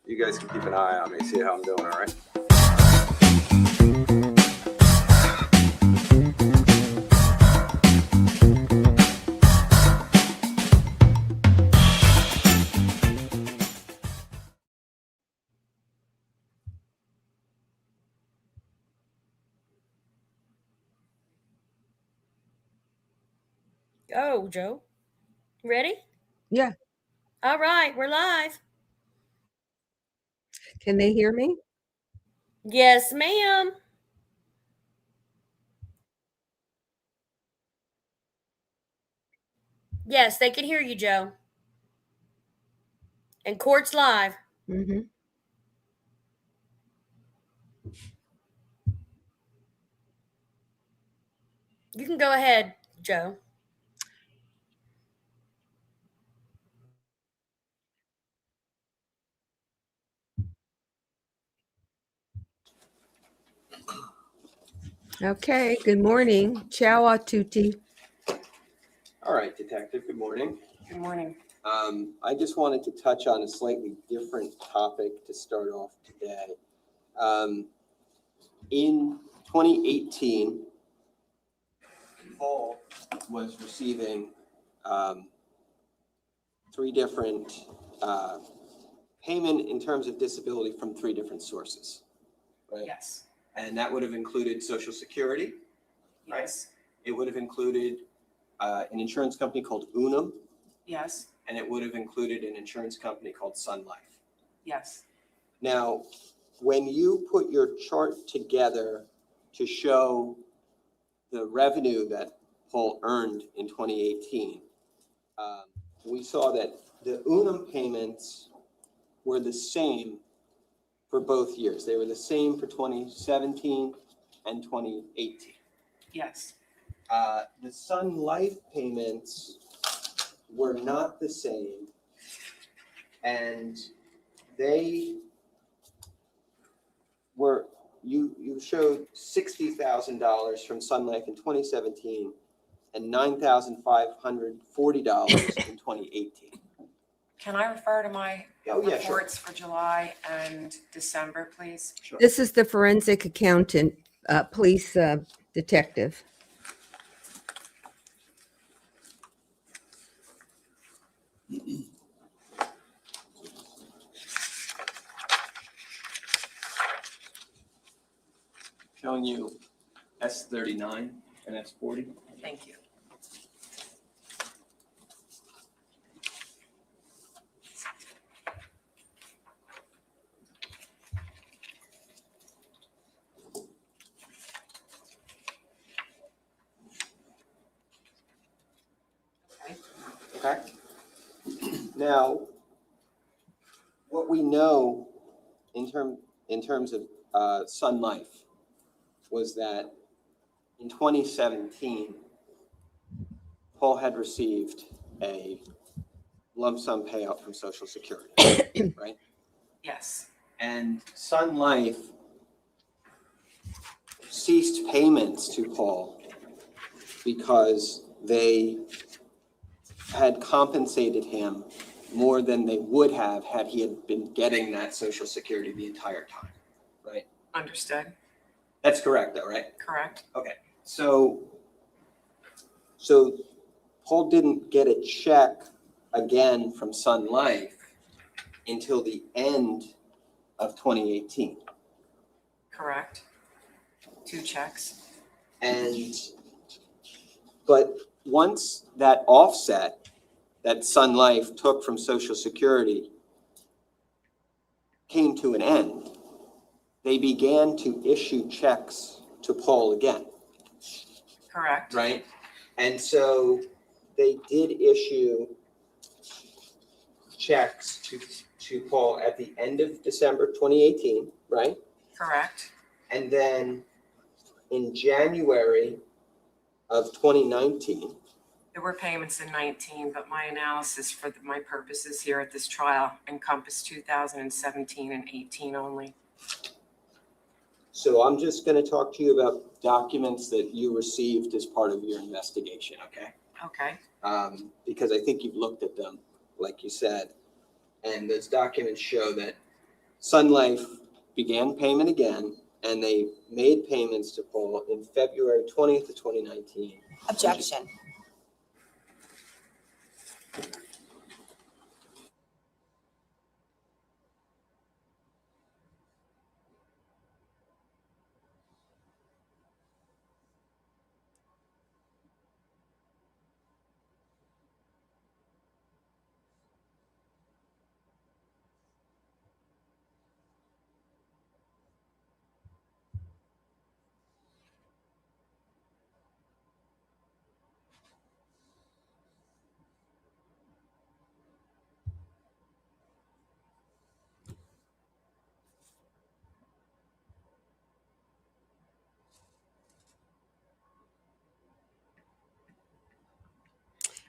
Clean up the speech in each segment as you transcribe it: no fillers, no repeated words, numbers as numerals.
You guys can keep an eye on me, see how I'm doing, all right? Go, Joe. Ready? Yeah. All right, we're live. Can they hear me? Yes, ma'am. Yes, they can hear you, Joe. And court's live. Mm-hmm. You can go ahead, Joe. Okay. Good morning. Ciao a tutti. All right, Detective, good morning. Good morning. I just wanted to touch on a slightly different topic to start off today. In 2018, Paul was receiving three different payment in terms of disability from three different sources, right? Yes. And that would have included Social Security. Right? Yes. It would have included an insurance company called Unum. Yes. And it would have included an insurance company called Sun Life. Yes. Now, when you put your chart together to show the revenue that Paul earned in 2018, we saw that the Unum payments were the same for both years. They were the same for 2017 and 2018. Yes. The Sun Life payments were not the same, and they were, you showed $60,000 from Sun Life in 2017 and $9,540 in 2018. Can I refer to my reports Sure. for July and December, please? Sure. This is the forensic accountant, police detective. Showing you S39 and S40. Thank you. Okay. Now, what we know in terms of Sun Life was that in 2017, Paul had received a lump sum payout from Social Security, right? Yes. And Sun Life ceased payments to Paul because they had compensated him more than they would have had he had been getting that Social Security the entire time, right? Understood. That's correct, though, right? Correct. Okay. So Paul didn't get a check again from Sun Life until the end of 2018. Correct. 2 checks. But once that offset that Sun Life took from Social Security came to an end, they began to issue checks to Paul again. Correct. Right? And so they did issue checks to Paul at the end of December 2018, right? Correct. And then in January of 2019. There were payments in 19, but my analysis for my purposes here at this trial encompassed 2017 and 18 only. So I'm just going to talk to you about documents that you received as part of your investigation, okay? Okay. Because I think you've looked at them, like you said, and those documents show that Sun Life began payment again, and they made payments to Paul in February 20th of 2019. Objection.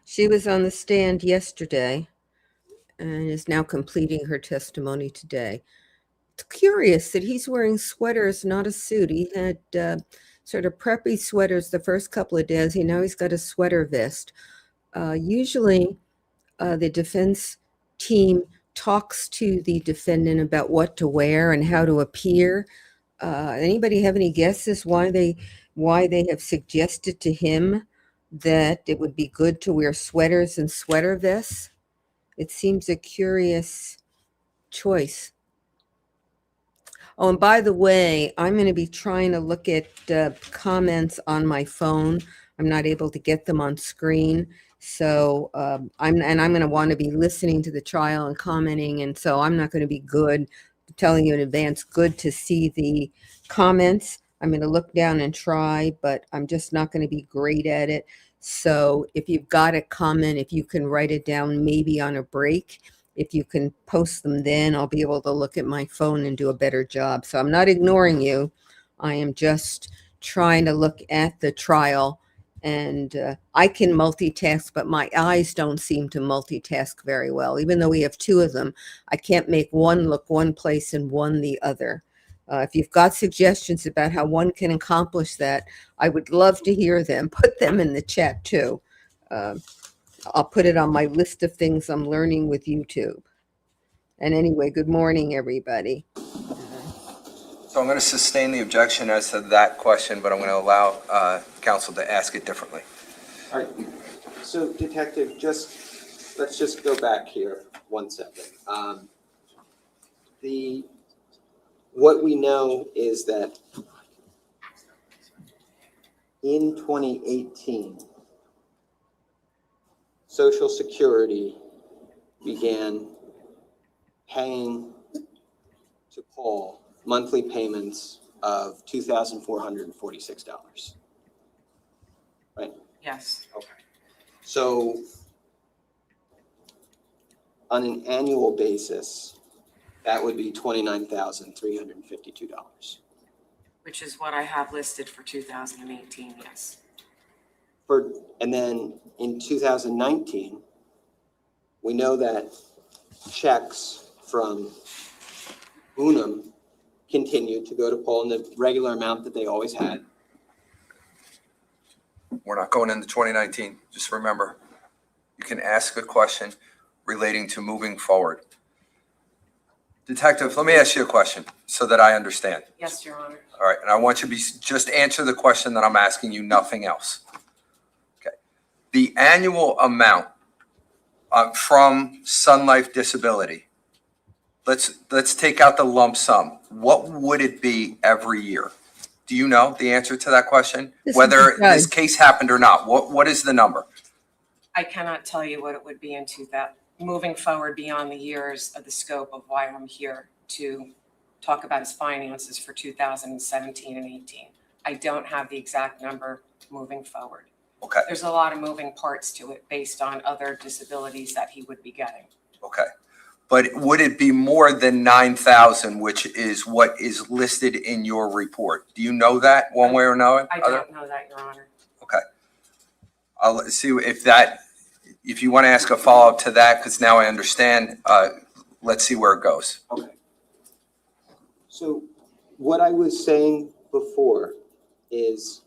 She was on the stand yesterday and is now completing her testimony today. It's curious that he's wearing sweaters, not a suit. He had sort of preppy sweaters the first couple of days. Now he's got a sweater vest. Usually the defense team talks to the defendant about what to wear and how to appear. Anybody have any guesses why they have suggested to him that it would be good to wear sweaters and sweater vests? It seems a curious choice. Oh, and by the way, I'm going to be trying to look at comments on my phone. I'm not able to get them on screen. So I'm going to want to be listening to the trial and commenting. And so I'm not going to be good telling you in advance, good to see the comments. I'm going to look down and try, but I'm just not going to be great at it. So if you've got a comment, if you can write it down maybe on a break, if you can post them, then I'll be able to look at my phone and do a better job. So I'm not ignoring you. I am just trying to look at the trial, and I can multitask, but my eyes don't seem to multitask very well. Even though we have two of them, I can't make one look one place and one the other. If you've got suggestions about how one can accomplish that, I would love to hear them. Put them in the chat too. I'll put it on my list of things I'm learning with YouTube. And anyway, good morning, everybody. So I'm going to sustain the objection as to that question, but I'm going to allow counsel to ask it differently. All right. So, Detective, let's just go back here 1 second. What we know is that in 2018, Social Security began paying to Paul monthly payments of $2,446, right? Yes. Okay. So on an annual basis, that would be $29,352. Which is what I have listed for 2018, yes. And then in 2019, we know that checks from Unum continued to go to Paul in the regular amount that they always had. We're not going into 2019. Just remember, you can ask a question relating to moving forward. Detective, let me ask you a question so that I understand. Yes, Your Honor. All right, and I want you to just answer the question that I'm asking you, nothing else. Okay. The annual amount from Sun Life Disability, let's take out the lump sum. What would it be every year? Do you know the answer to that question? Whether this case happened or not, what is the number? I cannot tell you what it would be in moving forward beyond the years of the scope of why I'm here to talk about his finances for 2017 and 18. I don't have the exact number moving forward. Okay. There's a lot of moving parts to it based on other disabilities that he would be getting. Okay. But would it be more than 9,000, which is what is listed in your report? Do you know that one way or another? I don't know that, Your Honor. Okay. I'll see if you want to ask a follow-up to that, because now I understand. Let's see where it goes. Okay. So what I was saying before is,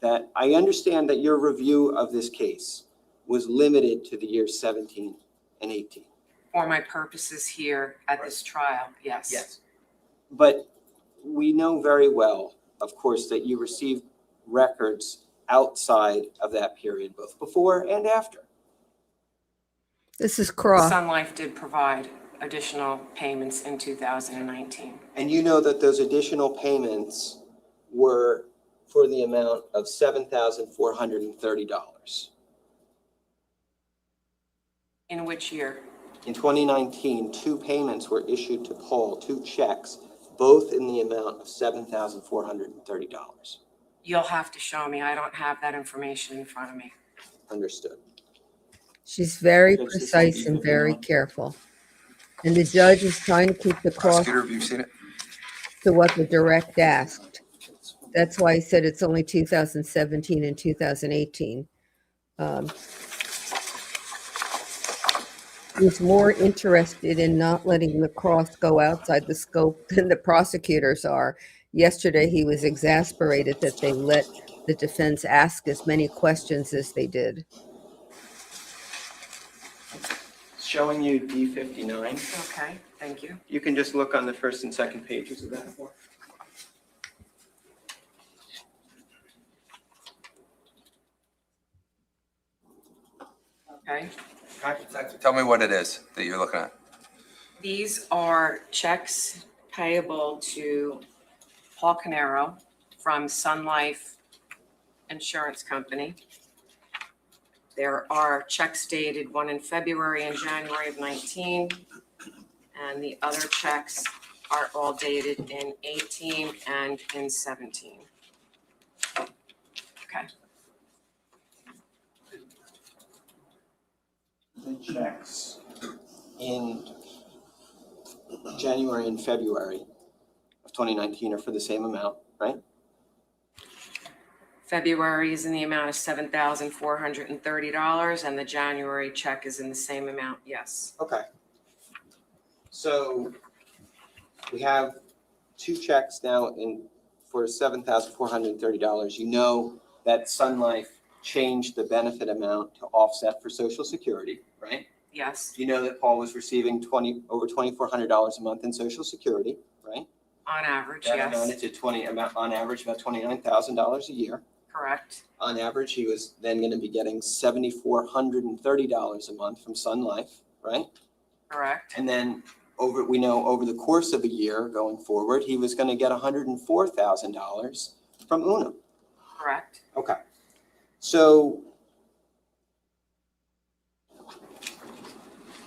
that I understand that your review of this case was limited to the years 17 and 18. For my purposes here at this trial, yes. Yes. But we know very well, of course, that you received records outside of that period, both before and after. This is Croft. Sun Life did provide additional payments in 2019. And you know that those additional payments were for the amount of $7,430. In which year? In 2019, 2 payments were issued to Paul, 2 checks, both in the amount of $7,430. You'll have to show me. I don't have that information in front of me. Understood. She's very Judge, this precise might be and the very one. careful. And the judge is trying to keep the cross Prosecutor, have you seen it? to what the direct asked. That's why I said it's only 2017 and 2018. He's more interested in not letting the cross go outside the scope than the prosecutors are. Yesterday, he was exasperated that they let the defense ask as many questions as they did. Showing you D59. Okay, thank you. You can just look on the first and second pages of that form. Okay. Tell me what it is that you're looking at. These are checks payable to Paul Caneiro from Sun Life Insurance Company. There are checks dated, one in February and January of 19, and the other checks are all dated in 18 and in 17. Okay. The checks in January and February of 2019 are for the same amount, right? February is in the amount of $7,430, and the January check is in the same amount, yes. Okay. So we have 2 checks now for $7,430. You know that Sun Life changed the benefit amount to offset for Social Security, right? Yes, You know that Paul was receiving over $2,400 a month in Social Security, right? on average, That yes, amounted to on average about $29,000 a year. correct, On average, he was then going to be getting $7,430 a month from Sun Life, right? correct, And then over the course of a year going forward, he was going to get $104,000 from Unum. correct. Okay. So,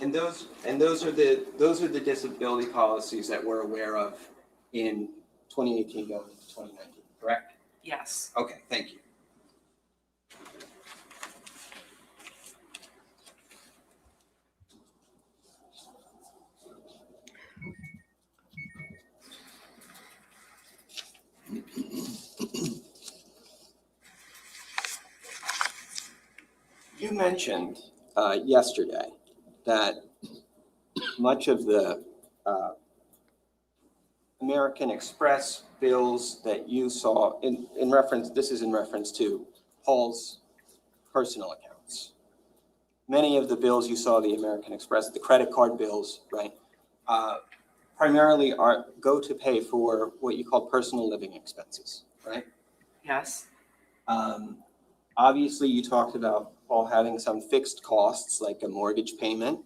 and those are the disability policies that we're aware of in 2018 going into 2019, correct? Yes. Okay, thank you. You mentioned yesterday that much of the American Express bills that you saw in reference, this is in reference to Paul's personal accounts. Many of the bills you saw, the American Express, the credit card bills, right, primarily go to pay for what you call personal living expenses, right? Yes, Obviously, you talked about Paul having some fixed costs like a mortgage payment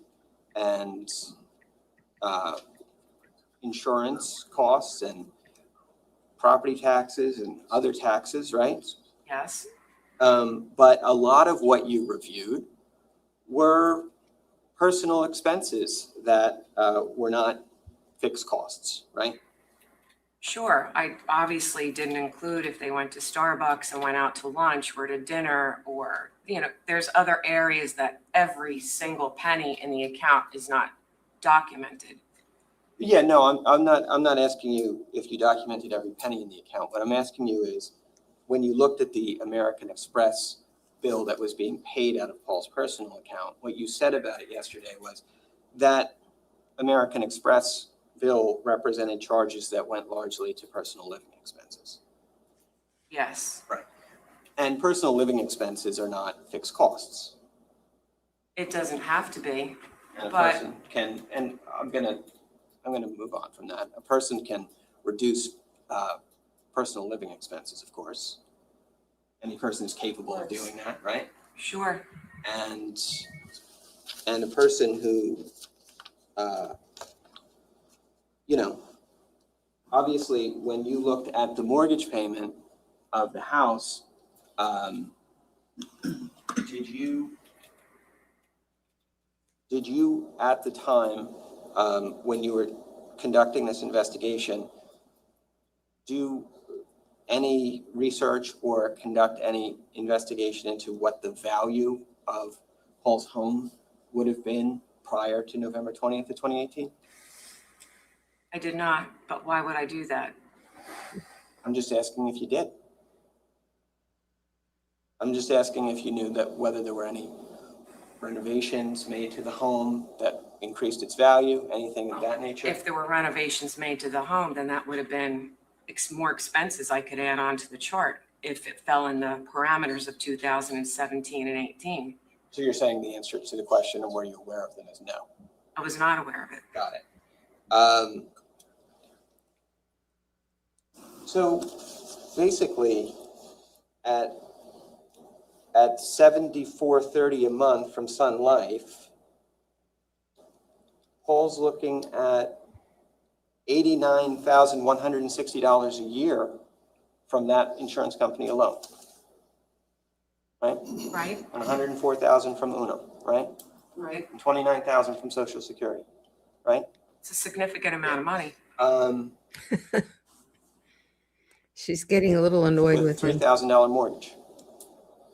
and insurance costs and property taxes and other taxes, right? yes, But a lot of what you reviewed were personal expenses that were not fixed costs, right? sure. I obviously didn't include if they went to Starbucks and went out to lunch or to dinner, or, there's other areas that every single penny in the account is not documented. Yeah, no, I'm not asking you if you documented every penny in the account. What I'm asking you is, when you looked at the American Express bill that was being paid out of Paul's personal account, what you said about it yesterday was that American Express bill represented charges that went largely to personal living expenses. Yes, And personal living expenses are not fixed costs. it doesn't have to be. And a But- person can, and I'm gonna move on from that. A person can reduce personal living expenses, of course. Any person is capable of doing that, right? Sure. And a person who, obviously, when you looked at the mortgage payment of the house, did you at the time, when you were conducting this investigation, do any research or conduct any investigation into what the value of Paul's home would have been prior to November 20th of 2018? I did not, but why would I do that? I'm just asking if you did. I'm just asking if you knew that whether there were any renovations made to the home that increased its value, anything of that nature? If there were renovations made to the home, then that would have been more expenses I could add on to the chart if it fell in the parameters of 2017 and 18. So you're saying the answer to the question of were you aware of them is no? I was not aware of it. Got it. So basically, at $74.30 a month from Sun Life, Paul's looking at $89,160 a year from that insurance company alone, right? Right? And $104,000 from Unum, right? Right. And $29,000 from Social Security, right? It's a significant amount of money. She's getting a little annoyed With with him. $3,000 mortgage,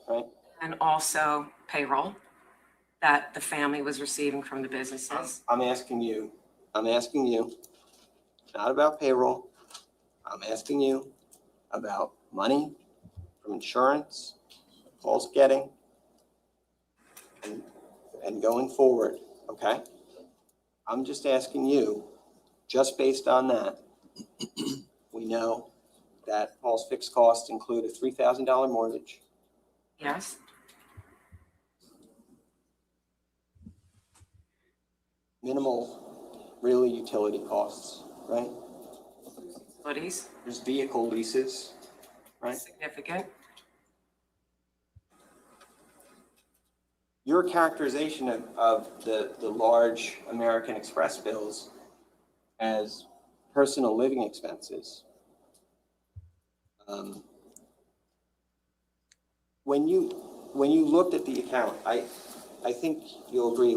right? And also payroll that the family was receiving from the businesses. I'm asking you, not about payroll. I'm asking you about money from insurance Paul's getting and going forward, okay? I'm just asking you, just based on that, we know that Paul's fixed costs include a $3,000 mortgage. Yes. Minimal, really, utility costs, right? Utilities, There's vehicle leases, right? significant. Your characterization of the large American Express bills as personal living expenses, when you looked at the account, I think you'll agree,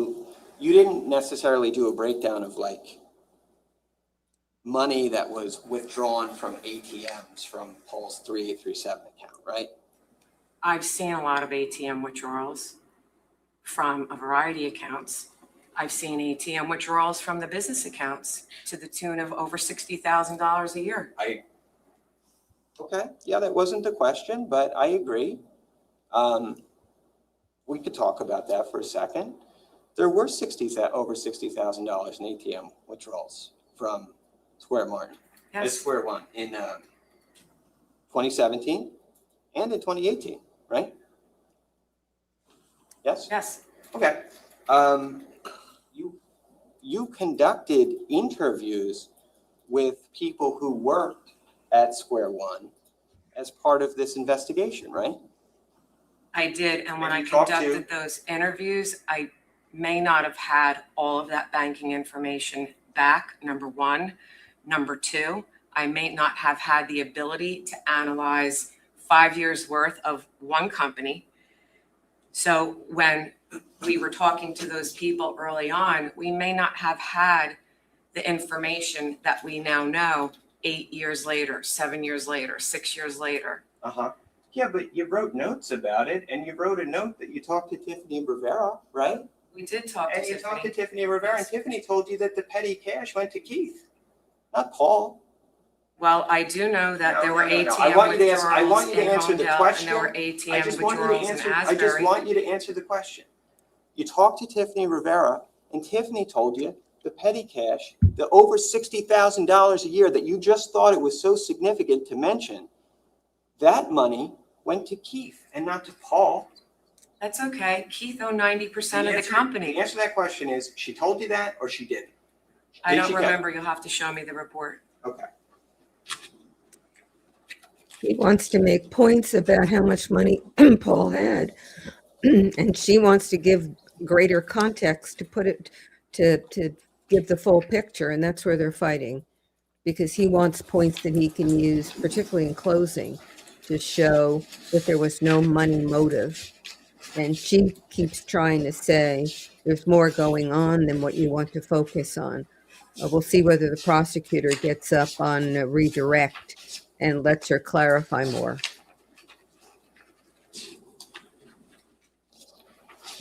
you didn't necessarily do a breakdown of like money that was withdrawn from ATMs from Paul's 3837 account, right? I've seen a lot of ATM withdrawals from a variety of accounts. I've seen ATM withdrawals from the business accounts to the tune of over $60,000 a year. Okay, yeah, that wasn't the question, but I agree. We could talk about that for a second. There were over $60,000 in ATM withdrawals from Square Mart, Yes, Square One in 2017 and in 2018, right? Yes? yes, Okay. You conducted interviews with people who worked at Square One as part of this investigation, right? I did. And when And I you talked to- conducted those interviews, I may not have had all of that banking information back, number one. Number two, I may not have had the ability to analyze 5 years worth of one company. So when we were talking to those people early on, we may not have had the information that we now know 8 years later, 7 years later, 6 years later. Uh-huh. Yeah, but you wrote notes about it, and you wrote a note that you talked to Tiffany Rivera, right? We did talk to And you talked to Tiffany. Tiffany Rivera, and Tiffany told you that the petty cash went to Keith, not Paul. Well, I do know that there were No. ATM I want you to withdrawals in answer the Homedale, question. and there were I ATM just want you to withdrawals in answer. I just Asbury. want you to answer the question. You talked to Tiffany Rivera, and Tiffany told you the petty cash, the over $60,000 a year that you just thought it was so significant to mention, that money went to Keith and not to Paul. That's okay. Keith owned 90% of the company. The answer to that question is, she told you that or she didn't? I Did don't she go? remember. You'll have to show me the report. Okay. He wants to make points about how much money Paul had. And she wants to give greater context to put it, to give the full picture. And that's where they're fighting. Because he wants points that he can use, particularly in closing, to show that there was no money motive. And she keeps trying to say there's more going on than what you want to focus on. We'll see whether the prosecutor gets up on redirect and lets her clarify more.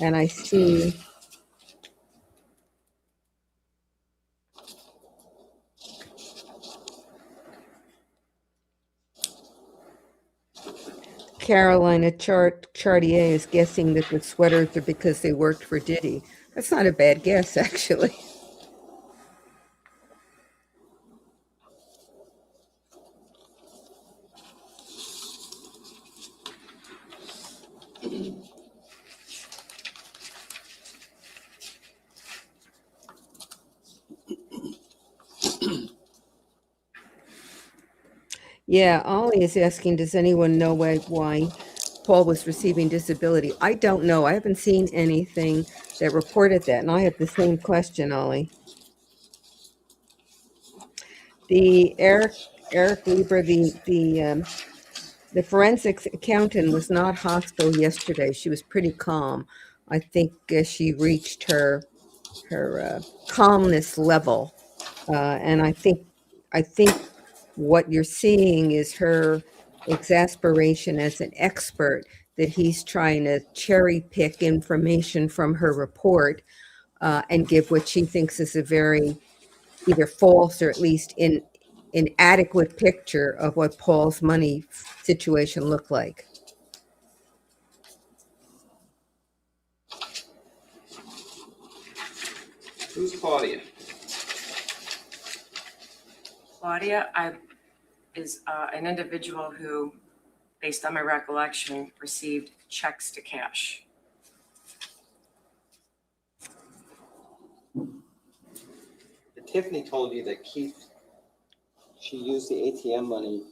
And I see Carolina Chartier is guessing that the sweaters are because they worked for Diddy. That's not a bad guess, actually. Yeah, Ollie is asking, does anyone know why Paul was receiving disability? I don't know. I haven't seen anything that reported that, and I have the same question, Ollie. The Eric Lieber, the forensics accountant was not hostile yesterday. She was pretty calm. I think she reached her calmness level, and I think what you're seeing is her exasperation as an expert, that he's trying to cherry pick information from her report and give what she thinks is a very either false or at least inadequate picture of what Paul's money situation looked like. Who's Claudia? Claudia is an individual who, based on my recollection, received checks to cash. Tiffany told you that Keith, she used the ATM money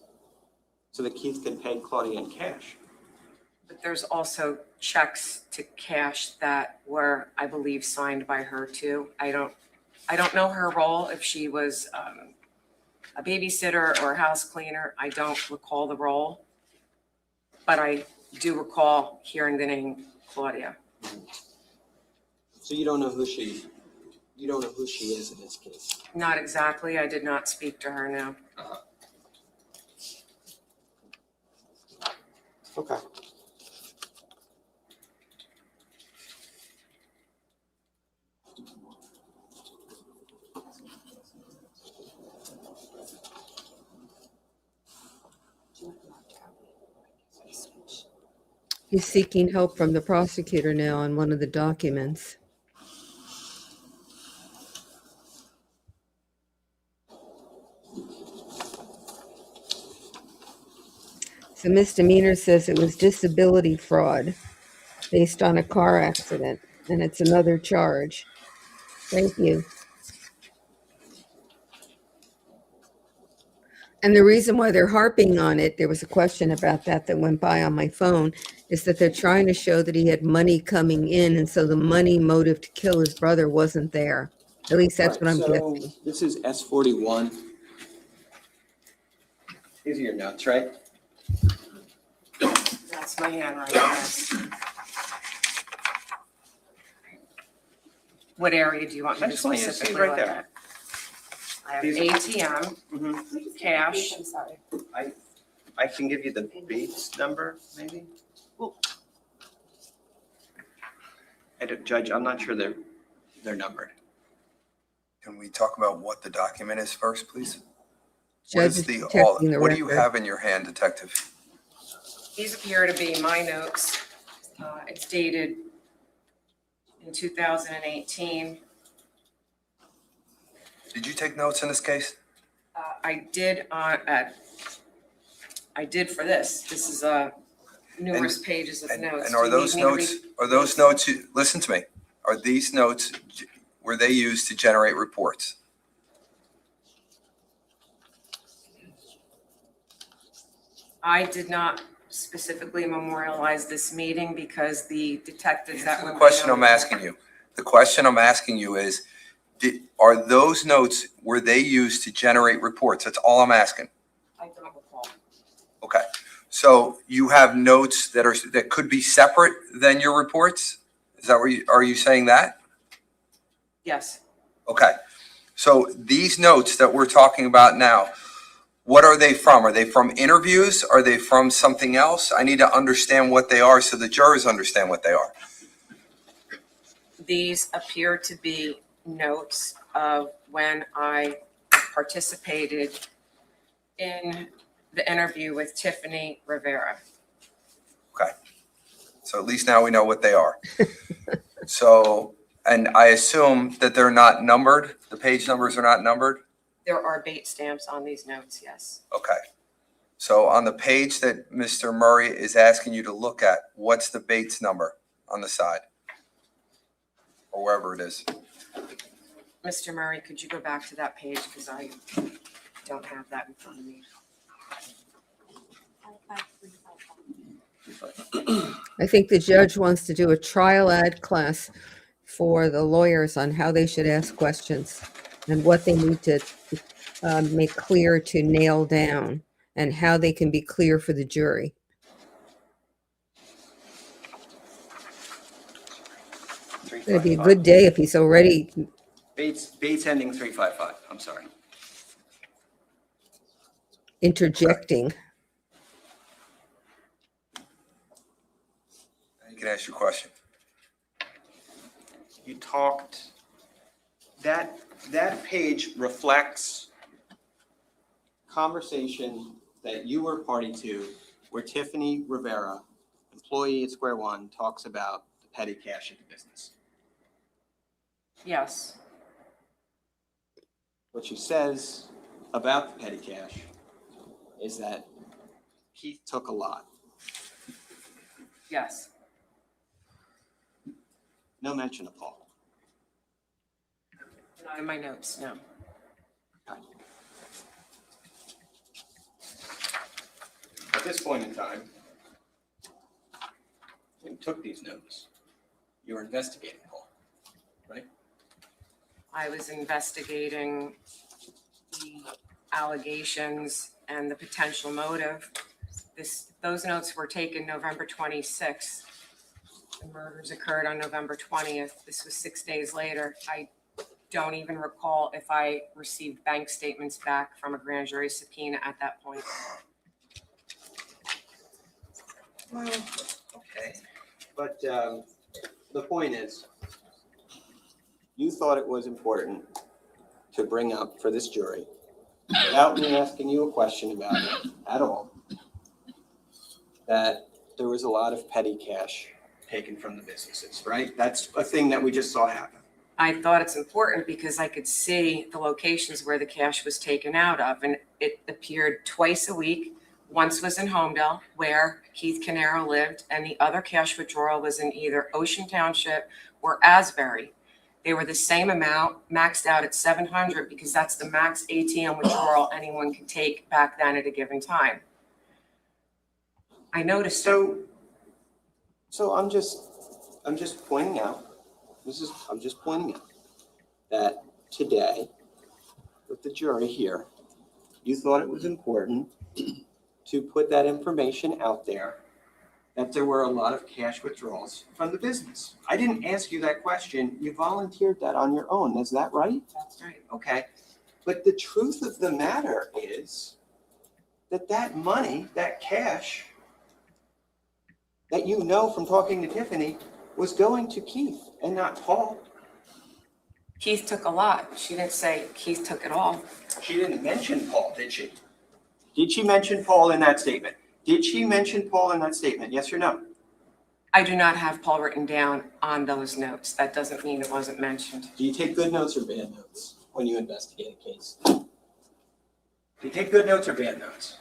so that Keith could pay Claudia in cash. But there's also checks to cash that were, I believe, signed by her too. I don't know her role, if she was a babysitter or a house cleaner. I don't recall the role, but I do recall hearing the name Claudia. So you don't know who she is in this case? Not exactly. I did not speak to her, no. Okay. He's seeking help from the prosecutor now on one of the documents. The misdemeanor says it was disability fraud based on a car accident, and it's another charge. Thank you. And the reason why they're harping on it, there was a question about that went by on my phone, is that they're trying to show that he had money coming in, and so the money motive to kill his brother wasn't there. At least that's what I'm guessing. This is S41. These are your notes, right? That's my handwriting, yes. What area do you want me I to just want you to see specifically right look there. at? I have These- ATM, Mhm. cash. I'm sorry. I can give you the beats number, maybe? Judge, I'm not sure they're numbered. Can we talk about what the document is first, please? What Judge is is the, protecting the what do you record. have in your hand, Detective? These appear to be my notes. It's dated in 2018. Did you take notes in this case? I did for this. This is numerous pages of notes. And are those notes, listen to me, are these notes, were they used to generate reports? I did not specifically memorialize this meeting because the detectives that were. The question I'm asking you is, are those notes, were they used to generate reports? That's all I'm asking. I don't recall. Okay, so you have notes that could be separate than your reports? Is that are you saying that? Yes. Okay, so these notes that we're talking about now, what are they from? Are they from interviews? Are they from something else? I need to understand what they are so the jurors understand what they are. These appear to be notes of when I participated in the interview with Tiffany Rivera. Okay, so at least now we know what they are. So, and I assume that they're not numbered? The page numbers are not numbered? There are bait stamps on these notes, yes. Okay. So on the page that Mr. Murray is asking you to look at, what's the Bates number on the side? Or wherever it is. Mr. Murray, could you go back to that page because I don't have that in front of me. I think the judge wants to do a trial ad class for the lawyers on how they should ask questions and what they need to make clear to nail down and how they can be clear for the jury. It'd be a good day if he's already Bates ending 355, I'm sorry. interjecting. You can ask your question. You talked, that page reflects conversation that you were party to where Tiffany Rivera, employee at Square One, talks about the petty cash of the business. Yes. What she says about the petty cash is that Keith took a lot. Yes. No mention of Paul. Not in my notes, no. At this point in time, when you took these notes, you were investigating Paul, right? I was investigating the allegations and the potential motive. Those notes were taken November 26th. The murders occurred on November 20th. This was 6 days later. I don't even recall if I received bank statements back from a grand jury subpoena at that point. Well, okay. But the point is, you thought it was important to bring up for this jury, without me asking you a question about it at all, that there was a lot of petty cash taken from the businesses, right? That's a thing that we just saw happen. I thought it's important because I could see the locations where the cash was taken out of, and it appeared twice a week. Once was in Homedale, where Keith Caneiro lived, and the other cash withdrawal was in either Ocean Township or Asbury. They were the same amount, maxed out at $700, because that's the max ATM withdrawal anyone could take back then at a given time. I noticed. So I'm just pointing out, I'm just pointing out that today, with the jury here, you thought it was important to put that information out there, that there were a lot of cash withdrawals from the business. I didn't ask you that question. You volunteered that on your own. Is that right? That's right. Okay. But the truth of the matter is that money, that cash, that you know from talking to Tiffany, was going to Keith and not Paul. Keith took a lot. She didn't say Keith took it all. She didn't mention Paul, did she? Did she mention Paul in that statement? Did she mention Paul in that statement? Yes or no? I do not have Paul written down on those notes. That doesn't mean it wasn't mentioned. Do you take good notes or bad notes when you investigate a case? Do you take good notes or bad notes?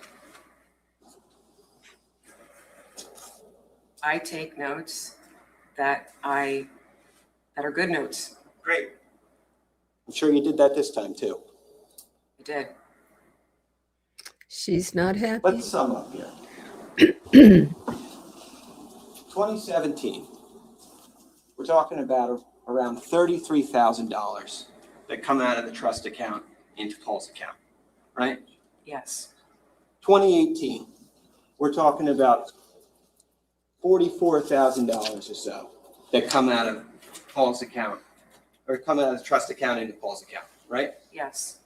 I take notes that are good notes. Great. I'm sure you did that this time too. I did. She's not happy. Let's sum up here. 2017, we're talking about around $33,000 that come out of the trust account into Paul's account, right? Yes. 2018, we're talking about $44,000 or so that come out of Paul's account, or come out of the trust account into Paul's account, right? Yes.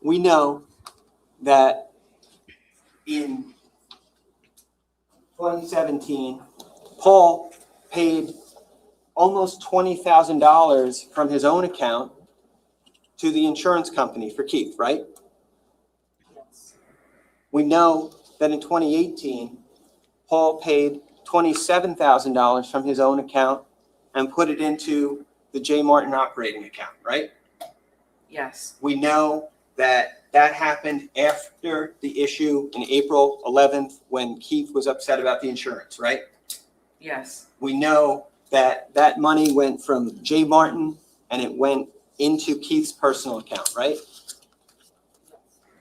We know that in 2017, Paul paid almost $20,000 from his own account to the insurance company for Keith, right? Yes. We know that in 2018, Paul paid $27,000 from his own account and put it into the J. Martin operating account, right? Yes. We know that that happened after the issue in April 11th when Keith was upset about the insurance, right? Yes. We know that that money went from J. Martin and it went into Keith's personal account, right?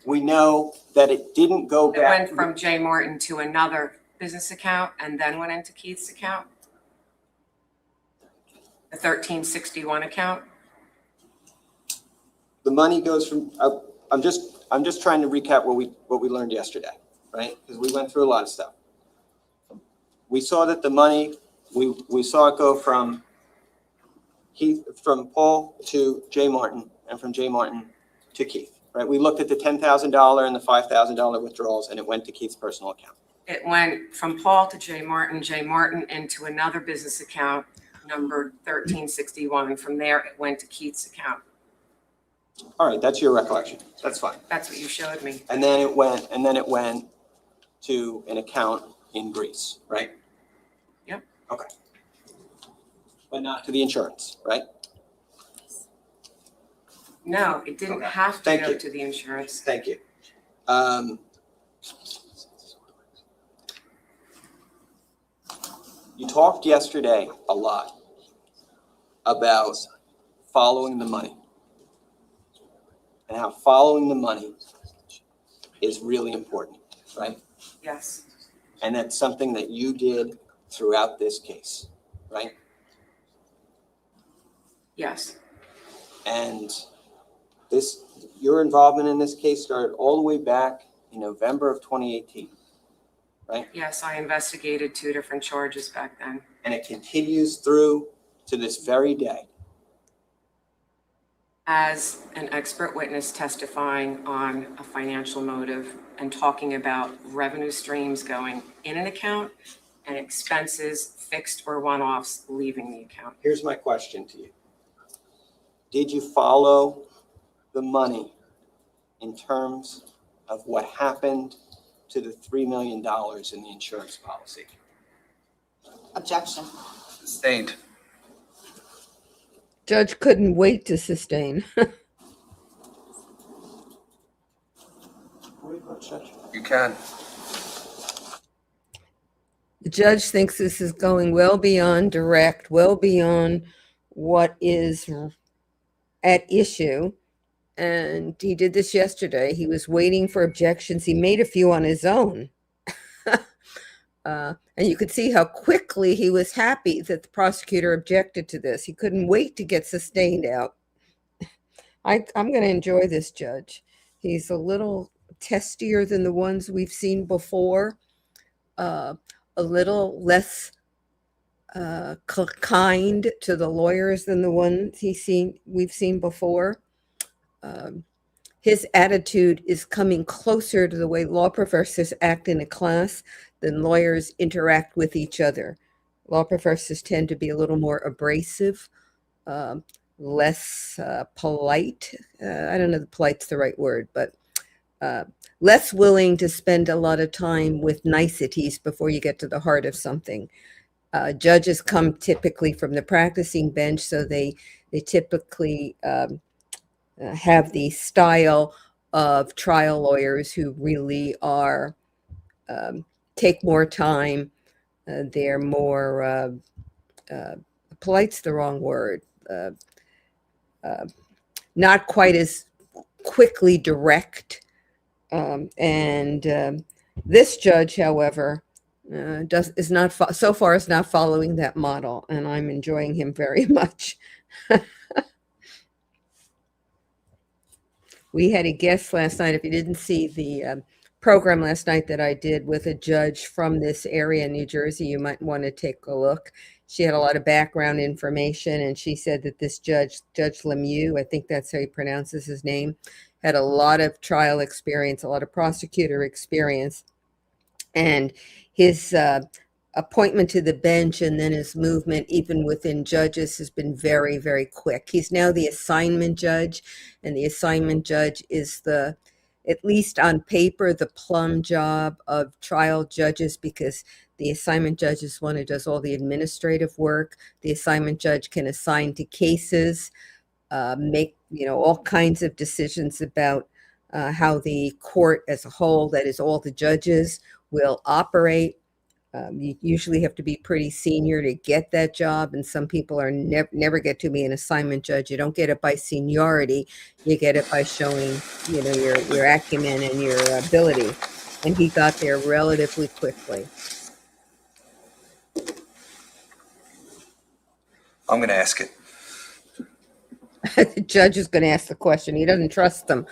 We know that it didn't go It back. went from J. Martin to another business account and then went into Keith's account? The 1361 account? The money goes from, I'm just trying to recap what we learned yesterday, right? Because we went through a lot of stuff. We saw that the money, we saw it go from Paul to J. Martin and from J. Martin to Keith, right? We looked at the $10,000 and the $5,000 withdrawals and it went to Keith's personal account. It went from Paul to J. Martin into another business account numbered 1361. And from there, it went to Keith's account. All right, that's your recollection. That's fine. That's what you showed me. And then it went to an account in Greece, right? Yep. Okay. But not to the insurance, right? No, it didn't Okay. have to Thank go you. to the insurance. Thank you. You talked yesterday a lot about following the money and how following the money is really important, right? Yes. And that's something that you did throughout this case, right? Yes. And your involvement in this case started all the way back in November of 2018, right? Yes, I investigated 2 different charges back then. And it continues through to this very day. As an expert witness testifying on a financial motive and talking about revenue streams going in an account and expenses, fixed or one-offs, leaving the account. Here's my question to you. Did you follow the money in terms of what happened to the $3 million in the insurance policy? Objection. Sustained. Judge couldn't wait to sustain. You can. The judge thinks this is going well beyond direct, well beyond what is at issue. And he did this yesterday. He was waiting for objections. He made a few on his own. And you could see how quickly he was happy that the prosecutor objected to this. He couldn't wait to get sustained out. I'm going to enjoy this judge. He's a little testier than the ones we've seen before, a little less kind to the lawyers than the ones we've seen before. His attitude is coming closer to the way law professors act in a class than lawyers interact with each other. Law professors tend to be a little more abrasive, less polite. I don't know if polite's the right word, but less willing to spend a lot of time with niceties before you get to the heart of something. Judges come typically from the practicing bench, so they typically have the style of trial lawyers who really are take more time. They're more, polite's the wrong word, not quite as quickly direct. This judge, however, so far is not following that model, and I'm enjoying him very much. We had a guest last night. If you didn't see the program last night that I did with a judge from this area in New Jersey, you might want to take a look. She had a lot of background information, and she said that this Judge Lemieux, I think that's how he pronounces his name, had a lot of trial experience, a lot of prosecutor experience, and his appointment to the bench and then his movement even within judges has been very, very quick. He's now the assignment judge, and the assignment judge is the, at least on paper, the plum job of trial judges, because the assignment judge is one who does all the administrative work. The assignment judge can assign to cases, make all kinds of decisions about how the court as a whole, that is all the judges, will operate. You usually have to be pretty senior to get that job, and some people are never get to be an assignment judge. You don't get it by seniority; you get it by showing, your acumen and your ability. And he got there relatively quickly. I'm going to ask it. The judge is going to ask the question. He doesn't trust them.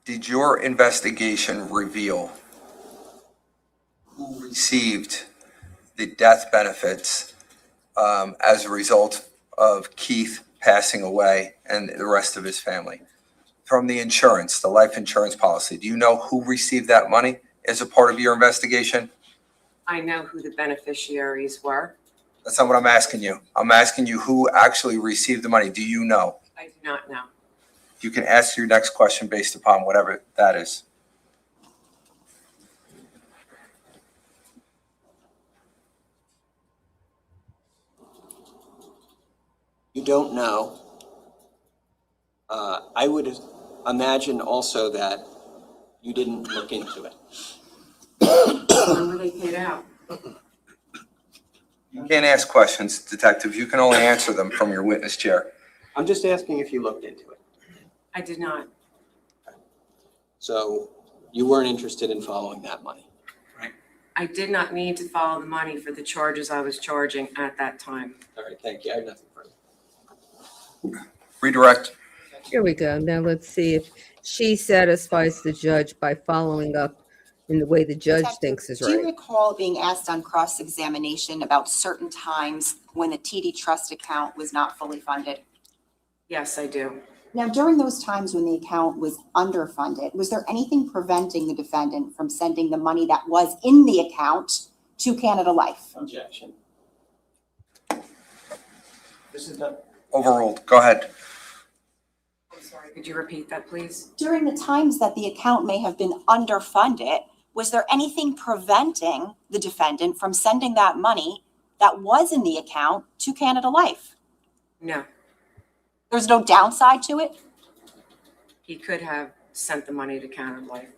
Did your investigation reveal who received the death benefits as a result of Keith passing away and the rest of his family? From the insurance, the life insurance policy, do you know who received that money as a part of your investigation? I know who the beneficiaries were. That's not what I'm asking you. I'm asking you who actually received the money. Do you know? I do not know. You can ask your next question based upon whatever that is. You don't know. I would imagine also that you didn't look into it. When were they paid out? You can't ask questions, detective. You can only answer them from your witness chair. I'm just asking if you looked into it. I did not. So you weren't interested in following that money, right? I did not need to follow the money for the charges I was charging at that time. All right, thank you. I have nothing further. Redirect. Here we go. Now let's see if she satisfies the judge by following up in the way the judge Detective, thinks is Do you right. recall being asked on cross-examination about certain times when the TD Trust account was not fully funded? Yes, I do. Now, during those times when the account was underfunded, was there anything preventing the defendant from sending the money that was in the account to Canada Life? Objection. This is not. Overruled. Go ahead. I'm sorry, could you repeat that, please? During the times that the account may have been underfunded, was there anything preventing the defendant from sending that money that was in the account to Canada Life? No, There's no downside to it? he could have sent the money to Canada Life.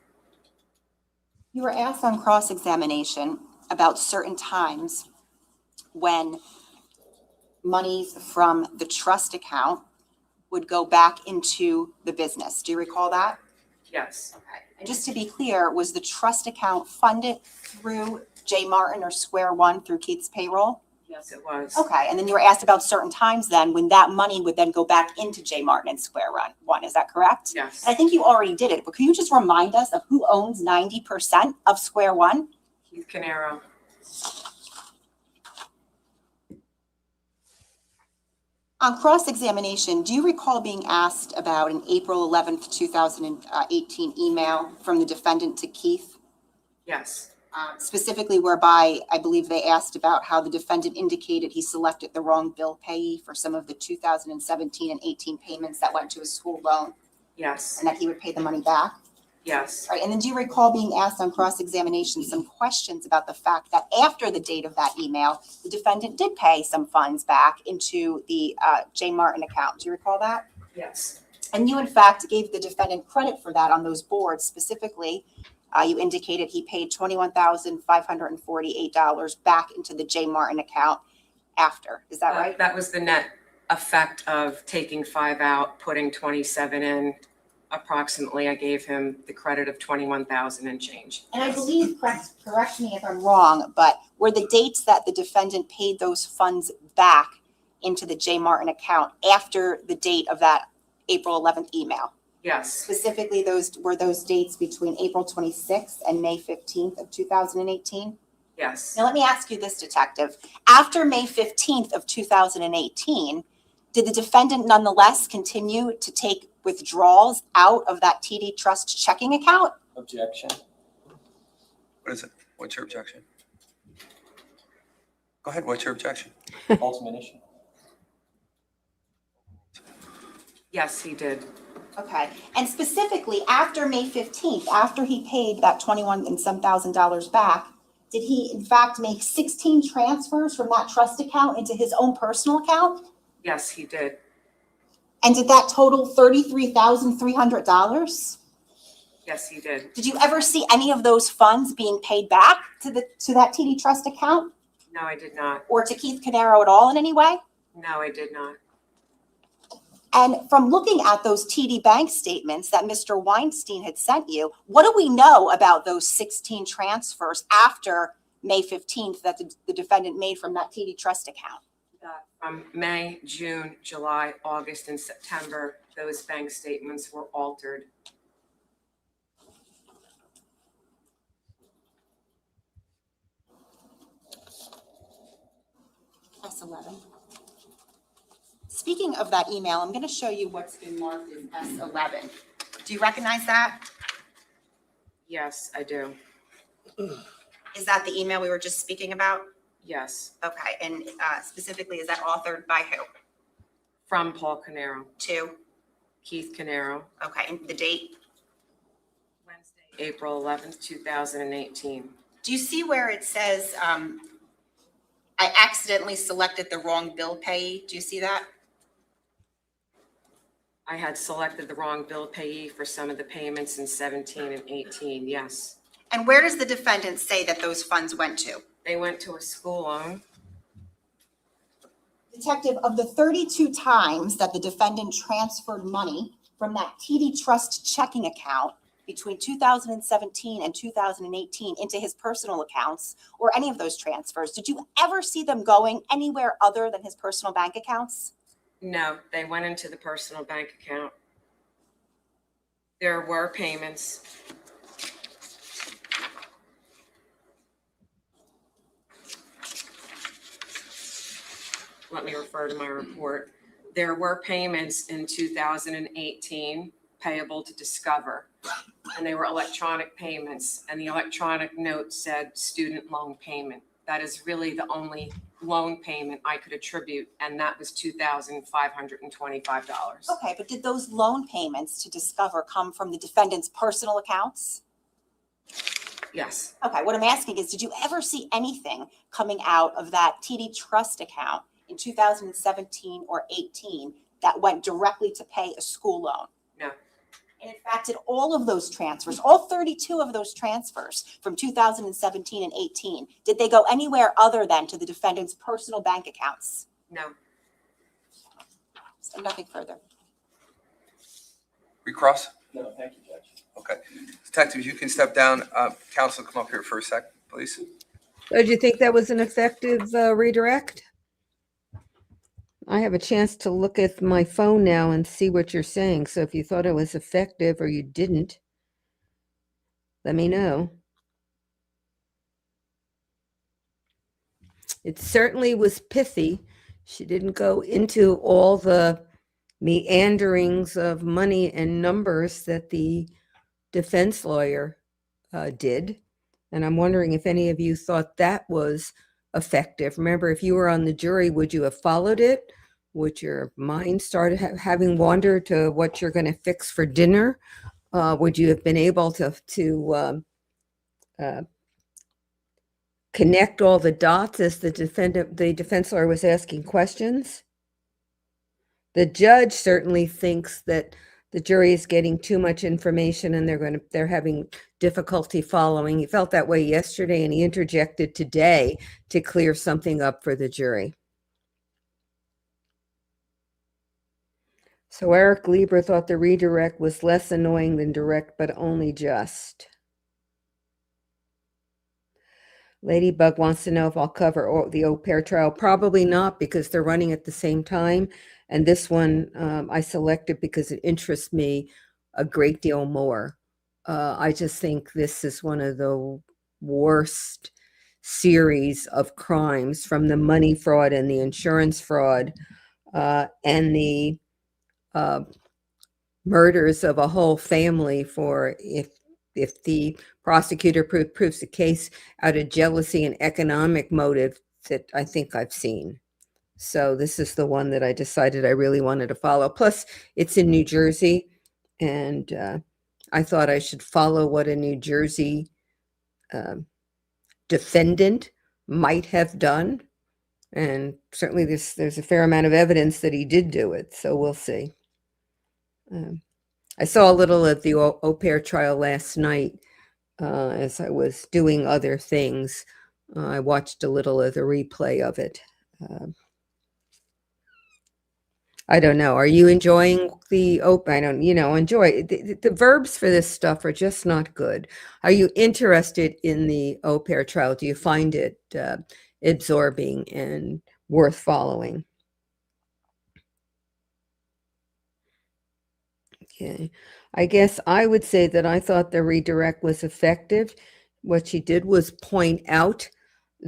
You were asked on cross-examination about certain times when monies from the trust account would go back into the business. Do you recall that? Yes, Okay. And just to be clear, was the trust account funded through J. Martin or Square One through Keith's payroll? yes, it was. Okay, and then you were asked about certain times then when that money would then go back into J. Martin and Square One. Is that correct? Yes, And I think you already did it, but can you just remind us of who owns 90% of Square One? Keith Caneiro. On cross-examination, do you recall being asked about an April 11th, 2018 email from the defendant to Keith? Yes, Specifically whereby I believe they asked about how the defendant indicated he selected the wrong bill payee for some of the 2017 and 18 payments that went to his school loan yes, and that he would pay the money back? yes, Right, and then do you recall being asked on cross-examination some questions about the fact that after the date of that email, the defendant did pay some funds back into the J. Martin account? Do you recall that? yes, And you, in fact, gave the defendant credit for that on those boards. Specifically, you indicated he paid $21,548 back into the J. Martin account after. Is that right? That was the net effect of taking 5 out, putting 27 in. Approximately, I gave him the credit of 21,000 and change. And I believe, correct me if I'm wrong, but were the dates that the defendant paid those funds back into the J. Martin account after the date of that April 11th email? Yes, Specifically, those dates between April 26th and May 15th of 2018? yes. Now, let me ask you this, Detective. After May 15th of 2018, did the defendant nonetheless continue to take withdrawals out of that TD Trust checking account? Objection. What is it? What's your objection? Go ahead, what's your objection? Ultimate issue. Yes, he did. Okay. And specifically, after May 15th, after he paid that $21,000 and some back, did he in fact make 16 transfers from that trust account into his own personal account? Yes, he did. And did that total $33,300? Yes, he did. Did you ever see any of those funds being paid back to that TD Trust account No, I did not. or to Keith Caneiro at all in any way? No, I did not. And from looking at those TD bank statements that Mr. Weinstein had sent you, what do we know about those 16 transfers after May 15th that the defendant made from that TD Trust account? From May, June, July, August, and September, those bank statements were altered. S11. Speaking of that email, I'm going to show you what's been marked as S11. Do you recognize that? Yes, I do. Is that the email we were just speaking about? Yes, Okay, and specifically, is that authored by who? from Paul Caneiro, To? Keith Caneiro, Okay, and the date? Wednesday, April 11th, 2018. Do you see where it says, I accidentally selected the wrong bill payee? Do you see that? I had selected the wrong bill payee for some of the payments in 17 and 18, yes. And where does the defendant say that those funds went to? They went to a school loan. Detective, of the 32 times that the defendant transferred money from that TD Trust checking account between 2017 and 2018 into his personal accounts or any of those transfers, did you ever see them going anywhere other than his personal bank accounts? No, they went into the personal bank account. There were payments. Let me refer to my report. There were payments in 2018 payable to Discover, and they were electronic payments, and the electronic note said student loan payment. That is really the only loan payment I could attribute, and that was $2,525. Okay, but did those loan payments to Discover come from the defendant's personal accounts? Yes, Okay, what I'm asking is, did you ever see anything coming out of that TD Trust account in 2017 or 18 that went directly to pay a school loan? no, And in fact, did all of those transfers, all 32 of those transfers from 2017 and 18, did they go anywhere other than to the defendant's personal bank accounts? no. So nothing further. Recross? No, thank you, Judge. Okay. Detective, you can step down. Counsel, come up here for a sec, please. So do you think that was an effective redirect? I have a chance to look at my phone now and see what you're saying. So if you thought it was effective or you didn't, let me know. It certainly was pithy. She didn't go into all the meanderings of money and numbers that the defense lawyer did. And I'm wondering if any of you thought that was effective. Remember, if you were on the jury, would you have followed it? Would your mind start having wander to what you're going to fix for dinner? Would you have been able to connect all the dots as the defense lawyer was asking questions? The judge certainly thinks that the jury is getting too much information and they're having difficulty following. He felt that way yesterday and he interjected today to clear something up for the jury. So Eric Lieber thought the redirect was less annoying than direct, but only just. Ladybug wants to know if I'll cover the au pair trial. Probably not, because they're running at the same time. And this one I selected because it interests me a great deal more. I just think this is one of the worst series of crimes, from the money fraud and the insurance fraud and the murders of a whole family, for if the prosecutor proves the case out of jealousy and economic motive, that I think I've seen. So this is the one that I decided I really wanted to follow. Plus, it's in New Jersey, and I thought I should follow what a New Jersey defendant might have done. And certainly there's a fair amount of evidence that he did do it, so we'll see. I saw a little of the au pair trial last night as I was doing other things. I watched a little of the replay of it. I don't know. Are you enjoying the I don't, enjoy the verbs for this stuff are just not good. Are you interested in the au pair trial? Do you find it absorbing and worth following? Okay. I guess I would say that I thought the redirect was effective. What she did was point out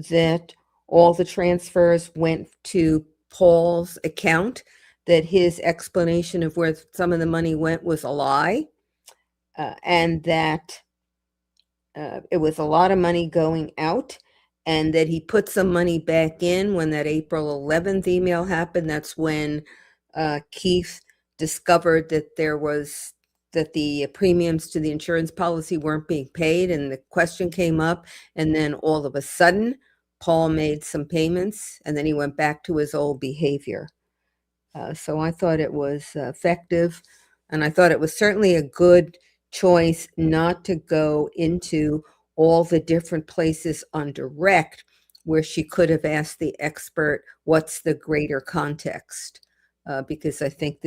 that all the transfers went to Paul's account, that his explanation of where some of the money went was a lie, and that it was a lot of money going out, and that he put some money back in when that April 11th email happened. That's when Keith discovered that the premiums to the insurance policy weren't being paid, and the question came up, and then all of a sudden Paul made some payments, and then he went back to his old behavior. So I thought it was effective, and I thought it was certainly a good choice not to go into all the different places on direct where she could have asked the expert, what's the greater context? Because I think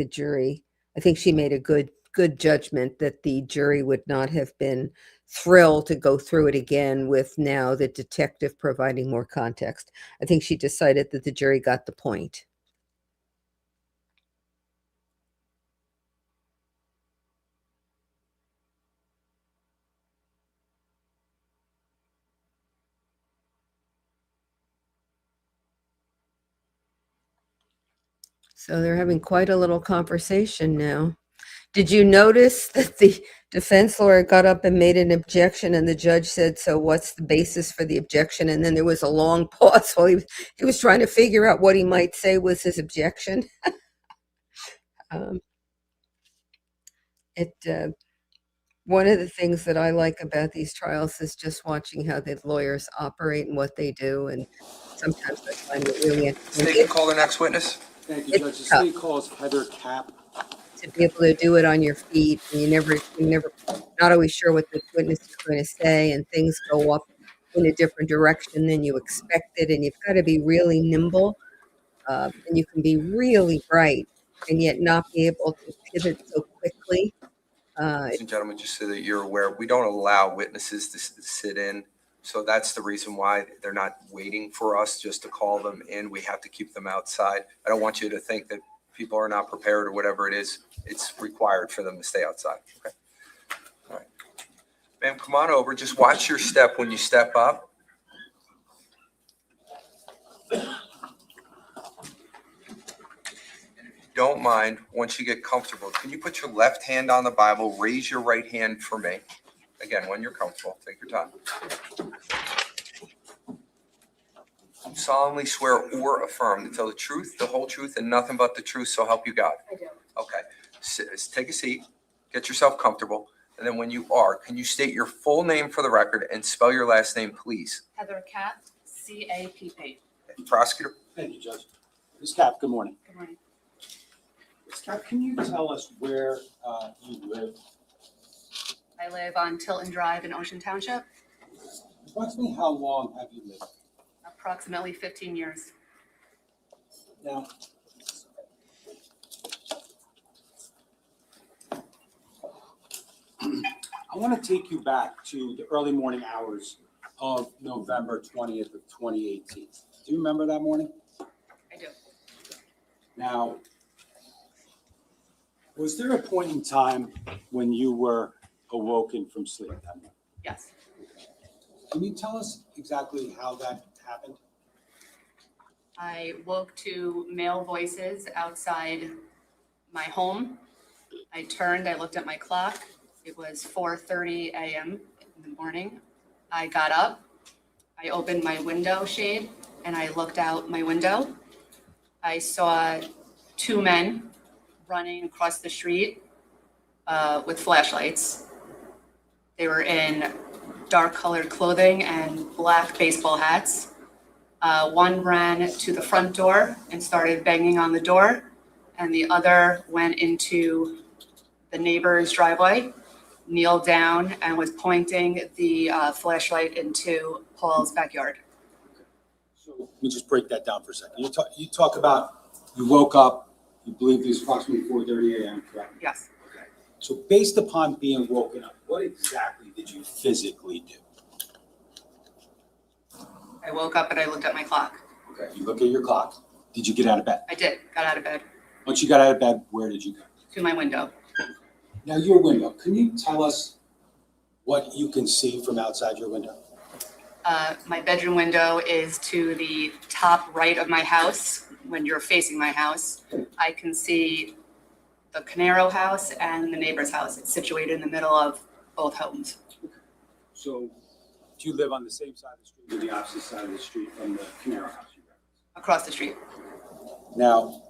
she made a good judgment that the jury would not have been thrilled to go through it again with now the detective providing more context. I think she decided that the jury got the point. So they're having quite a little conversation now. Did you notice that the defense lawyer got up and made an objection, and the judge said, so what's the basis for the objection? And then there was a long pause while he was trying to figure out what he might say was his objection. One of the things that I like about these trials is just watching how the lawyers operate and what they do, and sometimes I find it really interesting. State, call the next witness. Thank you, Judge. The state calls Heather Cap. To be able to do it on your feet, and you're not always sure what the witness is going to say, and things go up in a different direction than you expected, and you've got to be really nimble, and you can be really bright, and yet not be able to pivot so quickly. Ladies and gentlemen, just so that you're aware, we don't allow witnesses to sit in. So that's the reason why they're not waiting for us just to call them in. We have to keep them outside. I don't want you to think that people are not prepared or whatever it is. It's required for them to stay outside. Okay. All right. Ma'am, come on over. Just watch your step when you step up. And if you don't mind, once you get comfortable, can you put your left hand on the Bible, raise your right hand for me? Again, when you're comfortable, take your time. You solemnly swear or affirm to tell the truth, the whole truth, and nothing but the truth, so help you God. I do. Okay. Take a seat, get yourself comfortable, and then when you are, can you state your full name for the record and spell your last name, please? Heather Cap, C-A-P-P. Prosecutor. Thank you, Judge. Ms. Cap, good morning. Good morning. Scott, can you tell us where you live? I live on Tilton Drive in Ocean Township, Approximately how long have you lived? approximately 15 years. Now, I want to take you back to the early morning hours of November 20th of 2018. Do you remember that morning? I do. Now, was there a point in time when you were awoken from sleep that morning? Yes. Can you tell us exactly how that happened? I woke to male voices outside my home. I turned, I looked at my clock. It was 4:30 a.m. in the morning. I got up, I opened my window shade, and I looked out my window. I saw two men running across the street with flashlights. They were in dark colored clothing and black baseball hats. One ran to the front door and started banging on the door, and the other went into the neighbor's driveway, kneeled down, and was pointing the flashlight into Paul's backyard. So let me just break that down for a second. You talk about you woke up, you believe it was approximately 4:30 a.m., correct? Yes. Okay. So based upon being woken up, what exactly did you physically do? I woke up and I looked at my clock. Okay, you look at your clock. Did you get out of bed? I did, got out of bed, Once you got out of bed, where did you go? to my window. Now, your window, can you tell us what you can see from outside your window? My bedroom window is to the top right of my house. When you're facing my house, I can see the Caneiro house and the neighbor's house. It's situated in the middle of both homes. So, do you live on the same side of the street or the opposite side of the street from the Caneiro house you referenced? Across the street. Now,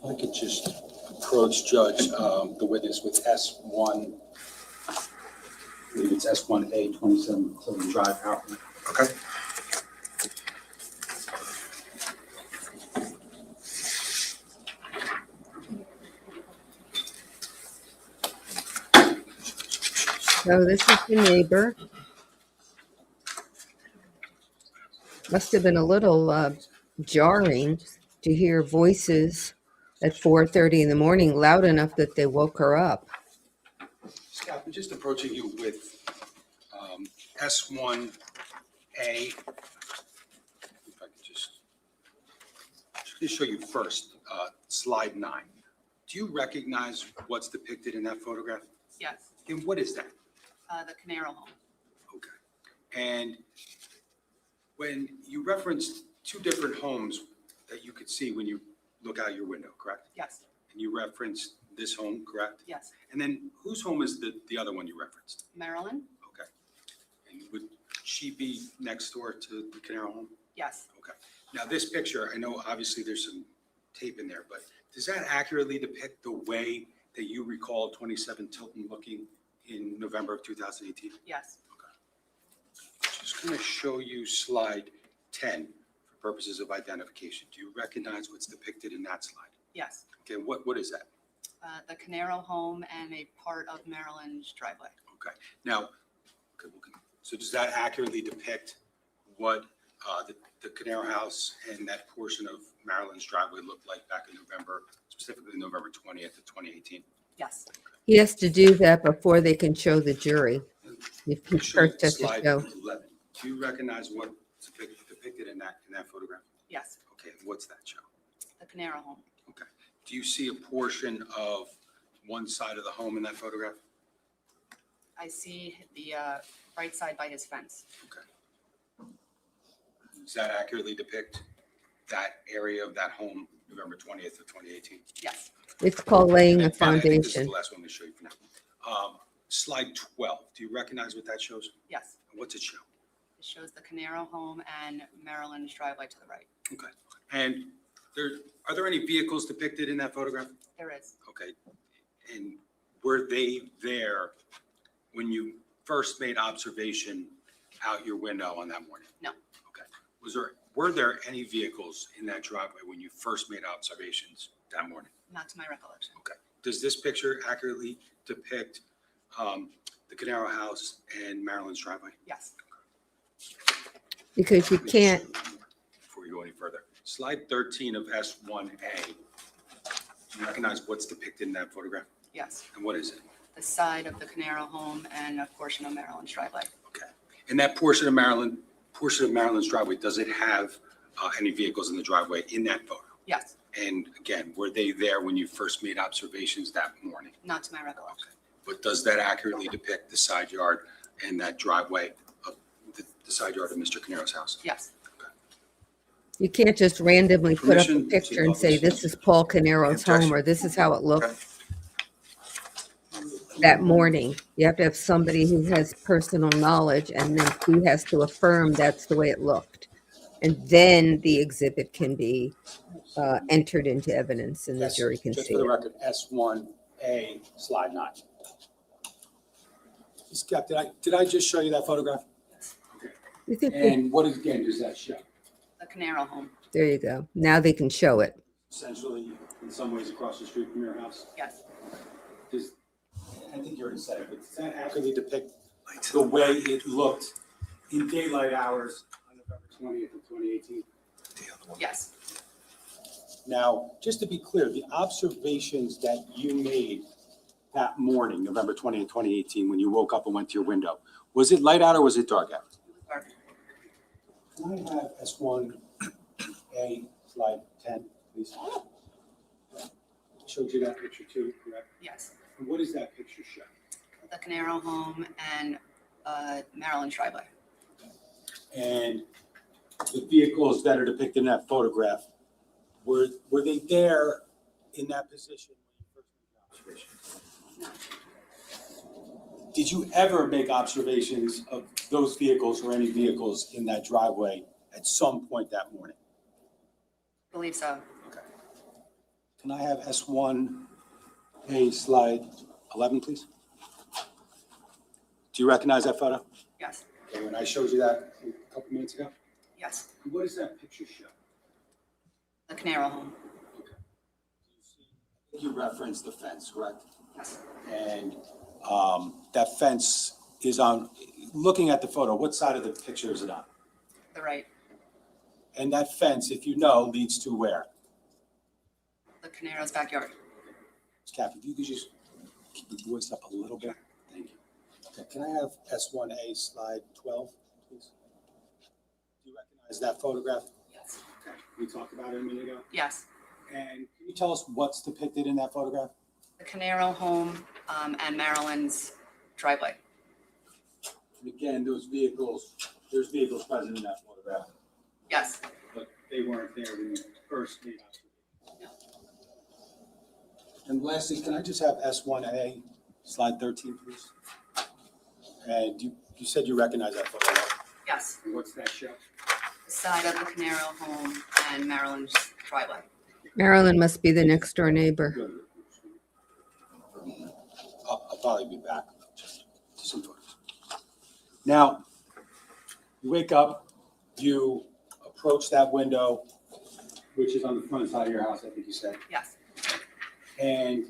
I could just approach Judge, the witness with S1, I believe it's S1A 27 Clinton Drive, Alpha. Okay. So this is the neighbor. Must have been a little jarring to hear voices at 4:30 in the morning, loud enough that they woke her up. Scott, I'm just approaching you with S1A. If I could just show you first, slide 9. Do you recognize what's depicted in that photograph? Yes, And what is that? the Caneiro home. Okay. And when you referenced two different homes that you could see when you look out your window, correct? Yes, And you referenced this home, correct? yes. And then whose home is the other one you referenced? Marilyn? Okay. And would she be next door to the Caneiro home? Yes, Okay. Now, this picture, I know obviously there's some tape in there, but does that accurately depict the way that you recall 27 Tilton looking in November of 2018? yes. Just going to show you slide 10 for purposes of identification. Do you recognize what's depicted in that slide? Yes. Okay, what is that? The Caneiro home and a part of Marilyn's driveway. Okay, now, so does that accurately depict what the Caneiro house and that portion of Maryland's driveway looked like back in November, specifically November 20th of 2018? Yes, He has to do that before they can show the jury. If he Show you first has to slide show. 11. Do you recognize what's depicted in that photograph? yes. Okay, what's that show? The Caneiro home. Okay. Do you see a portion of one side of the home in that photograph? I see the right side by his fence. Okay. Does that accurately depict that area of that home, November 20th of 2018? Yes, It's called laying a And finally, I think this is foundation. the last one we show you for now. Slide 12. Do you recognize what that shows? yes. What's it show? It shows the Caneiro home and Marilyn's driveway to the right. Okay. And are there any vehicles depicted in that photograph? There is. Okay. And were they there when you first made observation out your window on that morning? No. Okay. Were there any vehicles in that driveway when you first made observations that morning? Not to my recollection. Okay. Does this picture accurately depict the Caneiro house and Marilyn's driveway? Yes. Because you can't, Before we go any further, slide 13 of S1A. Do you recognize what's depicted in that photograph? Yes. And what is it? The side of the Caneiro home and a portion of Marilyn's driveway. Okay. And that portion of Marilyn's driveway, does it have any vehicles in the driveway in that photo? Yes. And again, were they there when you first made observations that morning? Not to my recollection. But does that accurately depict the side yard and that driveway of the side yard of Mr. Caneiro's house? Yes. you can't just randomly put up a Permission to picture and say, publish. this is Paul Caneiro's home, or this is how it looked that morning. You have to have somebody who has personal knowledge, and then who has to affirm that's the way it looked. And then the exhibit can be entered into evidence and the jury can Just see for the it. record, S1A, slide 9. Scott, did I just show you that photograph? You think that- And what again does that show? The Caneiro home. There you go. Now they can show it. Essentially, in some ways across the street from your house? Yes. Does, I think you already said it, but does that accurately depict the way it looked in daylight hours on November 20th of 2018? Yes. Now, just to be clear, the observations that you made that morning, November 20th, 2018, when you woke up and went to your window, was it light out or was it dark out? Dark. Can I have S1A, slide 10, please? Showed you that picture too, correct? Yes. And what does that picture show? The Caneiro home and Marilyn's driveway. And the vehicles that are depicted in that photograph, were they there in that position when you first made the observation? Did you ever make observations of those vehicles or any vehicles in that driveway at some point that morning? Believe so. Okay. Can I have S1A, slide 11, please? Do you recognize that photo? Yes. Okay, when I showed you that a couple minutes ago? Yes. What does that picture show? The Caneiro home. You referenced the fence, correct? Yes. And that fence is on, looking at the photo, what side of the picture is it on? The right. And that fence, if you know, leads to where? The Caneiro's backyard. Kathy, if you could just keep your voice up a little bit. Thank you. Okay, can I have S1A, slide 12, please? Do you recognize that photograph? Yes. Okay, we talked about it a minute ago. Yes. And can you tell us what's depicted in that photograph? The Caneiro home and Marilyn's driveway. And again, there's vehicles present in that photograph, Yes. but they weren't there when you first made observations. And lastly, can I just have S1A, slide 13, please? And you said you recognize that photo, right? Yes. And what's that show? The side of the Caneiro home and Marilyn's driveway. Marilyn must be the next door neighbor. Good. I'll probably be back, just some photos. Now, you wake up, you approach that window, which is on the front side of your house, I think you said. Yes. And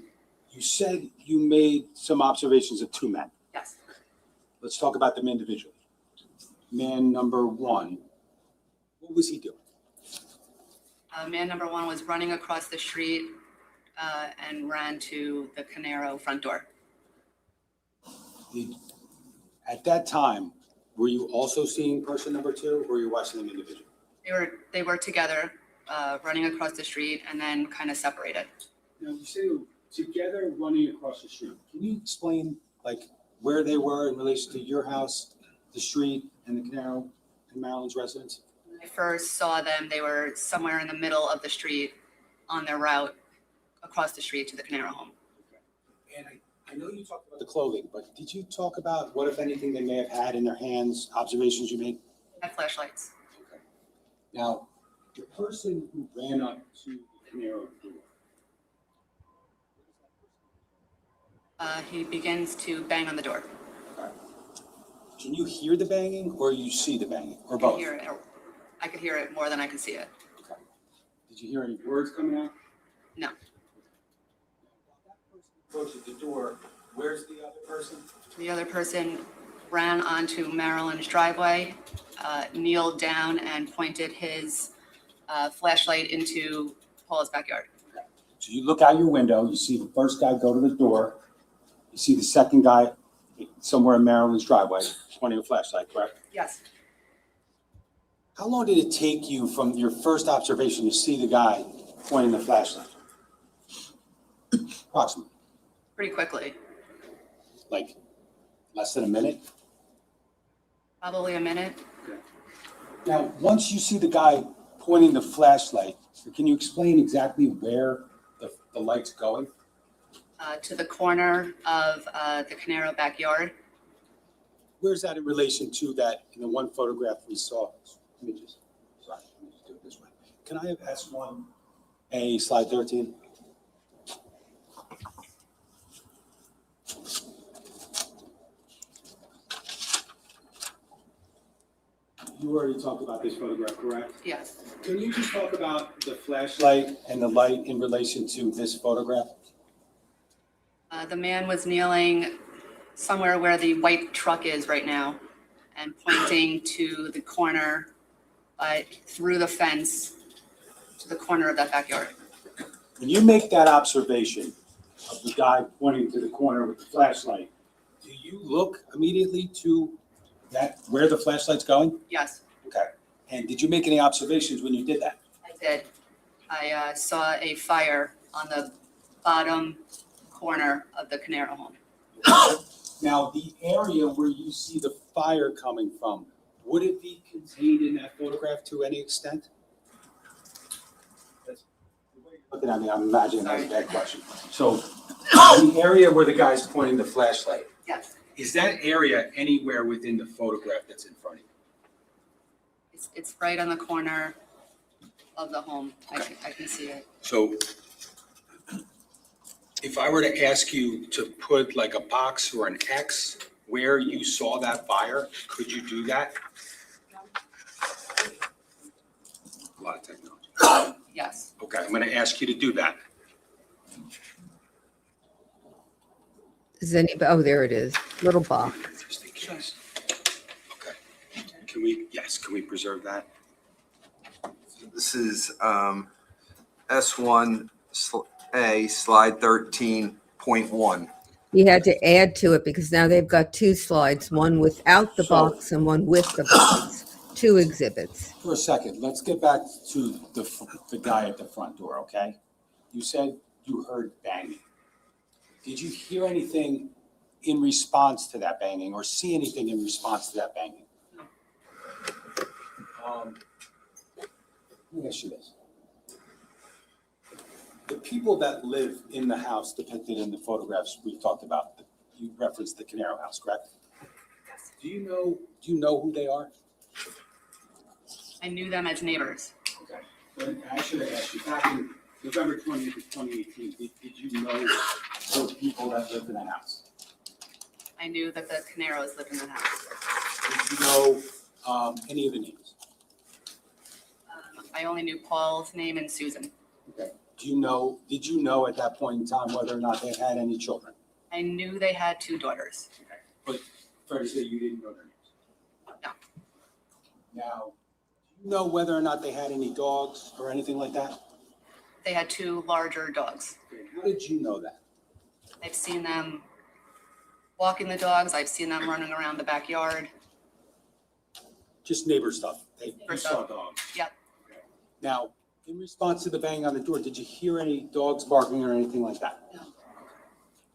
you said you made some observations of two men. Yes. Let's talk about them individually. Man number one, what was he doing? Man number one was running across the street and ran to the Caneiro front door. At that time, were you also seeing person number two, or were you watching them individually? They were together, running across the street and then kind of separated. Now, you say together running across the street. Can you explain, like, where they were in relation to your house, the street, and the Caneiro and Marilyn's residence? When I first saw them, they were somewhere in the middle of the street on their route across the street to the Caneiro home. And I know you talked about the clothing, but did you talk about what, if anything, they may have had in their hands, observations you made? They had flashlights. Okay. Now, the person who ran up to the Caneiro door, He begins to bang on the door. can you hear the banging or you see the banging, or I can both? hear it. I I could hear it more than I could see it. Okay. Did you hear any words coming out? No. Approaches the door, where's the other person? The other person ran onto Marilyn's driveway, kneeled down and pointed his flashlight into Paul's backyard. So you look out your window, you see the first guy go to the door, you see the second guy somewhere in Marilyn's driveway pointing a flashlight, correct? Yes. How long did it take you from your first observation to see the guy pointing the flashlight? Approximately, Pretty quickly, like less than a minute? probably a minute. Now, once you see the guy pointing the flashlight, can you explain exactly where the light's going? To the corner of the Caneiro backyard. Where's that in relation to that, in the one photograph we saw? Let me just do it this way. Can I have S1A, slide 13? You already talked about this photograph, correct? Yes. Can you just talk about the flashlight and the light in relation to this photograph? The man was kneeling somewhere where the white truck is right now and pointing to the corner, through the fence, to the corner of that backyard. When you make that observation of the guy pointing to the corner with the flashlight, do you look immediately to that, where the flashlight's going? Yes, Okay. And did you make any observations when you did that? I did. I saw a fire on the bottom corner of the Caneiro home. Now, the area where you see the fire coming from, would it be contained in that photograph to any extent? Looking at me, I'm imagining that's a bad question. So, the area where the guy's pointing the flashlight, Yes, is that area anywhere within the photograph that's in front of you? it's right on the corner of the home. I can see it. So if I were to ask you to put like a box or an X where you saw that fire, could you do that? A lot of technology. Yes. Okay, I'm going to ask you to do that. Does anybody, oh, there it is, little box. Just in case. Okay. Can we preserve that? This is S1A, slide 13.1. He had to add to it because now they've got two slides, one without the box and one with the box, two exhibits. For a second, let's get back to the guy at the front door, okay? You said you heard banging. Did you hear anything in response to that banging or see anything in response to that banging? No. Let me ask you this. The people that live in the house depicted in the photographs we've talked about, you referenced the Caneiro house, correct? Yes. Do you know who they are? I knew them as neighbors. Okay. But I should have asked you, back in November 20th of 2018, did you know those people that lived in the house? I knew that the Caneiros lived in the house. Did you know any of the names? I only knew Paul's name and Susan. Okay. Did you know at that point in time whether or not they had any children? I knew they had two daughters. Okay. But fair to say you didn't know their names? No. Now, do you know whether or not they had any dogs or anything like that? They had two larger dogs. Okay. How did you know that? I've seen them walking the dogs. I've seen them running around the backyard. Just neighbor stuff. You Neighbor saw stuff. dogs. Yep. Okay. Now, in response to the banging on the door, did you hear any dogs barking or anything like that? No.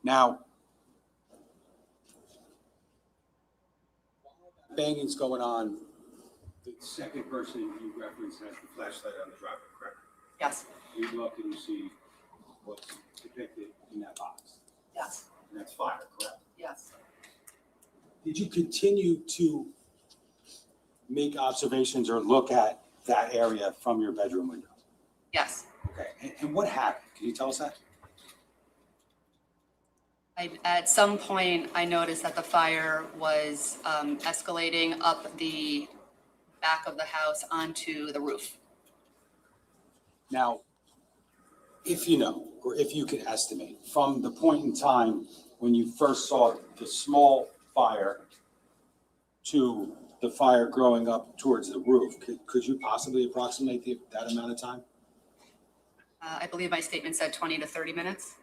Now, while that banging's going on, the second person you referenced has the flashlight on the driveway, correct? Yes. You look and you see what's depicted in that box, Yes. and that's fire, correct? Yes. Did you continue to make observations or look at that area from your bedroom window? Yes. Okay, and what happened? Can you tell us that? At some point, I noticed that the fire was escalating up the back of the house onto the roof. Now, if you know, or if you could estimate, from the point in time when you first saw the small fire to the fire growing up towards the roof, could you possibly approximate that amount of time? I believe my statement said 20 to 30 minutes.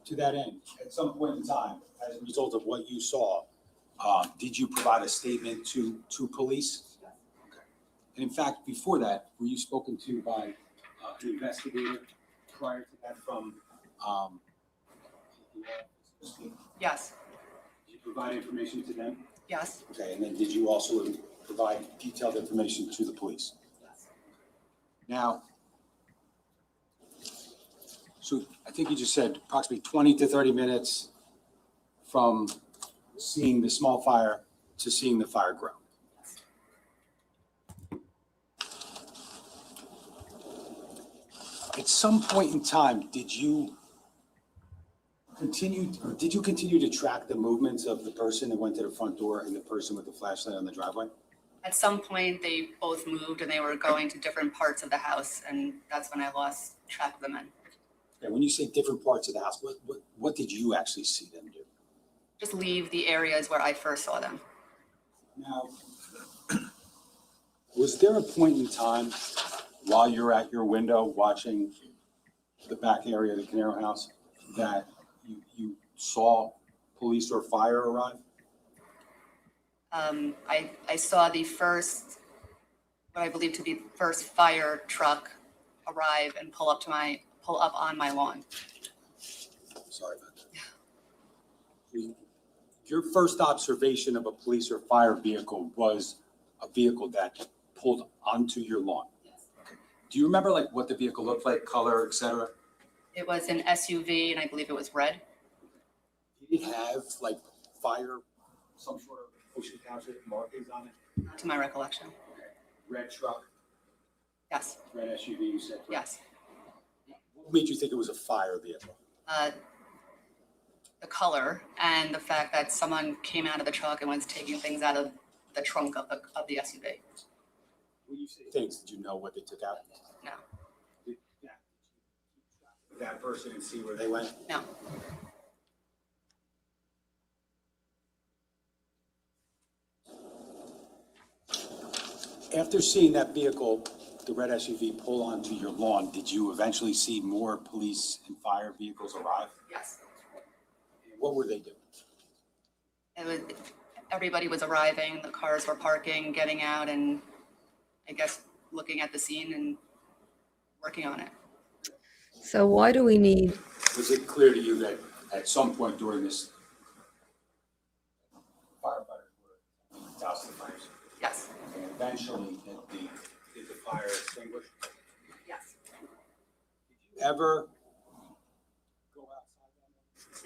To that end, at some point in time, as a result of what you saw, did you provide a statement to police? Okay. And in fact, before that, were you spoken to by an investigator prior to that from the law office? Yes, Did you provide information to them? yes, Okay, and then did you also provide detailed information to the police? yes. Now, so I think you just said approximately 20 to 30 minutes from seeing the small fire to seeing the fire grow. At some point in time, did you continue to track the movements of the person that went to the front door and the person with the flashlight on the driveway? At some point, they both moved and they were going to different parts of the house, and that's when I lost track of the men. And when you say different parts of the house, what did you actually see them do? Just leave the areas where I first saw them. Now, was there a point in time while you're at your window watching the back area of the Caneiro house that you saw police or fire arrive? I saw the first, what I believe to be the first fire truck arrive and pull up on my lawn. Sorry about that. Your first observation of a police or fire vehicle was a vehicle that pulled onto your lawn. Okay. Do you remember like what the vehicle looked like, color, et cetera? It was an SUV and I believe it was red. Did it have like fire, some sort of motion capture markings on it? Not to my recollection. Okay. Red truck, Yes, red SUV, you said? Correct? yes. What made you think it was a fire vehicle? The color and the fact that someone came out of the truck and was taking things out of the trunk of the SUV. When you say things, did you know what they took out? No, Did that person and see where they went? no. After seeing that vehicle, the red SUV pull onto your lawn, did you eventually see more police and fire vehicles arrive? Yes. What were they doing? It was, everybody was arriving, the cars were parking, getting out, and I guess looking at the scene and working on it. So why do we need, Was it clear to you that at some point during this, firefighters were dousing the fires? Yes, And eventually, did the fire extinguish? yes. Did you ever go outside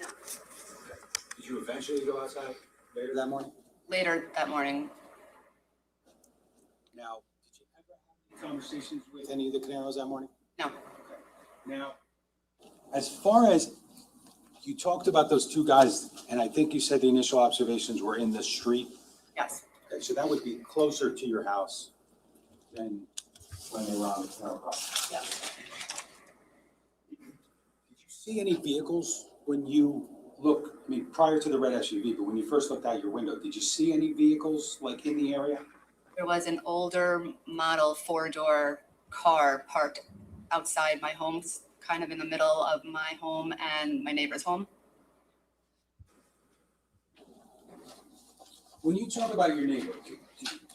that morning? No. Did you eventually go outside later that morning? Later that morning, Now, did you ever have any conversations with any of the Caneiros that morning? no. Now, as far as you talked about those two guys, and I think you said the initial observations were in the street. Yes, Okay, so that would be closer to your house than when they were on the Canero property. yes. Did you see any vehicles when you look, I mean, prior to the red SUV, but when you first looked out your window, did you see any vehicles like in the area? There was an older model 4-door car parked outside my home, kind of in the middle of my home and my neighbor's home. When you talk about your neighbor,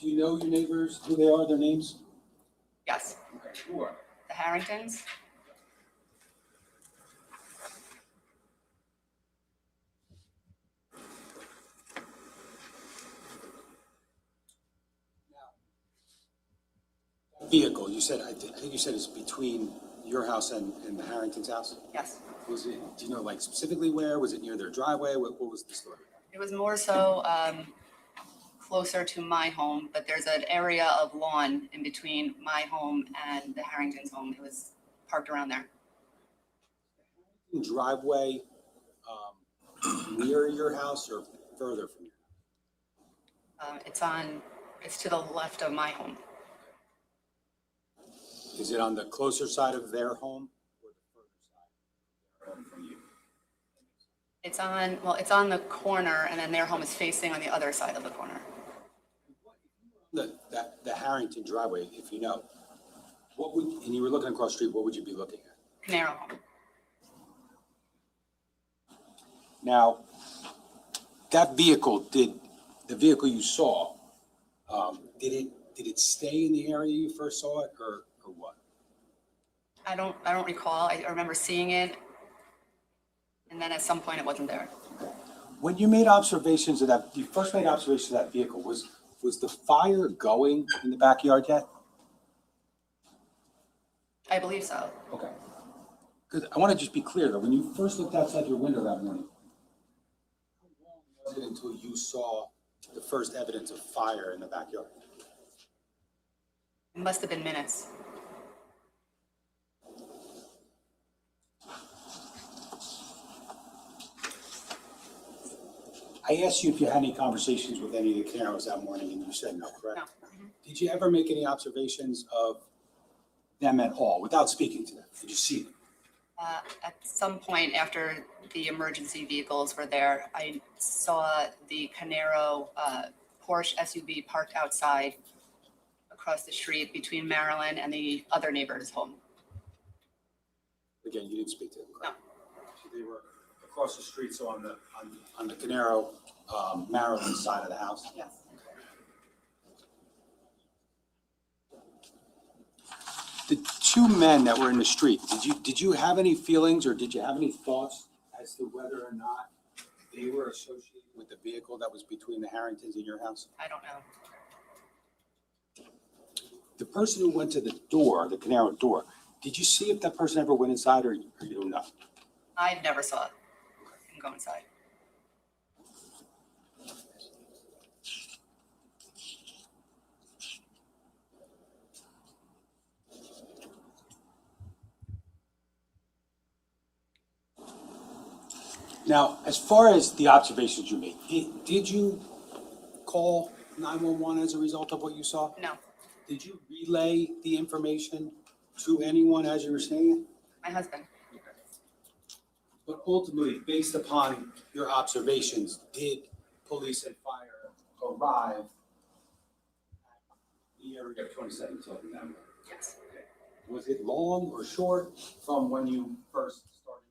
do you know your neighbors, who they are, their names? Yes, Okay, who are? the Harringtons. Vehicle, you said, I think you said it's between your house and the Harrington's house? Yes. Was it, do you know like specifically where? Was it near their driveway? What was the story? It was more so closer to my home, but there's an area of lawn in between my home and the Harrington's home. It was parked around there. Driveway near your house or further from your house? It's to the left of my home. Is it on the closer side of their home or the further side of their home from you? It's on the corner, and then their home is facing on the other side of the corner. The Harrington driveway, if you know, and you were looking across the street, what would you be looking at? Caneiro home. Now, that vehicle, the vehicle you saw, did it stay in the area you first saw it, or what? I don't recall. I remember seeing it, and then at some point it wasn't there. When you made observations of that, you first made observations of that vehicle, was the fire going in the backyard yet? I believe so. Okay. Because I want to just be clear though, when you first looked outside your window that morning, how long was it until you saw the first evidence of fire in the backyard? It must have been minutes. I asked you if you had any conversations with any of the Caneiros that morning, and you said no, correct? No. Did you ever make any observations of them at all, without speaking to them? Did you see them? At some point after the emergency vehicles were there, I saw the Caneiro Porsche SUV parked outside across the street between Marilyn and the other neighbor's home. Again, you didn't speak to them, correct? No. So they were across the street, so on the Caneiro, Maryland side of the house? Yes. The two men that were in the street, did you have any feelings or did you have any thoughts as to whether or not they were associated with the vehicle that was between the Harringtons and your house? I don't know. The person who went to the door, the Caneiro door, did you see if that person ever went inside or you don't know? I never saw him go inside. Now, as far as the observations you made, did you call 911 as a result of what you saw? No, Did you relay the information to anyone as you were saying it? my husband. But ultimately, based upon your observations, did police and fire arrive at the area of 27 till November? Yes. Was it long or short from when you first started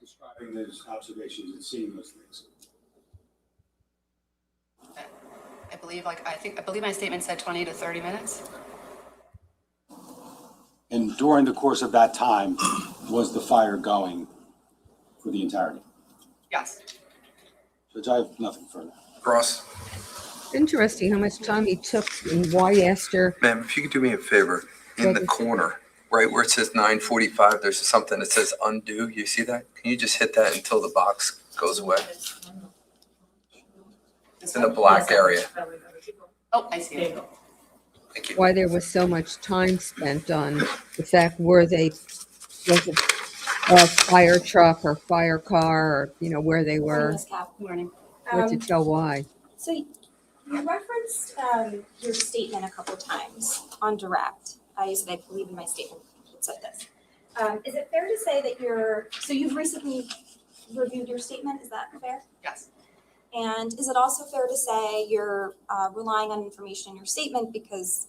describing those observations and seeing those things? I believe my statement said 20 to 30 minutes. And during the course of that time, was the fire going for the entirety? Yes. Judge, I have nothing further. Ross, Interesting how much time he took and why he asked her. ma'am, if you could do me a favor, in the corner, right where it says 9:45, there's something that says undo. You see that? Can you just hit that until the box goes away? It's in the black area. Oh, I see it. Thank you. Why there was so much time spent on the fact was it a fire truck or fire car or, where they were. Morning. What to tell why. So you referenced your statement a couple times on direct. I believe in my statement it said this. Is it fair to say that you've recently reviewed your statement, is that fair? Yes. And is it also fair to say you're relying on information in your statement because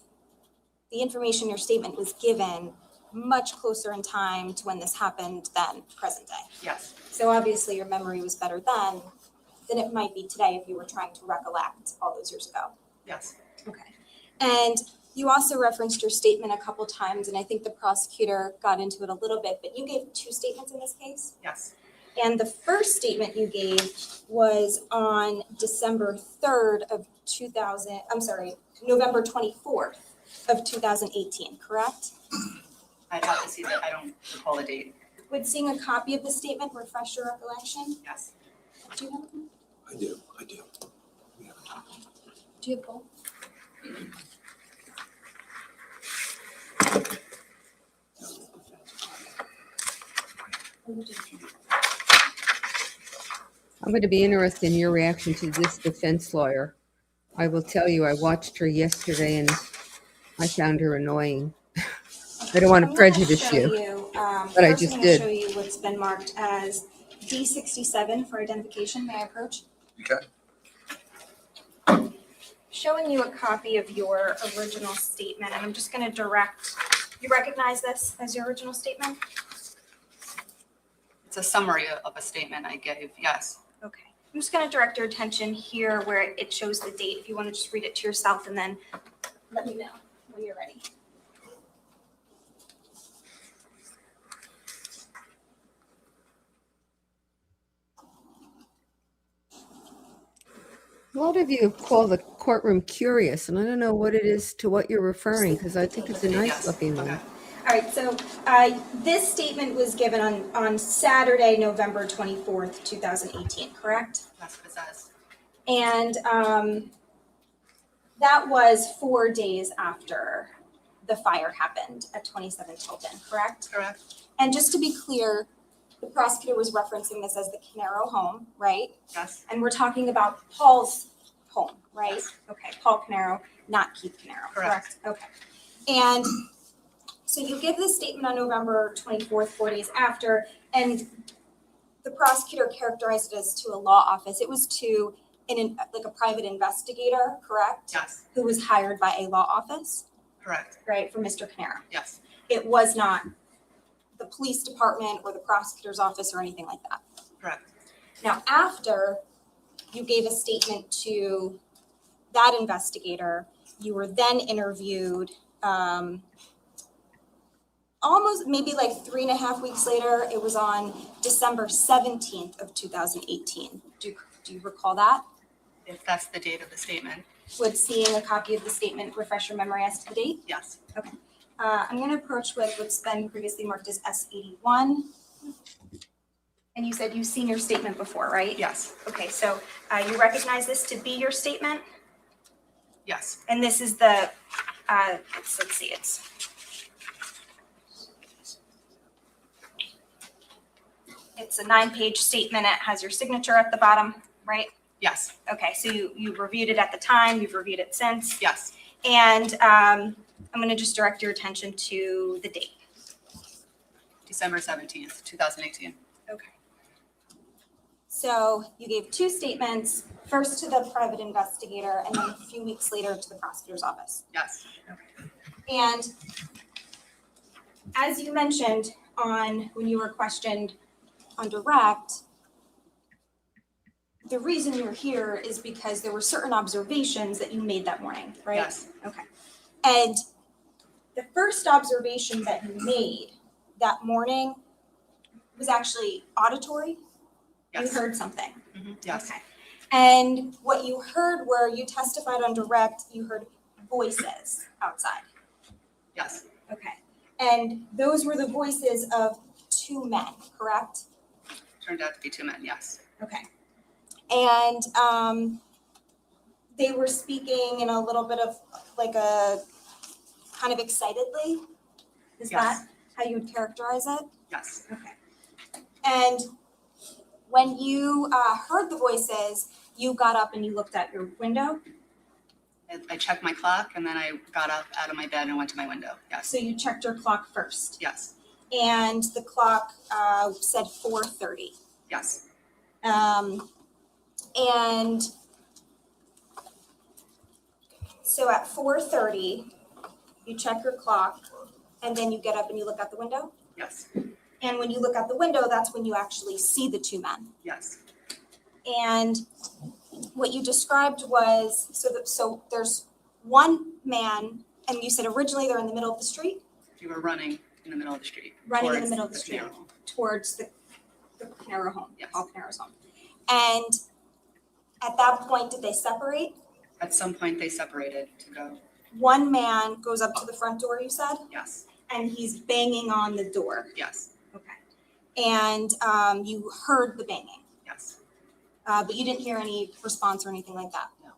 the information in your statement was given much closer in time to when this happened than present day? Yes. So obviously your memory was better then than it might be today if you were trying to recollect all those years ago. Yes. Okay. And you also referenced your statement a couple times, and I think the prosecutor got into it a little bit, but you gave two statements in this case. Yes. And the first statement you gave was on November 24th of 2018, correct? I'd have to see that. I don't recall the date. Would seeing a copy of the statement refresh your recollection? Yes. Do you have one? I do. Do you have both? I'm going to be interested in your reaction to this defense lawyer I will tell you, I watched her yesterday and I found her annoying. I don't want to prejudice you, but I just I'm did. gonna show you what's been marked as D67 for identification. May I approach? Okay. Showing you a copy of your original statement, and I'm just gonna direct, you recognize this as your original statement? It's a summary of a statement I gave, yes. Okay. I'm just gonna direct your attention here where it shows the date, if you wanna just read it to yourself and then let me know when you're ready. A lot of you call the courtroom curious, and I don't know what it is to what you're referring, because I think it's a nice looking one. All right, so this statement was given on Saturday, November 24th, 2018, correct? That's what it says. And that was 4 days after the fire happened at 27 Tilton, correct? Correct? And just to be clear, the prosecutor was referencing this as the Caneiro home, right? Yes. And we're talking about Paul's home, right? Okay, Paul Caneiro, not Keith Caneiro, correct? Okay. And so you give this statement on November 24th, 4 days after, and the prosecutor characterized it as to a law office. It was to like a private investigator, correct? Yes. Who was hired by a law office, Correct. right, for Mr. Caneiro. Yes. It was not the police department or the prosecutor's office or anything like that. Correct. Now, after you gave a statement to that investigator, you were then interviewed almost maybe like 3.5 weeks later. It was on December 17th of 2018. Do you recall that? If that's the date of the statement, Would seeing a copy of the statement refresh your memory as to the date? yes. Okay. I'm going to approach with what's been previously marked as S81. And you said you've seen your statement before, right? Yes. Okay, so you recognize this to be your statement? Yes. And this is the, let's see, it's a 9-page statement. It has your signature at the bottom, right? Yes. Okay, so you reviewed it at the time, you've reviewed it since. Yes. And I'm going to just direct your attention to the date. December 17th, 2018. Okay. So you gave 2 statements, first to the private investigator and then a few weeks later to the prosecutor's office. Yes. And as you mentioned when you were questioned on direct, the reason you're here is because there were certain observations that you made that morning, right? Yes. Okay. And the first observation that you made that morning was actually auditory. Yes. You heard something. Mhm. Yes. Okay. And what you heard where you testified on direct, you heard voices outside. Yes. Okay. And those were the voices of 2 men, correct? Turned out to be 2 men. Yes. Okay. And they were speaking in a little bit of like a kind of excitedly. Is Yes. that how you would characterize it? Yes. Okay. And when you heard the voices, you got up and you looked out your window. I checked my clock and then I got up out of my bed and went to my window. Yes. So you checked your clock first. Yes. And the clock said 4:30. Yes. And so at 4:30, you check your clock and then you get up and you look out the window. Yes. And when you look out the window, that's when you actually see the 2 men. Yes. And what you described was, so there's 1 man, and you said originally they're in the middle of the street? You were running in the middle of the street. Running in the towards middle of the street. funeral home. Towards the Caneiro home, Yes. Paul Caneiro's home. And at that point, did they separate? At some point they separated to go. 1 man goes up to the front door, you said, Yes. and he's banging on the door. Yes. Okay. And you heard the banging, Yes. but you didn't hear any response or anything like that? No.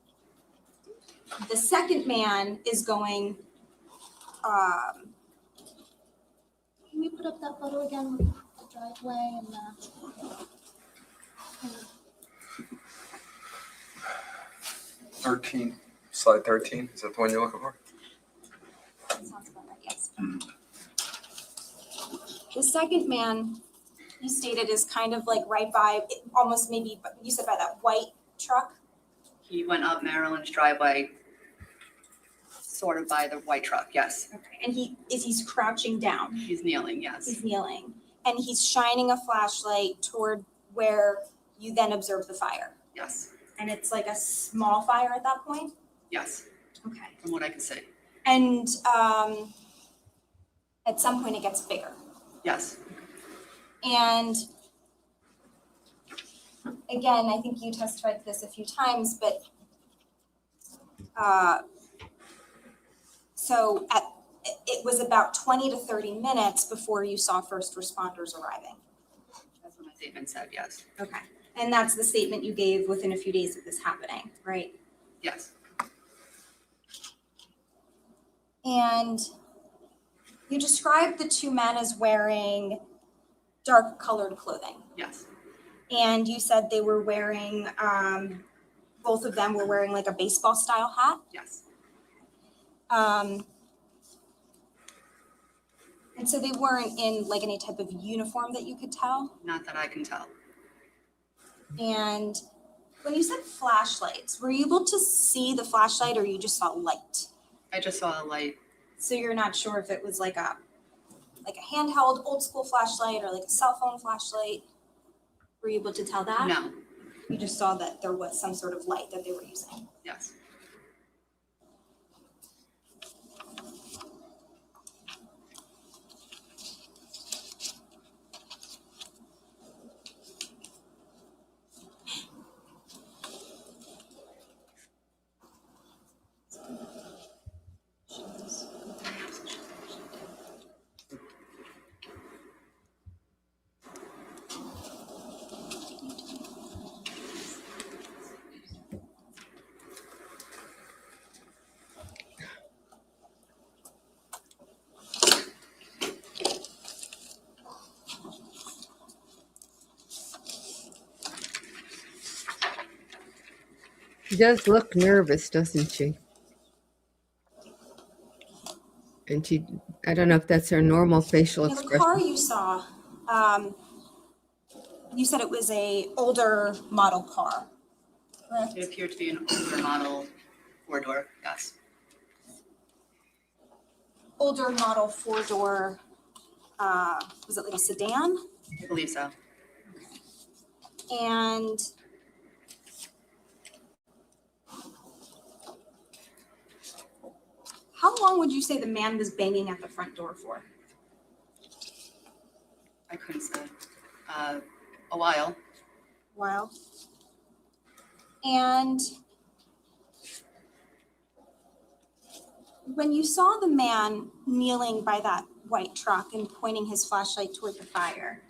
The second man is going, can we put up that photo again with the driveway and the... 13. Slide 13, is that the one you're looking for? Sounds about right, yes. The second man, you stated, is kind of like right by, almost maybe, but you said by that white truck? He went up Maryland's driveway, sort of by the white truck, yes. Okay. And he's crouching down? He's kneeling, yes. He's kneeling. And he's shining a flashlight toward where you then observe the fire? Yes, And it's like a small fire at that point? yes, Okay. from what I can see. And at some point it gets bigger. Yes, And again, I think you testified to this a few times, but so it was about 20 to 30 minutes before you saw first responders arriving. that's what my statement said, yes. Okay. And that's the statement you gave within a few days of this happening, right? Yes, And you described the two men as wearing dark colored clothing. yes, And you said they were wearing, both of them were wearing like a baseball style hat. yes, And so they weren't in like any type of uniform that you could tell. not that I can tell. And when you said flashlights, were you able to see the flashlight or you just saw light? I just saw a light. So you're not sure if it was like a handheld old school flashlight or like a cell phone flashlight? Were you able to tell that? No, You just saw that there was some sort of light that they were using. yes. She does look nervous, doesn't she? And I don't know if that's her normal facial Now, the car expression. you saw, you said it was a older model car, correct? It appeared to be an older model four-door, yes. Older model four-door, was it like a sedan? I believe so. And how long would you say the man was banging at the front door for? I couldn't say. A while. While. And when you saw the man kneeling by that white truck and pointing his flashlight toward the fire,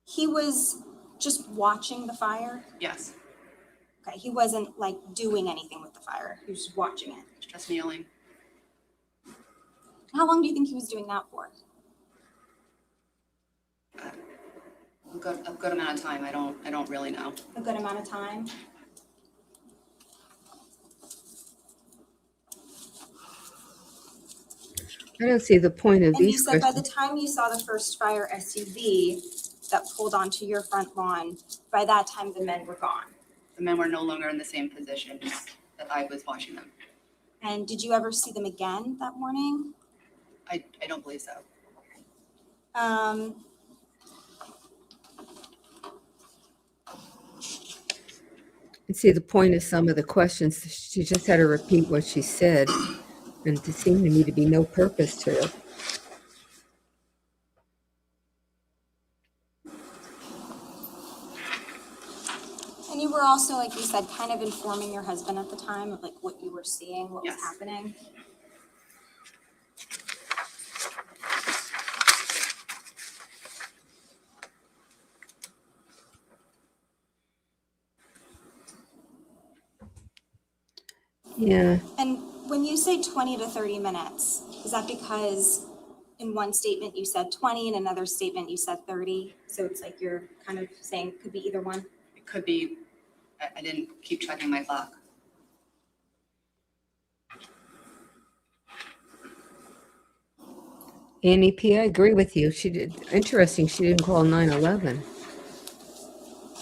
he was just watching the fire? Yes, Okay, he wasn't like doing anything with the fire, he was just watching it. just kneeling. How long do you think he was doing that for? A good amount of time. I don't really know. A good amount of time? I don't see the point of And you these said by the questions. time you saw the first fire SUV that pulled onto your front lawn, by that time the men were gone. The men were no longer in the same positions that I was watching them. And did you ever see them again that morning? I don't believe so. And see the point of some of the questions. She just had to repeat what she said, and it seemed to me to be no purpose to it. And you were also, like you said, kind of informing your husband at the time of like what you were seeing, what was Yes. happening. Yeah, And when you say 20 to 30 minutes, is that because in one statement you said 20, in another statement you said 30? So it's like you're kind of saying it could be either one? It could be, I didn't keep checking my clock. Annie P., I agree with you. She did, interesting, she didn't call 911.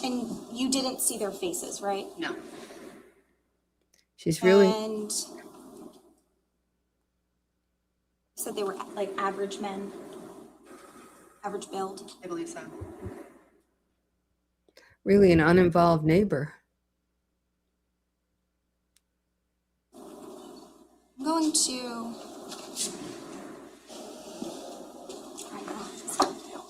And you didn't see their faces, right? No, She's really, And said they were like average men, average build. I believe so. really an uninvolved neighbor. I'm going to. I know, it's gonna do.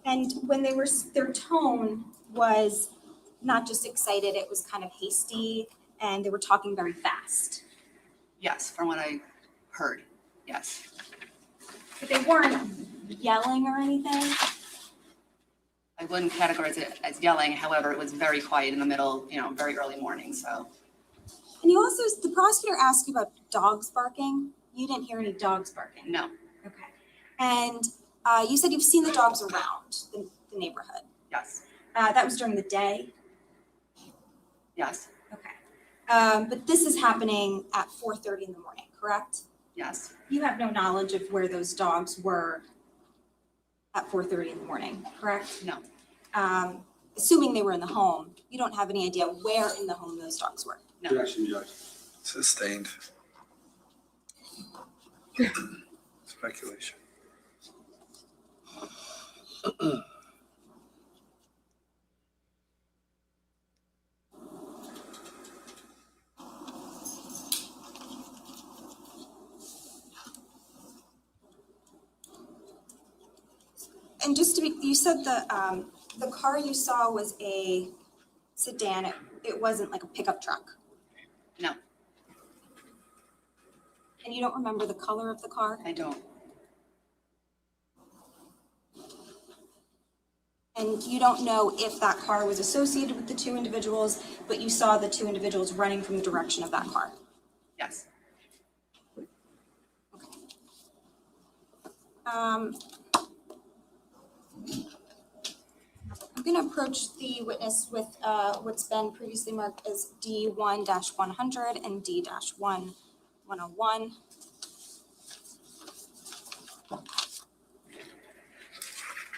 And when they were, their tone was not just excited, it was kind of hasty, and they were talking very fast. Yes, from what I heard, yes. But they weren't yelling or anything. I wouldn't categorize it as yelling, however, it was very quiet in the middle, very early morning, so. And you also, the prosecutor asked you about dogs barking. You didn't hear any dogs barking. No, Okay. And you said you've seen the dogs around the neighborhood. yes, That was during the day. yes, Okay. But this is happening at 4:30 in the morning, correct? yes, You have no knowledge of where those dogs were at 4:30 in the morning, correct? no, Assuming they were in the home, you don't have any idea where in the home those dogs were. no. Objection, Judge. Sustained. Speculation. And just to be, you said the car you saw was a sedan. It wasn't like a pickup truck. No, And you don't remember the color of the car? I don't. And you don't know if that car was associated with the two individuals, but you saw the two individuals running from the direction of that car. Yes, I'm going to approach the witness with what's been previously marked as D1-100 and D-101.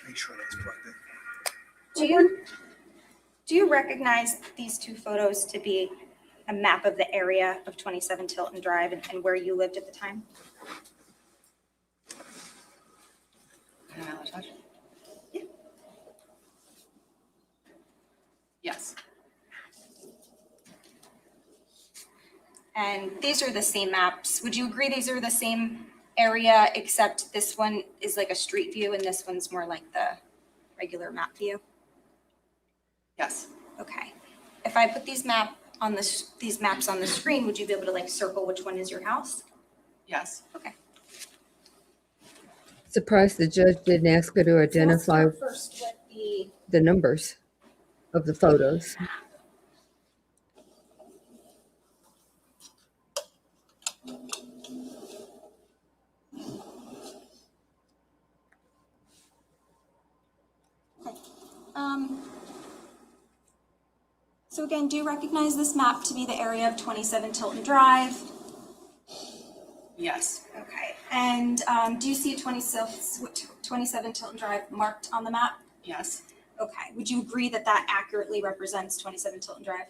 Make sure that's plugged in. Do you recognize these two photos to be a map of the area of 27 Tilton Drive and where you lived at the time? can I have a touch? Yes, And these are the same maps. Would you agree these are the same area, except this one is like a street view and this one's more like the regular map view? yes, Okay. If I put these maps on the screen, would you be able to like circle which one is your house? yes. Okay. Surprised the judge didn't ask her to So let's identify start first with the numbers of the photos. So again, do you recognize this map to be the area of 27 Tilton Drive? Yes, Okay. And do you see 27 Tilton Drive marked on the map? yes, Okay. Would you agree that that accurately represents 27 Tilton Drive?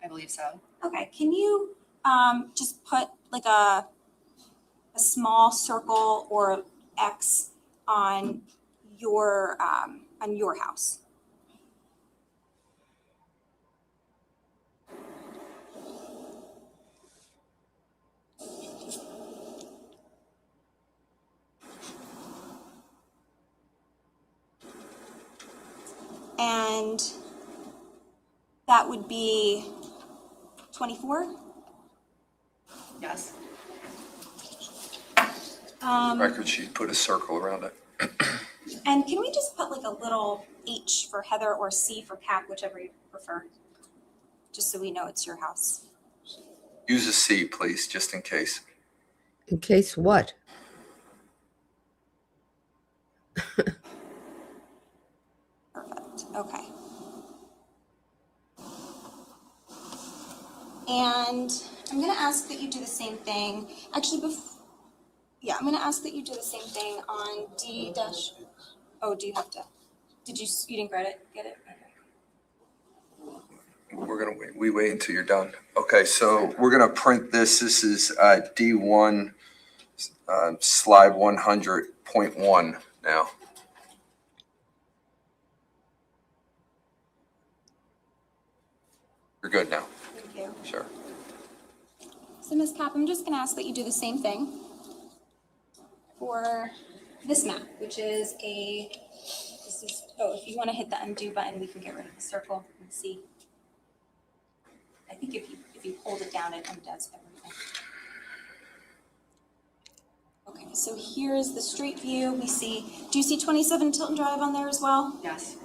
I believe so. Okay. Can you just put like a small circle or X on your house? And that would be 24? Yes, Record sheet, put a circle around it. And can we just put like a little H for Heather or C for Cap, whichever you prefer? Just so we know it's your house. Use a C, please, just in case. In case what? Perfect. Okay. And I'm gonna ask that you do the same thing, actually, I'm gonna ask that you do the same thing on D dash, oh, do you have to, you didn't get it? Okay. We wait until you're done. Okay, so we're gonna print this. This is D1 slide 100.1 now. You're good now. Thank you. Sure. So Ms. Kapp, I'm just gonna ask that you do the same thing for this map, which is if you wanna hit the undo button, we can get rid of the circle and see. I think if you hold it down, it undoes everything. Okay, so here's the street view. Do you see 27 Tilton Drive on there as well? Yes,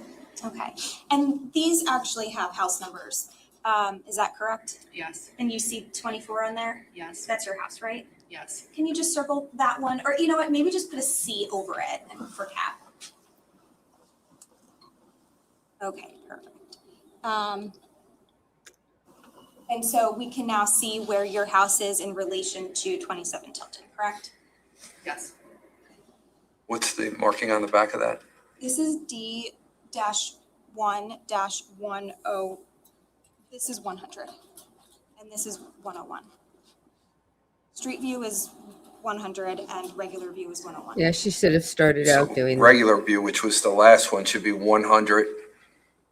Okay, and these actually have house numbers. Is that correct? yes, And you see 24 on there? yes, That's your house, right? yes. Can you just circle that one, or you know what, maybe just put a C over it for cap. Okay, perfect. And so we can now see where your house is in relation to 27 Tilton, correct? Yes. What's the marking on the back of that? This is D-1-10. This is 100, and this is 101. Street view is 100 and regular view is 101. Yeah, she should have started So out doing that. regular view, which was the last one, should be 100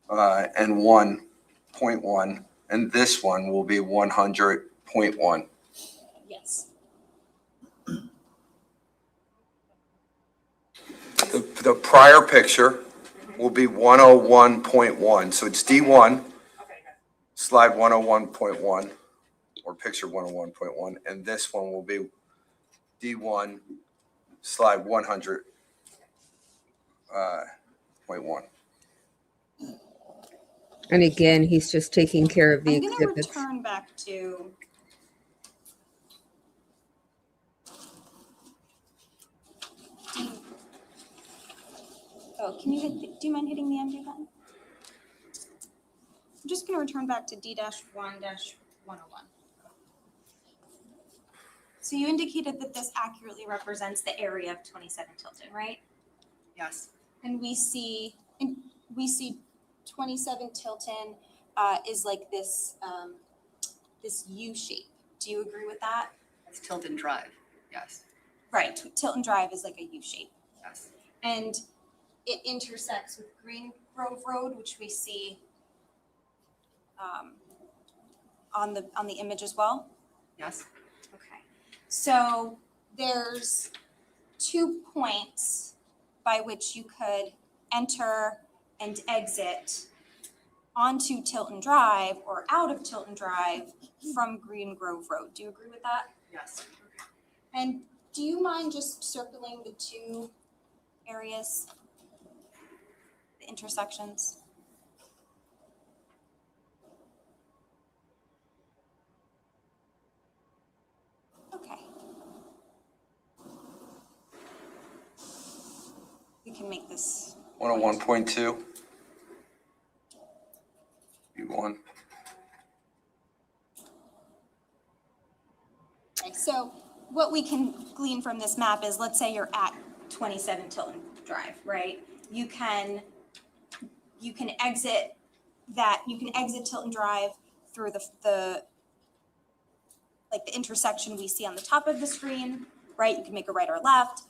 and 1.1, and this one will be 100.1. Yes. The prior picture will be 101.1, so it's D1, slide 101.1, or picture 101.1, and this one will be D1, slide 100.1. And again, he's just taking care of the I'm gonna exhibits. return back to D. Oh, do you mind hitting the undo button? I'm just gonna return back to D-1-101. So you indicated that this accurately represents the area of 27 Tilton, right? Yes, And we see 27 Tilton is like this this U shape. Do you agree with that? it's Tilton Drive. Yes, Right. Tilton Drive is like a U shape, yes, and it intersects with Green Grove Road, which we see on the image as well. yes, Okay. So there's 2 points by which you could enter and exit onto Tilton Drive or out of Tilton Drive from Green Grove Road. Do you agree with that? yes. And do you mind just circling the 2 areas, the intersections? Okay. We can make this. 101.2. D1. Okay, so what we can glean from this map is, let's say you're at 27 Tilton Drive, right? You can exit Tilton Drive through the intersection we see on the top of the screen, right? You can make a right or left,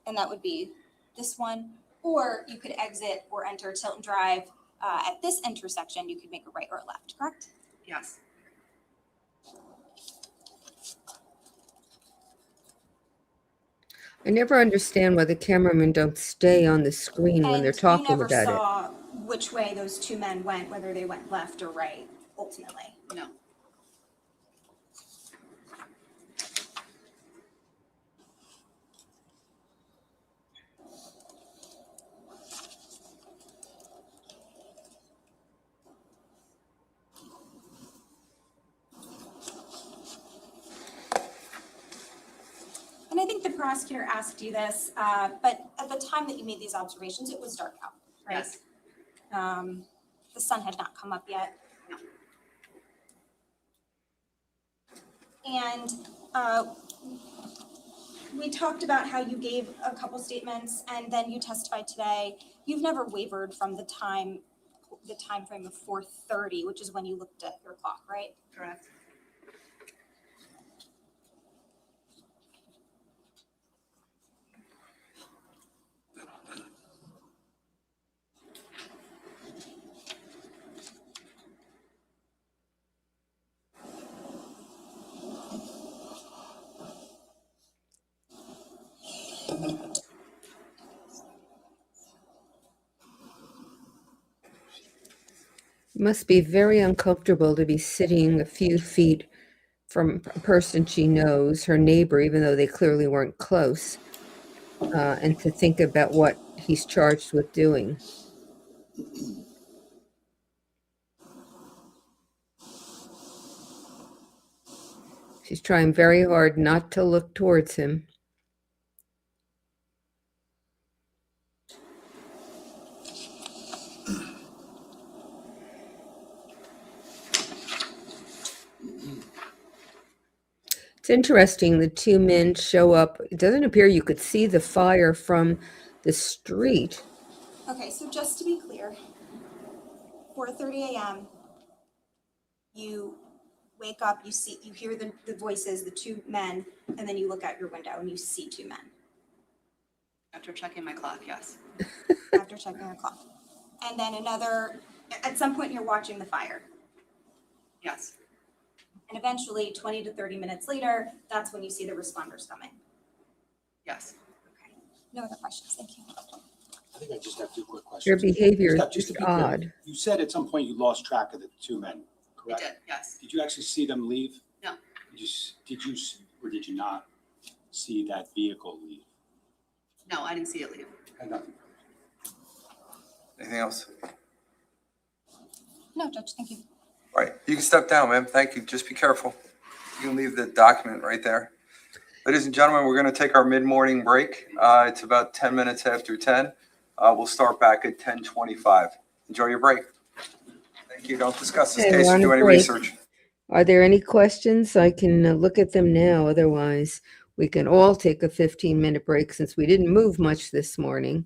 and that would be this one, or you could exit or enter Tilton Drive at this intersection. You could make a right or a left, correct? Yes. I never understand why the cameramen don't stay on the screen when they're talking And you about never it. saw which way those 2 men went, whether they went left or right, ultimately. No. And I think the prosecutor asked you this, but at the time that you made these observations, it was dark out, right? Yes. The sun had not come up yet. No. And we talked about how you gave a couple statements and then you testified today. You've never wavered from the time frame of 4:30, which is when you looked at your clock, right? Correct. It must be very uncomfortable to be sitting a few feet from a person she knows, her neighbor, even though they clearly weren't close, and to think about what he's charged with doing. She's trying very hard not to look towards him. It's interesting, the two men show up. It doesn't appear you could see the fire from the street. Okay, so just to be clear, 4:30 a.m., you wake up, you hear the voices, the two men, and then you look out your window and you see two men After checking my clock, yes. after checking your clock. And then at some point you're watching the fire. Yes. And eventually 20 to 30 minutes later, that's when you see the responders coming. Yes. Okay, no other questions, thank you. I think I just have two quick questions. Their behavior is Steph, just to just be clear, odd. You said at some point you lost track of the two men, We correct? did, yes. Did you actually see them leave? No. Did you, or did you not see that vehicle leave? No, I didn't see it leave. Nothing. Anything else? No, Judge, thank you. All right, you can step down, ma'am. Thank you. Just be careful. You can leave the document right there. Ladies and gentlemen, we're going to take our mid-morning break. It's about 10 minutes after 10. We'll start back at 10:25. Enjoy your break. Thank you. Don't discuss this Okay, case we're or on do a any break. research. Are there any questions? I can look at them now. Otherwise, we can all take a 15-minute break since we didn't move much this morning.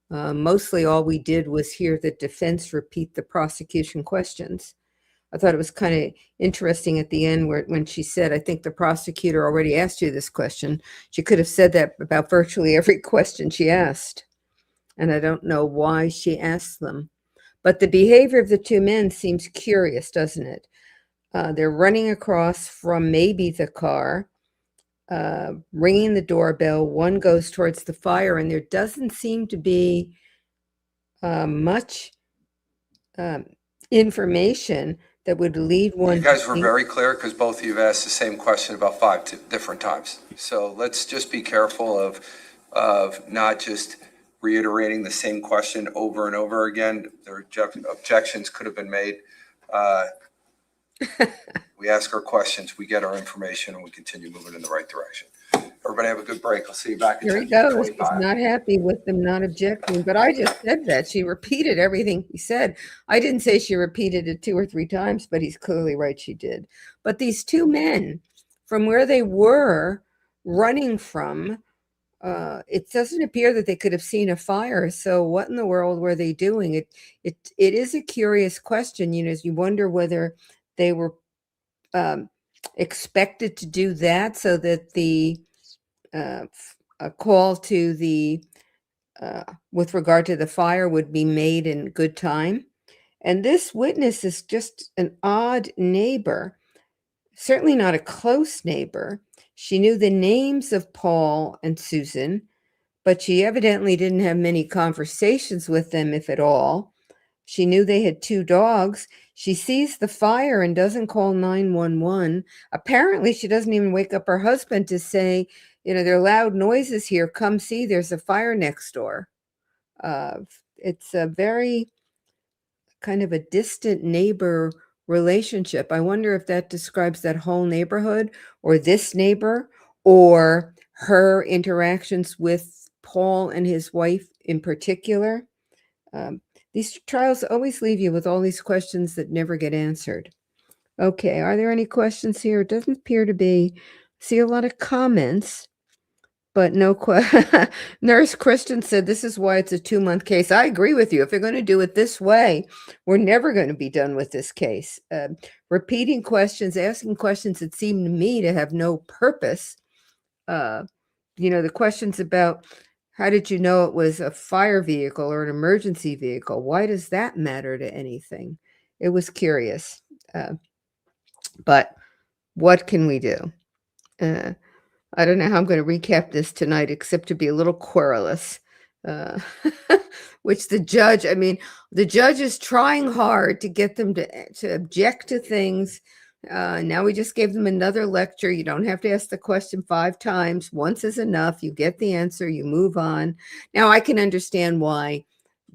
Mostly all we did was hear the defense repeat the prosecution questions. I thought it was kind of interesting at the end when she said, I think the prosecutor already asked you this question. She could have said that about virtually every question she asked. And I don't know why she asked them. But the behavior of the two men seems curious, doesn't it? They're running across from maybe the car, ringing the doorbell. One goes towards the fire, and there doesn't seem to be much information that would lead one. You guys were very clear because both of you have asked the same question about 5 different times. So let's just be careful of not just reiterating the same question over and over again. Their objections could have been made. We ask our questions, we get our information, and we continue moving in the right direction. Everybody have a good break. I'll see you back at Here he goes. He's 10:25. not happy with them not objecting, but I just said that. She repeated everything he said. I didn't say she repeated it 2 or 3 times, but he's clearly right, she did. But these two men, from where they were running from, it doesn't appear that they could have seen a fire. So what in the world were they doing? It is a curious question. You know, you wonder whether they were expected to do that so that the a call to the with regard to the fire would be made in good time. And this witness is just an odd neighbor, certainly not a close neighbor. She knew the names of Paul and Susan, but she evidently didn't have many conversations with them, if at all. She knew they had 2 dogs. She sees the fire and doesn't call 911. Apparently, she doesn't even wake up her husband to say, you know, there are loud noises here. Come see, there's a fire next door. It's a very kind of a distant neighbor relationship. I wonder if that describes that whole neighborhood or this neighbor or her interactions with Paul and his wife in particular. These trials always leave you with all these questions that never get answered. Okay, are there any questions here? It doesn't appear to be. See a lot of comments, but no Nurse Kristen said this is why it's a 2-month case. I agree with you. If they're going to do it this way, we're never going to be done with this case. Repeating questions, asking questions that seem to me to have no purpose. The questions about how did you know it was a fire vehicle or an emergency vehicle? Why does that matter to anything? It was curious. But what can we do? I don't know how I'm going to recap this tonight, except to be a little querulous, uh, which the judge is trying hard to get them to object to things. Now we just gave them another lecture. You don't have to ask the question 5 times. Once is enough. You get the answer, you move on. Now I can understand why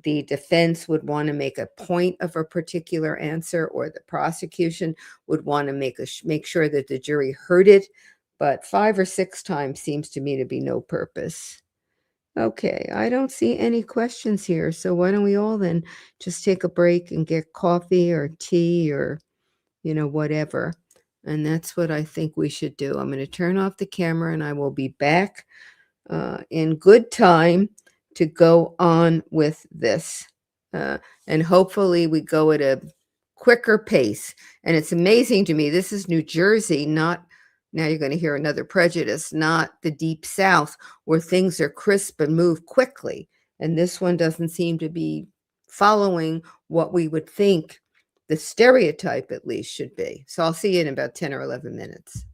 the defense would want to make a point of a particular answer, or the prosecution would want to make sure that the jury heard it. But 5 or 6 times seems to me to be no purpose. Okay, I don't see any questions here. So why don't we all then just take a break and get coffee or tea or, whatever. And that's what I think we should do. I'm going to turn off the camera and I will be back in good time to go on with this. And hopefully we go at a quicker pace. And it's amazing to me. This is New Jersey, not, now you're going to hear another prejudice, not the deep South where things are crisp and move quickly. And this one doesn't seem to be following what we would think the stereotype at least should be. So I'll see you in about 10 or 11 minutes.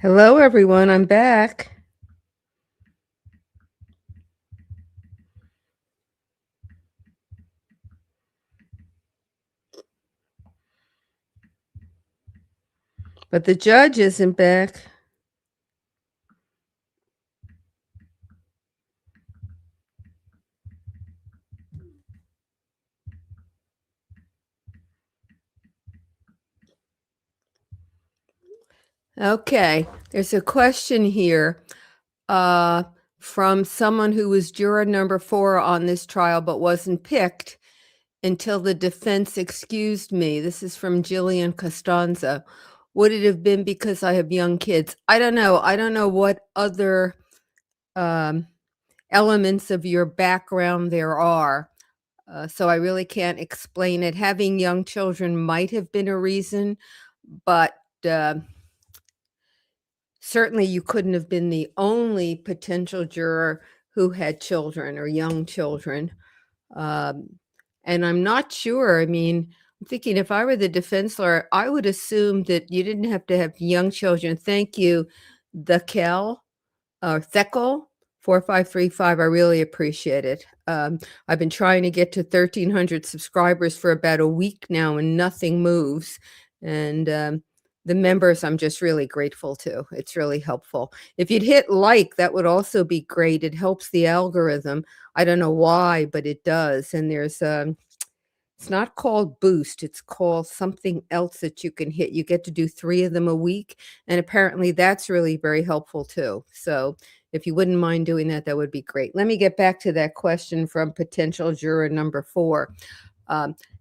Hello, everyone. I'm back. But the judge isn't back. Okay, there's a question here from someone who was juror number 4 on this trial but wasn't picked until the defense excused me. This is from Jillian Costanza. Would it have been because I have young kids? I don't know. I don't know what other elements of your background there are. So I really can't explain it. Having young children might have been a reason, but certainly you couldn't have been the only potential juror who had children or young children. And I'm not sure. I mean, I'm thinking if I were the defense lawyer, I would assume that you didn't have to have young children. Thank you, Thekel 4535. I really appreciate it. I've been trying to get to 1,300 subscribers for about a week now and nothing moves. And the members, I'm just really grateful to. It's really helpful. If you'd hit like, that would also be great. It helps the algorithm. I don't know why, but it does. And there's it's not called boost. It's called something else that you can hit. You get to do 3 of them a week. And apparently that's really very helpful too. So if you wouldn't mind doing that, that would be great. Let me get back to that question from potential juror number 4.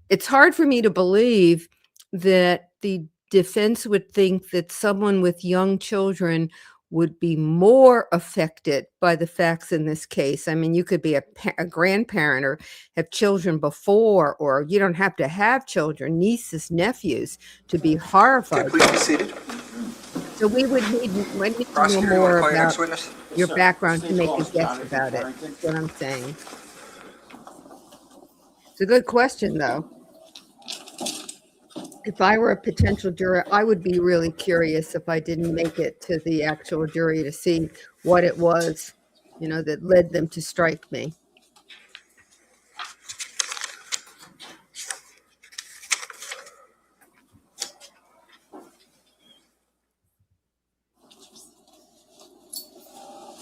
It's hard for me to believe that the defense would think that someone with young children would be more affected by the facts in this case. I mean, you could be a grandparent or have children before, or you don't have to have children, nieces, nephews, to be horrified. Okay, please be seated. So we would need to know Prosecutor, you want to more call your next about witness? your Sir, background to state make a calls, guess Jonathan about it. Harrington. That's what I'm saying. It's a good question, though. If I were a potential juror, I would be really curious if I didn't make it to the actual jury to see what it was, that led them to strike me.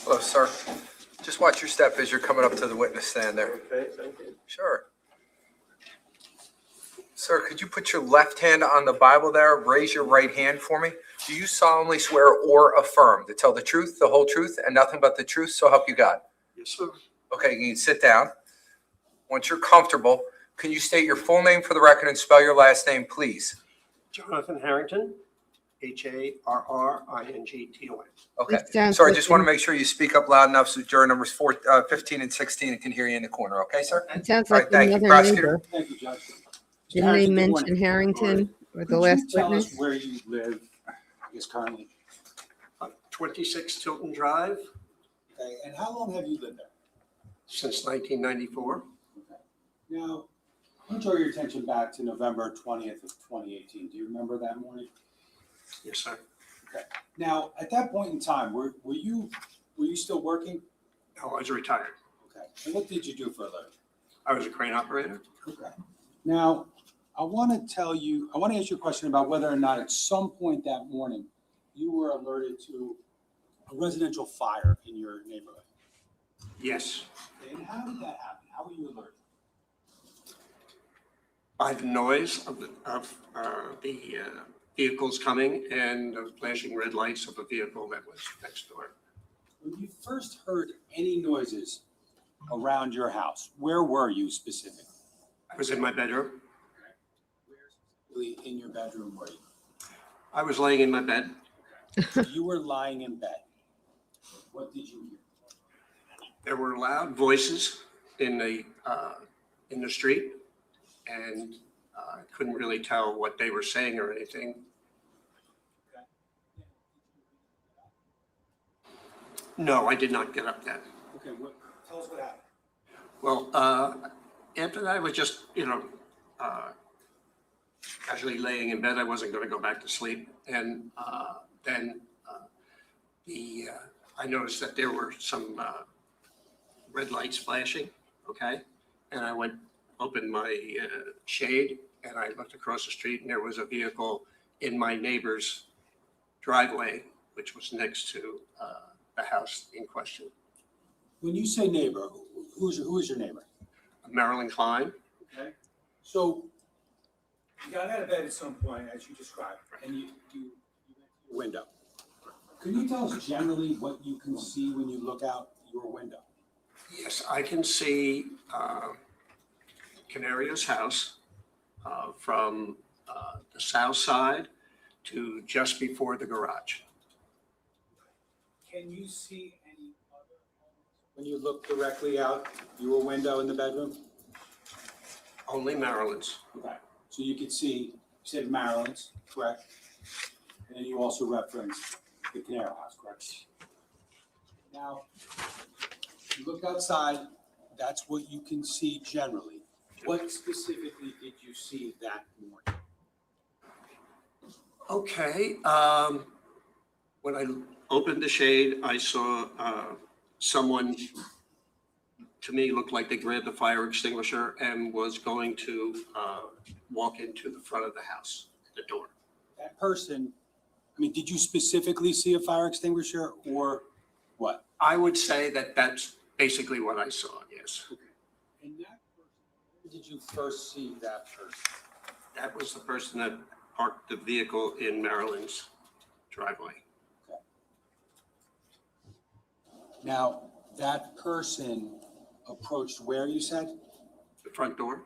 Hello, sir. Just watch your step as you're coming up to the witness stand there. Okay, thank you. Sure. Sir, could you put your left hand on the Bible there? Raise your right hand for me. Do you solemnly swear or affirm to tell the truth, the whole truth, and nothing but the truth, so help you God? Yes, sir. Okay, you can sit down. Once you're comfortable, can you state your full name for the record and spell your last name, please? Jonathan Harrington, Harrington. Okay. It sounds So I like just want to make sure you speak up loud enough so juror numbers 15 and 16 can hear you in the corner. Okay, sir? It sounds All like right, thank you. another Prosecutor? neighbor. Thank you, Judge. Didn't they Harrington, good mention morning. Harrington or the Could last you tell witness? us where you live, I guess currently? 26 Tilton Drive Okay, and how long have you lived there? since 1994. Okay. Now, I want to draw your attention back to November 20th of 2018. Do you remember that morning? Yes, sir. Okay. Now, at that point in time, were you still working? No, I was retired. Okay. And what did you do for a living? I was a crane operator. Okay. Now, I want to ask you a question about whether or not at some point that morning you were alerted to a residential fire in your neighborhood. Yes. And how did that happen? How were you alerted? By the noise of the vehicles coming and the flashing red lights of a vehicle that was next door. When you first heard any noises around your house, where were you specifically? I was in my bedroom. Where specifically in your bedroom were you? I was laying in my bed. So you were lying in bed. What did you hear? There were loud voices in the street, and I couldn't really tell what they were saying or anything. No, I did not get up then. Okay, tell us what happened. Well, after that, I was just, casually laying in bed. I wasn't going to go back to sleep. And then I noticed that there were some red lights flashing, okay? And I opened my shade, and I looked across the street, and there was a vehicle in my neighbor's driveway, which was next to the house in question. When you say neighbor, who is your neighbor? Marilyn Klein. Okay. So you got out of bed at some point, as you described, and you went to your window. Can you tell us generally what you can see when you look out your window? Yes, I can see Canario's house from the south side to just before the garage. Can you see any other homes when you look directly out your window in the bedroom? Only Marilyn's. Okay. So you could see, you said Marilyn's, correct? And then you also referenced the Caneiro house, correct? Now, you look outside, that's what you can see generally. What specifically did you see that morning? Okay, when I opened the shade, I saw someone, to me, looked like they grabbed the fire extinguisher and was going to walk into the front of the house, the door. That person, I mean, did you specifically see a fire extinguisher or what? I would say that that's basically what I saw, yes. And that person, where did you first see that person? That was the person that parked the vehicle in Marilyn's driveway. Now, that person approached where, you said? The front door?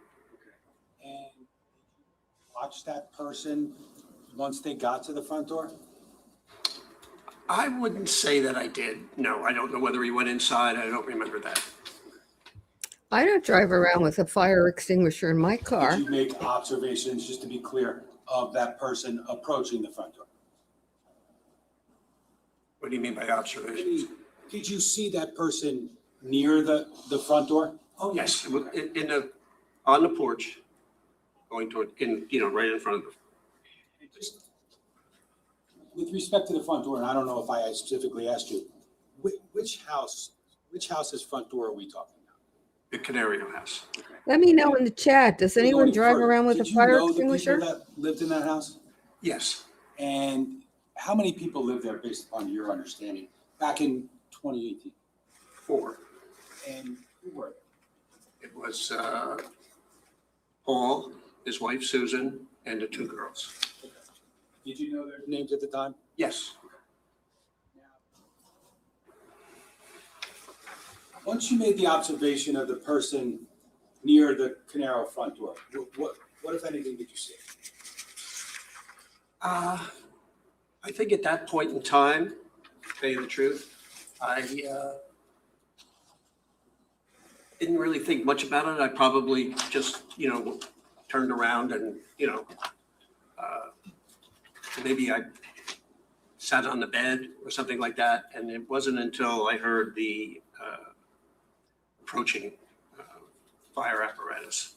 And did you watch that person once they got to the front door? I wouldn't say that I did. No, I don't know whether he went inside. I don't remember that. I don't drive around with a fire extinguisher in my car. Did you make observations, just to be clear, of that person approaching the front door? What do you mean by observations? Did you see that person near the front door? Oh, yes, on the porch, going toward, right in front of the. Just with respect to the front door, and I don't know if I specifically asked you, which house's front door are we talking about? The Canario house. Let me know in the chat. Does anyone Going drive further, around with a fire extinguisher? Did you know the people that lived in that house? Yes, And how many people lived there based upon your understanding back in 2018? 4. And who were they? It was Paul, his wife Susan, and the 2 girls. Did you know their names at the time? Yes. Once you made the observation of the person near the Caneiro front door, what if anything did you see? I think at that point in time, to tell you the truth, I didn't really think much about it. I probably just, turned around and, maybe I sat on the bed or something like that. And it wasn't until I heard the approaching fire apparatus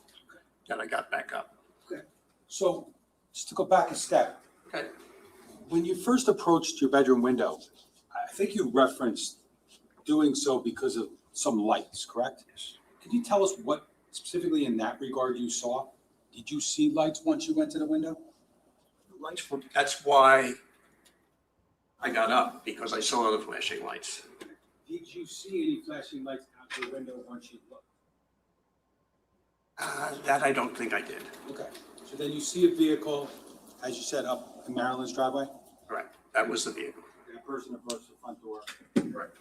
that I got back up. Okay. So just to go back a step, Okay. when you first approached your bedroom window, I think you referenced doing so because of some lights, correct? Yes. Could you tell us what specifically in that regard you saw? Did you see lights once you went to the window? That's why I got up, because I saw the flashing lights. Did you see any flashing lights out your window once you looked? That I don't think I did. Okay, so then you see a vehicle, as you said, up in Marilyn's driveway? Correct. That was the vehicle. And a person approached the front door. Correct.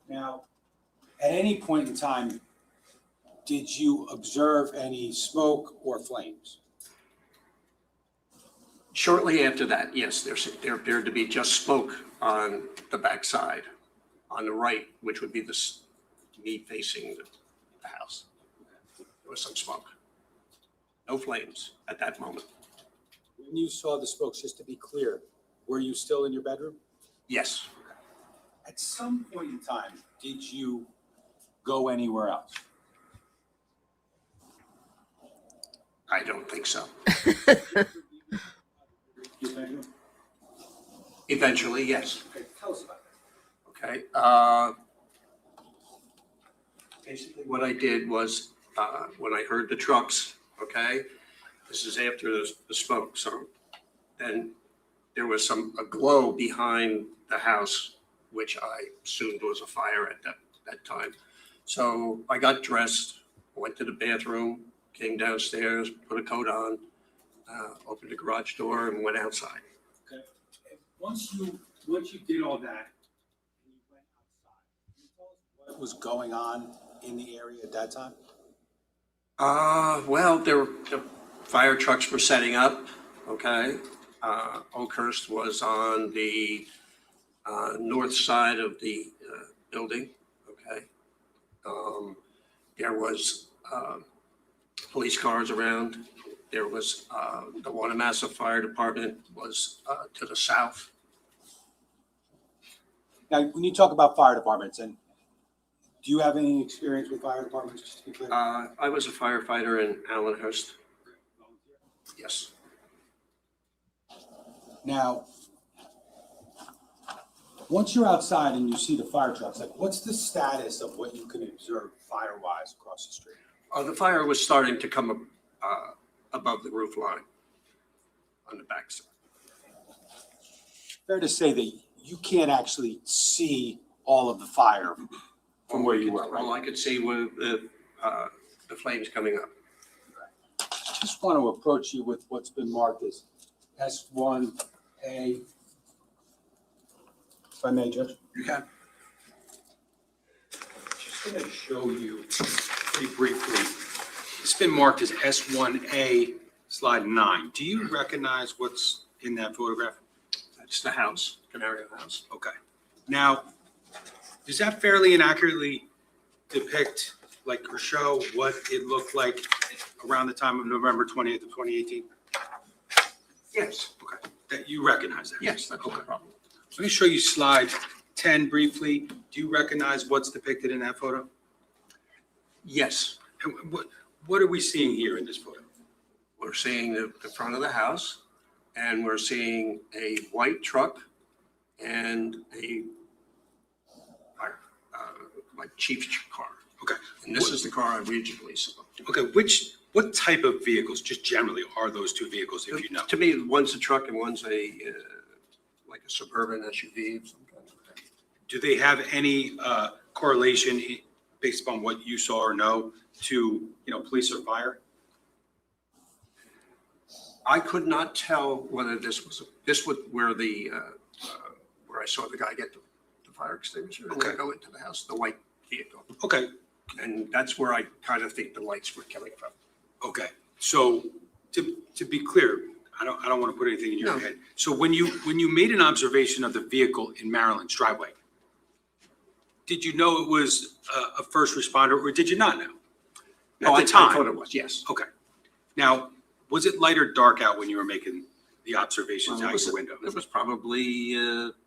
Now, at any point in time, did you observe any smoke or flames? Shortly after that, yes, there appeared to be just smoke on the backside, on the right, which would be me facing the house. There was some smoke. No flames at that moment. When you saw the smoke, just to be clear, were you still in your bedroom? Yes. At some point in time, did you go anywhere else? I don't think so. Your bedroom? Eventually, yes. Okay, tell us about that. Okay, basically what I did was, when I heard the trucks, okay, this is after the smoke, so then there was a glow behind the house, which I assumed was a fire at that time. So I got dressed, went to the bathroom, came downstairs, put a coat on, opened the garage door and went outside. Okay. And once you did all that, and you went outside, can you tell us what was going on in the area at that time? Well, the fire trucks were setting up, okay? Oakhurst was on the north side of the building, okay? There was police cars around. There was the Wanamassa Fire Department was to the south. Now, when you talk about fire departments, and do you have any experience with fire departments, just to be clear? I was a firefighter in Allenhurst. Yes. Now, once you're outside and you see the fire trucks, like what's the status of what you can observe fire-wise across the street? The fire was starting to come up above the roof line on the backside. Fair to say that you can't actually see all of the fire from where you were, right? All I could see were the flames coming up. Just want to approach you with what's been marked as S1A. If I may, Judge. You can. Just going to show you pretty briefly. It's been marked as S1A, slide 9. Do you recognize what's in that photograph? That's the house, Caneiro house. Okay. Now, does that fairly and accurately depict, like, or show what it looked like around the time of November 20th of 2018? Yes. Okay. That you recognize that? Yes, that's no problem. Let me show you slide 10 briefly. Do you recognize what's depicted in that photo? Yes. And what are we seeing here in this photo? We're seeing the front of the house, and we're seeing a white truck and a like chief's car. Okay. And this is the car I originally saw. Okay, what type of vehicles, just generally, are those two vehicles, if you know? To me, one's a truck and one's a like a suburban SUV. Do they have any correlation based upon what you saw or know to, police or fire? I could not tell whether this was where where I saw the guy get the fire extinguisher and then Okay. go into the house, the white vehicle. Okay, And that's where I kind of think the lights were coming from. okay. So to be clear, I don't want to put anything in your No. head. So when you made an observation of the vehicle in Maryland's driveway, did you know it was a first responder, or did you not know? No, At I the time? thought it was, yes. Okay. Now, was it light or dark out when you were making the observations Well, out your window? It was probably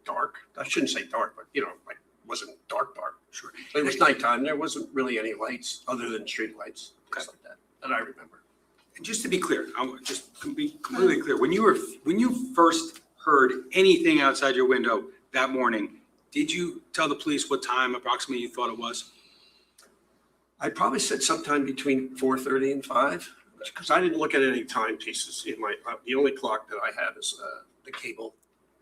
dark. I shouldn't say dark, but like wasn't dark. Sure. But it was nighttime. There wasn't really any lights other than street lights, things like that I remember. And just to be clear, I want just to be completely clear, when you first heard anything outside your window that morning, did you tell the police what time approximately you thought it was? I probably said sometime between 4:30 and 5, because I didn't look at any timepieces in my, the only clock that I have is the cable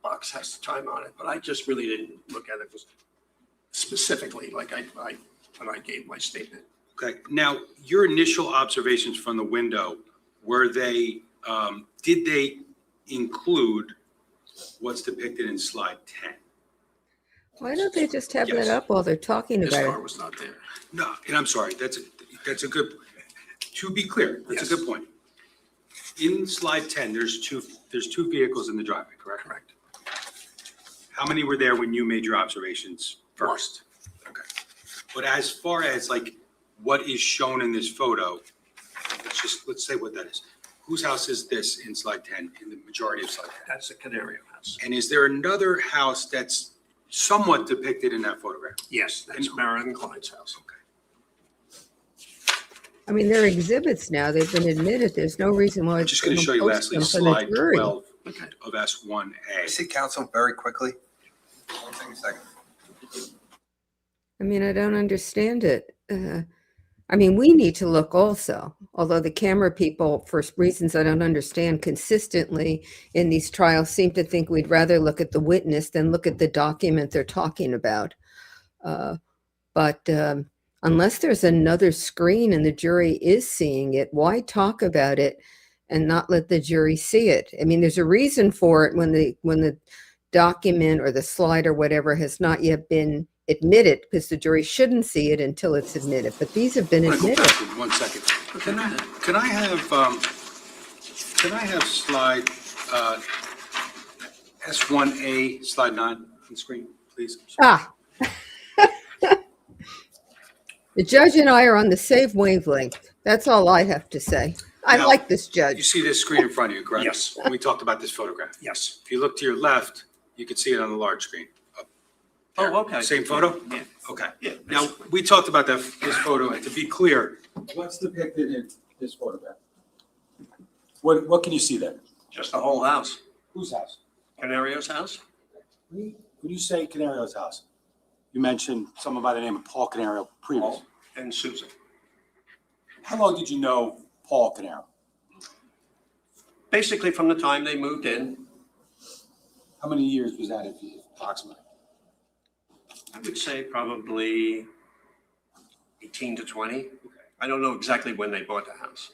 box has the time on it, but I just really didn't look at it specifically like when I gave my statement. Okay, now, your initial observations from the window, were they, did they include what's depicted in slide 10? Why don't they just have Yes. that up while they're talking This about car it? was not there. No, and I'm sorry, that's a good, to be clear, that's a Yes. good point. In slide 10, there's two vehicles in the driveway, correct? Correct. How many were there when you made your observations first? Okay. But as far as like what is shown in this photo, let's say what that is. Whose house is this in slide 10, in the majority of slide 10? That's the Caneiro house. And is there another house that's somewhat depicted in that photograph? Yes, that's Marilyn Klein's house. Okay. I mean, they're exhibits now. They've been admitted. There's no reason why. I'm just going to show you lastly slide 12 of S1A. I see counsel very quickly. Hold on a second. I mean, I don't understand it. I mean, we need to look also, although the camera people, for reasons I don't understand, consistently in these trials seem to think we'd rather look at the witness than look at the document they're talking about. But unless there's another screen and the jury is seeing it, why talk about it and not let the jury see it? I mean, there's a reason for it when the document or the slide or whatever has not yet been admitted, because the jury shouldn't see it until it's admitted. But these have been I'm gonna go admitted. back in 1 second. Can I have slide S1A, slide 9 on the screen, please? Ah. The judge and I are on the same wavelength. That's all I have to say. I Now, like this You judge. see this screen in front of you, correct? Yes. We talked about this photograph. Yes. If you look to your left, you can see it on the large screen. Up there. Oh, okay. Same photo? Yeah. Okay. Yeah. Now, we talked about this photo, and to be clear, what's depicted in this photograph? What can you see there? Just the whole house. Whose house? Canario's house? When you say Canario's house, you mentioned someone by the name of Paul Caneiro previous. Paul and Susan. How long did you know Paul Caneiro? Basically from the time they moved in, How many years was that approximately? I would say probably 18 to 20. I don't know exactly when they bought the house.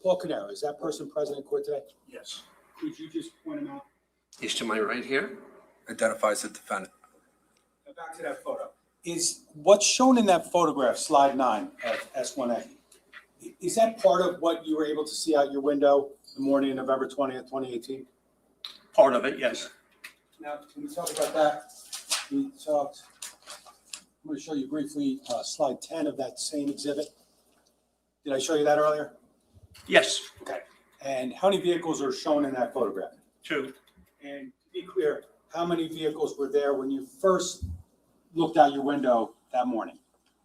Paul Caneiro, is that person present in court today? Yes. Could you just point him out? He's to my right here. Identifies the defendant. Now back to that photo. Is what's shown in that photograph, slide 9 of S1A, is that part of what you were able to see out your window the morning of November 20th, 2018? Part of it, yes. Now, can we talk about that? I'm going to show you briefly slide 10 of that same exhibit. Did I show you that earlier? Yes, Okay. And how many vehicles are shown in that photograph? 2. And to be clear, how many vehicles were there when you first looked out your window that morning?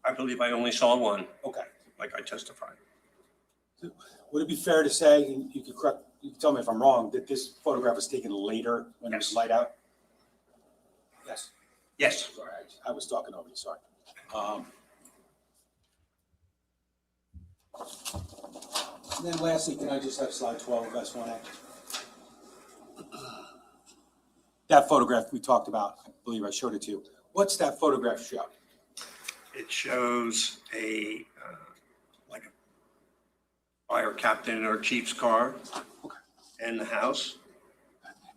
I believe I only saw one, Okay. like I testified. Would it be fair to say, and you can tell me if I'm wrong, that this photograph was taken later when it was Yes. light out? Yes. Yes. Sorry, I was talking over you, sorry. And then lastly, can I just have slide 12 of S1A? That photograph we talked about, I believe I showed it to you. What's that photograph show? It shows like a fire captain or chief's car and the house.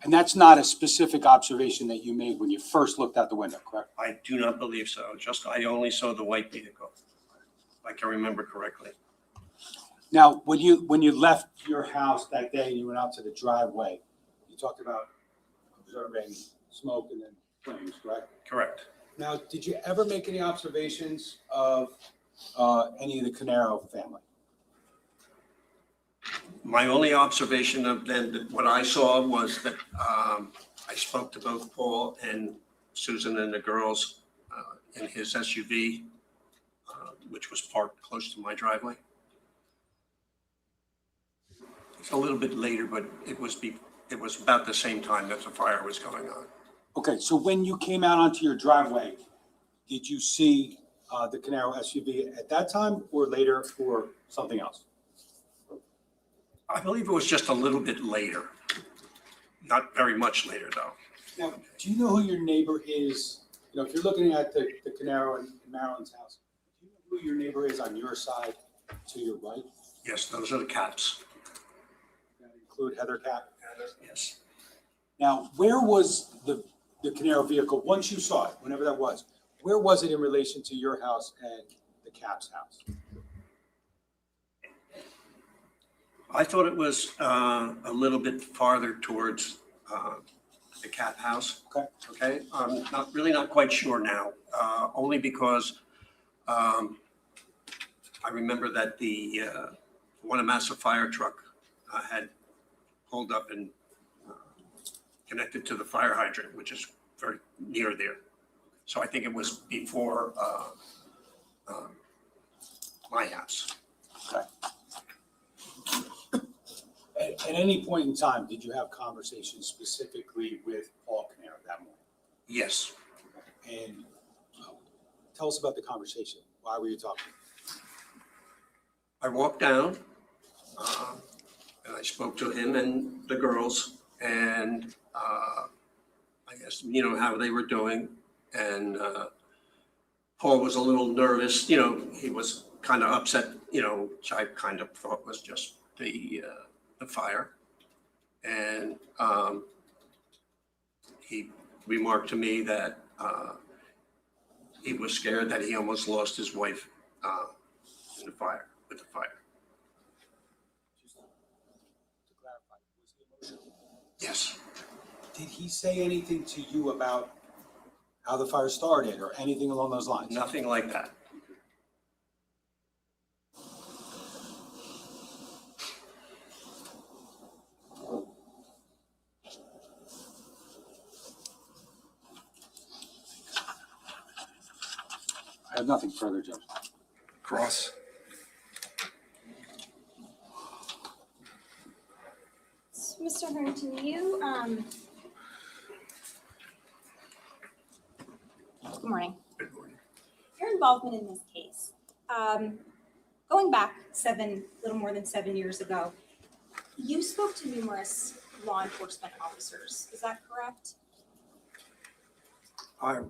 And that's not a specific observation that you made when you first looked out the window, correct? I do not believe so. I only saw the white vehicle, if I can remember correctly. Now, when you left your house that day and you went out to the driveway, you talked about observing smoke and then flames, correct? Correct. Now, did you ever make any observations of any of the Caneiro family? My only observation of them, what I saw was that I spoke to both Paul and Susan and the girls in his SUV, which was parked close to my driveway. It's a little bit later, but it was about the same time that the fire was going on. Okay, so when you came out onto your driveway, did you see the Caneiro SUV at that time or later or something else? I believe it was just a little bit later, not very much later though. Now, do you know who your neighbor is? You know, if you're looking at the Caneiro and Marilyn's house, do you know who your neighbor is on your side to your right? Yes, those are the caps. That include Heather Cap? Yes. Now, where was the Caneiro vehicle, once you saw it, whenever that was, where was it in relation to your house and the Cap's house? I thought it was a little bit farther towards the Cap house. Okay. Okay, I'm not quite sure now, only because I remember that the Wanamassa fire truck had pulled up and connected to the fire hydrant, which is very near there. So I think it was before my house. Okay. At any point in time, did you have conversations specifically with Paul Caneiro that morning? Yes. And tell us about the conversation. Why were you talking? I walked down, and I spoke to him and the girls, and I asked them, how they were doing. And Paul was a little nervous, he was kind of upset, which I kind of thought was just the fire. And he remarked to me that he was scared that he almost lost his wife with the fire. Just to clarify, was he emotional? Yes. Did he say anything to you about how the fire started or anything along those lines? Nothing like that. I have nothing further, Judge. Cross. Mr. Harrington, good morning. Good morning. Your involvement in this case, going back little more than 7 years ago, you spoke to numerous law enforcement officers. Is that correct? I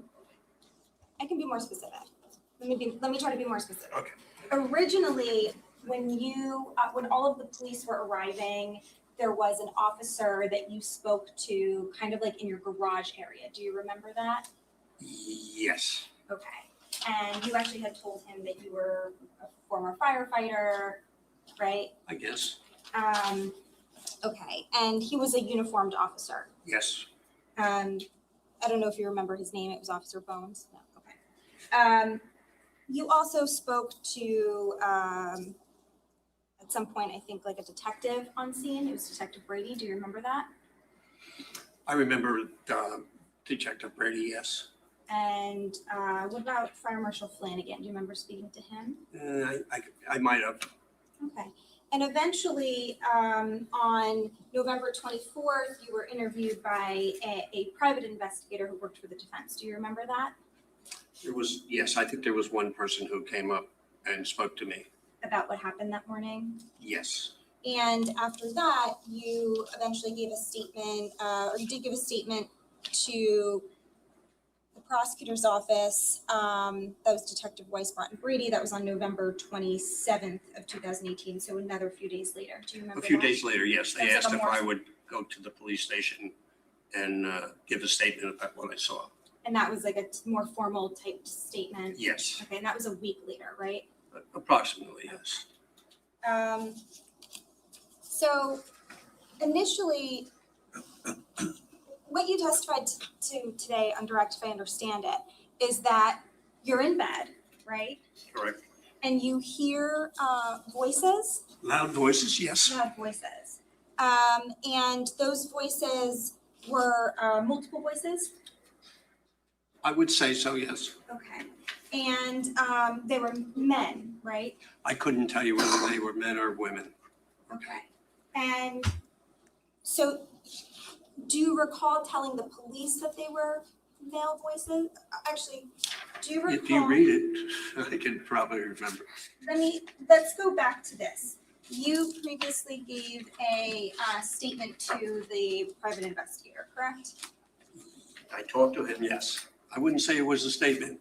can be more specific. Let me try to be more specific. Okay. Originally, when all of the police were arriving, there was an officer that you spoke to kind of like in your garage area. Do you remember that? Yes. Okay. And you actually had told him that you were a former firefighter, right? I guess. Okay. And he was a uniformed officer. Yes. I don't know if you remember his name. It was Officer Bones. No. Okay. You also spoke to, at some point, I think like a detective on scene. It was Detective Brady. Do you remember that? I remember Detective Brady, yes. And what about Fire Marshal Flanagan? Do you remember speaking to him? I might have. Okay. And eventually, on November 24th, you were interviewed by a private investigator who worked for the defense. Do you remember that? Yes, I think there was one person who came up and spoke to me. About what happened that morning? Yes. And after that, you eventually gave a statement, or you did give a statement to the prosecutor's office. That was Detective Weisbrot and Brady. That was on November 27th of 2018. So another few days later. Do you remember A few that? days later, yes. They That's asked like if a I more- would go to the police station and give a statement about what I saw. And that was like a more formal type statement? Yes, Okay, and that was a week later, right? approximately, yes. So initially, what you testified to today on direct, if I understand it, is that you're in bed, right? Correct. And you hear voices, Loud voices, yes. loud voices. And those voices were multiple voices? I would say so, yes. Okay. And they were men, right? I couldn't tell you whether they were men or women. Okay. And so do you recall telling the police that they were male voices? Actually, do you recall? If you read it, I can probably remember. Let's go back to this. You previously gave a statement to the private investigator, correct? I talked to him, yes. I wouldn't say it was a statement.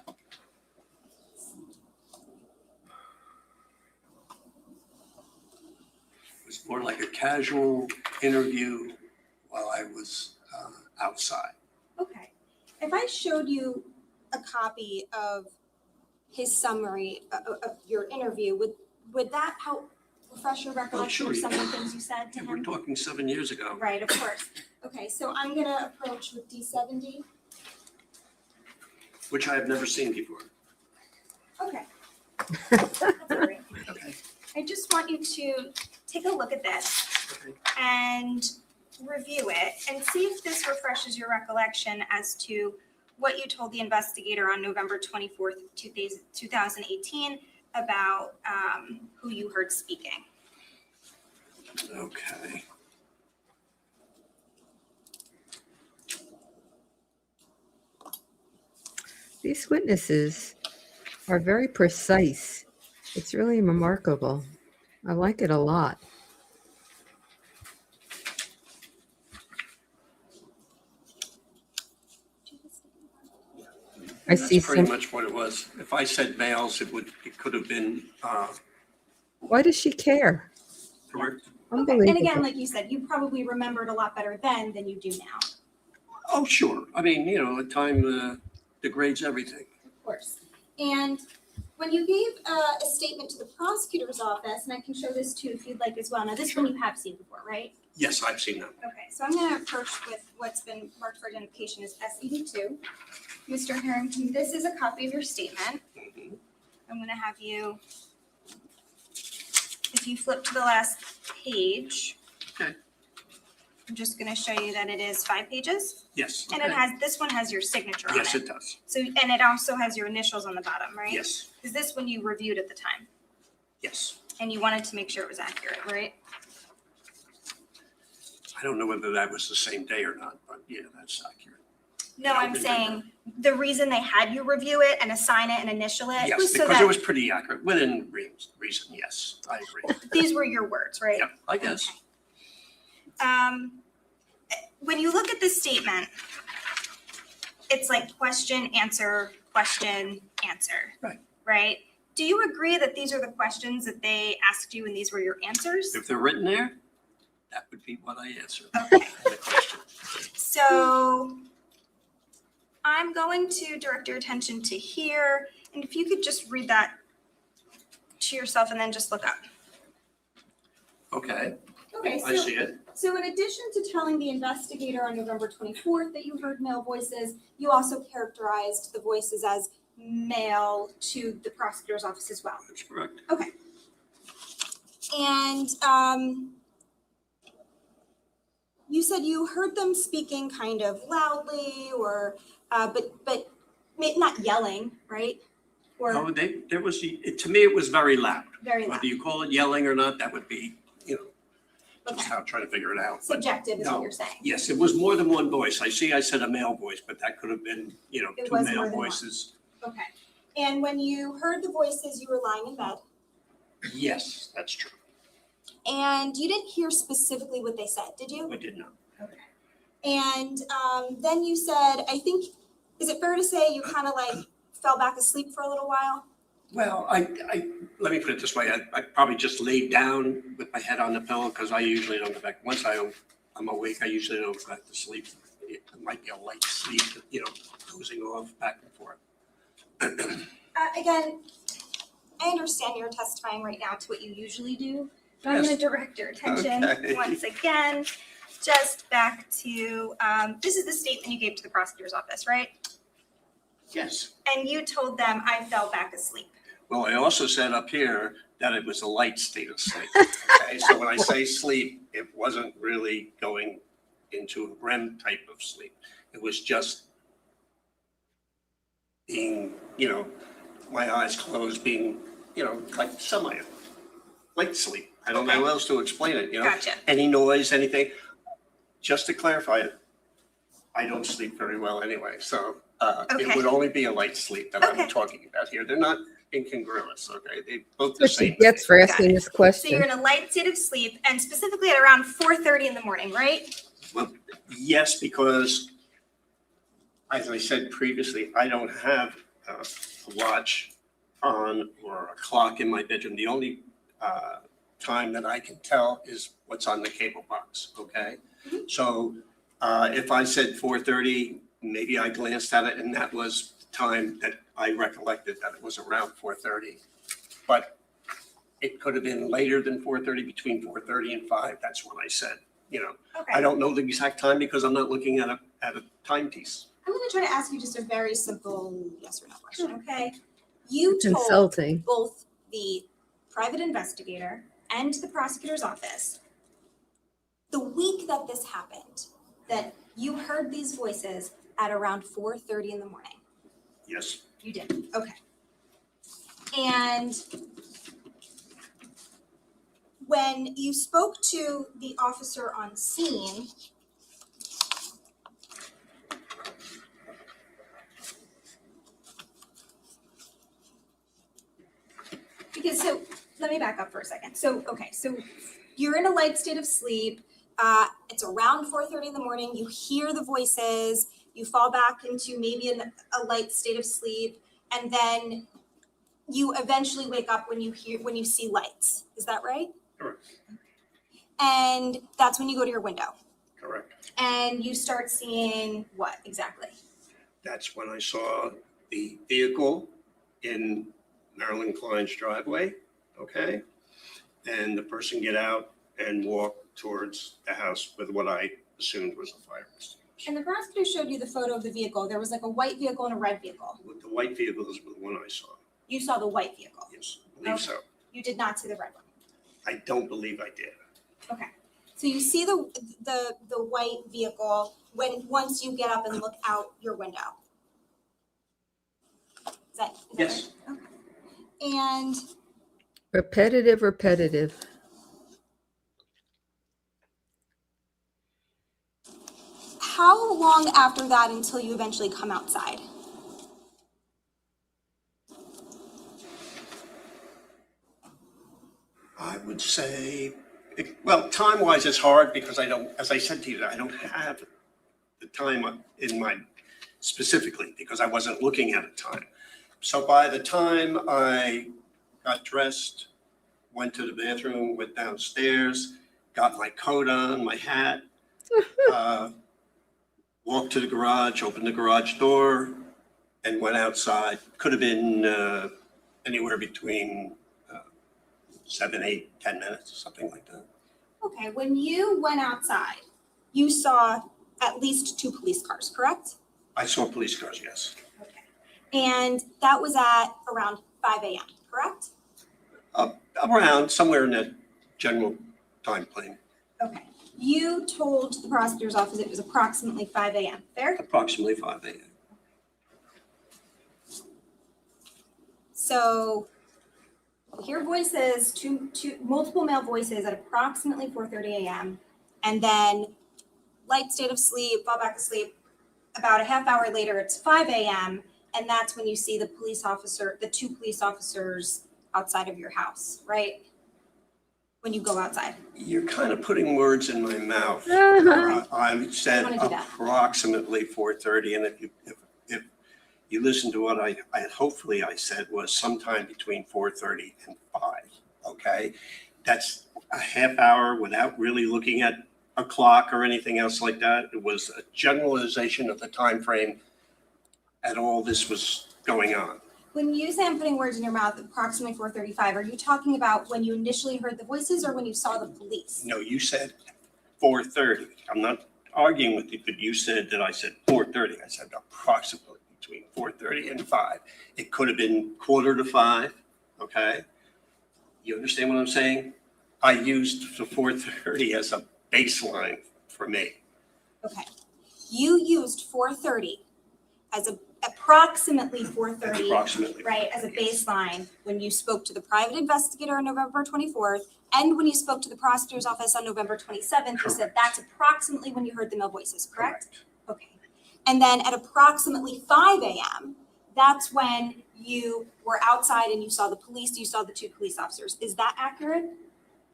It was more like a casual interview while I was outside. Okay. If I showed you a copy of his summary of your interview, would that help refresh your recollection sure of you some of the can. things you said to We're him? talking 7 years ago. Right, of course. Okay, so I'm gonna approach with D70. Which I have never seen before. Okay. That's all right. Okay. I just want you to take a look at this Okay. and review it and see if this refreshes your recollection as to what you told the investigator on November 24th, 2018 about who you heard speaking. Okay. These witnesses are very precise. It's really remarkable. I like it a lot. I see That's pretty some. much what it was. If I said males, it could have been, Why does she care? correct. Okay, and again, Unbelievable. like you said, you probably remembered a lot better then than you do now. Oh, sure. I mean, time degrades everything. Of course. And when you gave a statement to the prosecutor's office, and I can show this too if you'd like as well. Now, this one you have seen before, right? Yes, I've seen that. Okay, so I'm going to approach with what's been marked for identification as SED2. Mr. Harrington, this is a copy of your statement. Mhm. I'm going to have you, if you flip to the last page. Okay. I'm just going to show you that it is 5 pages. Yes. And okay. it has, this one has your signature on it. Yes, it does. So, and it also has your initials on the bottom, right? Yes, Is this when you reviewed at the time? yes. And you wanted to make sure it was accurate, right? I don't know whether that was the same day or not, but yeah, that's accurate. No, I I'm don't saying the reason they had you review it and assign it and initial it Yes, was so because it that was pretty accurate, within reason, yes, I agree. these were your words, right? Yeah, I guess. When you look at this statement, it's like question, answer, answer. Right. Right? Do you agree that these are the questions that they asked you and these were your answers? If they're written there, that would be what I answered. Okay. The question. So I'm going to direct your attention to here, and if you could just read that to yourself and then just look up. Okay, Okay, I see it. So in addition to telling the investigator on November 24th that you heard male voices, you also characterized the voices as male to the prosecutor's office as well. That's correct. Okay. And you said you heard them speaking kind of loudly or, but not yelling, right? Or Oh, there was, to me, it was very loud. very loud. Whether you call it yelling or not, that would be, just Okay. how I'm trying to figure it out. But Subjective is what no. you're saying. yes, it was more than one voice. I said a male voice, but that could have been, It two was male more than one. voices. Okay. And when you heard the voices, you were lying in bed Yes, that's true. and you didn't hear specifically what they said, did you? I did not. And then you said, I think, is it fair to say you kind of like fell back asleep for a little while? Well, I let me put it this way. I probably just laid down with my head on the pillow because I usually don't go back. Once I'm awake, I usually don't go back to sleep. It might be a light sleep, dozing off back and forth. Again, I understand you're testifying right now to what you usually do, but I'm Yes. going to direct your attention Okay. once again, just back to, this is the statement you gave to the prosecutor's office, right? Yes. And you told them I fell back asleep. Well, I also said up here that it was a light state of sleep. Okay, so when I say sleep, it wasn't really going into a REM type of sleep. It was just being, my eyes closed, being, like light sleep. I don't know how else to explain it, Gotcha. Any noise, anything. Just to clarify it, I don't sleep very well anyway, so Okay. it would only be a light sleep that Okay. I'm talking about here. They're not incongruous, okay? They both the What she same. gets for asking this So you're question. in a light state of sleep and specifically at around 4:30 in the morning, right? Well, yes, because as I said previously, I don't have a watch on or a clock in my bedroom. The only time that I can tell is what's on the cable box, okay? Mhm. So if I said 4:30, maybe I glanced at it and that was the time that I recollected that it was around 4:30. But it could have been later than 4:30, between 4:30 and 5. That's when I said, Okay. I don't know the exact time because I'm not looking at a timepiece. I'm going to try to ask you just a very simple yes or no question, okay? You It's told insulting. both the private investigator and the prosecutor's office the week that this happened, that you heard these voices at around 4:30 in the morning. Yes, You did, okay. And when you spoke to the officer on scene, Because so, let me back up for a second. So, okay, so you're in a light state of sleep. It's around 4:30 in the morning. You hear the voices. You fall back into maybe a light state of sleep, and then you eventually wake up when you see lights. Is that right? Correct. And that's when you go to your window. Correct. And you start seeing what exactly? That's when I saw the vehicle in Marilyn Klein's driveway, okay? And the person get out and walk towards the house with what I assumed was a fire extinguisher. And the prosecutor showed you the photo of the vehicle. There was like a white vehicle and a red vehicle. The white vehicle is the one I saw. You saw the white vehicle. Yes, I believe so. You did not see the red one. I don't believe I did. Okay. So you see the white vehicle once you get up and look out your window. Is that Yes. right? Okay. And Repetitive. how long after that until you eventually come outside? I would say, well, time-wise, it's hard because I don't, as I said to you, I don't have the time in mind specifically because I wasn't looking at a time. So by the time I got dressed, went to the bathroom, went downstairs, got my coat on, my hat, walked to the garage, opened the garage door, and went outside. Could have been anywhere between 7, 8, 10 minutes, something like that. Okay, when you went outside, you saw at least 2 police cars, correct? I saw police cars, yes. Okay. And that was at around 5 a.m., correct? Around somewhere in that general time frame, Okay. You told the prosecutor's office it was approximately 5 a.m., fair? approximately 5 a.m. So you hear voices, multiple male voices at approximately 4:30 a.m. And then light state of sleep, fall back asleep. About a half hour later, it's 5 a.m. And that's when you see the 2 police officers outside of your house, right? When you go outside. You're kind of putting words in my mouth. I said wanna do that. approximately 4:30, and if you listen to what I hopefully I said was sometime between 4:30 and 5, okay? That's a half hour without really looking at a clock or anything else like that. It was a generalization of the time frame and all this was going on. When you say I'm putting words in your mouth, approximately 4:35, are you talking about when you initially heard the voices or when you saw the police? No, you said 4:30. I'm not arguing with you, but you said that I said 4:30. I said approximately between 4:30 and 5. It could have been 4:45, okay? You understand what I'm saying? I used the 4:30 as a baseline for me. Okay. You used 4:30 as approximately 4:30. Approximately. Right, as a baseline when you spoke to the private investigator on November 24th and when you spoke to the prosecutor's office on November 27th, you said Correct. that's approximately when you heard the male voices, correct? Okay. And then at approximately 5 a.m., that's when you were outside and you saw the police, you saw the 2 police officers. Is that accurate?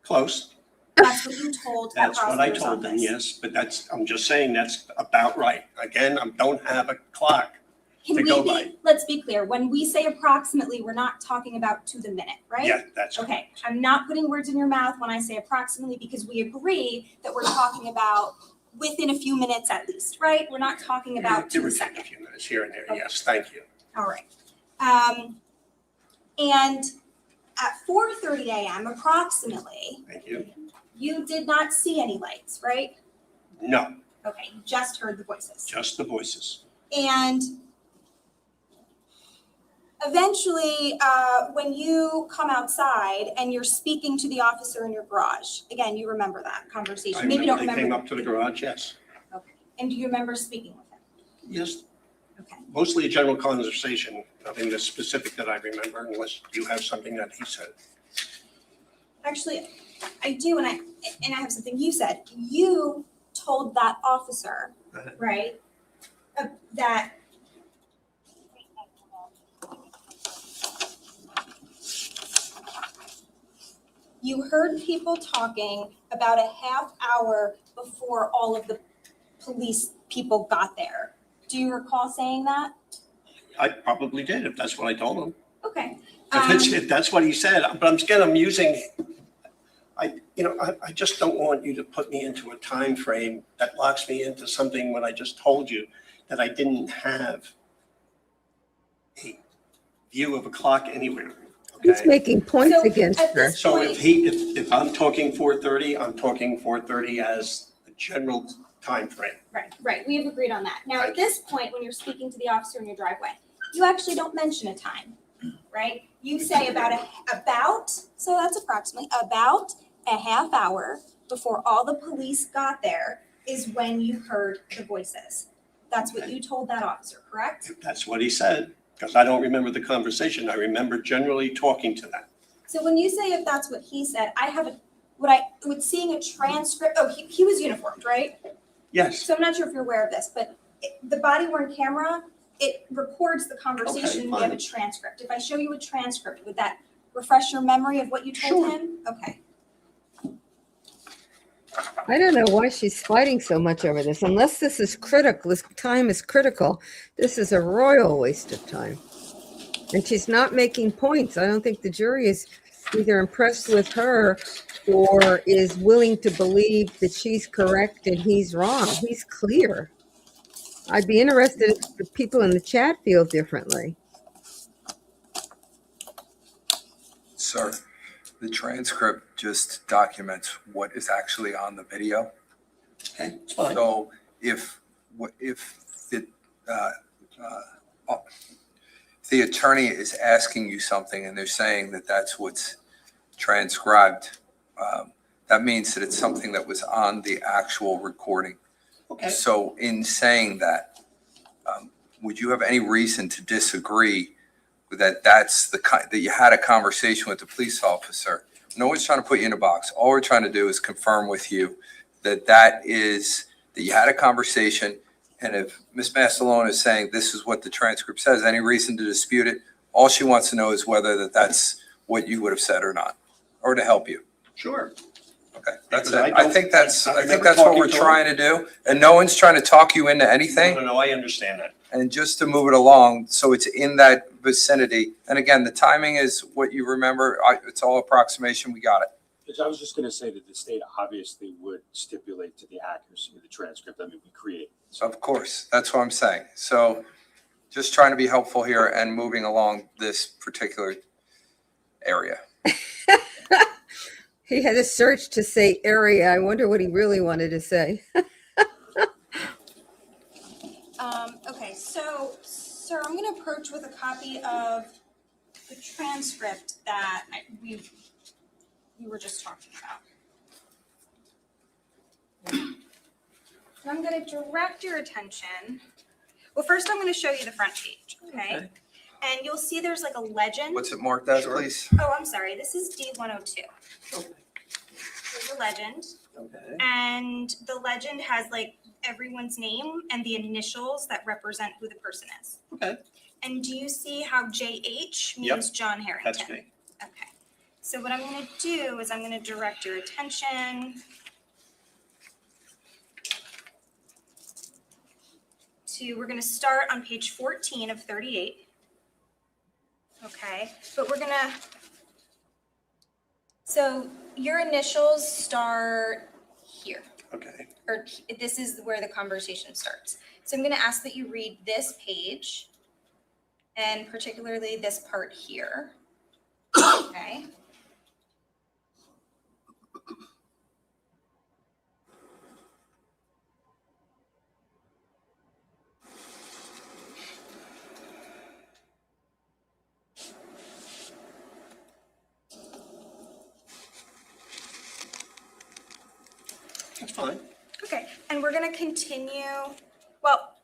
Close. That's what you told that That's what I prosecutor's told them, office. yes, but I'm just saying that's about right. Again, I don't have a clock. Can to we go be, by. let's be clear, when we say approximately, we're not talking about to the minute, right? Yeah, that's Okay, I'm not putting words in your mouth when I say approximately because we agree that we're talking about within a few minutes at least, right? We're not talking about Give to or the take a second. few minutes here and there, Okay. yes, thank you. All right. And at 4:30 a.m. approximately, Thank you. you did not see any lights, right? No, Okay, you just heard the voices. just the voices. And eventually, when you come outside and you're speaking to the officer in your garage, again, you remember that conversation. I Maybe you don't remember they remember. came up to the garage, yes. Okay. And do you remember speaking with him? Yes, Okay. mostly a general conversation, nothing that's specific that I remember unless you have something that he said. Actually, I do, and I have something you said. You told that officer, right, that you heard people talking about a half hour before all of the police people got there. Do you recall saying that? I probably did, if that's what I told him. Okay. If that's what he said, but I'm using, I just don't want you to put me into a time frame that locks me into something when I just told you that I didn't have a view of a clock anywhere. He's Okay? making points So, against at her. this So point- if I'm talking 4:30, I'm talking 4:30 as a general time frame. Right, we have agreed on that. Now, at this point, when you're speaking to the officer in your driveway, you actually don't mention a time, right? You say so that's approximately about a half hour before all the police got there is when you heard the voices. That's what you told that officer, correct? That's what he said, because I don't remember the conversation. I remember generally talking to them. So when you say if that's what he said, with seeing a transcript, he was uniformed, right? Yes, So I'm not sure if you're aware of this, but the body worn camera, it records the conversation. Okay, We have a fine. transcript. If I show you a transcript, would that refresh your memory of what you told Sure. him? Okay. I don't know why she's fighting so much over this. Unless this is critical, this time is critical. This is a royal waste of time. And she's not making points. I don't think the jury is either impressed with her or is willing to believe that she's correct and he's wrong. He's clear. I'd be interested if the people in the chat feel differently. Sir, the transcript just documents what is actually on the video. okay, it's fine. So if the attorney is asking you something and they're saying that that's what's transcribed, that means that it's something that was on the actual recording. Okay. So in saying that, would you have any reason to disagree with that? That you had a conversation with the police officer. No one's trying to put you in a box. All we're trying to do is confirm with you that you had a conversation. And if Ms. Mastalone is saying this is what the transcript says, any reason to dispute it? All she wants to know is whether that's what you would have said or not, or to help you. Sure. Okay, that's Because it. I I think that's remember what talking we're to her. trying to do. And no one's trying to talk you into anything. No, I understand that. And just to move it along, so it's in that vicinity. And again, the timing is what you remember. It's all approximation. We got it. Judge, I was just going to say that the state obviously would stipulate to the accuracy of the transcript. I mean, we create. Of course, that's what I'm saying. So just trying to be helpful here and moving along this particular area. He had a search to say area. I wonder what he really wanted to say. Okay, so, sir, I'm gonna approach with a copy of the transcript that we were just talking about. And I'm gonna direct your attention. Well, first I'm gonna show you the front page, okay? And you'll see there's like a legend. What's it marked as, Sure. please? Oh, I'm sorry, this is D102. Okay. There's a legend. Okay. And the legend has like everyone's name and the initials that represent who the person is. Okay. And do you see how JH Yep. means John Harrington? That's me. Okay. So what I'm going to do is I'm going to direct your attention we're going to start on page 14 of 38. Okay. But we're going to, so your initials start here. Okay. Or this is where the conversation starts. So I'm going to ask that you read this page and particularly this part here. Okay. That's fine. Okay, and we're gonna continue, well,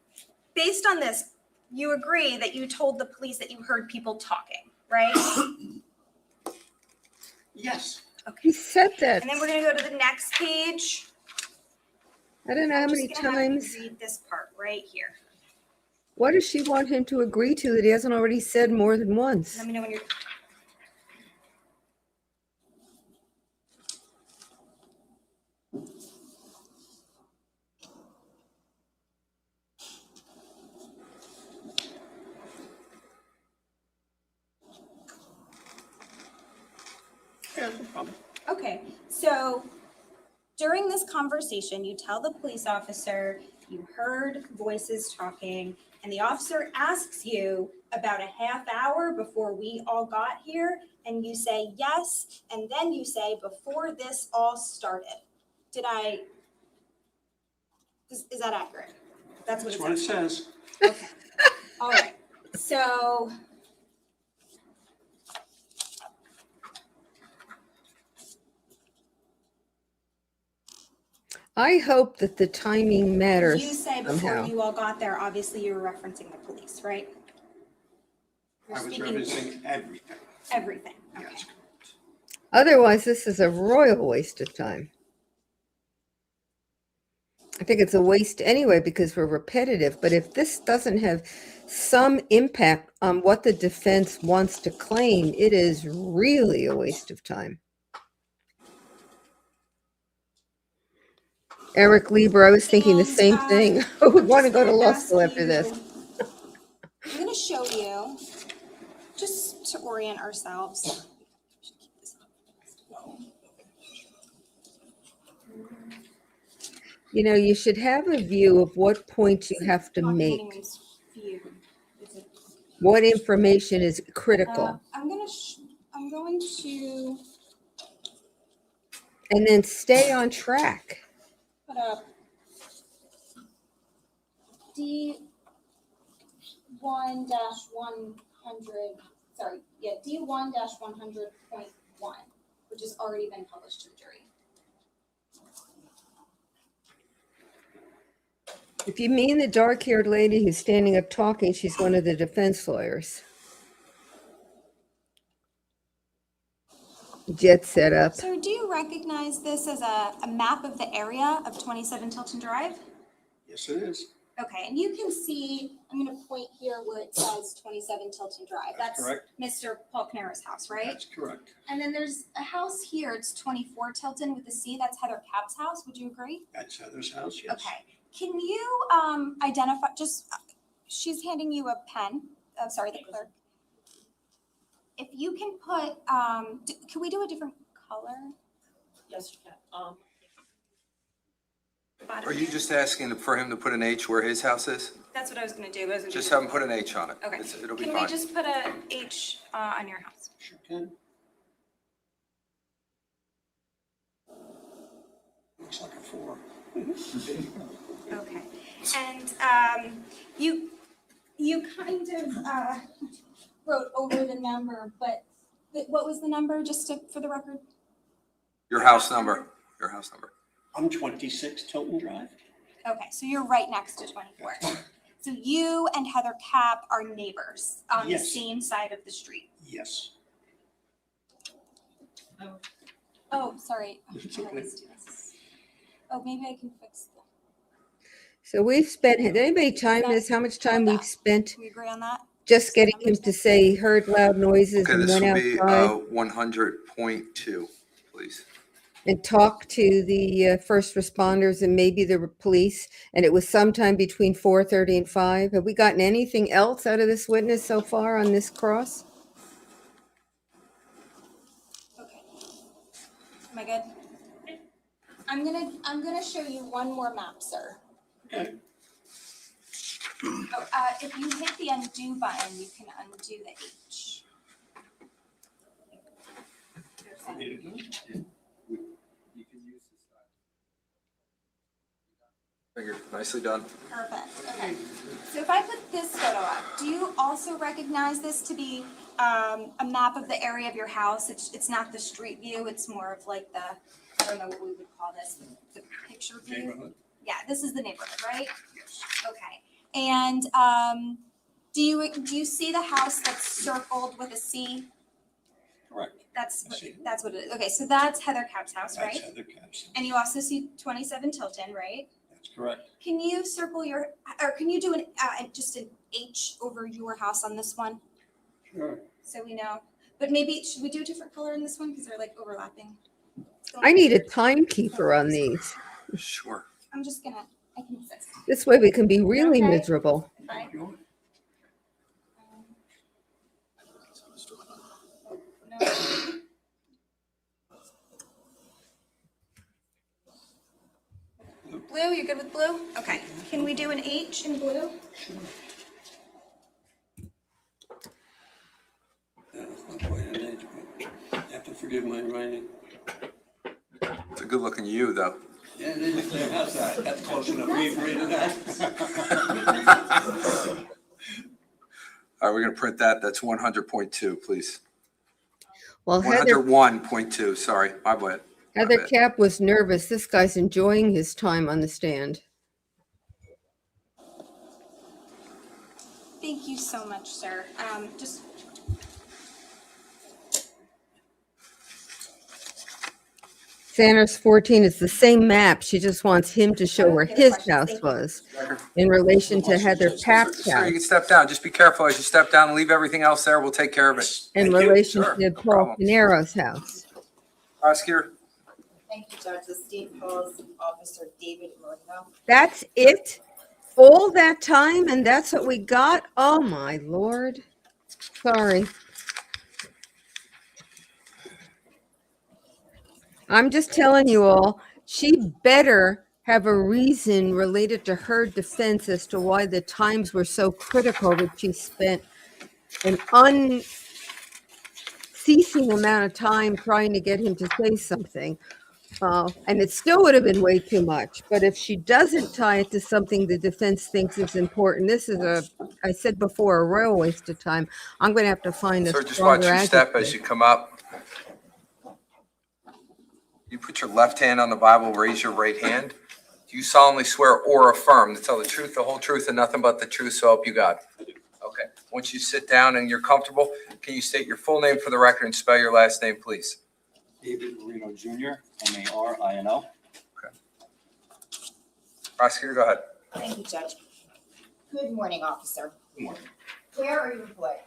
based on this, you agree that you told the police that you heard people talking, right? Yes. He said that. And then we're gonna go to the next page. I don't know how I'm many just gonna have you times. read this part right here. What does she want him to agree to that he hasn't already said more than once? Let me know when you're. Yeah, no problem. Okay, so during this conversation, you tell the police officer you heard voices talking, and the officer asks you about a half hour before we all got here, and you say yes, and then you say before this all started. Is that accurate? That's what That's what it it says. says. Okay, all right, so. I hope that the timing matters You say before somehow. you all got there, obviously you were referencing the police, right? You're I was speaking referencing everything. everything, okay. Yes. Otherwise, this is a royal waste of time. I think it's a waste anyway because we're repetitive, but if this doesn't have some impact on what the defense wants to claim, it is really a waste of time. Eric Lieber, I was thinking the same thing. I would want to go to law school after this. I'm gonna show you, just to orient ourselves. You know, you should have a view of what points you have to Not make, anyone's view. Is it- what information is critical, I'm going to and then stay on track. put up D1-100, D1-100.1, which has already been published to the jury. If you mean the dark-haired lady who's standing up talking, she's one of the defense lawyers. Jet set up. So do you recognize this as a map of the area of 27 Tilton Drive? Yes, it is. Okay, and you can see, I'm gonna point here where it says 27 Tilton Drive. That's correct. Mr. Paul Caneiro's house, right? That's correct. And then there's a house here, it's 24 Tilton with a C, that's Heather Capp's house, would you agree? That's Heather's house, yes. Okay, can you identify, she's handing you a pen, the clerk. If you can put, can we do a different color? Yes, you can. Bottom Are you here? just asking for him to put an H where his house is? That's what I was gonna do. I was gonna Just do have him put an H on it. Okay. It'll be Can we fine. just put a H on your house? Sure can. Looks like a 4. Okay. And you kind of wrote over the number, but what was the number, just for the record? Your house number, your house number. I'm 26 Tilton Drive. Okay, so you're right next to 24. So you and Heather Capp are neighbors on the Yes. same side of the street. Yes. Oh, sorry. It's okay. Oh, maybe I can fix that. So we've spent, did anybody time this, how much time we've spent Can we agree on that? just getting him to say he heard loud noises Okay, and this went will be outside 100.2, please. and talked to the first responders and maybe the police, and it was sometime between 4:30 and 5. Have we gotten anything else out of this witness so far on this cross? Okay. Am I good? I'm gonna show you one more map, sir. Okay. Oh, if you hit the undo button, you can undo the H. Figured. Nicely done. Perfect, okay. So if I put this photo up, do you also recognize this to be a map of the area of your house? It's not the street view, it's more of like the, I don't know what we would call this, the picture view? Neighborhood. Yeah, this is the neighborhood, right? Yes. Okay, and do you see the house that's circled with a C? Correct. That's I see. that's what it is. Okay, so that's Heather Capp's house, That's right? Heather Capp's. And you also see 27 Tilton, right? That's correct. Can you circle your, or can you do just an H over your house on this one, Sure. so we know? But maybe, should we do a different color in this one, because they're like overlapping? I need a timekeeper on these. Sure. I'm just gonna, I can fix it. This way we can be really Okay. miserable. If I- Sure. No. blue? You good with blue? Okay, can we do an H in blue? That's not quite an age, but you have to forgive my writing. It's a good looking you, though. Yeah, it is. That's close enough. We agree to that. All right, we're gonna print that. That's 100.2, please. Well, Heather 101.2, sorry, my bad. Heather bad. Cap was nervous. This guy's enjoying his time on the stand. Thank you so much, sir. Just Sanders 14 is the same map. She just wants him to show where his house was in relation to Heather Cap's Sir, house. you can step down. Just be careful as you step down and leave everything else there. We'll take care of it. In Thank you. relation Sure, to no Paul problem. Caneiro's house. Prosecutor? Thank you, Judge. The state calls Officer David Moreno. That's it? All that time and that's what we got? Oh my Lord. Sorry. I'm just telling you all, she better have a reason related to her defense as to why the times were so critical that she spent an unceasing amount of time trying to get him to say something. And it still would have been way too much. But if she doesn't tie it to something the defense thinks is important, this is I said before, a royal waste of time. I'm going to have to find a Sir, just watch stronger your step adjective. as you come up. You put your left hand on the Bible, raise your right hand. Do you solemnly swear or affirm to tell the truth, the whole truth, and nothing but the truth, so help you God? Okay. Once you sit down and you're comfortable, can you state your full name for the record and spell your last name, please? David Marino Jr., Marino. Okay. Prosecutor, go ahead. Thank you, Judge. Good morning, officer. Good morning. Where are you employed?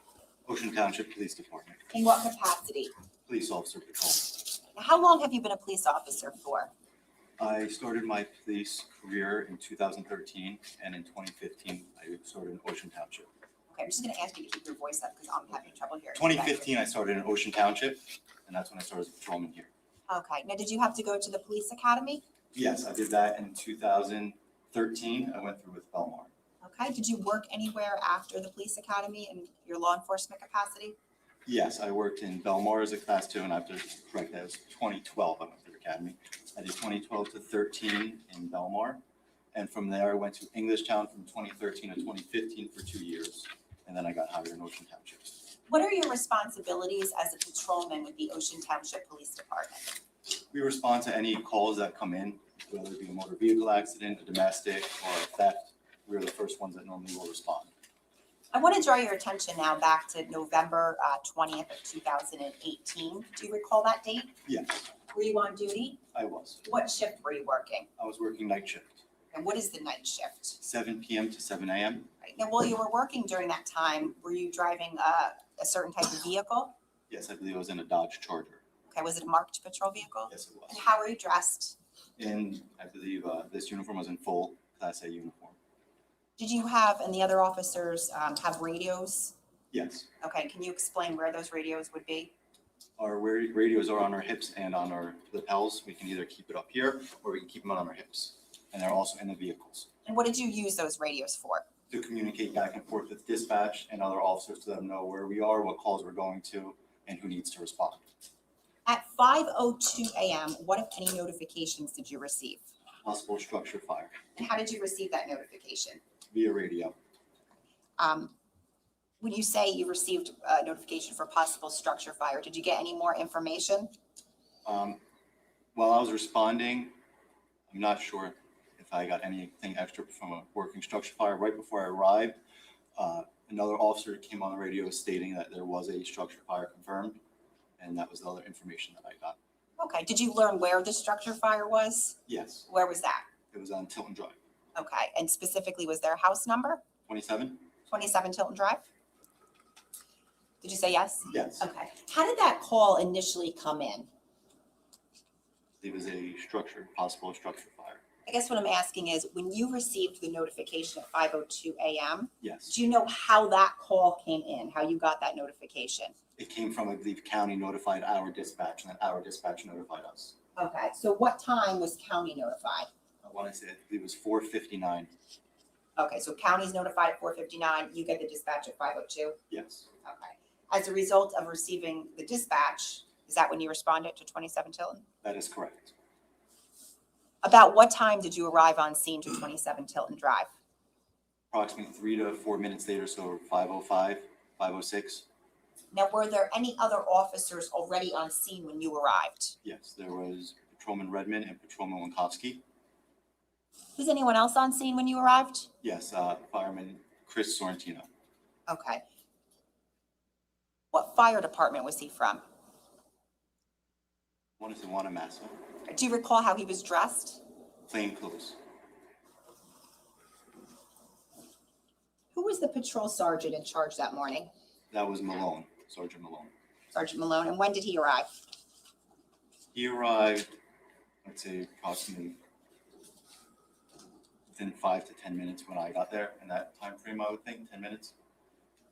Ocean Township Police Department, In what capacity? police officer patrol. Now, how long have you been a police officer for? I started my police career in 2013, and in 2015, I started in Ocean Township. Okay, I'm just going to ask you to keep your voice up because I'm having trouble hearing. 2015, I started in Ocean Township, and that's when I started as a patrolman here. Okay, now did you have to go to the police academy? Yes, I did that in 2013. I went through with Belmar. Okay, did you work anywhere after the police academy in your law enforcement capacity? Yes, I worked in Belmar as a class 2, and I have to correct that, it was 2012 I went to the academy. I did 2012 to 13 in Belmar, and from there I went to Englishtown from 2013 to 2015 for 2 years, and then I got hired in Ocean Township. What are your responsibilities as a patrolman with the Ocean Township Police Department? We respond to any calls that come in, whether it be a motor vehicle accident, a domestic, or a theft. We're the first ones that normally will respond. I want to draw your attention now back to November 20th of 2018. Do you recall that date? Yes, Were you on duty? I was. What shift were you working? I was working night shift, And what is the night shift? 7 p.m. to 7 a.m. Right. Now, while you were working during that time, were you driving a certain type of vehicle? Yes, I believe I was in a Dodge Charger. Okay, was it a marked patrol vehicle? Yes, it was. And how were you dressed? And I believe this uniform was in full Class A uniform. Did you have, and the other officers have radios? Yes, Okay, can you explain where those radios would be? our radios are on our hips and on our lapels. We can either keep it up here or we can keep them on our hips. And they're also in the vehicles And what did you use those radios for? to communicate back and forth with dispatch and other officers to let them know where we are, what calls we're going to, and who needs to respond. At 5:02 a.m., what, if any, notifications did you receive? Possible structure fire And how did you receive that notification? via radio. When you say you received a notification for possible structure fire, did you get any more information? While I was responding, I'm not sure if I got anything extra from a working structure fire. Right before I arrived, another officer came on the radio stating that there was a structure fire confirmed, and that was the other information that I got. Okay, did you learn where the structure fire was? Yes, Where was that? it was on Tilton Drive. Okay, and specifically, was there a house number? 27? 27 Tilton Drive? Did you say yes? Yes. Okay. How did that call initially come in? It was a possible structure fire. I guess what I'm asking is, when you received the notification at 5:02 a.m., Yes. do you know how that call came in, how you got that notification? It came from, I believe, county notified our dispatch, and then our dispatch notified us. Okay, so what time was county notified? I want to say, it was 4:59. Okay, so county's notified at 4:59, you get the dispatch at 5:02? Yes, Okay. As a result of receiving the dispatch, is that when you responded to 27 Tilton? that is correct. About what time did you arrive on scene to 27 Tilton Drive? Approximately 3 to 4 minutes later, so 5:05, 5:06. Now, were there any other officers already on scene when you arrived? Yes, there was Patrolman Redmond and Patrolman Winkowski. Was anyone else on scene when you arrived? Yes, Fireman Chris Sorrentino. Okay. What fire department was he from? One is the Wanamasso, Do you recall how he was dressed? plain clothes. Who was the patrol sergeant in charge that morning? That was Malone, Sergeant Malone. Sergeant Malone, and when did he arrive? He arrived, I'd say approximately within 5 to 10 minutes when I got there. In that time frame, I would think 10 minutes.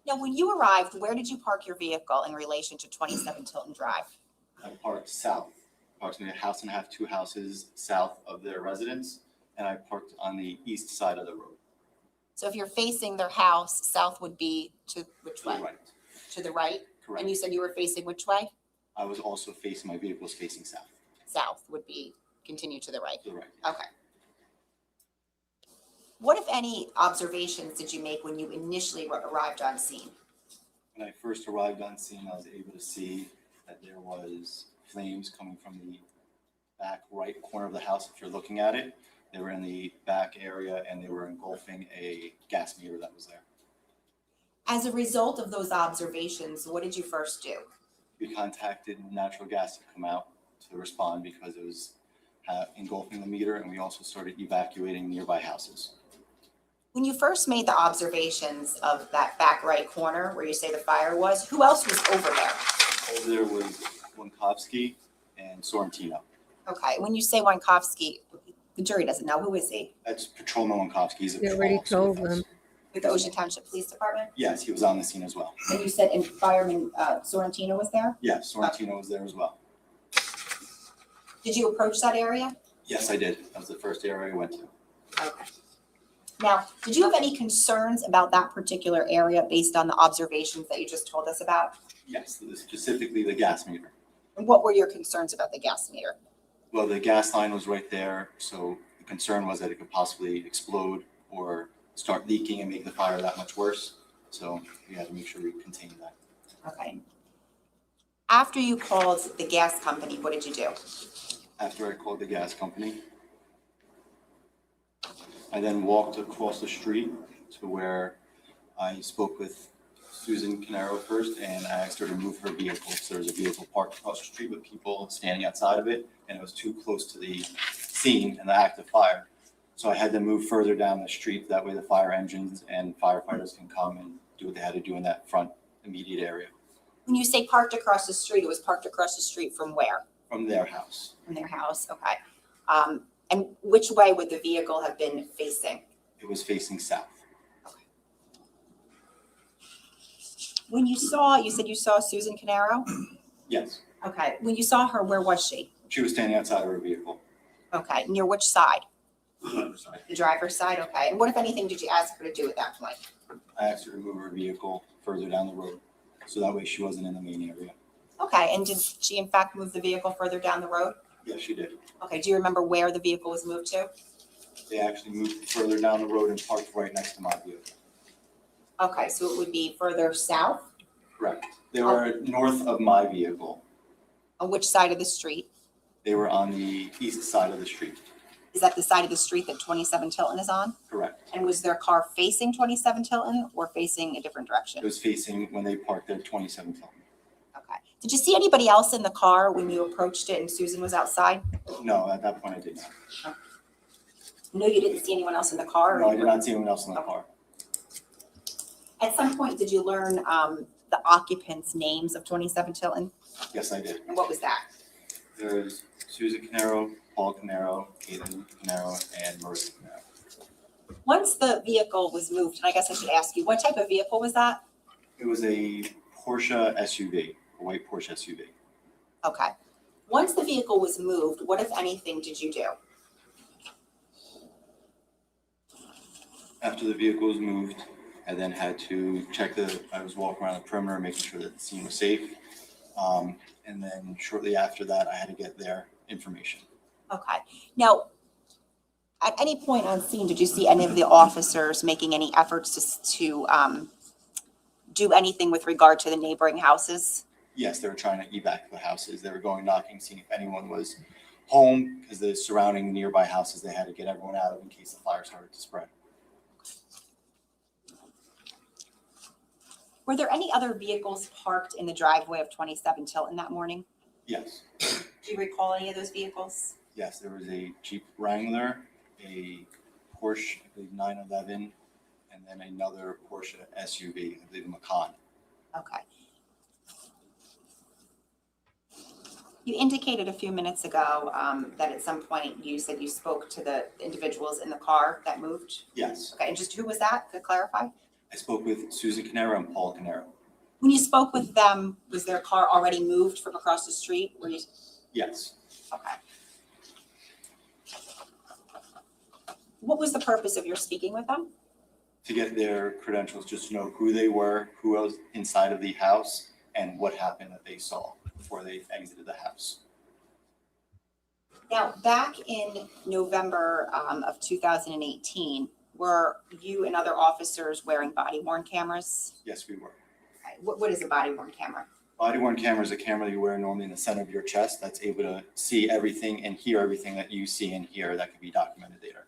Now, when you arrived, where did you park your vehicle in relation to 27 Tilton Drive? I parked south, approximately a house and a half, 2 houses south of their residence, and I parked on the east side of the road. So if you're facing their house, south would be to which To way? the right. To the right? Correct. And you said you were facing which way? I was also facing, my vehicle was facing south, South would be continue to the right. to the right. Okay. What, if any, observations did you make when you initially arrived on scene? When I first arrived on scene, I was able to see that there was flames coming from the back right corner of the house. If you're looking at it, they were in the back area and they were engulfing a gas meter that was there. As a result of those observations, what did you first do? We contacted natural gas to come out to respond because it was engulfing the meter, and we also started evacuating nearby houses. When you first made the observations of that back right corner where you say the fire was, who else was over there? Over there was Winkowski and Sorrentino. Okay, when you say Winkowski, the jury doesn't know. Who is he? That's Patrolman Winkowski. He's a They patrol already officer told with us. them. With the Ocean Township Police Department? Yes, he was on the scene as well. And you said and Fireman Sorrentino was there? Yes, Sorrentino was there as well. Did you approach that area? Yes, I did. That was the first area I went to. Okay. Now, did you have any concerns about that particular area based on the observations that you just told us about? Yes, specifically the gas meter. And what were your concerns about the gas meter? Well, the gas line was right there, so the concern was that it could possibly explode or start leaking and make the fire that much worse. So we had to make sure we contained that. Okay. After you called the gas company, what did you do? After I called the gas company, I then walked across the street to where I spoke with Susan Caneiro first, and I asked her to move her vehicle. So there was a vehicle parked across the street with people standing outside of it, and it was too close to the scene and the active fire. So I had to move further down the street. That way the fire engines and firefighters can come and do what they had to do in that front immediate area. When you say parked across the street, it was parked across the street from where? From their house. From their house, okay. And which way would the vehicle have been facing? It was facing south. When you said you saw Susan Caneiro? Yes. Okay, when you saw her, where was she? She was standing outside of her vehicle. Okay, near which side? Driver's side. The driver's side, okay. And what, if anything, did you ask her to do at that point? I asked her to move her vehicle further down the road, so that way she wasn't in the main area. Okay, and did she in fact move the vehicle further down the road? Yes, she did. Okay, do you remember where the vehicle was moved to? They actually moved further down the road and parked right next to my vehicle. Okay, so it would be further south? Correct. They were north of my vehicle. On which side of the street? They were on the east side of the street. Is that the side of the street that 27 Tilton is on? Correct. And was their car facing 27 Tilton or facing a different direction? It was facing when they parked there, 27 Tilton. Okay. Did you see anybody else in the car when you approached it and Susan was outside? No, at that point I did not. No, you didn't see anyone else in the car? No, I did not see anyone else in the car. At some point, did you learn the occupants' names of 27 Tilton? Yes, I did. And what was that? There's Susan Caneiro, Paul Caneiro, Keith Caneiro, and Marissa Caneiro. Once the vehicle was moved, and I guess I should ask you, what type of vehicle was that? It was a Porsche SUV, a white Porsche SUV. Okay. Once the vehicle was moved, what, if anything, did you do? After the vehicle was moved, I then had to I was walking around the perimeter, making sure that the scene was safe. And then shortly after that, I had to get their information. Okay. Now, at any point on scene, did you see any of the officers making any efforts to do anything with regard to the neighboring houses? Yes, they were trying to evac the houses. They were going knocking, seeing if anyone was home, because the surrounding nearby houses, they had to get everyone out of in case the fire started to spread. Were there any other vehicles parked in the driveway of 27 Tilton that morning? Yes. Do you recall any of those vehicles? Yes, there was a Jeep Wrangler, a Porsche, I believe 911, and then another Porsche SUV, I believe a Macan. Okay. You indicated a few minutes ago that at some point you said you spoke to the individuals in the car that moved. Yes, Okay, and just who was that, to clarify? I spoke with Susan Caneiro and Paul Caneiro. When you spoke with them, was their car already moved from across the street? Were you, Yes, okay. What was the purpose of your speaking with them? to get their credentials, just to know who they were, who else inside of the house, and what happened that they saw before they exited the house. Now, back in November of 2018, were you and other officers wearing body-worn cameras? Yes, we were. Okay, what is a body-worn camera? Body-worn camera is a camera that you wear normally in the center of your chest that's able to see everything and hear everything that you see and hear that could be documented later.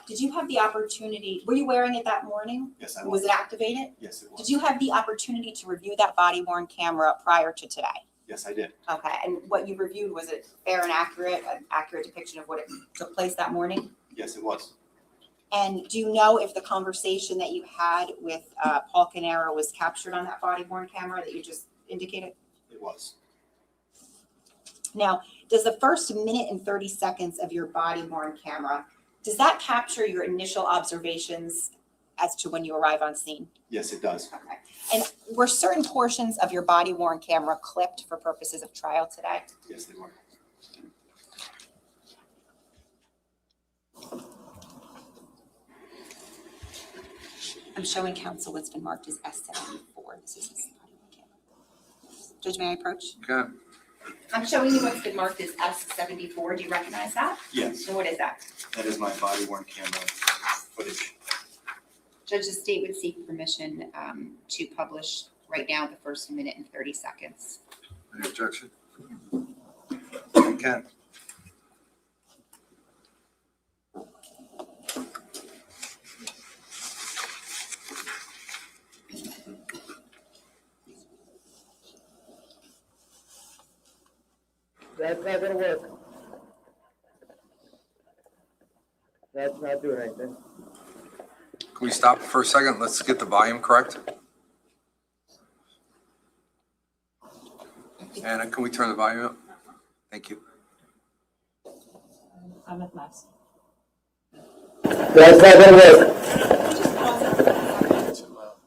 Did you have the opportunity, were you wearing it that morning? Yes, I Was was. it activated? Yes, it was. Did you have the opportunity to review that body-worn camera prior to today? Yes, I did. Okay, and what you reviewed, was it fair and accurate, an accurate depiction of what it took place that morning? Yes, it was. And do you know if the conversation that you had with Paul Caneiro was captured on that body-worn camera that you just indicated? It was. Now, does the first minute and 30 seconds of your body-worn camera, does that capture your initial observations as to when you arrive on scene? Yes, it does. Okay. And were certain portions of your body-worn camera clipped for purposes of trial today? Yes, they were. I'm showing counsel what's been marked as S74. This is his body-worn camera. Judge, may I approach? Okay. I'm showing you what's been marked as S74. Do you recognize that? Yes, And what is that? that is my body-worn camera footage. Judge, the state would seek permission to publish right now the first minute and 30 seconds. Any objection? You can. That's not gonna work. That's not doing anything. Can we stop for a second? Let's get the volume correct. Anna, can we turn the volume up? Thank you. I'm at last. That's not gonna work.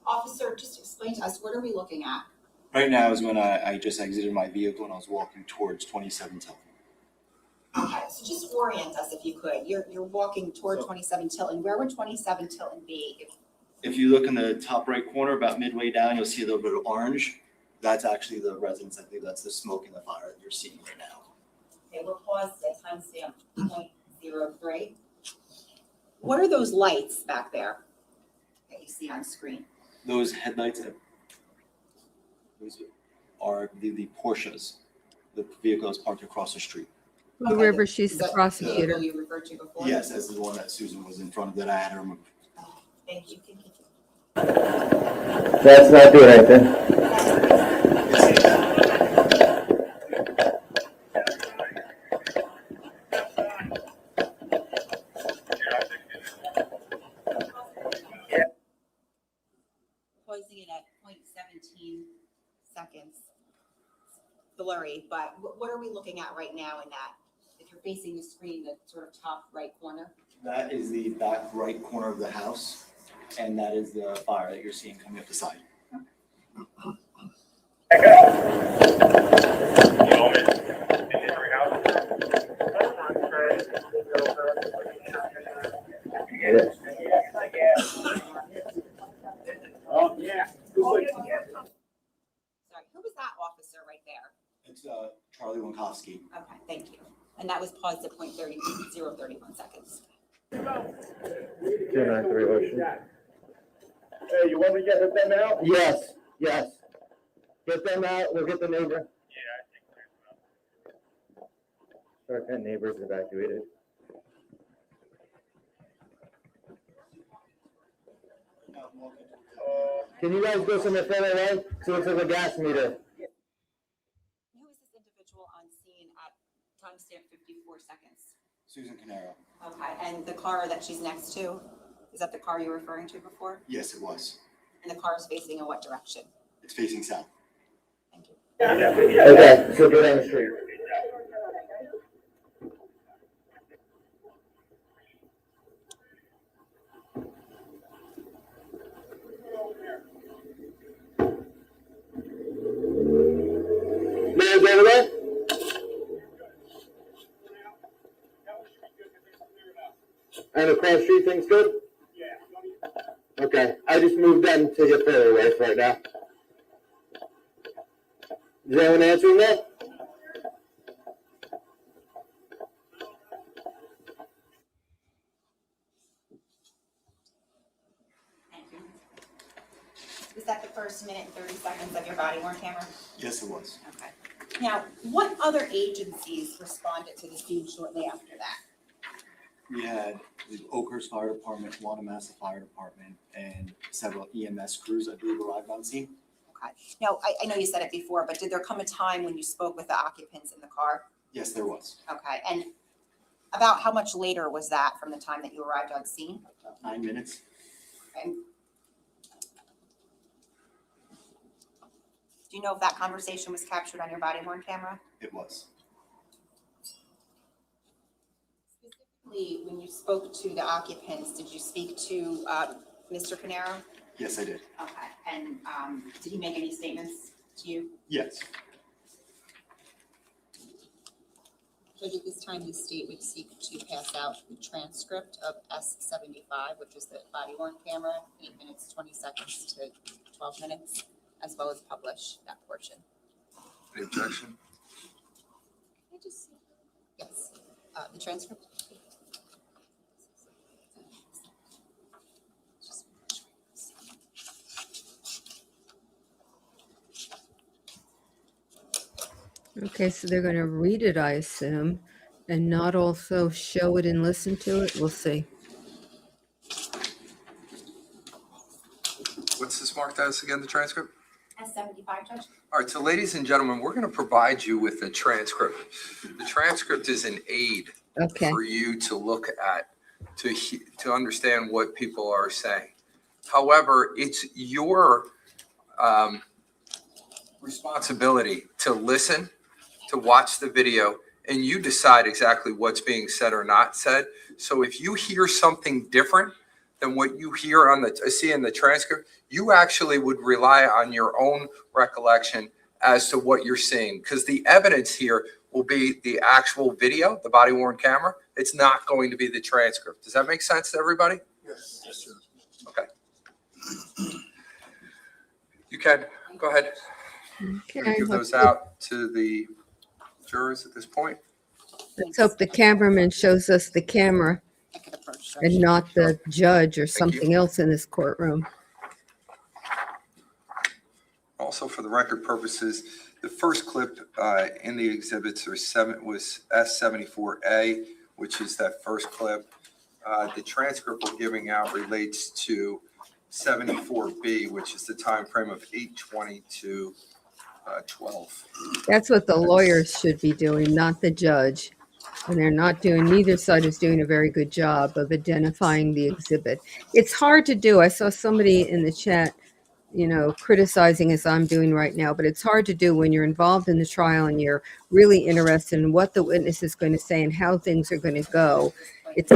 Officer, just explain to us, what are we looking at? Right now is when I just exited my vehicle and I was walking towards 27 Tilton. Okay, so just orient us if you could. You're walking toward 27 Tilton. Where would 27 Tilton be? If you look in the top right corner, about midway down, you'll see a little bit of orange. That's actually the residence. I think that's the smoke and the fire that you're seeing right now. Okay, we'll pause at timestamp 0.03. What are those lights back there that you see on screen? Those headlights, those are the Porsches, the vehicle is parked across the street. Whoever she's Is the that prosecutor. vehicle you referred to before? Yes, as the one that Susan was in front of that I had her remove. Thank you. Thank you. That's not doing anything. Closing it at 0.17 seconds. Blurry, but what are we looking at right now in that? If you're facing the screen, the sort of top right corner? That is the back right corner of the house, and that is the fire that you're seeing coming up the side. officer right there? It's Charlie Winkowski. Okay, thank you. And that was paused at 0.31 seconds. 293 Ocean. Hey, you want me to get them out? Yes, yes. Get them out, we'll get the neighbor. Start that neighbors evacuated. Can you guys go somewhere further away? So it looks like a gas meter. Who is this individual on scene at timestamp 54 seconds? Susan Caneiro. Okay, and the car that she's next to, is that the car you were referring to before? Yes, it was. And the car is facing in what direction? It's facing south. Thank you. Okay, so go down the street. Man's over there? And across the street, things good? Yeah. Okay, I just moved them to get further away for right now. Is anyone answering that? Thank you. Was that the first minute and 30 seconds of your body worn camera? Yes, it was. Okay. Now, what other agencies responded to the scene shortly after that? We had the Oakhurst Fire Department, Wanamassa Fire Department, and several EMS crews, I believe, arrived on scene. Okay. Now, I know you said it before, but did there come a time when you spoke with the occupants in the car? Yes, there was. Okay. And about how much later was that from the time that you arrived on scene? About 9 minutes. Okay. Do you know if that conversation was captured on your body worn camera? It was. Specifically, when you spoke to the occupants, did you speak to Mr. Caneiro? Yes, I did. Okay. And did he make any statements to you? Yes. Judge, at this time, the state would seek to pass out the transcript of S75, which is the body worn camera, 8 minutes, 20 seconds to 12 minutes, as well as publish that portion. Any objection? Can I just see? Yes, the transcript. Okay, so they're going to read it, I assume, and not also show it and listen to it. We'll see. What's this marked as again, the transcript? S75, Judge? All right, so ladies and gentlemen, we're going to provide you with the transcript. The transcript is an aid Okay. for you to look at, to understand what people are saying. However, it's your responsibility to listen, to watch the video, and you decide exactly what's being said or not said. So if you hear something different than what you hear on see in the transcript, you actually would rely on your own recollection as to what you're seeing, because the evidence here will be the actual video, the body worn camera. It's not going to be the transcript. Does that make sense to everybody? Yes. Yes, sir. Okay. You can go ahead. Okay. Give those out to the jurors at this point. Let's hope the cameraman shows us the camera I could approach Judge. and not the judge or Thank you. something else in this courtroom. Also, for the record purposes, the first clip in the exhibits was S74A, which is that first clip. The transcript we're giving out relates to 74B, which is the time frame of 8:20 to 12. That's what the lawyers should be doing, not the judge. And they're not doing, neither side is doing a very good job of identifying the exhibit. It's hard to do. I saw somebody in the chat, criticizing as I'm doing right now, but it's hard to do when you're involved in the trial and you're really interested in what the witness is going to say and how things are going to go. It's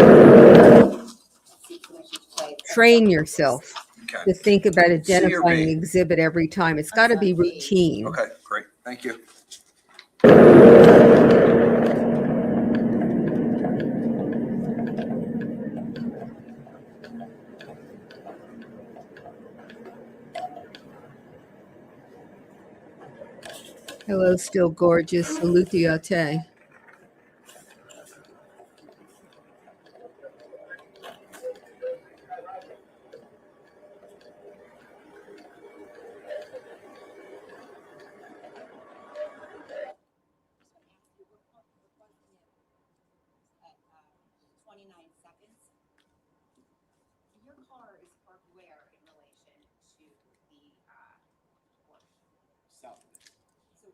train yourself Okay. to think about C or identifying B? the exhibit every time. It's got to be routine. Okay, great. Thank you. Hello, still gorgeous. Salutiate. Your car is parked where in relation to the, Porsche? South. So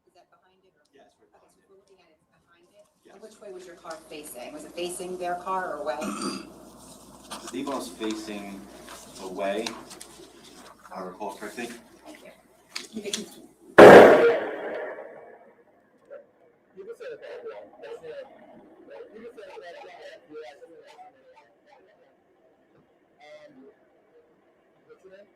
is that behind it or? Yes, right Okay, so behind if we're looking at it, it's behind it? Yes. And which way was your car facing? Was it facing their car or away? I believe I was facing away, if I recall correctly. Thank you. You can You can say it that way. That's it. You can say it that way. What's your name?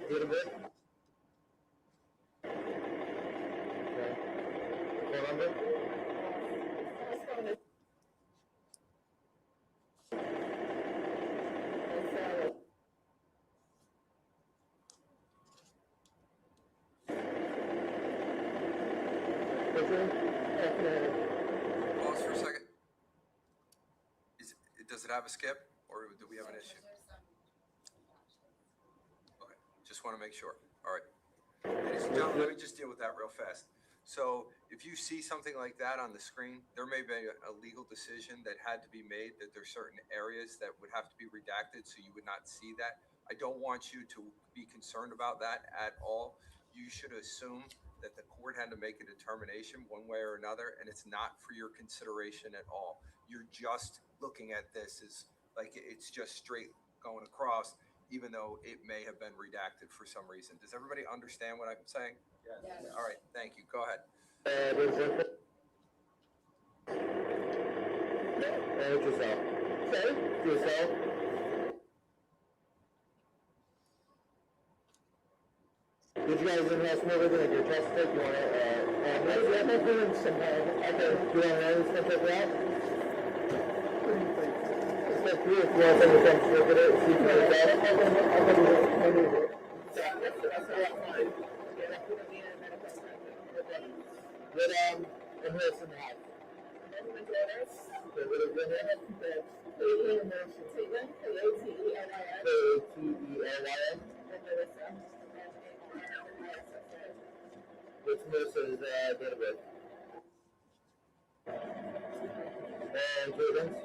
Date of birth? Okay. Phone number? Pause for a second. Does it have a skip, or do we have an issue? Okay, just want to make sure. All right. Ladies and gentlemen, let me just deal with that real fast. So if you see something like that on the screen, there may be a legal decision that had to be made, that there's certain areas that would have to be redacted so you would not see that. I don't want you to be concerned about that at all. You should assume that the court had to make a determination one way or another, and it's not for your consideration at all. You're just looking at this as like it's just straight going across, even though it may have been redacted for some reason. Does everybody understand what I'm saying? Yes. All right, thank you. Go ahead. Manage yourself. Okay. Yourself. Did you guys in-house move it like your chest stick? You want to, maybe I'm not doing somehow. Okay. Do you want to run this check it out? It's like 3 or 4 things to come look at it, see if it's out. I'll move it. That's fine. But, and here's some hats. Okay, what is your name? Caneiro Mansion. K-A-T-E-L-Y-N. Which Melissa's date of birth? And Jordan's?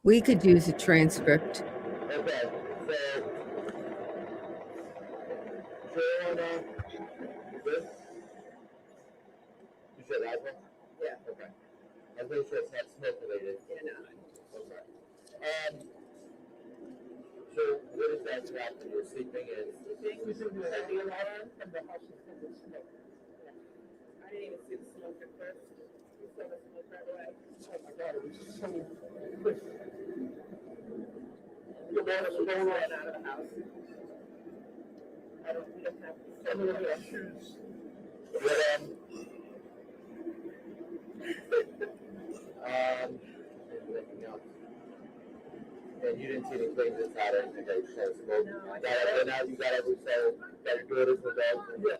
We could use a transcript. Okay, so Joanna, you good? You said asthma? Yeah. Okay. I was making sure it's not smoke related. Yeah, no. Okay. So what is that trap that you're sleeping in? We should do the alarm from the house from the smoke. I didn't even see the smoke at first. We saw the smoke right away. Oh my God, it was just so quick. Good morning, we're going right out of the house. We don't have some of our shoes. Anything else? And you didn't see any claims inside or anything that you said smoke? No, I got it. You got it, so that your daughters were there? Yeah.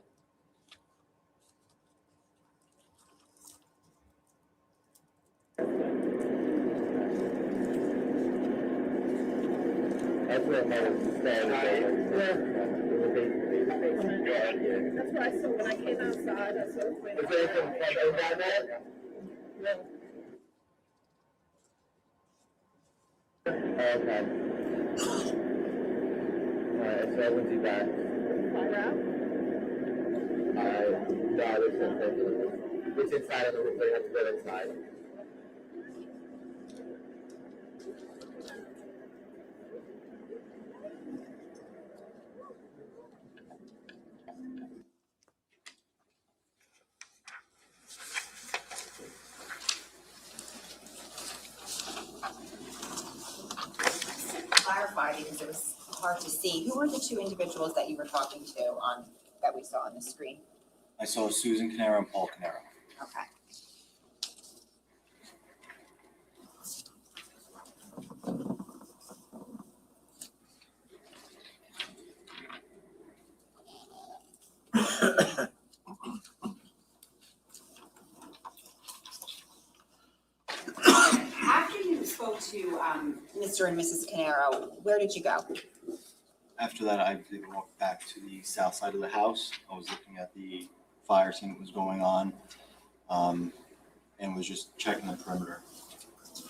That's where my was standing. That's why I saw when I came outside, I saw it. Is there anything like down there? Yeah. Okay. Alright, so I went to back. No, there's nothing. It's inside of the room, they have to go inside. clarify because it was hard to see. Who were the 2 individuals that you were talking to on, that we saw on the screen? I saw Susan Caneiro and Paul Caneiro. Okay. Mr. and Mrs. Caneiro, where did you go? After that, I did walk back to the south side of the house. I was looking at the fire scene that was going on, and was just checking the perimeter.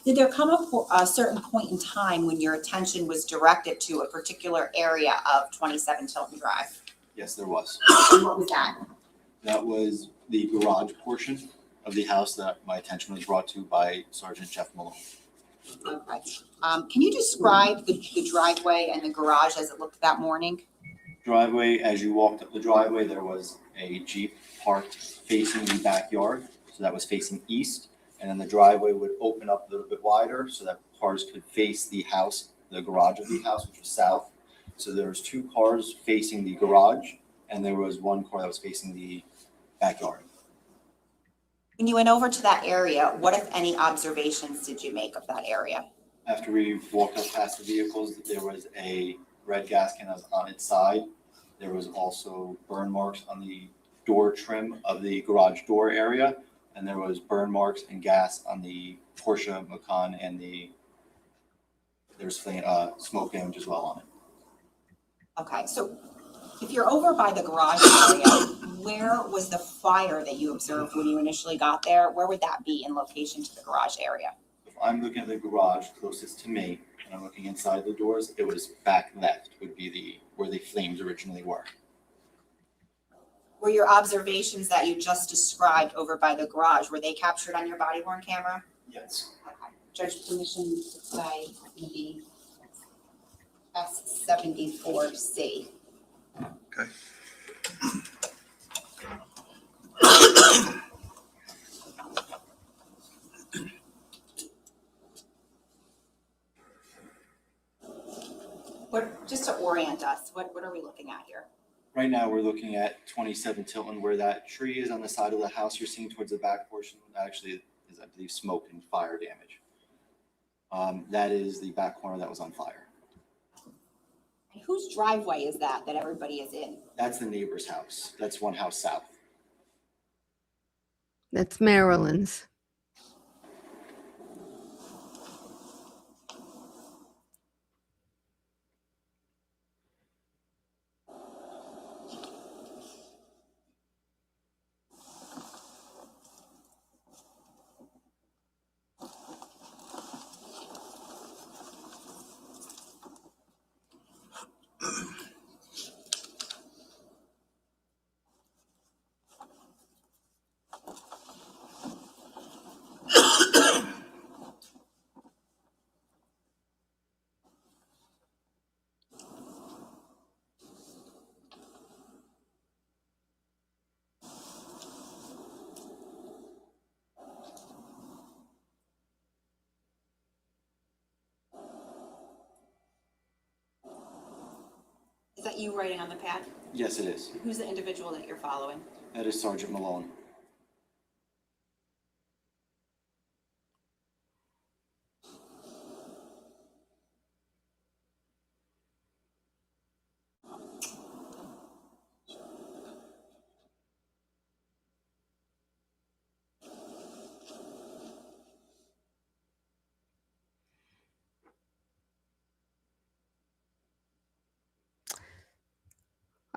Did there come a certain point in time when your attention was directed to a particular area of 27 Tilton Drive? Yes, there was. And what was that? That was the garage portion of the house that my attention was brought to by Sergeant Jeff Malone. Okay. Can you describe the driveway and the garage as it looked that morning? Driveway, as you walked up the driveway, there was a Jeep parked facing the backyard. So that was facing east. And then the driveway would open up a little bit wider so that cars could face the house, the garage of the house, which was south. So there was 2 cars facing the garage, and there was 1 car that was facing the backyard. When you went over to that area, what, if any, observations did you make of that area? After we walked up past the vehicles, there was a red gas can that was on its side. There was also burn marks on the door trim of the garage door area, and there was burn marks and gas on the Porsche Macan, and there's smoke damage as well on it. Okay, so if you're over by the garage area, where was the fire that you observed when you initially got there? Where would that be in location to the garage area? If I'm looking at the garage closest to me, and I'm looking inside the doors, it was back left would be where the flames originally were. Were your observations that you just described over by the garage, were they captured on your body worn camera? Yes. Okay. Judge, permission to play the S74C. Okay. Just to orient us, what are we looking at here? Right now, we're looking at 27 Tilton, where that tree is on the side of the house you're seeing towards the back portion. Actually, is, I believe, smoke and fire damage. That is the back corner that was on fire. And whose driveway is that everybody is in? That's the neighbor's house. That's one house south. That's Marilyn's. Is that you writing on the pad? Yes, it is. Who's the individual that you're following? That is Sergeant Malone.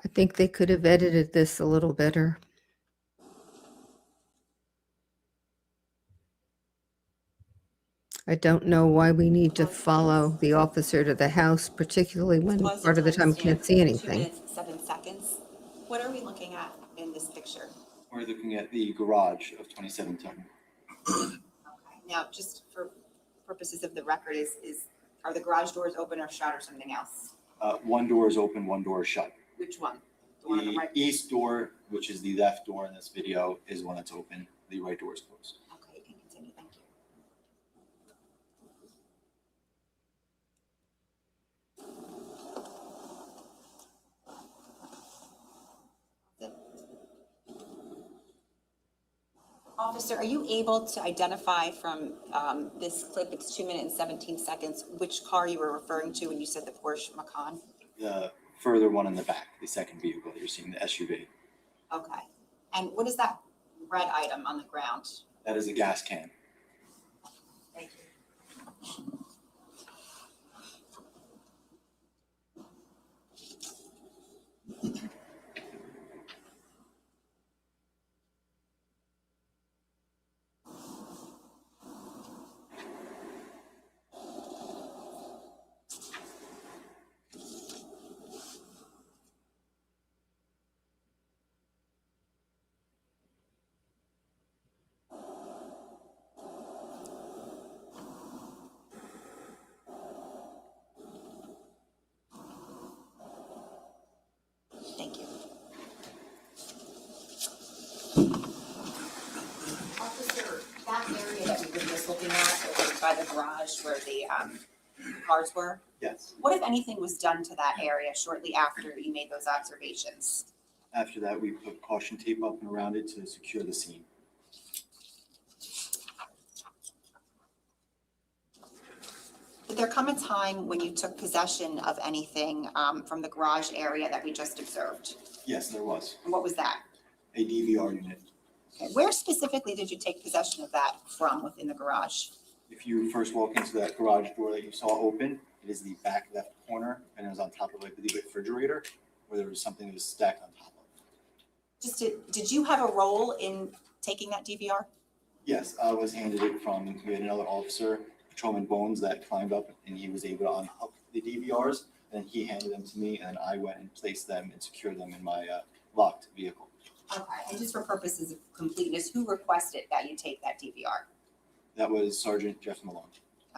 I think they could have edited this a little better. I don't know why we need to follow the officer to the house, particularly when part of the time we can't see 2 anything. minutes, 7 seconds. What are we looking at in this picture? We're looking at the garage of 27 Tilton. Okay. Now, just for purposes of the record, are the garage doors open or shut or something else? One door is open, one door is shut. Which one? The one on the The right? east door, which is the left door in this video, is one that's open. The right door is closed. Okay, you can continue, thank you. Officer, are you able to identify from this clip, it's 2 minutes and 17 seconds, which car you were referring to when you said the Porsche Macan? The further one in the back, the second vehicle that you're seeing, the SUV. Okay. And what is that red item on the ground? That is a gas can. Thank you. the garage where the cars were? Yes. What, if anything, was done to that area shortly after you made those observations? After that, we put caution tape up and around it to secure the scene. Did there come a time when you took possession of anything from the garage area that we just observed? Yes, there was And what was that? a DVR unit. Okay. Where specifically did you take possession of that from within the garage? If you first walk into that garage door that you saw open, it is the back left corner, and it was on top of, I believe, a refrigerator, where there was something that was stacked on top of. Did you have a role in taking that DVR? Yes, I was handed it from, we had another officer, Patrolman Bones, that climbed up and he was able to unhook the DVRs, and he handed them to me, and I went and placed them and secured them in my locked vehicle. Okay, and just for purposes of completeness, who requested that you take that DVR? That was Sergeant Jeff Malone.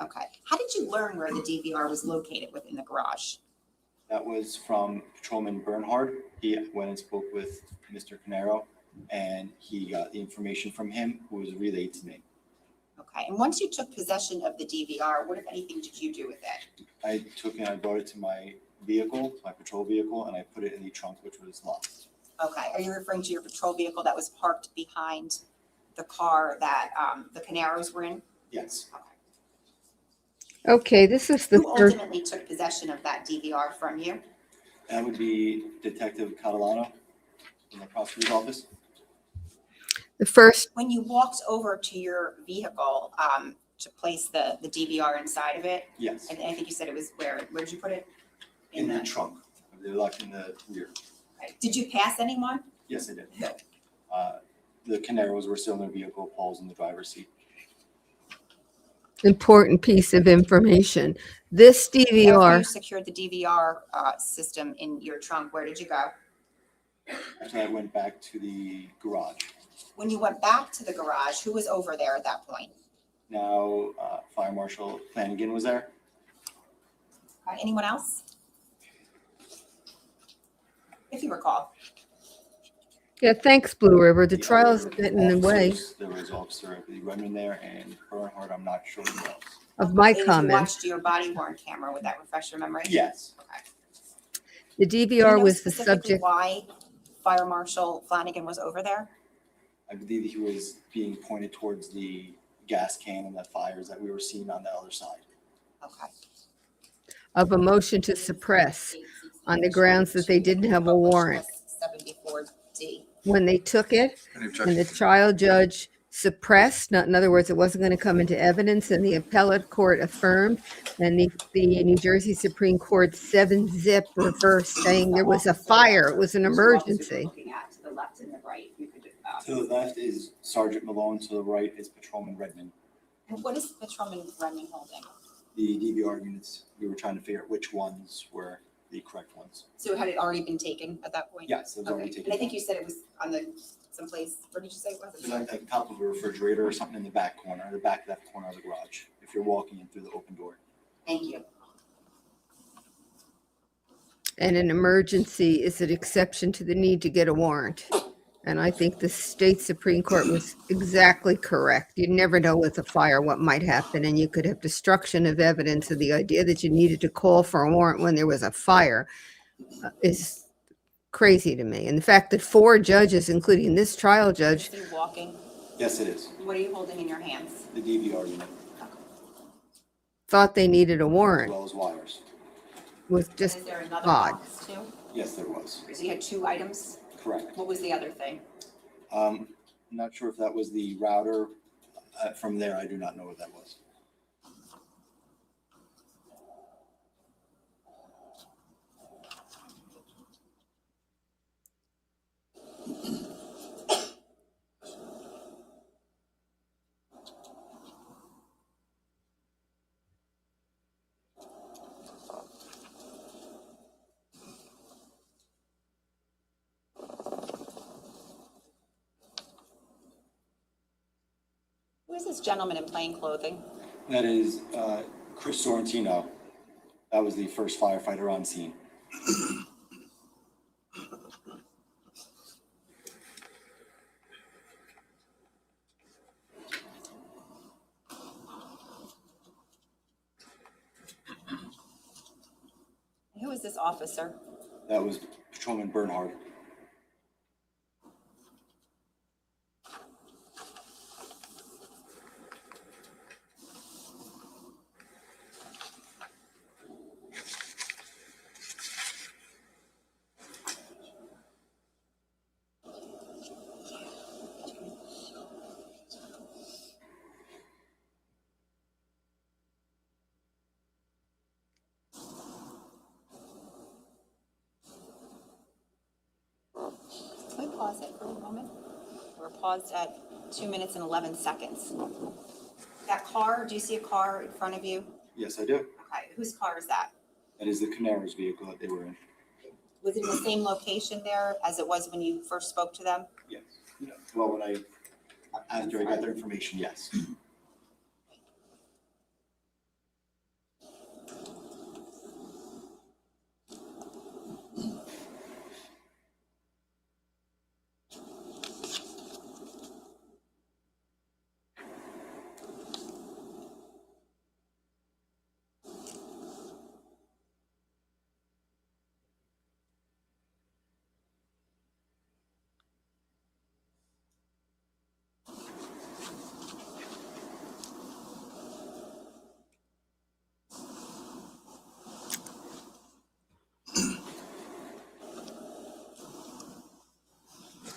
Okay, how did you learn where the DVR was located within the garage? That was from Patrolman Bernhard. He went and spoke with Mr. Caneiro, and he got the information from him, who was relayed to me. Okay, and once you took possession of the DVR, what, if anything, did you do with it? I took it, I brought it to my vehicle, my patrol vehicle, and I put it in the trunk, which was locked. Okay, are you referring to your patrol vehicle that was parked behind the car that the Caneiros were in? Yes. Okay, this is the Who third. ultimately took possession of that DVR from you? That would be Detective Catalano in the prosecutor's office. The first, When you walked over to your vehicle to place the DVR inside of it, Yes, and I think you said it was where'd you put it? in the trunk. They're locked in the rear. Okay. Did you pass anyone? Yes, I did. Who? The Caneiros were still in their vehicle, Paul's in the driver's seat. important piece of information. This After DVR, you secured the DVR system in your trunk, where did you go? After I went back to the garage. When you went back to the garage, who was over there at that point? Now, Fire Marshal Flanagan was there. Anyone else? If you recall. yeah, thanks, Blue River. The trial's getting in the way Officers, there was Officer, I believe, Redmond there, and Bernhard, I'm not sure who else. of my And if you comments. watched your body worn camera, would that refresh your memory? Yes. Okay. The Do you DVR know was the specifically subject. why Fire Marshal Flanagan was over there? I believe he was being pointed towards the gas can and the fires that we were seeing on the other side. Okay. Of a motion to suppress on the grounds that they didn't have a warrant. 74D. When they took it and the trial judge suppressed, not, in other words, it wasn't going to come into evidence, and the appellate court affirmed, and the New Jersey Supreme Court 7-zip reversed saying there was a fire, it was an emergency. Looking at to the left and the right, you could. To the left is Sergeant Malone, to the right is Patrolman Redmond. And what is Patrolman Redmond holding? The DVR units, we were trying to figure out which ones were the correct ones. So had it already been taken at that point? Yes, it was already Okay. taken. And I think you said it was on the someplace. Where did you say it was? It was like the top of a refrigerator or something in the back corner, the back left corner of the garage, if you're walking in through the open door. Thank you. And an emergency is an exception to the need to get a warrant. And I think the state Supreme Court was exactly correct. You never know with a fire what might happen, and you could have destruction of evidence. And the idea that you needed to call for a warrant when there was a fire is crazy to me. And the fact that 4 judges, including this trial judge, Are you walking? Yes, it is, What are you holding in your hands? the DVR unit, thought they needed a as warrant well as wires. was And just is there another odd. box too? Yes, there was, So you had 2 items? correct. What was the other thing? I'm not sure if that was the router. From there, I do not know what that was. Who is this gentleman in plain clothing? That is Chris Sorrentino. That was the first firefighter on scene. Who is this officer? That was Patrolman Bernhard. Can we pause it for a moment? We're paused at 2 minutes and 11 seconds. That car, do you see a car in front of you? Yes, I do. Okay, whose car is that? That is the Caneiro's vehicle that they were in. Was it in the same location there as it was when you first spoke to them? Yes. Well, after I got their information, yes.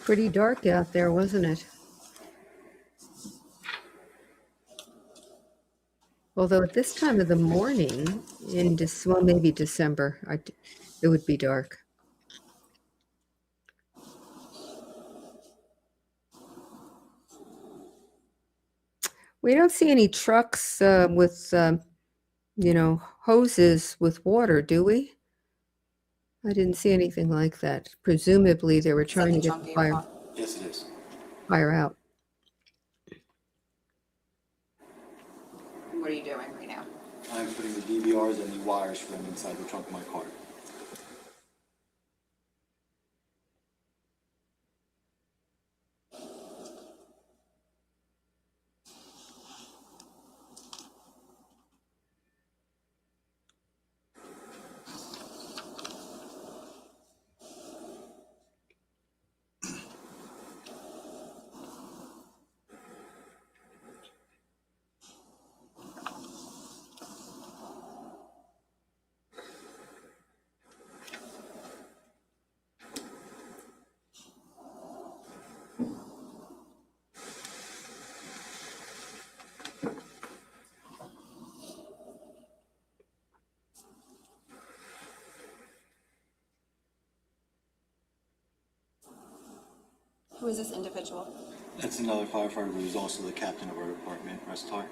Pretty dark out there, wasn't it? Although at this time of the morning, well, maybe December, it would be dark. We don't see any trucks with, hoses with water, do we? I didn't see anything like that. Presumably, they were trying to get the fire. Yes, it is. Fire out. What are you doing right now? I'm putting the DVRs and the wires for them inside the trunk of my car. Who is this individual? That's another firefighter who's also the captain of our department, Restar.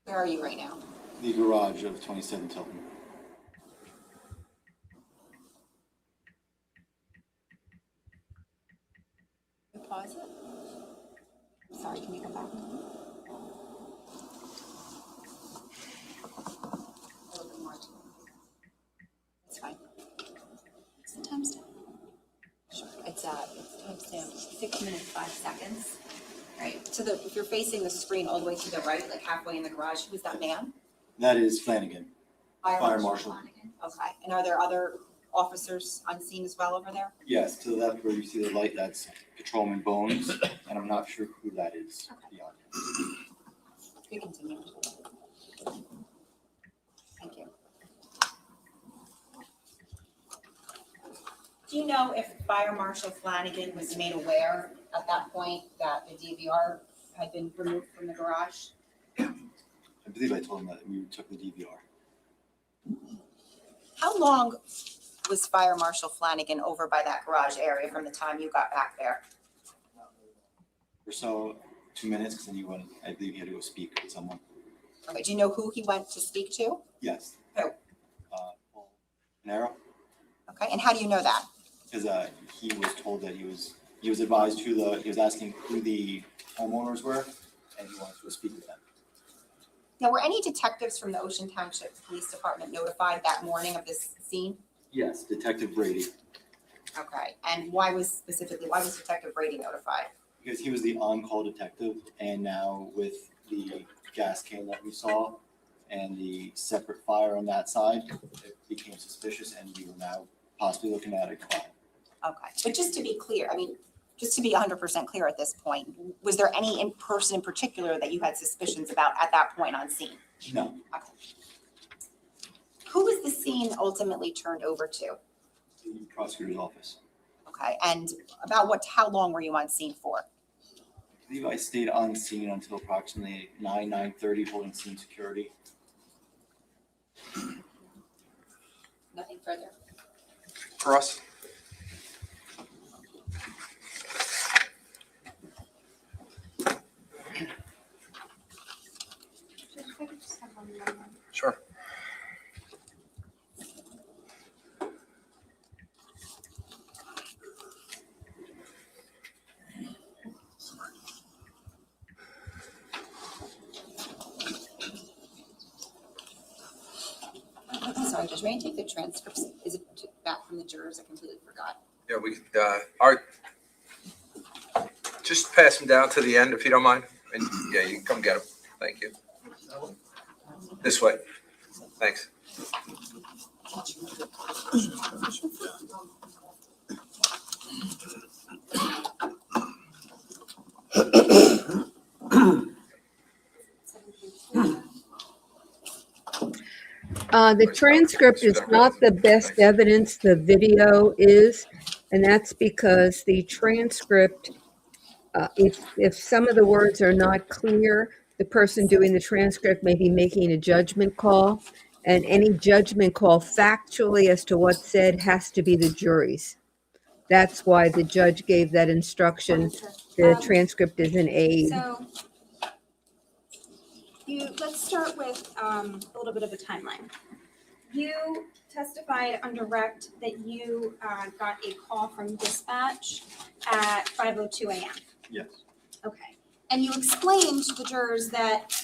Where are you right now? The garage of 27 Tilton. Pause it. I'm sorry, can you go back? A little bit more 6 minutes, 5 seconds. Right, if you're facing the screen all the way to the right, like halfway in the garage, who's that man? That is Flanagan. Fire Marshal. Flanagan. Okay, and are there other officers on scene as well over there? Yes, to the left where you see the light, that's Patrolman Bones, and I'm not sure who that is, to be honest. You continue. Thank you. Do you know if Fire Marshal Flanagan was made aware at that point that the DVR had been removed from the garage? I believe I told him that we took the DVR. How long was Fire Marshal Flanagan over by that garage area from the time you got back there? Or so, 2 minutes, because then he went, I believe he had to go speak with someone. Okay, do you know who he went to speak to? Yes. Who? Paul Caneiro, Okay, and how do you know that? because he was told that he was advised he was asking who the homeowners were, and he wanted to go speak with them. Now, were any detectives from the Ocean Township Police Department notified that morning of this scene? Yes, Detective Brady, Okay, and why was Detective Brady notified? because he was the on-call detective, and now with the gas can that we saw and the separate fire on that side, it became suspicious, and we were now possibly looking at a crime. Okay, but just to be clear, I mean, just to be 100% clear at this point, was there any person in particular that you had suspicions about at that point on scene? No, Okay. Who was the scene ultimately turned over to? the prosecutor's office. Okay, and how long were you on scene for? I believe I stayed on scene until approximately 9:30, holding scene security. Nothing further. Cross. Sure. Sorry, Judge, may I take the transcripts? Is it back from the jurors? I completely forgot. Yeah, we could, just pass them down to the end if you don't mind. And yeah, you can come get them. Thank you. This way. Thanks. The transcript is not the best evidence, the video is, and that's because the transcript, if some of the words are not clear, the person doing the transcript may be making a judgment call, and any judgment call factually as to what's said has to be the jury's. That's why the judge gave that instruction. The transcript is an aid. So let's start with a little bit of a timeline. You testified on direct that you got a call from dispatch at 5:02 a.m. Yes. Okay. And you explained to the jurors that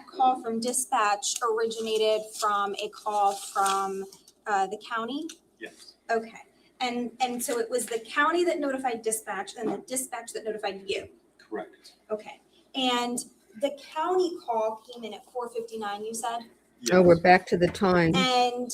call from dispatch originated from a call from the county? Yes. Okay. And so it was the county that notified dispatch and the dispatch that notified you? Correct. Okay. And the county call came in at 4:59, you said? Yes. Oh, we're back to the time. And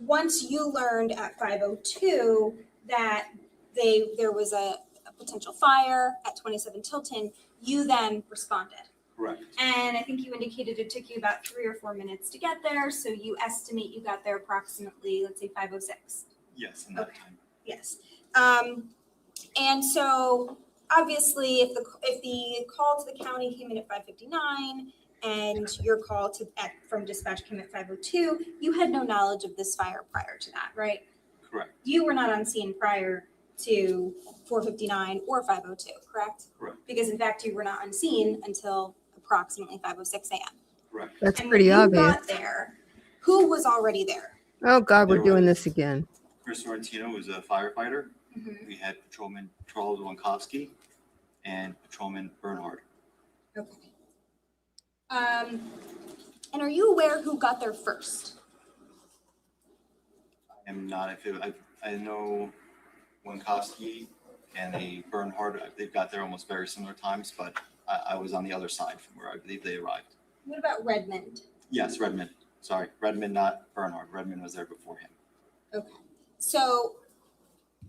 once you learned at 5:02 that there was a potential fire at 27 Tilton, you then responded. Correct. And I think you indicated it took you about 3 or 4 minutes to get there, so you estimate you got there approximately, let's say 5:06. Yes, in that Okay. time. Yes. And so obviously if the call to the county came in at 5:59 and your call from dispatch came at 5:02, you had no knowledge of this fire prior to that, right? Correct. You were not on scene prior to 4:59 or 5:02, correct? Correct. Because in fact, you were not on scene until approximately 5:06 a.m. Correct. That's And pretty when obvious. you got there, who was already there? Oh, God, we're There doing was- this again. Chris Sorrentino was a firefighter. Mm-hmm. We had Patrolman Charles Wankowski and Patrolman Bernhard. Okay. And are you aware who got there first? I am not, I know Wankowski and a Bernhard, they've got there almost very similar times, but I was on the other side from where I believe they arrived. What about Redmond? Yes, Redmond, sorry, Redmond, not Bernhard. Redmond was there before him. Okay. So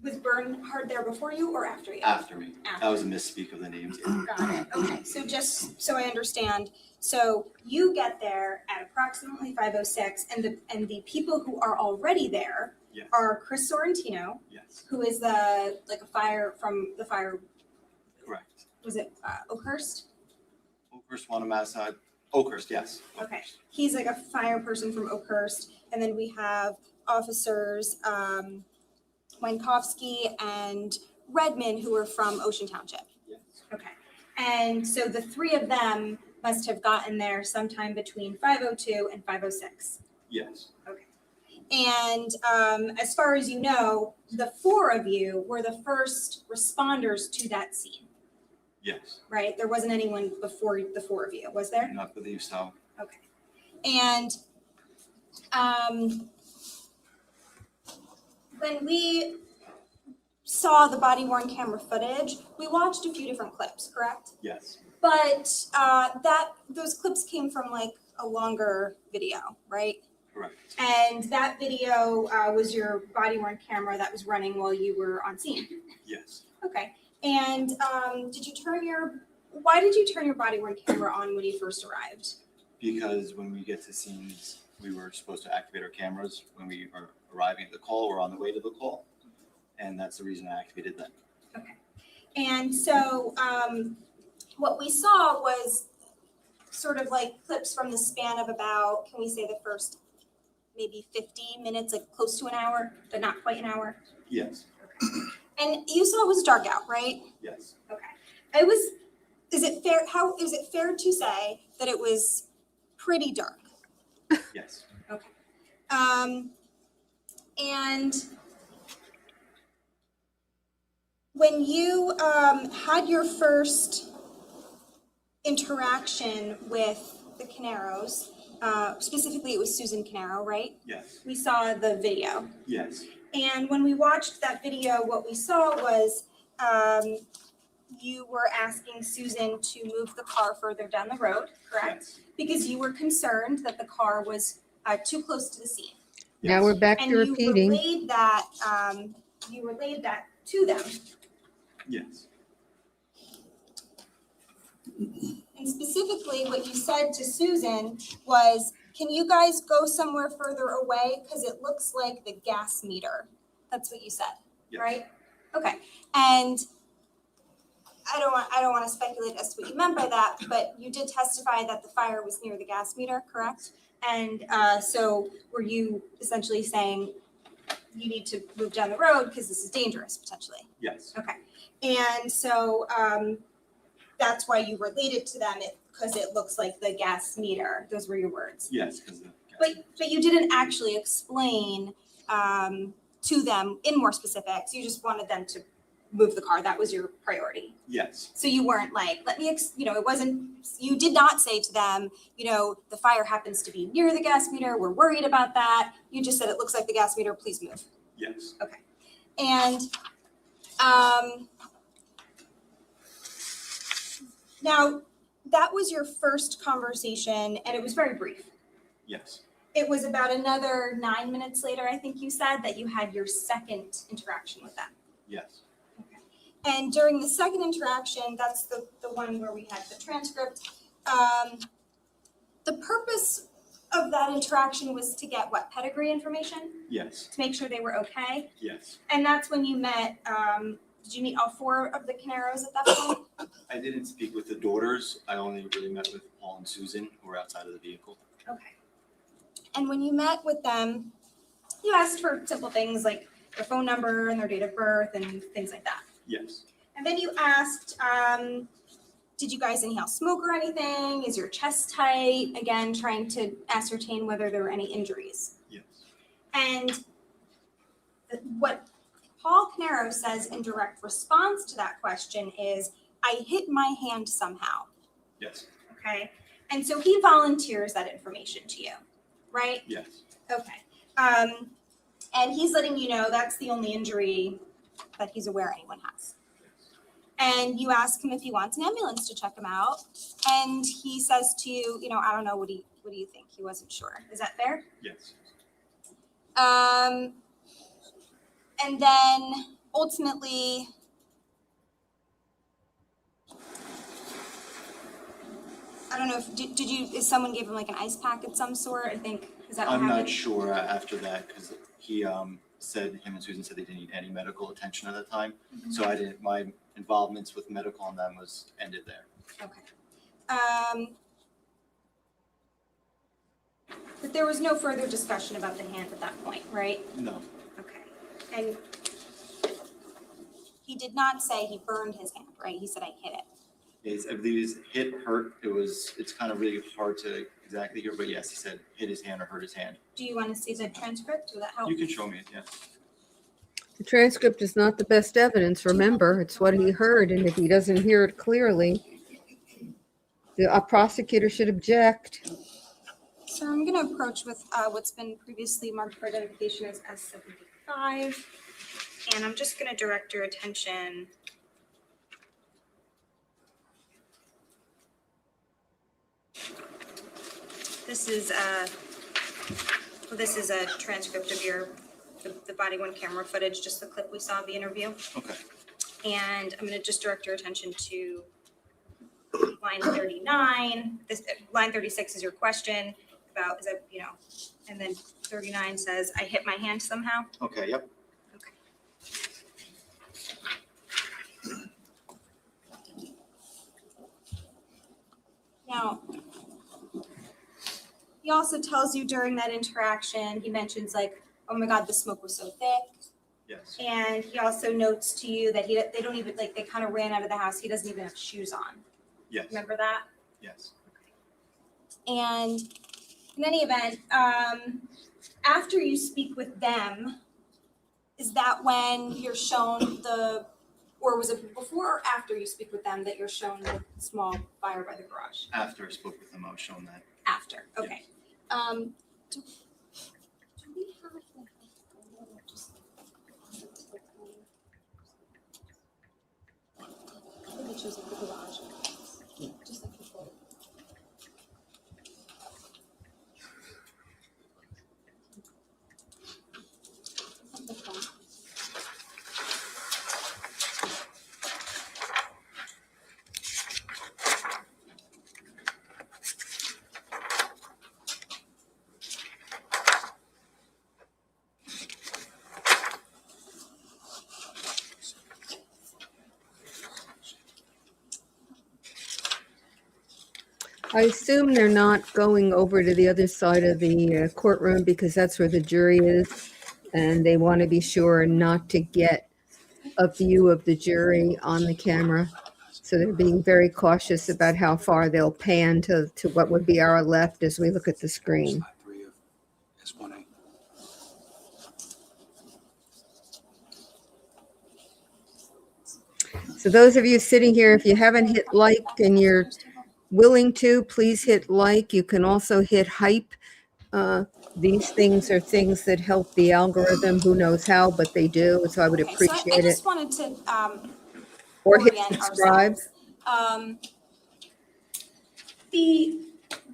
was Bernhard there before you or after you? After me. After. That was a misspeak of the names. Yeah. Got it. Okay. So just so I understand, so you get there at approximately 5:06, and the people who are already there Yes. are Chris Sorrentino, Yes, who is a fire from the fire. correct. Was it Oakhurst? Oakhurst, Wanamassag, Oakhurst, yes. Okay. He's like a fire person from Oakhurst, and then we have officers Winkowski and Redmond, who are from Ocean Township. Yes. Okay. And so the three of them must have gotten there sometime between 5:02 and 5:06. Yes, And as far as you know, the four of you were the first responders to that scene, yes. right? There wasn't anyone before the four of you, was there? I not believe so. Okay. And when we saw the body worn camera footage, we watched a few different clips, correct? Yes, But those clips came from like a longer video, right? correct. And that video was your body worn camera that was running while you were on scene. Yes. Okay. And why did you turn your body worn camera on when you first arrived? Because when we get to scenes, we were supposed to activate our cameras when we are arriving at the call or on the way to the call. And that's the reason I activated them. Okay. And so what we saw was sort of like clips from the span of about, can we say the first maybe 50 minutes, like close to an hour, but not quite an hour? Yes, And you saw it was dark out, right? yes, Okay. Is it fair to say that it was pretty dark? yes, And when you had your first interaction with the Caneiros, specifically it was Susan Caneiro, right? yes, We saw the video. yes, And when we watched that video, what we saw was you were asking Susan to move the car further down the road, correct? yes. Because you were concerned that the car was too close to the scene. Now we're back And to you repeating. relayed that to them. Yes, And specifically, what you said to Susan was, can you guys go somewhere further away? Because it looks like the gas meter. That's what you said, yes. right? Okay. And I don't want to speculate as to what you meant by that, but you did testify that the fire was near the gas meter, correct? And so were you essentially saying you need to move down the road because this is dangerous potentially? Yes, Okay. And so that's why you related to them because it looks like the gas meter. Those were your words. yes, because But you didn't actually explain to them in more specifics. You just wanted them to move the car. That was your priority. yes, So you weren't like, it wasn't, you did not say to them, the fire happens to be near the gas meter. We're worried about that. You just said, it looks like the gas meter, please move. yes, And now that was your first conversation and it was very brief. yes, It was about another 9 minutes later, I think you said, that you had your second interaction with them. yes, And during the second interaction, that's the one where we had the transcript. The purpose of that interaction was to get what, pedigree information? yes, To make sure they were okay? yes. And that's when you met, did you meet all four of the Caneiros at that point? I didn't speak with the daughters. I only really met with Paul and Susan, who were outside of the vehicle. Okay. And when you met with them, you asked for simple things like their phone number and their date of birth and things like that. Yes, And then you asked, did you guys inhale smoke or anything? Is your chest tight? Again, trying to ascertain whether there were any injuries. yes, And what Paul Caneiro says in direct response to that question is, I hit my hand somehow, yes, okay? And so he volunteers that information to you, right? yes, Okay. And he's letting you know that's the only injury that he's aware anyone has. And you ask him if he wants an ambulance to check him out. And he says to you, you know, I don't know, what do you think? He wasn't sure. Is that fair? Yes. And then ultimately, I don't know if, if someone gave him like an ice pack of some sort? I think, is that what I'm happened? not sure after that, because he said, him and Susan said they didn't need any medical attention at the time. So I didn't, my involvements with medical on them was ended there. Okay. But there was no further discussion about the hand at that point, right? No. Okay. And he did not say he burned his hand, right? He said, I hit it. I believe his hit hurt. It's kind of really hard to exactly hear, but yes, he said hit his hand or hurt his hand. Do you want to see the transcript? Will that help? You can show me it, yeah. The transcript is not the best evidence. Remember, it's what he heard, and if he doesn't hear it clearly, the prosecutor should object. So I'm going to approach with what's been previously marked for identification as S75. And I'm just going to direct your attention. This is a transcript of the body worn camera footage, just the clip we saw of the interview. Okay. And I'm going to just direct your attention to line 39. Line 36 is your question about, is that, you know, and then 39 says, I hit my hand somehow. Okay, yep. Okay. Now, he also tells you during that interaction, he mentions like, oh my God, the smoke was so thick. Yes. And he also notes to you that they don't even, like, they kind of ran out of the house. He doesn't even have shoes on. Yes. Remember that? Yes. And in any event, after you speak with them, is that when you're shown or was it before or after you speak with them that you're shown the small fire by the garage? After I spoke with him, I was shown that. After, okay. Do we have like just I think it shows like the garage. Just like before. I assume they're not going over to the other side of the courtroom because that's where the jury is, and they want to be sure not to get a view of the jury on the camera. So they're being very cautious about how far they'll pan to what would be our left as we look at the screen. So those of you sitting here, if you haven't hit like and you're willing to, please hit like. You can also hit hype. These things are things that help the algorithm. Who knows how, but they do. So I would appreciate so I it. just wanted to Or hit orient subscribe. ourselves.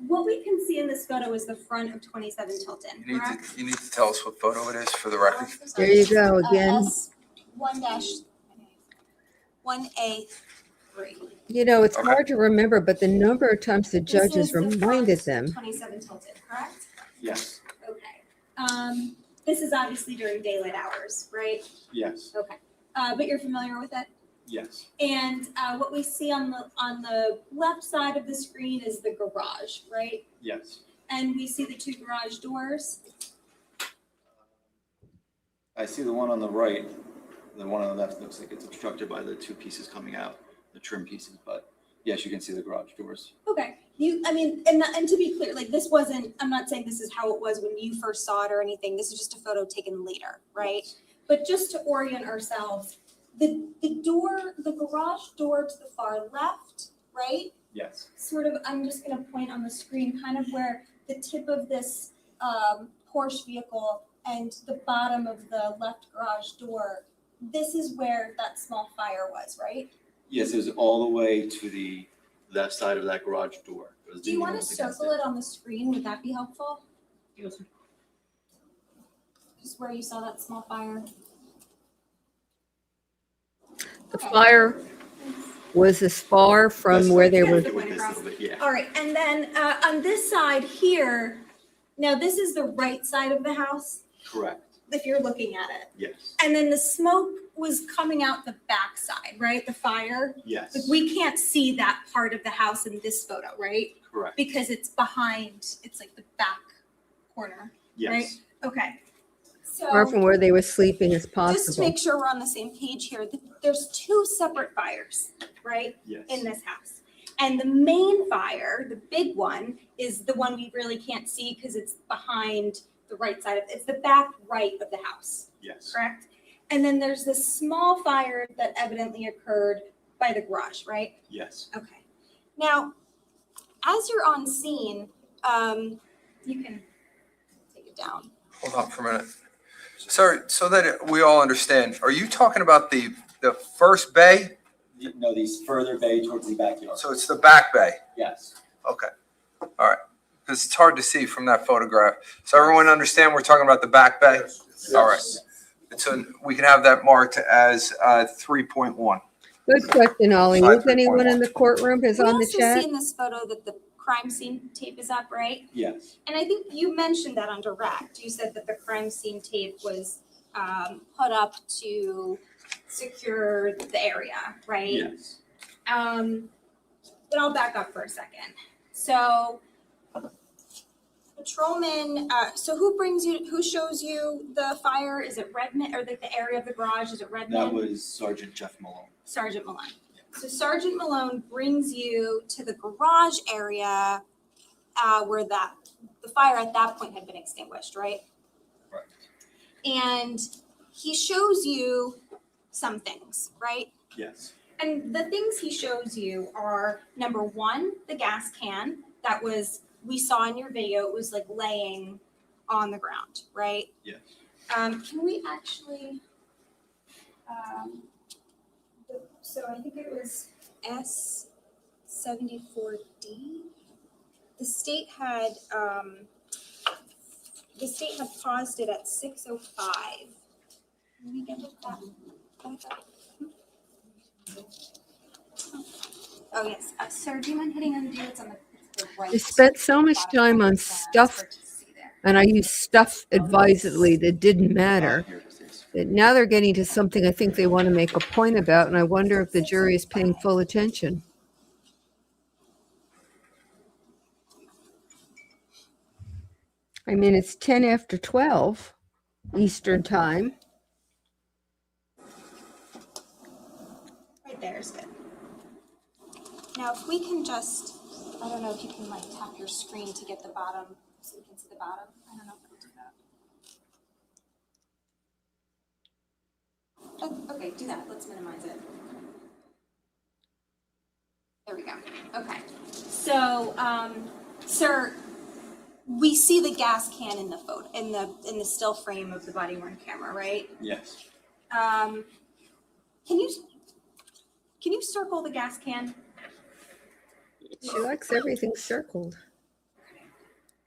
What we can see in this photo is the front of 27 Tilton, correct? You need to tell us what photo it is for the record. There you go again. S1-1A3. You know, it's hard to remember, but the number of times the judges This is the reminded front them. 27 Tilton, correct? Yes. Okay. This is obviously during daylight hours, right? Yes. Okay. But you're familiar with it? Yes. And what we see on the left side of the screen is the garage, right? Yes. And we see the two garage doors. I see the one on the right. The one on the left looks like it's obstructed by the two pieces coming out, the trim pieces, but yes, you can see the garage doors. Okay. And to be clear, like this wasn't, I'm not saying this is how it was when you first saw it or anything. This is just a photo taken later, right? Yes. But just to orient ourselves, the garage door to the far left, right? Yes. Sort of, I'm just going to point on the screen kind of where the tip of this Porsche vehicle and the bottom of the left garage door, this is where that small fire was, right? Yes, it was all the way to the left side of that garage door. Do you want to circle it on the screen? Would that be helpful? Yes. Just where you saw that small fire. The fire was as far from where they were. All right, and then on this side here, now this is the right side of the house, Correct, if you're looking at it. yes, And then the smoke was coming out the back side, right? The fire? Like yes, we can't see that part of the house in this photo, right? correct, Because it's behind, it's like the back corner, right? yes, Okay. Far from So where they were sleeping as just to possible. make sure we're on the same page here, there's two separate fires, right? yes, In this house. And the main fire, the big one, is the one we really can't see because it's behind the right side of, it's the back right of the house, yes, correct? And then there's this small fire that evidently occurred by the garage, right? yes. Okay. Now, as you're on scene, you can take it down. Hold on for a minute. Sir, so that we all understand, are you talking about the first bay? No, these further bay towards the backyard. So it's the back bay? Yes. Okay, all right. Because it's hard to see from that photograph. So everyone understand we're talking about the back bay? All right. And so we can have that marked as 3.1. Good question, Ollie. Side Is anyone in the courtroom is We on the also chat? see in this photo that the crime scene tape is up, right? Yes. And I think you mentioned that on direct. You said that the crime scene tape was put up to secure the area, right? Yes. But I'll back up for a second. So patrolman, so who shows you the fire? Is it Redmond, or the area of the garage? Is it Redmond? That was Sergeant Jeff Malone. Sergeant Malone. So Sergeant Malone brings you to the garage area where the fire at that point had been extinguished, right? Right. And he shows you some things, right? Yes, And the things he shows you are, number one, the gas can that we saw in your video, it was like laying on the ground, right? yes, Can we actually, so I think it was S74D. The state had paused it at 6:05. Can we get that? Oh, yes. Sir, do you mind hitting undo? It's on the right. I spent so much time on stuff, and I used stuff advisedly that didn't matter. here it is. That now they're getting to something I think they want to make a point about, and I wonder if the jury is paying full attention. I mean, it's 10 after 12 Eastern time. Right there is good. Now, if we can just, I don't know if you can like tap your screen to get the bottom, so we can see the bottom. I don't know if it'll do that. Oh, okay, do that. Let's minimize it. There we go. Okay. So, sir, we see the gas can in the photo, in the still frame of the body worn camera, right? Yes, Can you circle the gas can? She likes everything circled.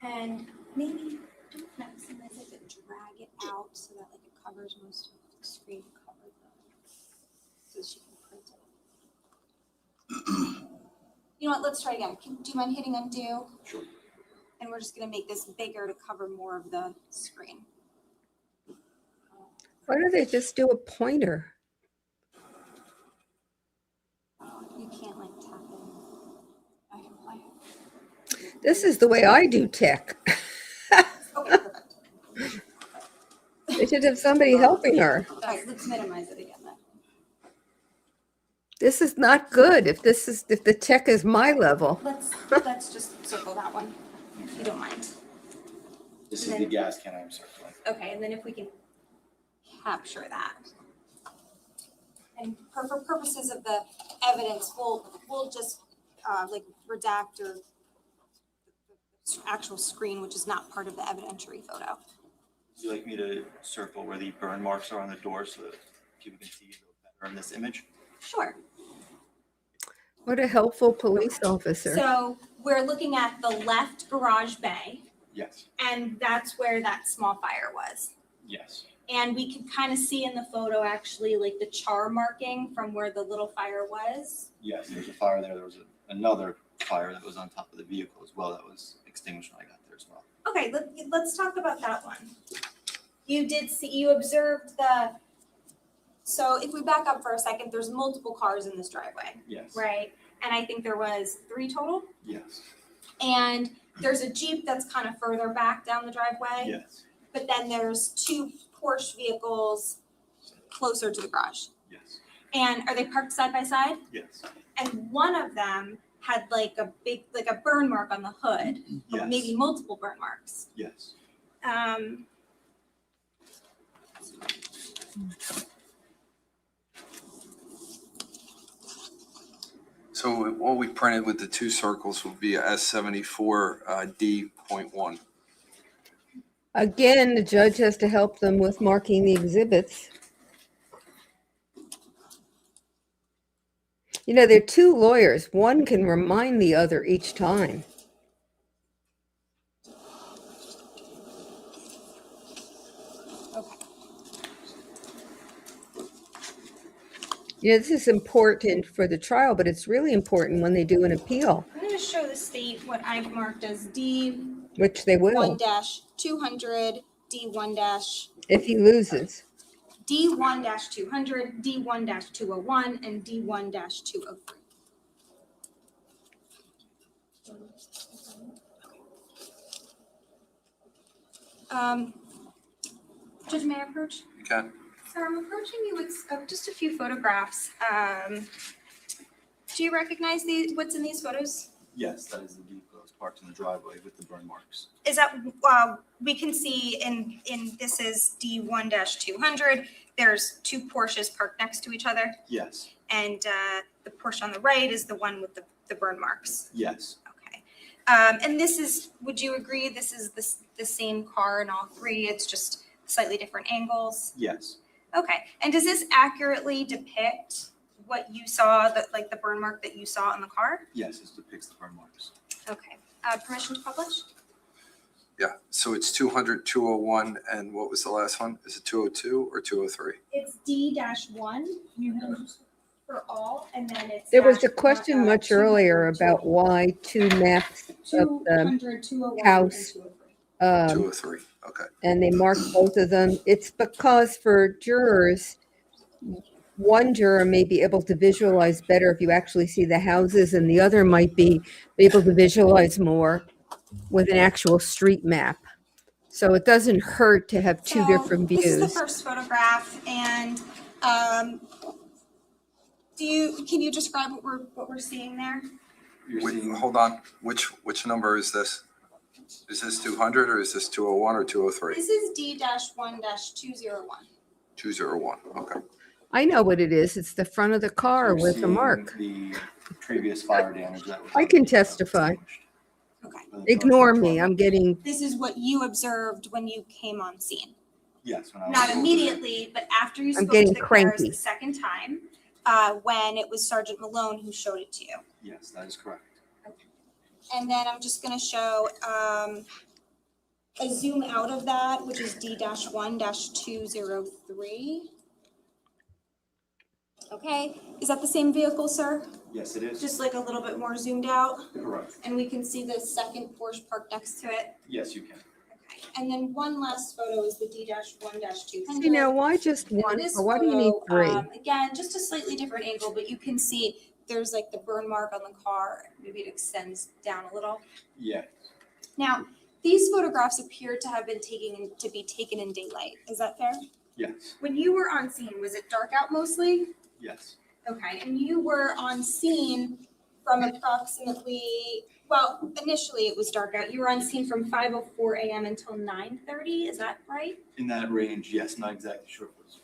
And maybe don't maximize it, but drag it out so that like it covers most of the screen, cover so she can print it. You know what? Let's try again. Do you mind hitting undo? sure. And we're just going to make this bigger to cover more of the screen. Why don't they just do a pointer? You can't like tap in. I can play it. This is the way I do tech. Okay, perfect. They should have somebody helping her. All right, let's minimize it again then. This is not good if the tech is my level. Let's just circle that one, if you don't mind. This is the gas can I'm circling. Okay, and then if we can capture that. And for purposes of the evidence, we'll just like redact or the actual screen, which is not part of the evidentiary photo. Would you like me to circle where the burn marks are on the door so that people can see a little better in this image? Sure. What a helpful police officer. So we're looking at the left garage bay, Yes, and that's where that small fire was. yes, And we can kind of see in the photo actually like the char marking from where the little fire was. yes, there's a fire there. There was another fire that was on top of the vehicle as well that was extinguished when I got there as well. Okay, let's talk about that one. You observed so if we back up for a second, there's multiple cars in this driveway, Yes, right? And I think there was 3 total. yes, And there's a Jeep that's kind of further back down the driveway. yes, But then there's 2 Porsche vehicles closer to the garage. yes, And are they parked side by side? yes, And one of them had like a big, like a burn mark on the hood, or yes, maybe multiple burn marks. yes. So what we printed with the 2 circles would be a S74 D.1. Again, the judge has to help them with marking the exhibits. You know, they're 2 lawyers. One can remind the other each time. You know, this is important for the trial, but it's really important when they do an appeal, I'm going to show the state what I've marked as D1-200, which they will D1- if he loses. D1-200, D1-201, and D1-203. Judge, may I approach? You can. Sir, I'm approaching you with just a few photographs. Do you recognize what's in these photos? Yes, that is the vehicle that was parked in the driveway with the burn marks. Is that, we can see in this is D1-200, there's 2 Porsches parked next to each other, Yes, and the Porsche on the right is the one with the burn marks. yes, Okay. And this is, would you agree, this is the same car in all 3, it's just slightly different angles? yes, Okay, and does this accurately depict what you saw, like the burn mark that you saw in the car? yes, it depicts the burn marks. Okay, permission to publish? Yeah, so it's 200, 201, and what was the last one? Is it 202 or 203? It's D-1 for all, and then it's. There was a question much earlier about why 2 maps of the 200, 201, house, and 203. 203, okay. and they marked both of them. It's because for jurors, one juror may be able to visualize better if you actually see the houses, and the other might be able to visualize more with an actual street map. So it doesn't hurt to have 2 different views. This is the first photograph, and can you describe what we're seeing there? Hold on, which number is this? Is this 200 or is this 201 or 203? This is D-1-201. 201, okay. I know what it is. It's the front of the car You're with the seeing mark. The previous fire damage that was. I can testify. Okay. Ignore me. I'm getting, This is what you observed when you came on scene. Yes. When I was Not over there. immediately, but after you I'm spoke to getting the cars cranky. the second time, when it was Sergeant Malone who showed it to you. Yes, that is correct. And then I'm just gonna show a zoom out of that, which is D-1-203. Okay, is that the same vehicle, sir? Yes, it is. Just like a little bit more zoomed out, Correct. and we can see the second Porsche parked next to it. Yes, you can. Okay, and then one last photo is the D-1-200. you know, why just And one? this Or why do you need photo, 3? Again, just a slightly different angle, but you can see there's like the burn mark on the car. Maybe it extends down a little. Yeah. Now, these photographs appear to have been taken in daylight. Is that fair? Yes. When you were on scene, was it dark out mostly? Yes. Okay, and you were on scene from approximately, well, initially it was dark out. You were on scene from 5:04 a.m. until 9:30. Is that right? In that range, yes. Not exactly sure. It was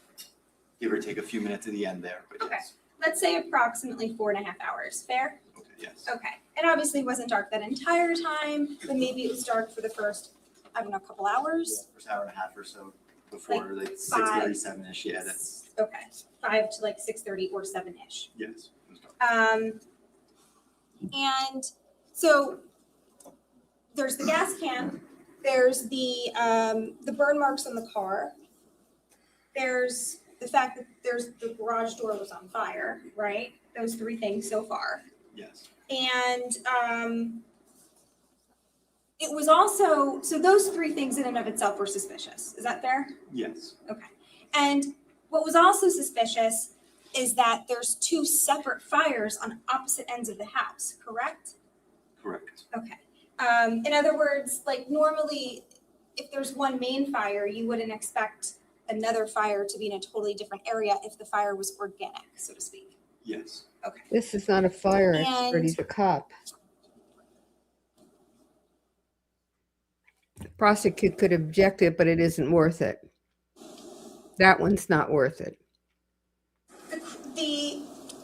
give or take a few minutes at the end there, but Okay. yes. Let's say approximately 4.5 hours. Fair? Okay. Yes. Okay. It obviously wasn't dark that entire time, but maybe it was dark for the first, I don't know, couple hours. First hour and a half or so before like 6:37ish. Yeah. That's Okay, 5 to like 6:30 or 7-ish. yes. It was dark. And so there's the gas can, there's the burn marks on the car, there's the fact that the garage door was on fire, right? Those three things so far. Yes. And it was also, so those three things in and of itself were suspicious. Is that fair? Yes. Okay. And what was also suspicious is that there's two separate fires on opposite ends of the house, correct? Correct. Okay. In other words, like normally, if there's one main fire, you wouldn't expect another fire to be in a totally different area if the fire was organic, so to speak. Yes. Okay. This is not a fire expert, And- he's a cop. Prosecute could object it, but it isn't worth it. That one's not worth it.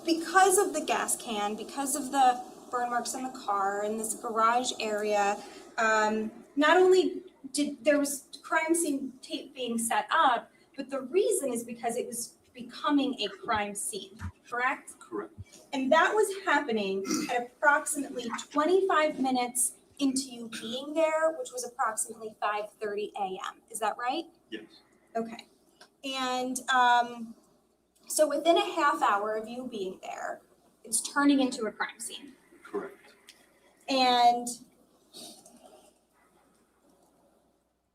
Because of the gas can, because of the burn marks on the car and this garage area, not only there was crime scene tape being set up, but the reason is because it was becoming a crime scene, correct? Correct. And that was happening at approximately 25 minutes into you being there, which was approximately 5:30 a.m. Is that right? Yes. Okay. And so within a half hour of you being there, it's turning into a crime scene. Correct. And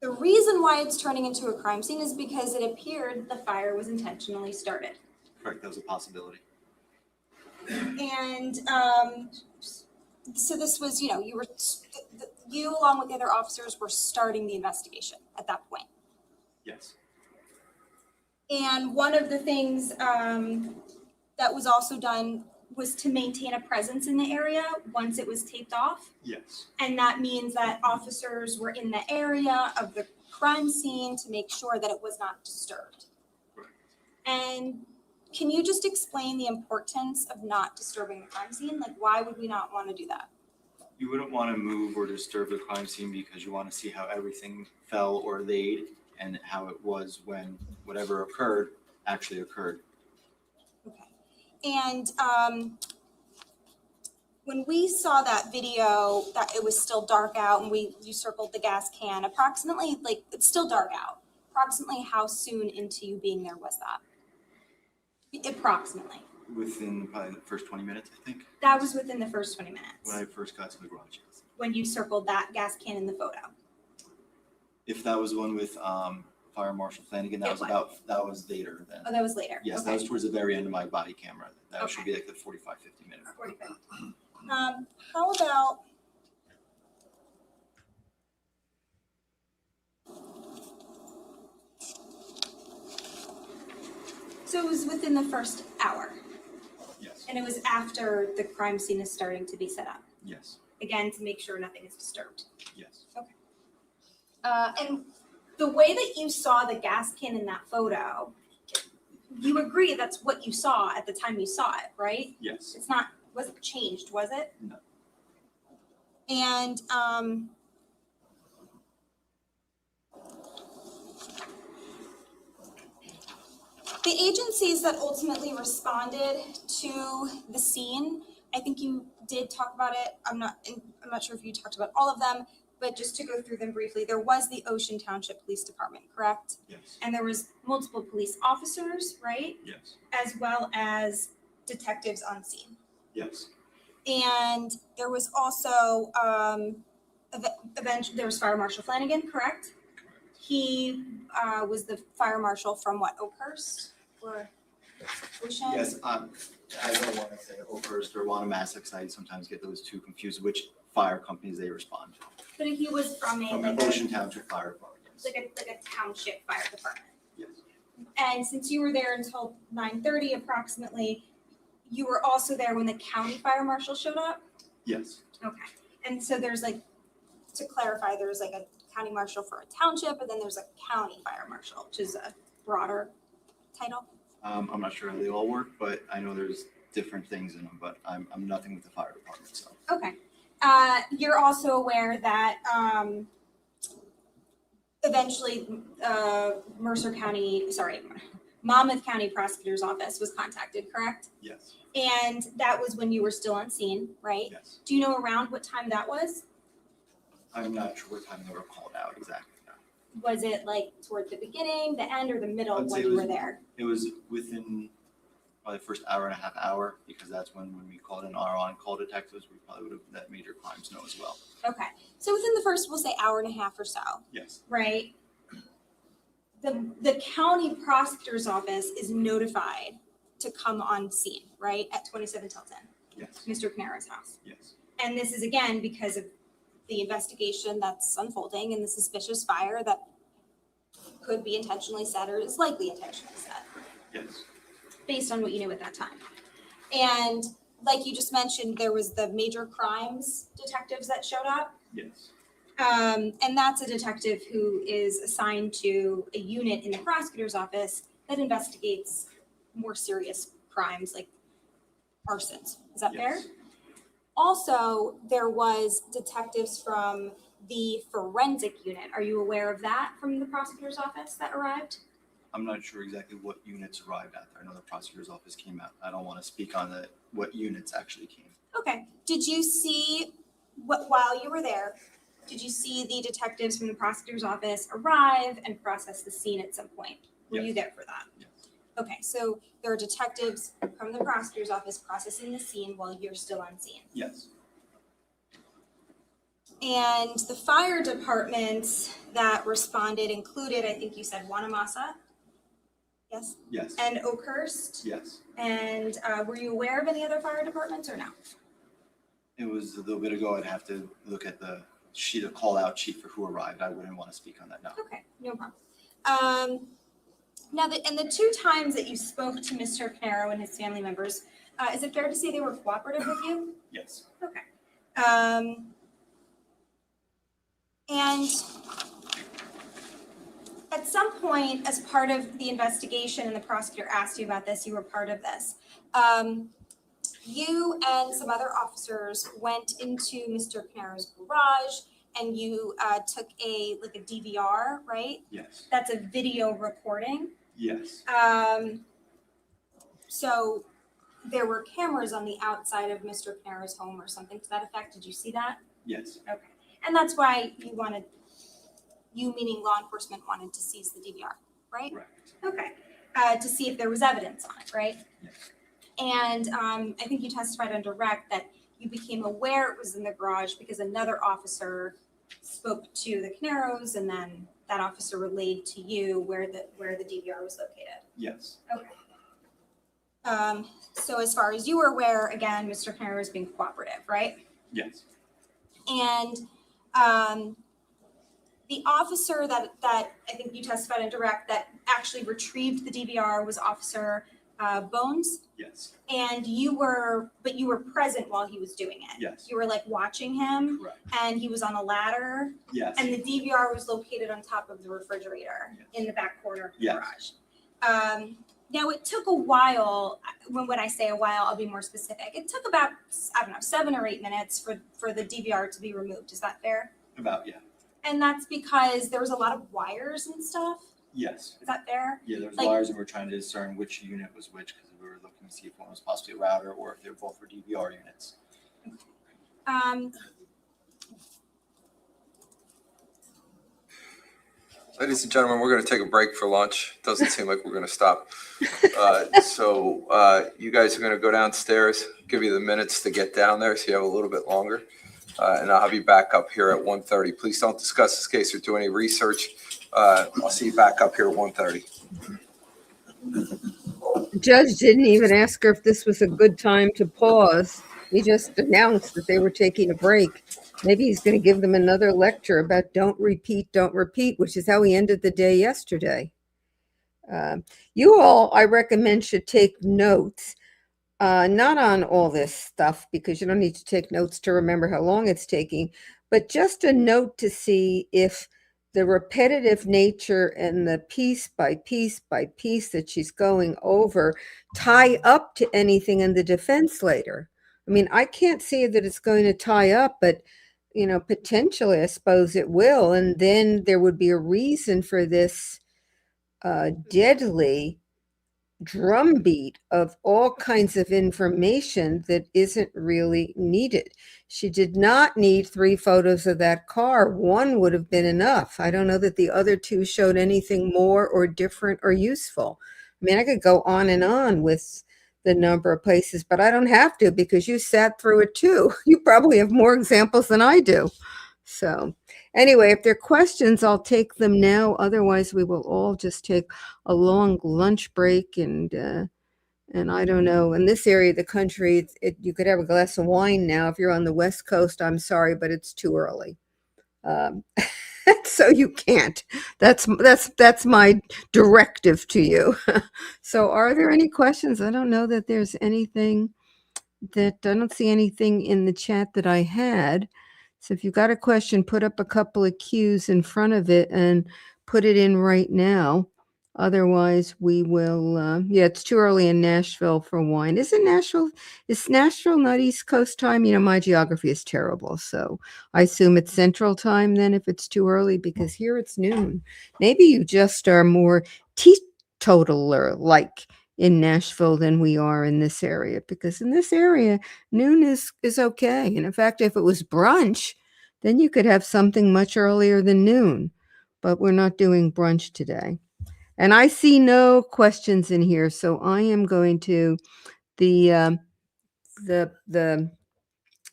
the reason why it's turning into a crime scene is because it appeared the fire was intentionally started. Correct. That was a possibility. And so this was, you along with the other officers were starting the investigation at that point. Yes. And one of the things that was also done was to maintain a presence in the area once it was taped off. Yes. And that means that officers were in the area of the crime scene to make sure that it was not disturbed. Right. And can you just explain the importance of not disturbing the crime scene? Like, why would we not want to do that? You wouldn't want to move or disturb the crime scene because you want to see how everything fell or laid and how it was when whatever occurred actually occurred. Okay. And when we saw that video, that it was still dark out and you circled the gas can, approximately, like, it's still dark out. Approximately how soon into you being there was that? Approximately. Within probably the first 20 minutes, I think. That was within the first 20 minutes. When I first got to the garage. Yes. When you circled that gas can in the photo. If that was the one with Fire Marshal Flanagan, that was later then. Oh, that was later. Yes, Okay. that was towards the very end of my body camera. That Okay. should be like the 45, 50 minutes. 45. How about so it was within the first hour, Yes. and it was after the crime scene is starting to be set up, Yes. again, to make sure nothing is disturbed. Yes. And the way that you saw the gas can in that photo, you agree that's what you saw at the time you saw it, right? Yes. Wasn't changed, was it? No. And the agencies that ultimately responded to the scene, I think you did talk about it. I'm not sure if you talked about all of them, but just to go through them briefly, there was the Ocean Township Police Department, correct? Yes. And there was multiple police officers, right? Yes. As well as detectives on scene. Yes. And there was also eventually there was Fire Marshal Flanagan, correct? He was the fire marshal from what, Oakhurst or Ocean? Yes. I don't want to say Oakhurst or Wanamasac. I sometimes get those two confused, which fire companies they respond to. But he was from From Ocean Township Fire Department. Yes. like a township fire department. Yes. And since you were there until 9:30 approximately, you were also there when the county fire marshal showed up? Yes. Okay. And so there's like, to clarify, there's like a county marshal for a township, and then there's a county fire marshal, which is a broader title. I'm not sure how they all work, but I know there's different things in them, but I'm nothing with the fire department, so. Okay. You're also aware that Monmouth County Prosecutor's Office was contacted, correct? Yes, And that was when you were still on scene, right? yes. Do you know around what time that was? I'm not sure what time they were called out exactly. No. Was it like toward the beginning, the end, or the middle I'd say when it you was- were there? It was within probably the first hour and a half hour, because that's when we called in our on-call detectives, we probably would have let major crimes know as well. Okay, so within the first, we'll say hour and a half or so, Yes, right? The county prosecutor's office is notified to come on scene, right, at 27 Tilton, yes, Mr. Caneiro's house. yes, And this is again because of the investigation that's unfolding and the suspicious fire that could be intentionally set or is likely intentionally set, yes, based on what you knew at that time. And like you just mentioned, there was the major crimes detectives that showed up. yes, And that's a detective who is assigned to a unit in the prosecutor's office that investigates more serious crimes like arsons. Is that fair? yes. Also, there was detectives from the forensic unit. Are you aware of that from the prosecutor's office that arrived? I'm not sure exactly what units arrived at there. I know the prosecutor's office came out. I don't want to speak on what units actually came. Okay. Did you see while you were there? Did you see the detectives from the prosecutor's office arrive and process the scene at some point? Were you Yes. there for that? Yes. Okay, so there are detectives from the prosecutor's office processing the scene while you're still on scene. Yes, And the fire departments that responded included, I think you said Wanamasa, yes, yes, and Oakhurst. yes. And were you aware of any other fire departments or no? It was a little bit ago. I'd have to look at the sheet, a call-out sheet for who arrived. I wouldn't want to speak on that now. Okay, no problem. Now, the two times that you spoke to Mr. Caneiro and his family members, is it fair to say they were cooperative with you? Yes, Okay. And at some point, as part of the investigation, and the prosecutor asked you about this, you were part of this. You and some other officers went into Mr. Caneiro's garage and you took a DVR, right? yes, That's a video recording. yes, So there were cameras on the outside of Mr. Caneiro's home or something to that effect. Did you see that? yes, Okay. And that's why you meaning law enforcement wanted to seize the DVR, right? correct. Okay. To see if there was evidence on it, right? Yes, And I think you testified on direct that you became aware it was in the garage because another officer spoke to the Caneiros, and then that officer relayed to you where the DVR was located. yes, Okay. So as far as you were aware, again, Mr. Caneiro was being cooperative, right? yes, And the officer that I think you testified in direct that actually retrieved the DVR was Officer Bones. yes, And you were present while he was doing it. yes, You were like watching him, correct. and he was on a ladder, Yes, and the DVR was located on top of the refrigerator Yes. in the back corner of the Yes. garage. Now it took a while. When I say a while, I'll be more specific. It took about, 7 or 8 minutes for the DVR to be removed. Is that fair? about, yeah, And that's because there was a lot of wires and stuff. yes. Is that fair? Yeah, there was Like- wires and we were trying to discern which unit was which because we were looking to see if one was possibly a router or if they were both for DVR units. Ladies and gentlemen, we're going to take a break for lunch. Doesn't seem like we're going to stop. So you guys are going to go downstairs, give you the minutes to get down there so you have a little bit longer. And I'll have you back up here at 1:30. Please don't discuss this case or do any research. I'll see you back up here at 1:30. The judge didn't even ask her if this was a good time to pause. He just announced that they were taking a break. Maybe he's going to give them another lecture about don't repeat, which is how he ended the day yesterday. You all, I recommend, should take notes, not on all this stuff, because you don't need to take notes to remember how long it's taking, but just a note to see if the repetitive nature and the piece by piece by piece that she's going over tie up to anything in the defense later. I mean, I can't see that it's going to tie up, but potentially, I suppose it will. And then there would be a reason for this deadly drumbeat of all kinds of information that isn't really needed. She did not need 3 photos of that car. One would have been enough. I don't know that the other 2 showed anything more or different or useful. I mean, I could go on with the number of places, but I don't have to because you sat through it too. You probably have more examples than I do. So anyway, if there are questions, I'll take them now. Otherwise, we will all just take a long lunch break and I don't know. In this area of the country, you could have a glass of wine now. If you're on the West Coast, I'm sorry, but it's too early. So you can't. That's my directive to you. So are there any questions? I don't know that there's anything I don't see anything in the chat that I had. So if you've got a question, put up a couple of cues in front of it and put it in right now. Otherwise, we will, yeah, it's too early in Nashville for wine. Is Nashville not East Coast time? You know, my geography is terrible. So I assume it's Central time then if it's too early, because here it's noon. Maybe you just are more teetotaler like in Nashville than we are in this area, because in this area, noon is okay. And in fact, if it was brunch, then you could have something much earlier than noon. But we're not doing brunch today. And I see no questions in here, so I am going to the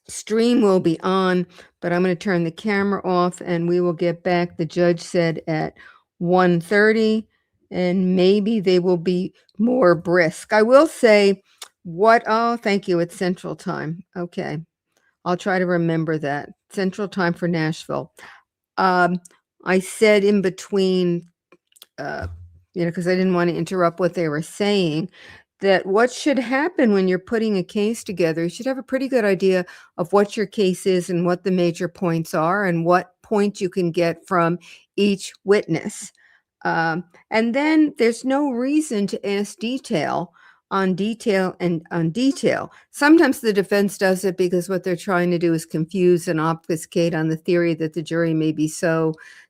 stream will be on, but I'm going to turn the camera off and we will get back. The judge said at 1:30, and maybe they will be more brisk. I will say oh, thank you. It's Central Time. Okay. I'll try to remember that. Central Time for Nashville. I said in between, because I didn't want to interrupt what they were saying, that what should happen when you're putting a case together, you should have a pretty good idea of what your case is and what the major points are and what point you can get from each witness. And then there's no reason to ask detail on detail and on detail. Sometimes the defense does it because what they're trying to do is confuse and obfuscate on the theory that the jury may be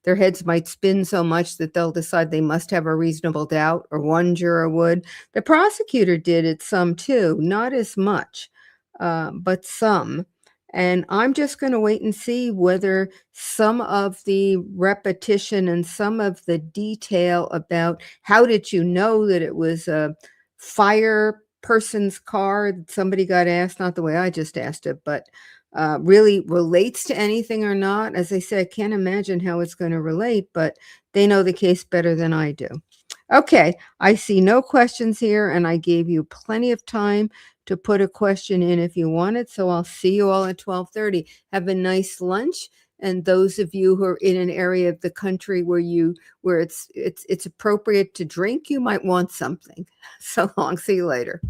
their heads might spin so much that they'll decide they must have a reasonable doubt, or one juror would. The prosecutor did it some too, not as much, but some. And I'm just going to wait and see whether some of the repetition and some of the detail about how did you know that it was a fire person's car, somebody got asked, not the way I just asked it, but really relates to anything or not. As I said, I can't imagine how it's going to relate, but they know the case better than I do. Okay, I see no questions here, and I gave you plenty of time to put a question in if you wanted. So I'll see you all at 12:30. Have a nice lunch. And those of you who are in an area of the country where it's appropriate to drink, you might want something. So long. See you later.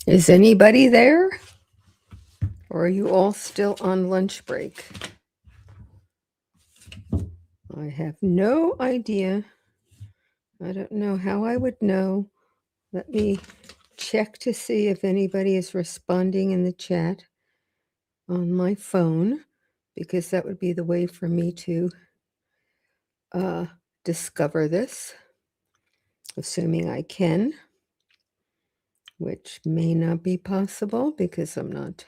Is anybody there? Or are you all still on lunch break? I have no idea. I don't know how I would know. Let me check to see if anybody is responding in the chat on my phone, because that would be the way for me to discover this, assuming I can, which may not be possible because I'm not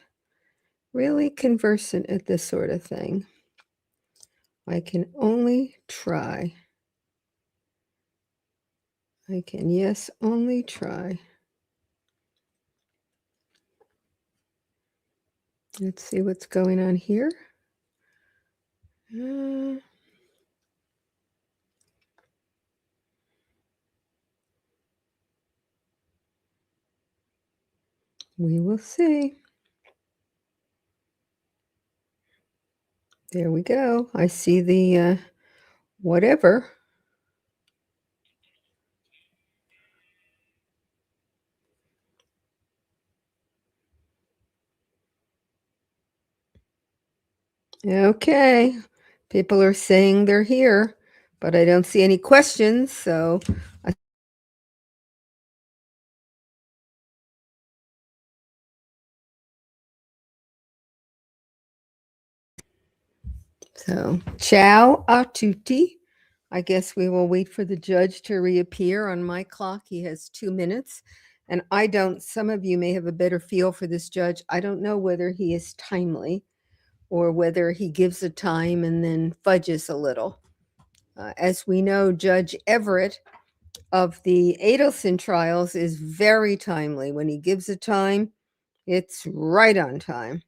really conversant at this sort of thing. I can only try. I can, yes, only try. Let's see what's going on here. We will see. There we go. I see the whatever. Okay. People are saying they're here, but I don't see any questions, so ciao a tutti. I guess we will wait for the judge to reappear. On my clock, he has 2 minutes. And I don't, some of you may have a better feel for this judge. I don't know whether he is timely or whether he gives a time and then fudges a little. As we know, Judge Everett of the Adelson trials is very timely. When he gives a time, it's right on time.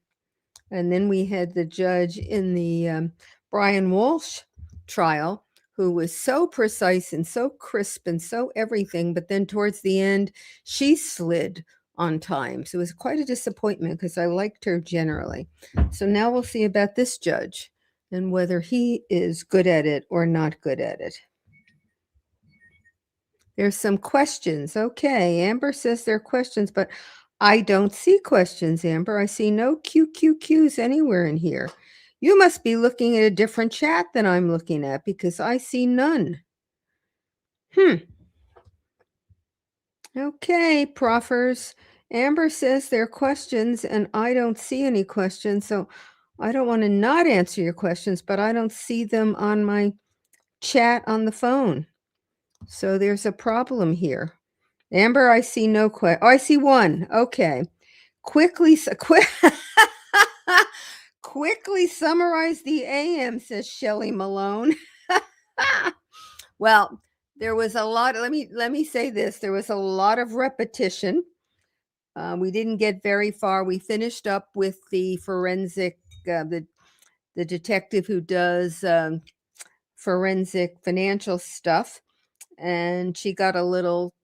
And then we had the judge in the Brian Walsh trial, who was so precise and so crisp and so everything, but then towards the end, she slid on time. So it was quite a disappointment because I liked her generally. So now we'll see about this judge and whether he is good at it or not good at it. There's some questions. Okay, Amber says there are questions, but I don't see questions, Amber. I see no QQQs anywhere in here. You must be looking at a different chat than I'm looking at because I see none. Okay, Profers. Amber says there are questions and I don't see any questions. So I don't want to not answer your questions, but I don't see them on my chat on the phone. So there's a problem here. Amber, I see no question. Oh, I see one. Okay. Quickly summarize the AM, says Shelley Malone. Well, there was a lot. Let me say this. There was a lot of repetition. We didn't get very far. We finished up with the forensic, the detective who does forensic financial stuff, and she got a little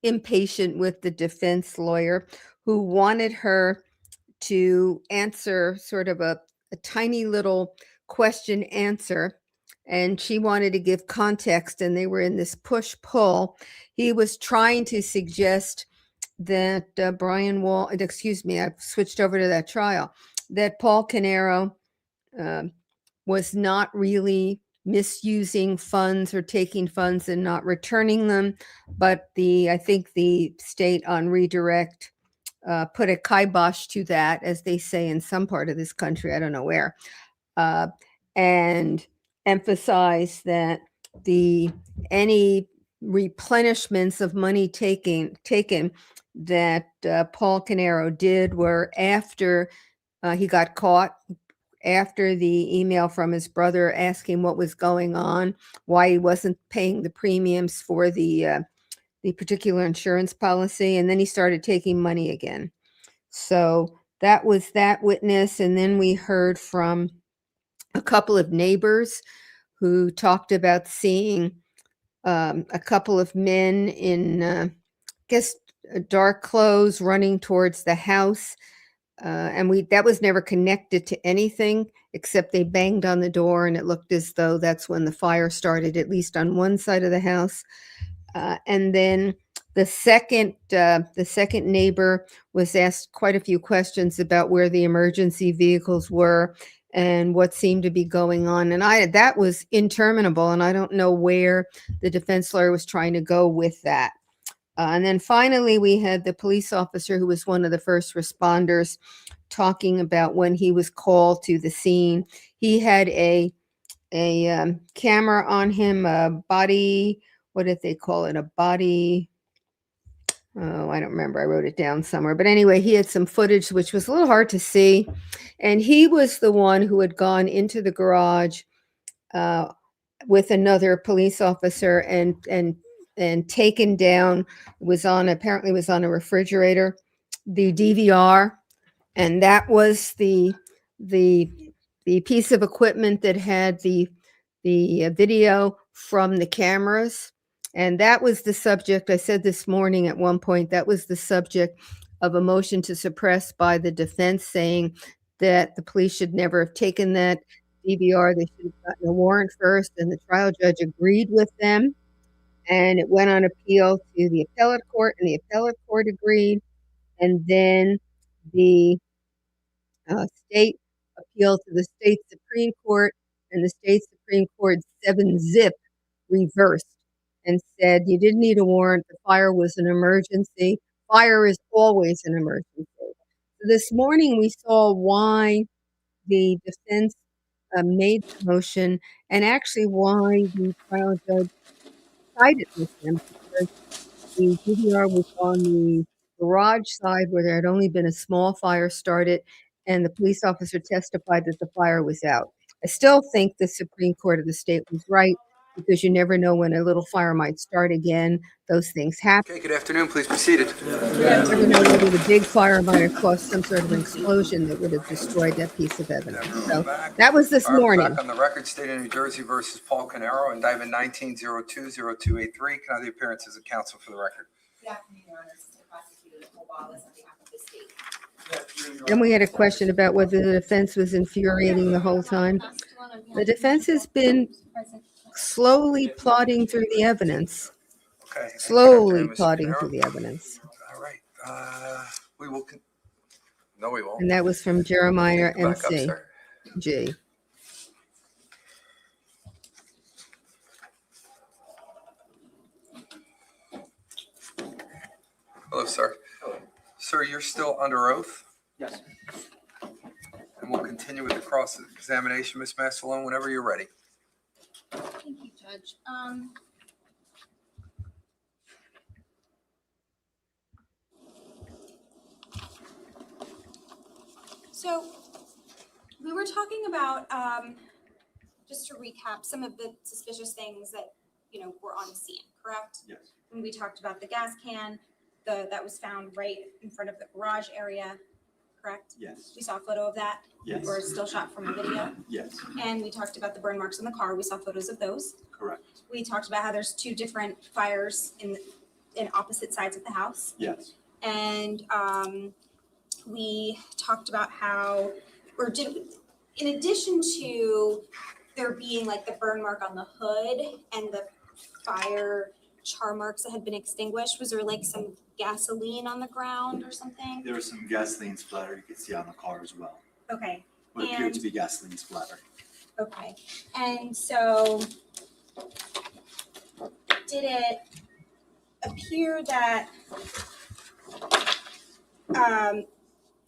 impatient with the defense lawyer who wanted her to answer sort of a tiny little question answer, and she wanted to give context, and they were in this push-pull. He was trying to suggest that I've switched over to that trial, that Paul Caneiro was not really misusing funds or taking funds and not returning them, but I think the state on redirect put a kibosh to that, as they say in some part of this country, I don't know where, and emphasize that any replenishments of money taken that Paul Caneiro did were after he got caught, after the email from his brother asking what was going on, why he wasn't paying the premiums for the particular insurance policy, and then he started taking money again. So that was that witness, and then we heard from a couple of neighbors who talked about seeing a couple of men in, dark clothes running towards the house, and that was never connected to anything except they banged on the door, and it looked as though that's when the fire started, at least on one side of the house. And then The second neighbor was asked quite a few questions about where the emergency vehicles were and what seemed to be going on. And that was interminable, and I don't know where the defense lawyer was trying to go with that. And then finally, we had the police officer who was one of the first responders talking about when he was called to the scene. He had a camera on him, a body, what did they call it? A body, oh, I don't remember. I wrote it down somewhere. But anyway, he had some footage, which was a little hard to see. And he was the one who had gone into the garage with another police officer and taken down, apparently was on a refrigerator, the DVR. And that was the piece of equipment that had the video from the cameras. And that was the subject, I said this morning at one point, that was the subject of a motion to suppress by the defense, saying that the police should never have taken that DVR. They should have gotten a warrant first, and the trial judge agreed with them. And it went on appeal to the appellate court, and the appellate court agreed. And then the state appealed to the state Supreme Court, and the state Supreme Court 7-zip reversed and said you didn't need a warrant. The fire was an emergency. Fire is always an emergency. So this morning we saw why the defense made the motion, and actually why the trial judge sided with them, because the DVR was on the garage side where there had only been a small fire started, and the police officer testified that the fire was out. I still think the Supreme Court of the state was right, because you never know when a little fire might start again. Those things happen. Okay, good afternoon. Please be seated. You never know whether the big fire might have caused some sort of an explosion that would have destroyed that piece of evidence. So that was this All right, morning. back on the record, State of New Jersey versus Paul Caneiro, indictment 19-02-0283. Can I have the appearances of counsel for the record? Good afternoon, Your Honor. Assistant Prosecutor Nicole Wallace on behalf of the state. Then we had a question about whether the defense was infuriating the whole time. The defense has been slowly plodding through the evidence. Okay. Slowly Mr. plodding Caneiro. through the evidence. All right. We will. No, we won't. And that was from Jeremiah Go back up, MC. sir. G. Hello, sir. Sir, you're still under oath, Yes. and we'll continue with the cross-examination, Ms. Massalone, whenever you're ready. Thank you, Judge. So we were talking about, just to recap, some of the suspicious things that, were on the scene, correct? Yes. When we talked about the gas can, that was found right in front of the garage area, correct? Yes. We saw a photo of that? Yes. Or a still shot from a video? Yes. And we talked about the burn marks on the car. We saw photos of those. Correct. We talked about how there's two different fires in opposite sides of the house. Yes. And we talked about how, in addition to there being like the burn mark on the hood and the fire char marks that had been extinguished, was there like some gasoline on the ground or something? There was some gasoline splatter you could see on the car as well. Okay. What appeared to be gasoline splatter. Okay. And so did it appear that,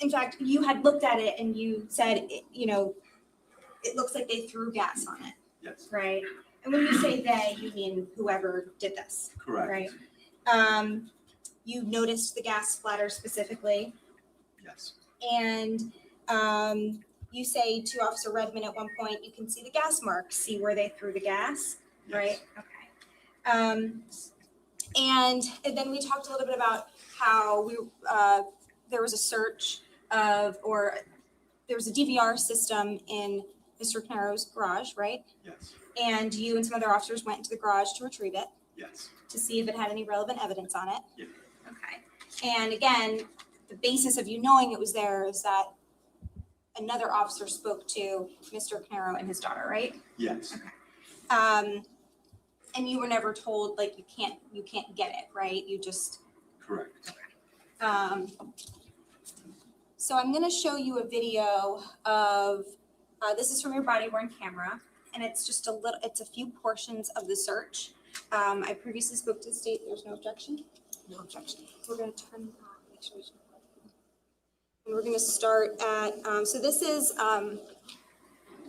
in fact, you had looked at it and you said, it looks like they threw gas on it, Yes. right? And when you say they, you mean whoever did this, Correct. right? You noticed the gas splatter specifically, Yes. and you say to Officer Redmond at one point, you can see the gas marks, see where they threw the gas, Yes. right? Okay. And then we talked a little bit about how there was a search or there was a DVR system in Mr. Caneiro's garage, right? Yes. And you and some other officers went into the garage to retrieve it, Yes. to see if it had any relevant evidence on it. Yeah. Okay. And again, the basis of you knowing it was there is that another officer spoke to Mr. Caneiro and his daughter, right? Yes. And you were never told, like, you can't get it, right? You just, Correct. so I'm gonna show you a video of, this is from your body worn camera, and it's just it's a few portions of the search. I previously spoke to the state, there's no objection? No objection. We're gonna turn, make sure and we're gonna start at, so this is,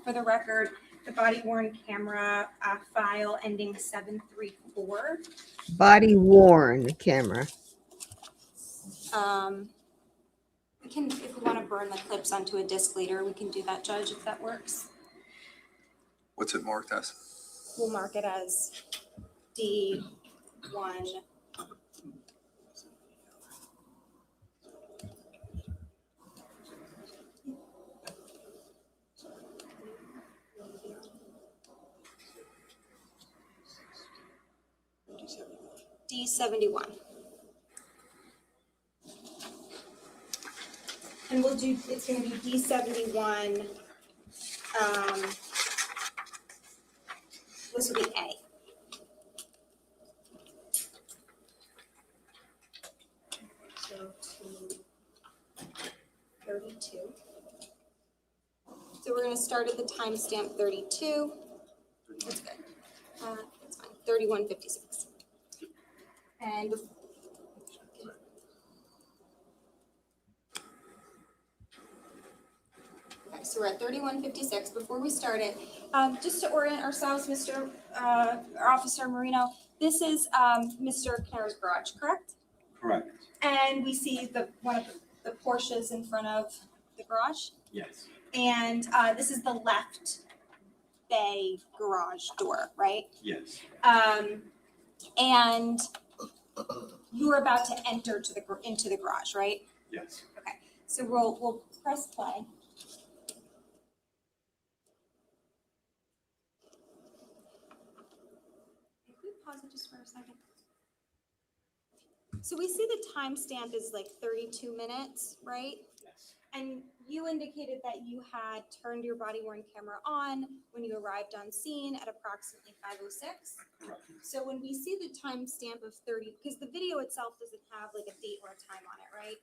for the record, the body worn camera file ending 734. Body worn camera. We can, if we want to burn the clips onto a disc later, we can do that, Judge, if that works. What's it marked as? We'll mark it as D1. D71. And we'll do, it's gonna be D71, this will be A. So to 32. So we're gonna start at the timestamp 32. That's good. That's fine, 31:56. And okay, so we're at 31:56. Before we start it, just to orient ourselves, Officer Marino, this is Mr. Canairo's garage, correct? Correct. And we see one of the Porsches in front of the garage. Yes. And this is the left bay garage door, right? Yes. And you were about to enter into the garage, right? Yes. Okay, so we'll press play. Can we pause it just for a second? So we see the timestamp is like 32 minutes, right? Yes. And you indicated that you had turned your body worn camera on when you arrived on scene at approximately 5:06. Correct. So when we see the timestamp of 30, because the video itself doesn't have like a date or a time on it, right?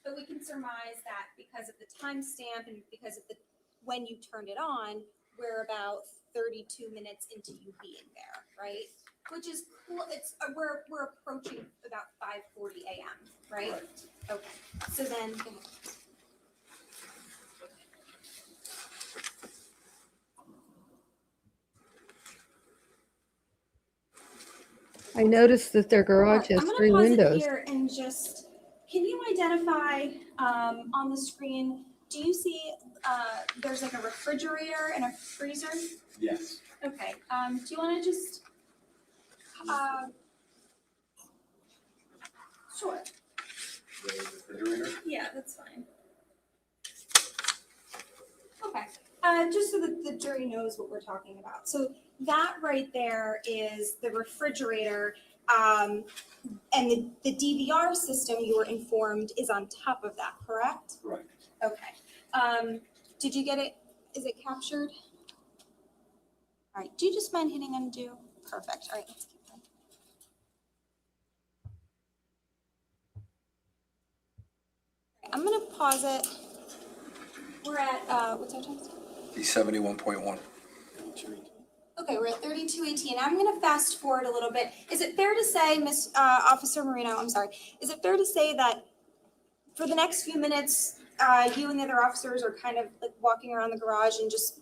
But we can surmise that because of the timestamp and because of when you turned it on, we're about 32 minutes into you being there, right? Which is cool. We're approaching about 5:40 a.m., right? Correct. Okay. So then, go ahead. I noticed that their garage has 3 I'm gonna pause windows. it here and just, can you identify on the screen, do you see there's like a refrigerator and a freezer? Yes. Okay, do you wanna just, sure, The refrigerator? yeah, that's fine. Okay, just so that the jury knows what we're talking about. So that right there is the refrigerator, and the DVR system, you were informed, is on top of that, correct? Correct. Okay. Did you get it? Is it captured? All right, do you just mind hitting undo? Perfect, all right, let's keep going. I'm gonna pause it. We're at, what's our time? D71.1. Okay, we're at 32:18. I'm gonna fast forward a little bit. Is it fair to say, Officer Marino, I'm sorry, is it fair to say that for the next few minutes, you and the other officers are kind of like walking around the garage and just,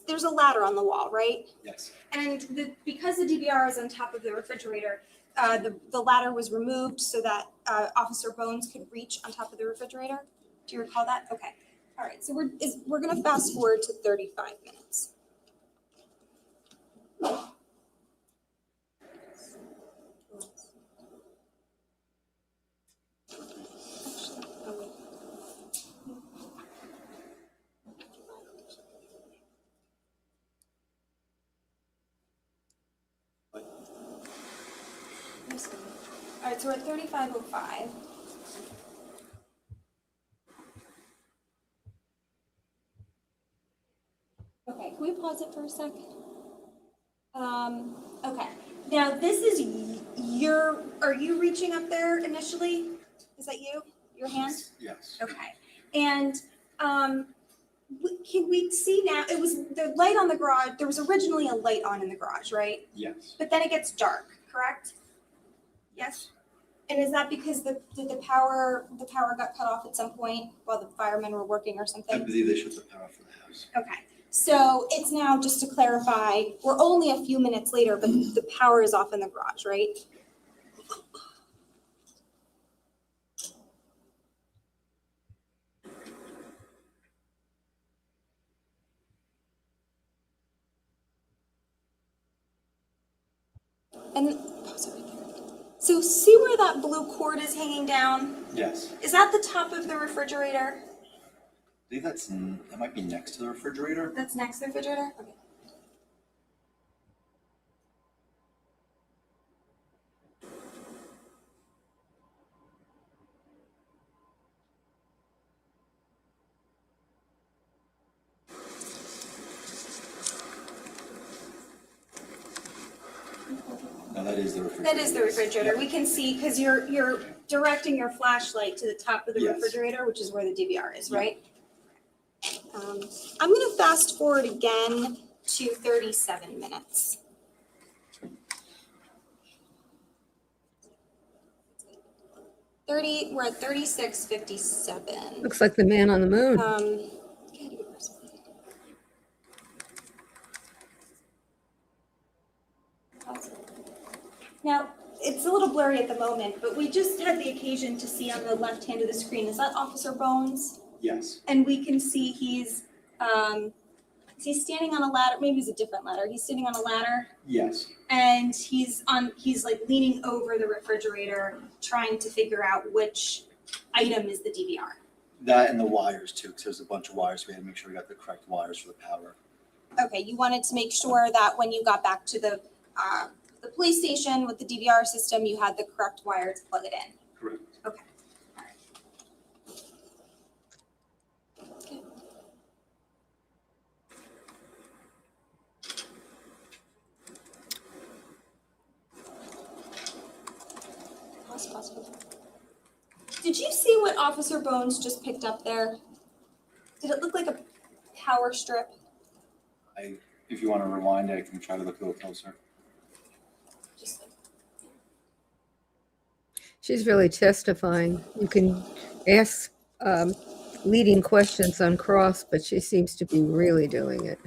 there's a ladder on the wall, right? Yes. And because the DVR is on top of the refrigerator, the ladder was removed so that Officer Bones could reach on top of the refrigerator. Do you recall that? Okay. All right. So we're going to fast forward to 35 minutes. All right, so we're at 35:05. Okay, can we pause it for a second? Okay, now this is are you reaching up there initially? Is that you, your hand? Yes. Okay, and, can we see now, it was the light on the garage, there was originally a light on in the garage, right? Yes. But then it gets dark, correct? Yes? And is that because did the power got cut off at some point while the firemen were working or I something? believe they shut the power for the house. Okay, so it's now, just to clarify, we're only a few minutes later, but the power is off in the garage, right? And, oh, sorry. So see where that blue cord is hanging down? Yes. Is that the top of the refrigerator? I believe that might be next to the refrigerator. That's next to the refrigerator? Okay. No, that is the refrigerator. That is the refrigerator. We can see, because you're directing your flashlight to the top of the Yes. refrigerator, which is where the DVR is, Yeah. right? I'm gonna fast forward again to 37 minutes. We're at 36:57. Looks like the man on the moon. Now, it's a little blurry at the moment, but we just had the occasion to see on the left hand of the screen, is that Officer Bones? Yes. And we can see he's standing on a ladder, maybe it's a different ladder, he's sitting on a ladder Yes. and he's like leaning over the refrigerator, trying to figure out which item is the DVR. That and the wires too, because there's a bunch of wires. We had to make sure we got the correct wires for the power. Okay, you wanted to make sure that when you got back to the police station with the DVR system, you had the correct wire to plug it in. Correct. Okay. All right. Okay. Pause. Did you see what Officer Bones just picked up there? Did it look like a power strip? If you want to rewind, I can try to look a little closer. Just like, She's really testifying. You can ask leading questions on cross, but she seems to be really doing it.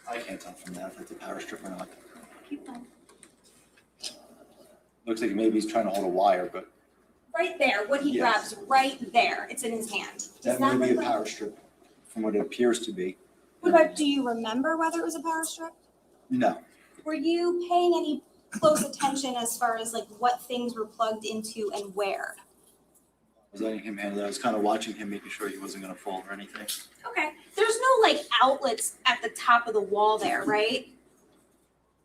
I can't tell from that if it's a power strip or not. keep going. Looks like maybe he's trying to hold a wire, but Right there, what he Yes. grabs right there, it's in his hand. Does that that may be look a like? power strip from what it appears to be. What about, do you remember whether it was a power strip? No. Were you paying any close attention as far as like what things were plugged into and where? I was letting him handle it. I was kind of watching him, making sure he wasn't going to fall or anything. Okay, there's no like outlets at the top of the wall there, right?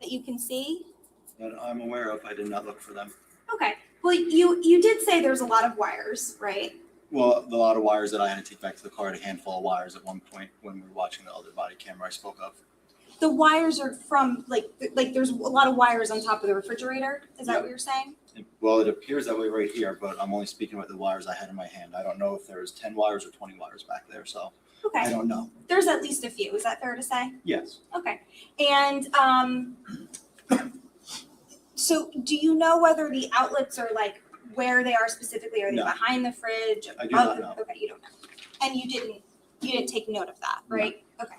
That you can see? That I'm aware of. I did not look for them. Okay, well, you did say there's a lot of wires, right? Well, a lot of wires that I had to take back to the car, a handful of wires at one point when we were watching the other body camera I spoke of. The wires are from like there's a lot of wires on top of the refrigerator, is that Yep. what you're saying? Well, it appears that way right here, but I'm only speaking about the wires I had in my hand. I don't know if there was 10 wires or 20 wires back there, so I Okay, don't know. there's at least a few, is that fair to say? Yes. Okay, and so do you know whether the outlets are like where they are specifically? Are they No. behind the fridge? I do above not know. Okay, you don't know. And you didn't take note of that, No. right? Okay.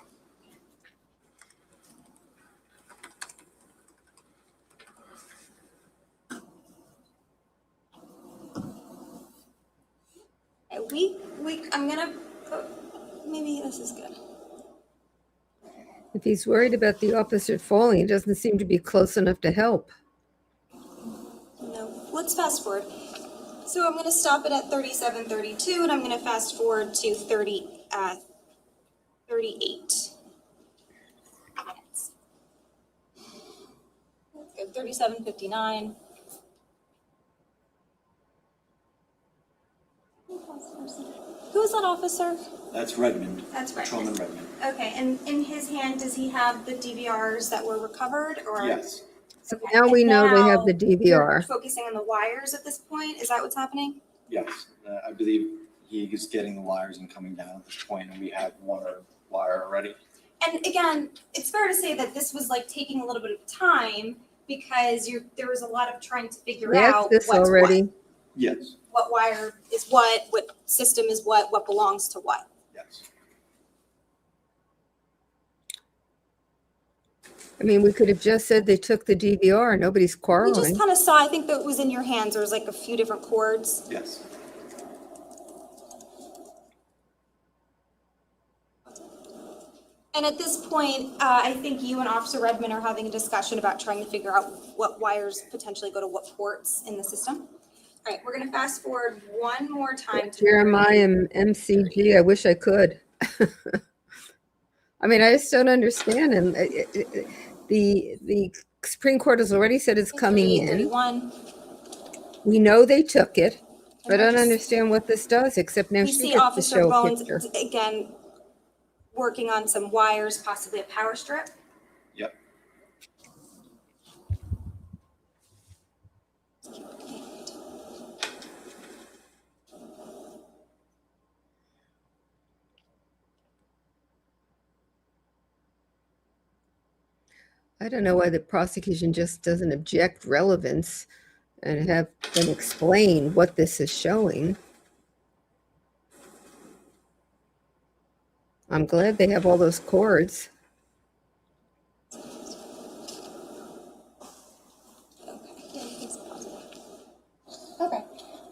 I'm gonna put, maybe this is good. If he's worried about the officer falling, he doesn't seem to be close enough to help. No, let's fast forward. So I'm gonna stop it at 37:32 and I'm gonna fast forward to 38 minutes. Let's go 37:59. Who's that officer? That's Redmond. That's right. Patrolman Redmond. Okay, and in his hand, does he have the DVRs that were recovered, or? Yes. So Okay, now we and know they have the now you're DVR. focusing on the wires at this point, is that what's happening? Yes. I believe he is getting the wires and coming down at this point, and we have one wire already. And again, it's fair to say that this was like taking a little bit of time because there was a lot of trying to figure We asked out this what's already. Yes. what wire is what system is what belongs to what. Yes. I mean, we could have just said they took the DVR. Nobody's We quarreling. just kind of saw, I think that was in your hands, there was like a few different cords. Yes. And at this point, I think you and Officer Redmond are having a discussion about trying to figure out what wires potentially go to what ports in the system. All right, we're gonna fast forward one more time to Jeremiah and MCG, I wish I could. I mean, I just don't understand. And the Supreme Court has already said it's coming in. 31. We know they took it, but I And don't understand what this does, except now We she see gets to Officer show a Bones, picture. again, working on some wires, possibly a power strip. Yep. I don't know why the prosecution just doesn't object relevance and have them explain what this is showing. I'm glad they have all those cords. Okay.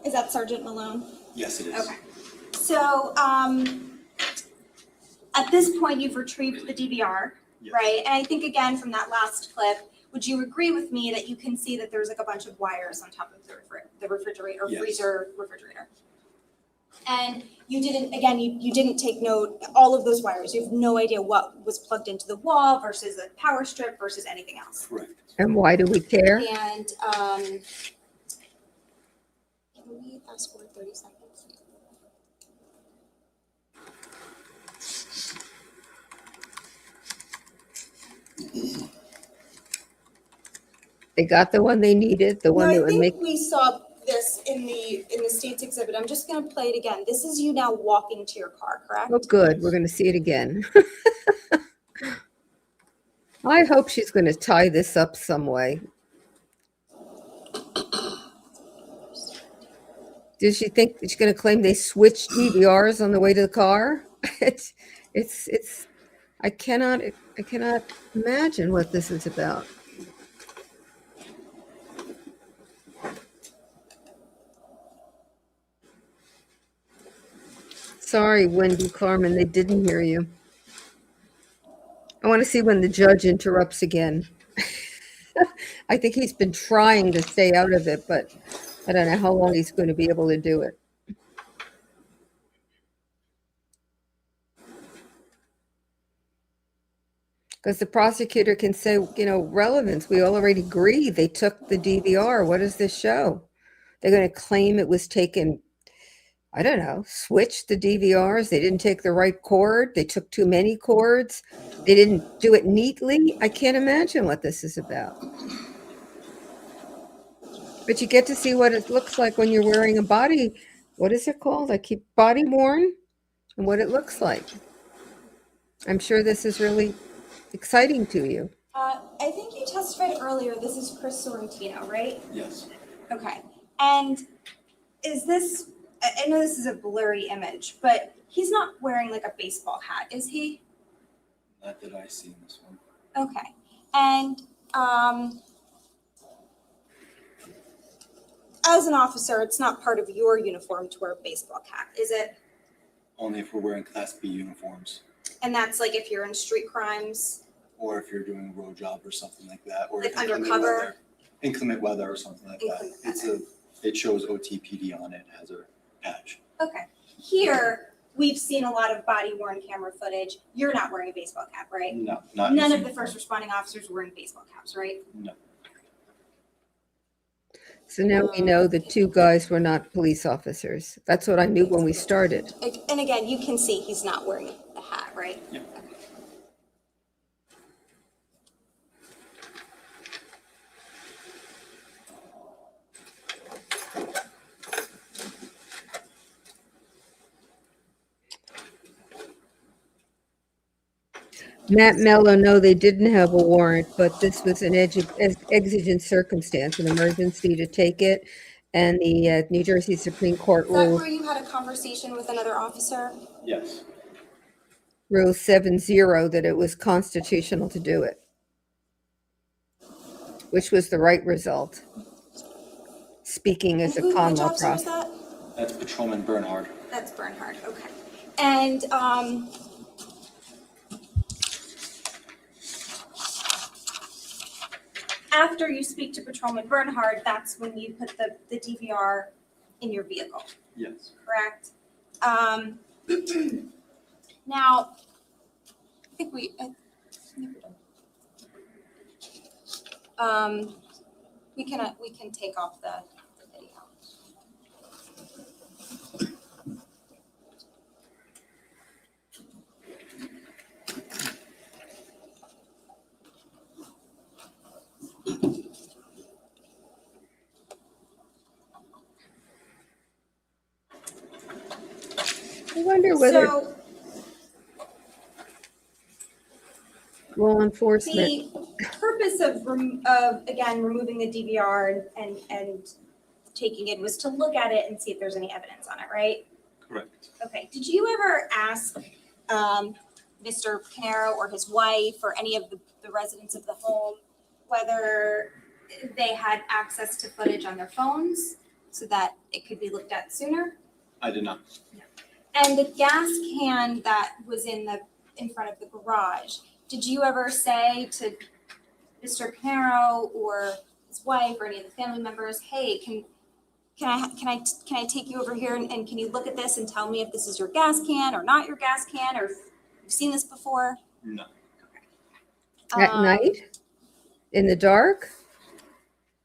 Is that Sergeant Malone? Yes, it is. Okay. So, at this point, you've retrieved the DVR, Yes. right? And I think again, from that last clip, would you agree with me that you can see that there's like a bunch of wires on top of the refrigerator, Yes. freezer refrigerator? And you didn't, again, you didn't take note, all of those wires, you have no idea what was plugged into the wall versus a power strip versus anything else. Correct. And why do we care? And, can we fast forward 30 seconds? They got the one they needed, the one No, that I would think make, we saw this in the state's exhibit. I'm just gonna play it again. This is you now walking to your car, correct? oh, good, we're gonna see it again. I hope she's gonna tie this up some way. Does she think she's gonna claim they switched DVRs on the way to the car? It's, I cannot imagine what this is about. Sorry, Wendy Carmen, they didn't hear you. I want to see when the judge interrupts again. I think he's been trying to stay out of it, but I don't know how long he's going to be able to do it. Because the prosecutor can say, you know, relevance, we already agree they took the DVR. What does this show? They're going to claim it was taken, I don't know, switch the DVRs. They didn't take the right cord. They took too many cords. They didn't do it neatly. I can't imagine what this is about. But you get to see what it looks like when you're wearing a body, what is it called? I keep body worn, and what it looks like. I'm sure this is really exciting to you. I think you testified earlier, this is Chris Sorrentino, right? Yes. Okay. And is this, I know this is a blurry image, but he's not wearing like a baseball hat, is he? Not that I see in this one. Okay. And as an officer, it's not part of your uniform to wear a baseball cap, is it? Only if we're wearing Class B uniforms, And that's like if you're in street crimes? or if you're doing a road job or something like that, or Like inclement undercover? weather- inclement weather or something like that. Inclement It shows OTPD on it, has a patch. Okay. Here, we've seen a lot of body worn camera footage. You're not wearing a baseball cap, right? No, not. None of the first responding officers were wearing baseball caps, right? No. So now we know the two guys were not police officers. That's what I knew when we started. And again, you can see he's not wearing the hat, right? Yeah. Matt Mello, no, they didn't have a warrant, but this was an exigent circumstance, an emergency to take it. And the New Jersey Supreme Court Is that ruled where you had a conversation with another officer? Yes. Rule 7-0 that it was constitutional to do it, which was the right result. Speaking as a Which common law officer was prof. that? That's Patrolman Bernhard. That's Bernhard, okay. And, after you speak to Patrolman Bernhard, that's when you put the DVR in your vehicle, Yes. correct? Now, I think we can take off the video. I wonder whether So law enforcement, the purpose of again, removing the DVR and taking it was to look at it and see if there's any evidence on it, right? Correct. Okay, did you ever ask Mr. Caneiro or his wife or any of the residents of the home whether they had access to footage on their phones so that it could be looked at sooner? I did not. And the gas can that was in front of the garage, did you ever say to Mr. Caneiro or his wife or any of the family members, hey, can I take you over here and can you look at this and tell me if this is your gas can or not your gas can, or if you've seen this before? No. at night, in the dark,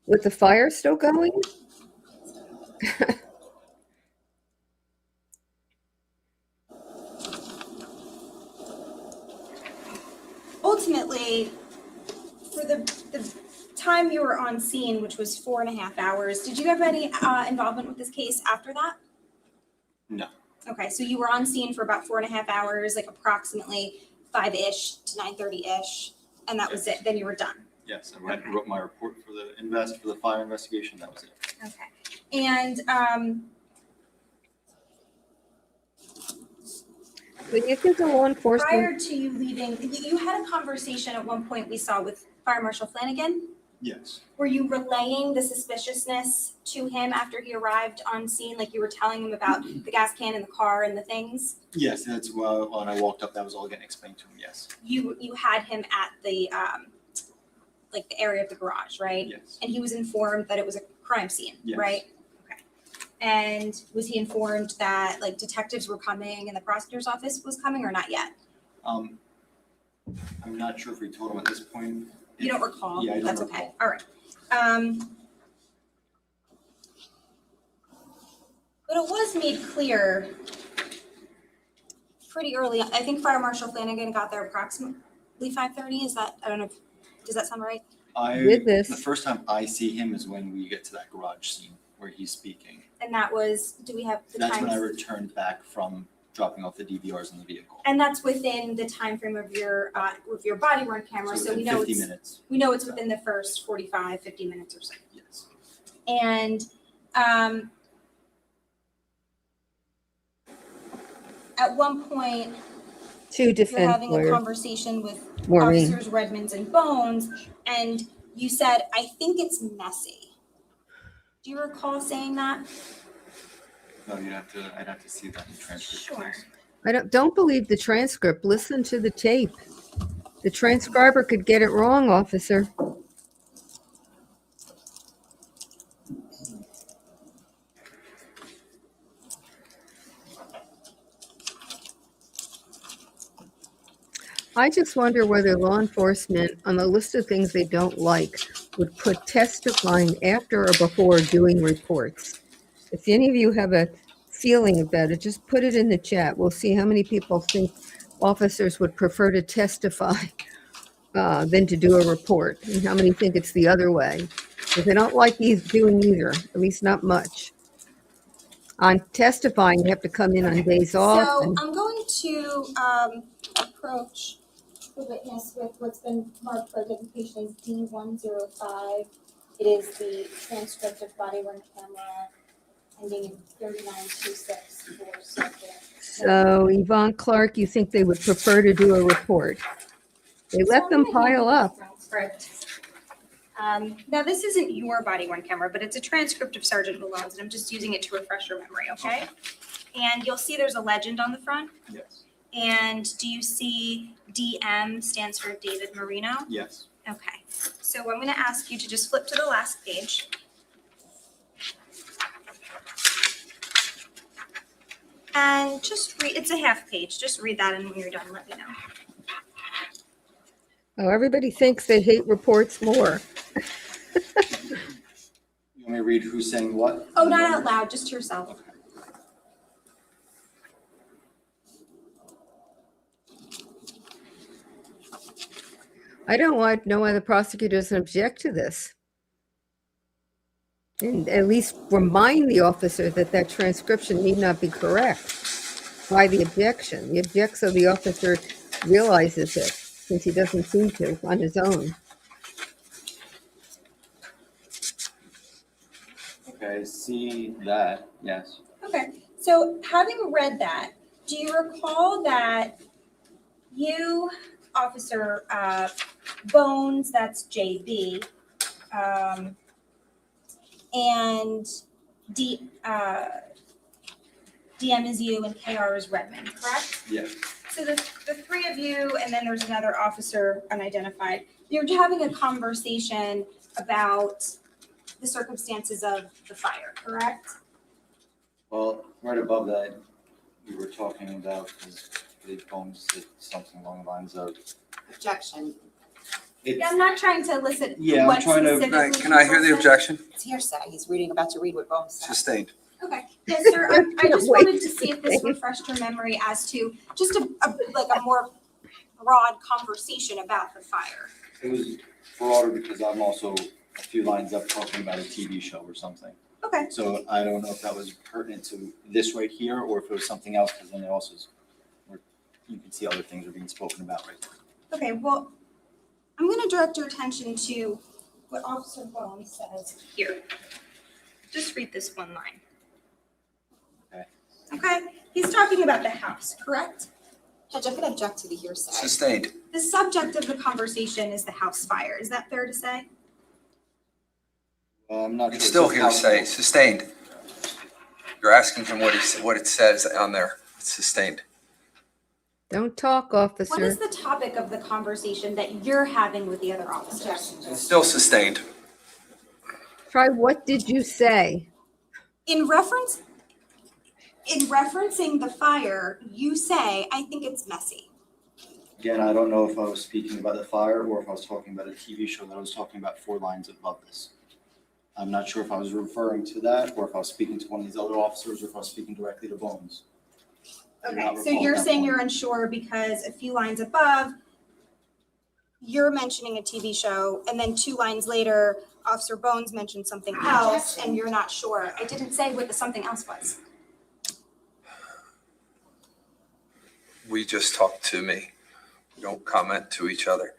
with the fire still going? Ultimately, for the time you were on scene, which was 4.5 hours, did you have any involvement with this case after that? No. Okay, so you were on scene for about 4.5 hours, like approximately 5-ish to 9:30-ish, and that was it. Then you were done. Yes, I wrote my report for the fire investigation. That was it. Okay, and When you think of law enforcement, prior to you leaving, you had a conversation at one point we saw with Fire Marshal Flanagan. Yes. Were you relaying the suspiciousness to him after he arrived on scene? Like you were telling him about the gas can in the car and the things? Yes, that's when I walked up. That was all getting explained to him. Yes. You had him at the like the area of the garage, right? Yes. And he was informed that it was a crime scene, Yes. right? Okay. And was he informed that like detectives were coming and the prosecutor's office was coming, or not yet? I'm not sure if we told him at this point. You don't recall? Yeah, I don't That's recall. okay. All right. But it was made clear pretty early. I think Fire Marshal Flanagan got there approximately 5:30. Is that, I don't know, does that sound right? With this- The first time I see him is when we get to that garage scene where he's speaking. And that was, do we have the That's when I time? returned back from dropping off the DVRs in the vehicle. And that's within the time frame of your body worn camera, so we within know 50 it's, minutes. we know it's within the first 45, 50 minutes or so. Yes. And at one point, two you're defense having a lawyers, conversation with Maureen. officers Redmonds and Bones, and you said, I think it's messy. Do you recall saying that? No, I'd have to see that in the transcript. Sure. please. I don't believe the transcript. Listen to the tape. The transcriber could get it wrong, officer. I just wonder whether law enforcement, on the list of things they don't like, would put testifying after or before doing reports. If any of you have a feeling about it, just put it in the chat. We'll see how many people think officers would prefer to testify than to do a report, and how many think it's the other way. Because they don't like doing either, at least not much. On testifying, you have to come in on days off. So and- I'm going to approach the witness with what's been marked for identification as D105. It is the transcript of body worn camera ending in 3926 for subject. So Yvonne Clark, you think they would prefer to do a report? They let them pile up. Now, this isn't your body worn camera, but it's a transcript of Sergeant Malone's, and I'm just using it to refresh your memory, okay? And you'll see there's a legend on the front. Yes. And do you see DM stands for David Marino? Yes. Okay, so I'm gonna ask you to just flip to the last page. And just read, it's a half page, just read that, and when you're done, let me know. Oh, everybody thinks they hate reports more. You want me to read who's saying what? Oh, not out loud, just to yourself. I don't know why the prosecutor doesn't object to this. And at least remind the officer that that transcription need not be correct. Why the objection? The object so the officer realizes it, since he doesn't seem to on his own. Okay, see that, yes. Okay, so having read that, do you recall that you, Officer Bones, that's JB, and DM is you and KR is Redmond, correct? Yes. So the three of you, and then there's another officer unidentified, you're having a conversation about the circumstances of the fire, correct? Well, right above that, we were talking about, because Dave Holmes said something along the lines of, Objection. Yeah, I'm not trying to elicit Yeah, I'm what trying to- specifically. Right, can I hear the people said. objection? It's hearsay. He's about to read what Bones said. Sustained. Okay, yes, sir, I just Wait. wanted to see if this refreshed your memory as to just a more broad conversation about the fire. it was broader because I'm also a few lines up talking about a TV show or something. Okay, So I don't know if that was pertinent to this right here or if it was something else, because then it also is, where you can see other things are being spoken about right there. okay, well, I'm gonna direct your attention to what Officer Bones says here. Just read this one line. Okay. Okay, he's talking about the house, correct? Judge, I could object to the hearsay. Sustained. The subject of the conversation is the house fire, is that fair to say? I'm not sure. It's It still says house hearsay, phone. sustained. You're asking him what it says on there. It's sustained. Don't talk, What is officer. the topic of the conversation that you're having with the other officers? It's still sustained. Try, what did you say? In referencing the fire, you say, I think it's messy. Again, I don't know if I was speaking about the fire or if I was talking about a TV show that I was talking about 4 lines above this. I'm not sure if I was referring to that or if I was speaking to one of these other officers or if I was speaking directly to Bones. I do not Okay, so recall you're that saying point. you're unsure because a few lines above, you're mentioning a TV show, and then 2 lines later, Officer Bones mentioned something else, and you're not sure. I didn't say what the something else was. We just talk to me. We don't comment to each other.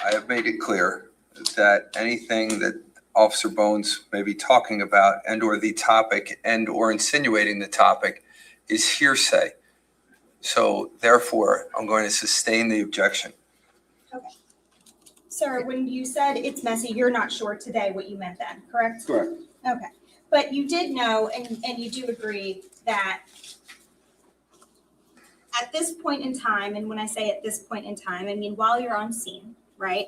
I have made it clear that anything that Officer Bones may be talking about and or the topic and or insinuating the topic is hearsay. So therefore, I'm going to sustain the objection. Okay. Sir, when you said it's messy, you're not sure today what you meant then, correct? Correct. Okay, but you did know, and you do agree that at this point in time, and when I say at this point in time, I mean while you're on scene, right?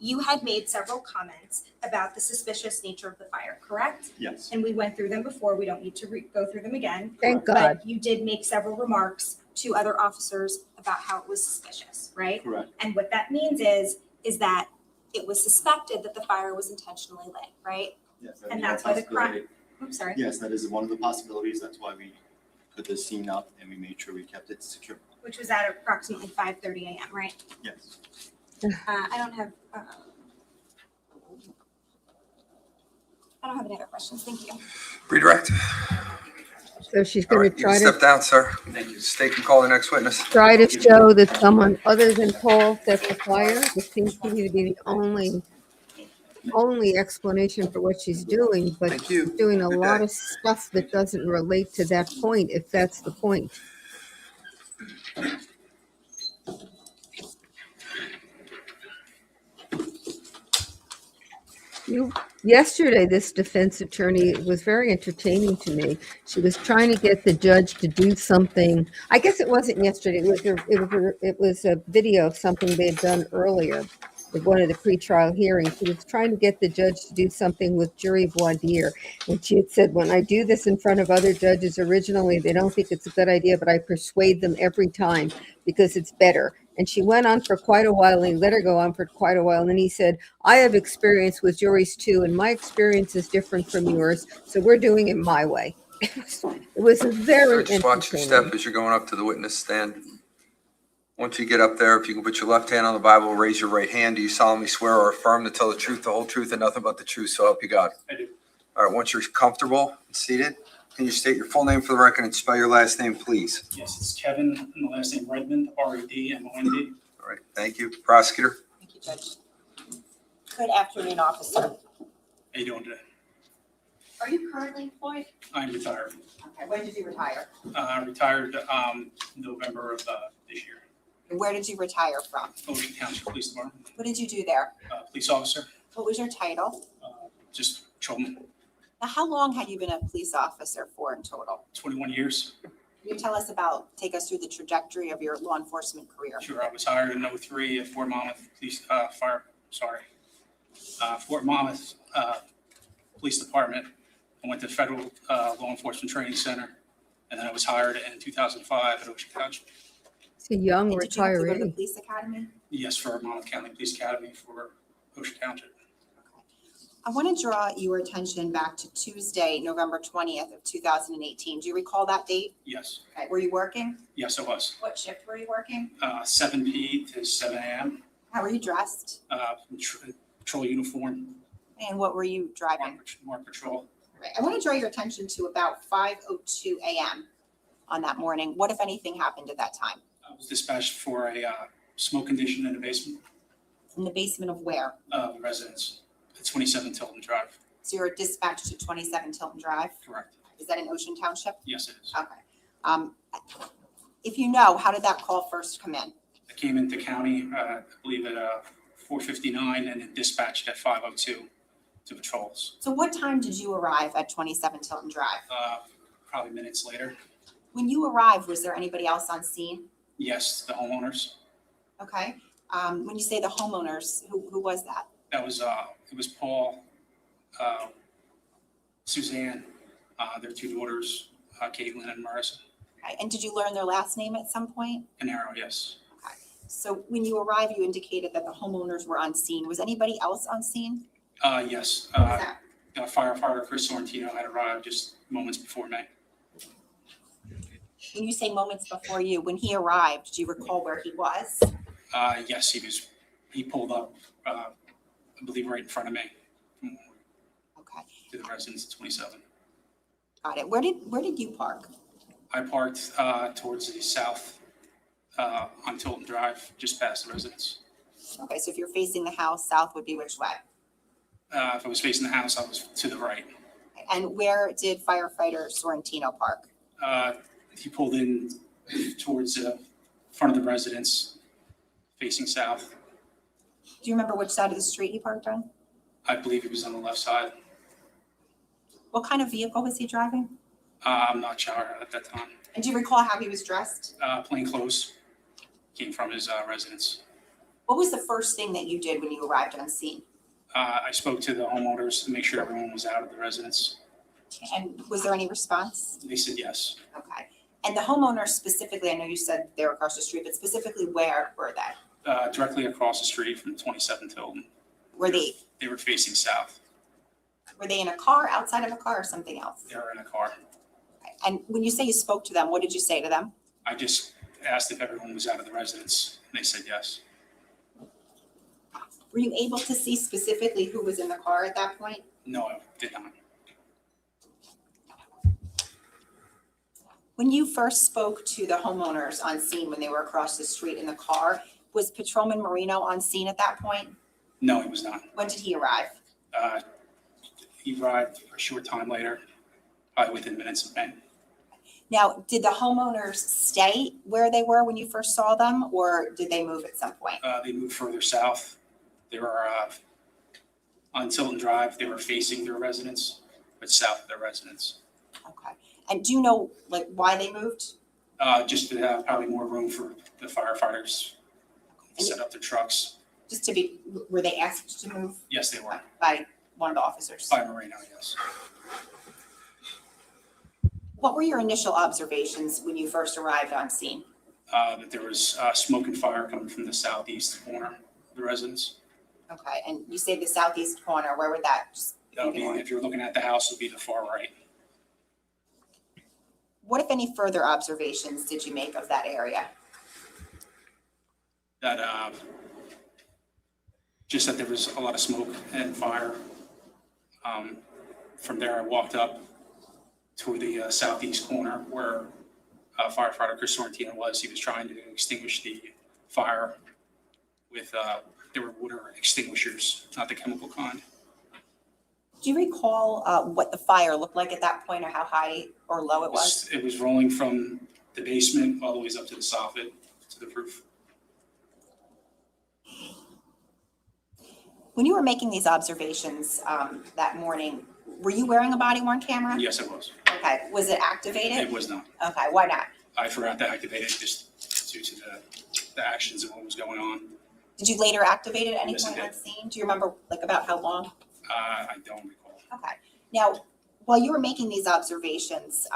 You had made several comments about the suspicious nature of the fire, correct? Yes. And we went through them before, we don't need to go through them again. Thank God. But you did make several remarks to other officers about how it was suspicious, right? Correct. And what that means is that it was suspected that the fire was intentionally lit, right? Yes, And that's why the crime, oops, sorry. Yes, that is one of the possibilities. That's why we put the scene up and we made sure we kept it secure. Which was at approximately 5:30 a.m., right? Yes. I don't have any other questions. Thank you. Redirect. So she's All going right, to you try can to step down, sir. State and call the next witness. try to show that someone other than Paul set the fire. This seems to me to be the only explanation for what she's doing, but Thank you. she's doing a Good lot day. of stuff that doesn't relate to that point, if that's the point. Yesterday, this defense attorney was very entertaining to me. She was trying to get the judge to do something. I guess it wasn't yesterday. It was a video of something they had done earlier at one of the pretrial hearings. She was trying to get the judge to do something with jury voir dire. And she had said, when I do this in front of other judges originally, they don't think it's a good idea, but I persuade them every time because it's better. And she went on for quite a while, and he let her go on for quite a while. And then he said, I have experience with juries too, and my experience is different from yours, so we're doing it my way. It was a very Sir, just watch your entertaining. step as you're going up to the witness stand. Once you get up there, if you can put your left hand on the Bible, raise your right hand. Do you solemnly swear or affirm to tell the truth, the whole truth, and nothing but the truth, so help you God? I do. All right, once you're comfortable and seated, can you state your full name for the record and spell your last name, please? Yes, it's Kevin, and the last name Redmond, R-E-D-M-O-N-D. All right, thank you. Prosecutor? Thank you, Judge. Good afternoon, officer. How you doing today? Are you currently employed? I'm retired. Okay, when did you retire? Retired November of this year. And where did you retire from? Ocean Township Police Department, What did you do there? police officer, What was your title? just patrolman, Now, how long had you been a police officer for in total? 21 years. Can you take us through the trajectory of your law enforcement career? Sure, I was hired in '03 at Fort Monmouth Fort Monmouth Police Department. I went to Federal Law Enforcement Training Center, and then I was hired in 2005 at Ocean Township. It's a young And did you have to go to the retiree. police academy? Yes, for Monmouth County Police Academy for Ocean Township. I want to draw your attention back to Tuesday, November 20th of 2018. Do you recall that date? Yes, Okay, were you working? yes, I was. What shift were you working? 7 p to 7 a.m. How were you dressed? Patrol uniform, And what were you driving? marked patrol. Right. I want to draw your attention to about 5:02 a.m. on that morning. What, if anything, happened at that time? I was dispatched for a smoke condition in the basement In the basement of where? of the residence at 27 Tilton Drive. So you're dispatched to 27 Tilton Drive? Correct. Is that in Ocean Township? Yes, it is. Okay. If you know, how did that call first come in? I came into county, I believe at 4:59 and then dispatched at 5:02 to patrols. So what time did you arrive at 27 Tilton Drive? Probably minutes later. When you arrived, was there anybody else on scene? Yes, the homeowners. Okay. When you say the homeowners, who was that? That was, it was Paul, Suzanne, their two daughters, Caitlin and Marissa. Okay. And did you learn their last name at some point? Caneiro, yes. So when you arrived, you indicated that the homeowners were on scene. Was anybody else on scene? Yes. Who was that? Firefighter Chris Sorrentino had arrived just moments before me. When you say moments before you, when he arrived, do you recall where he was? Yes, he pulled up, I believe right in front of me Okay, to the residence at 27. got it. Where did you park? I parked towards the south on Tilton Drive, just past the residence. Okay, so if you're facing the house, south would be which way? If I was facing the house, I was to the right. And where did firefighter Sorrentino park? He pulled in towards the front of the residence, facing south. Do you remember which side of the street he parked on? I believe he was on the left side. What kind of vehicle was he driving? I'm not sure at that time. And do you recall how he was dressed? Plain clothes, came from his residence. What was the first thing that you did when you arrived on scene? I spoke to the homeowners to make sure everyone was out of the residence. And was there any response? They said yes. Okay. And the homeowners specifically, I know you said they were across the street, but specifically where were they? Directly across the street from 27 Tilton. Were they facing south. in a car, outside of a car, or something else? They were in a car. And when you say you spoke to them, what did you say to them? I just asked if everyone was out of the residence, and they said yes. Were you able to see specifically who was in the car at that point? No, I did not. When you first spoke to the homeowners on scene when they were across the street in the car, was Patrolman Marino on scene at that point? No, he was not. When did he arrive? He arrived a short time later, probably within minutes of me. Now, did the homeowners stay where they were when you first saw them, or did they move at some point? They moved further south. They were on Tilton Drive. They were facing their residence, but south of their residence. Okay. And do you know, like, why they moved? Just to have probably more room for the firefighters to set up their trucks. Were they asked to move Yes, they were. by one of the officers? By Marino, yes. What were your initial observations when you first arrived on scene? That there was smoke and fire coming from the southeast corner of the residence. Okay, and you say the southeast corner, where would that? That would be, if you're looking at the house, it would be the far right. What, if any, further observations did you make of that area? That just that there was a lot of smoke and fire. From there, I walked up toward the southeast corner where firefighter Chris Sorrentino was. He was trying to extinguish the fire with, there were water extinguishers, not the chemical kind. Do you recall what the fire looked like at that point, or how high or low it was? It was rolling from the basement all the way up to the soffit, to the roof. When you were making these observations that morning, were you wearing a body-worn camera? Yes, it was. Okay, was it activated? It was not. Okay, why not? I forgot to activate it just due to the actions and what was going on. Did you later activate it at any Yes, I point on did. scene? Do you remember about how long? I don't recall. Okay. Now, while you were making these observations,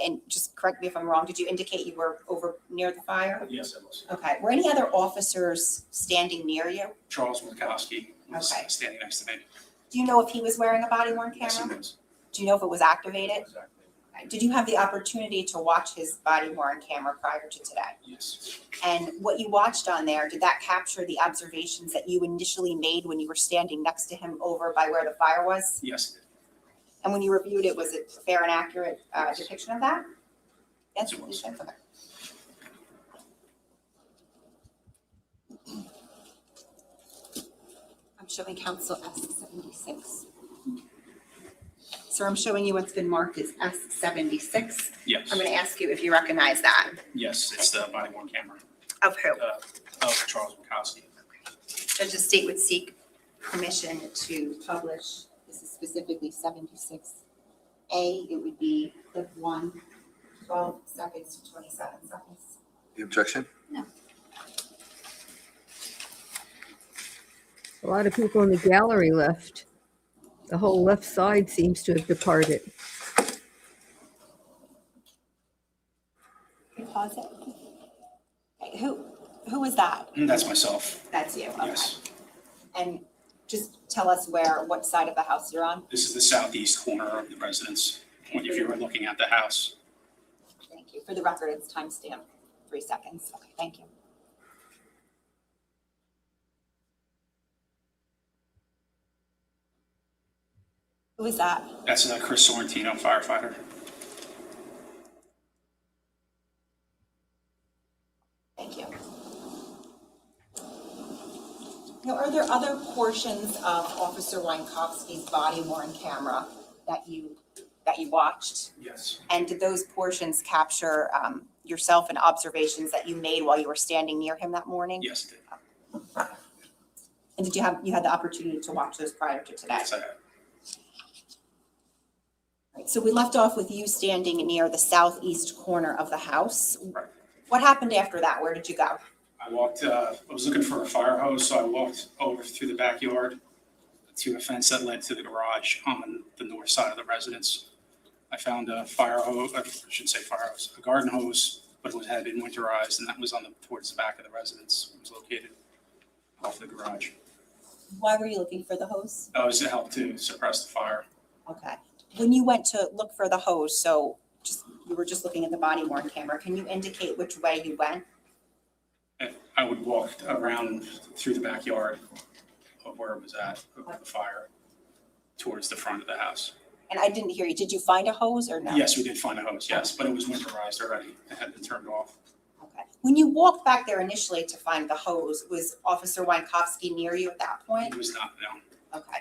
and just correct me if I'm wrong, did you indicate you were over near the fire? Yes, it was. Okay. Were any other officers standing near you? Charles Wilkowski was Okay. standing next to me. Do you know if he was wearing a body-worn camera? Yes, he was. Do you know if it was activated? Exactly. Okay. Did you have the opportunity to watch his body-worn camera prior to today? Yes. And what you watched on there, did that capture the observations that you initially made when you were standing next to him over by where the fire was? Yes, it did. And when you reviewed it, was it a fair and accurate depiction of that? Yes, It was. okay. I'm showing council S76. Sir, I'm showing you what's been marked as S76. Yes. I'm going to ask you if you recognize that. Yes, it's the body worn camera Of who? of Charles Wilkowski. Judge, the state would seek permission to publish, this is specifically 76A, it would be clip 1, 12 seconds to 27 seconds. The objection? A lot of people in the gallery left. The whole left side seems to have departed. Can you pause it? Okay, who was that? That's myself. That's you, okay. Yes. And just tell us what side of the house you're on. This is the southeast corner of the residence, if you were looking at the house. Thank you. For the record, it's timestamp 3 seconds. Okay, thank you. Who is that? That's Chris Sorrentino, firefighter. Thank you. Now, are there other portions of Officer Wienkowski's body-worn camera that you watched? Yes. And did those portions capture yourself and observations that you made while you were standing near him that morning? Yes, it did. And did you had the opportunity to watch those prior to today? Yes, I have. Right, so we left off with you standing near the southeast corner of the house. Right. What happened after that? Where did you go? I walked, I was looking for a fire hose, so I walked over through the backyard to a fence that led to the garage on the north side of the residence. I found a fire hose, I shouldn't say fire hose, a garden hose, but it had been winterized, and that was towards the back of the residence. It was located off the garage. Why were you looking for the hose? That was to help to suppress the fire. Okay. When you went to look for the hose, so you were just looking at the body worn camera, can you indicate which way you went? And I would walk around through the backyard of where it was at, of the fire, towards the front of the house. And I didn't hear you. Did you find a hose or no? Yes, we did find a hose, yes, but it was winterized already. It had been turned off. Okay. When you walked back there initially to find the hose, was Officer Wienkowski near you at that point? It was not, no. Okay.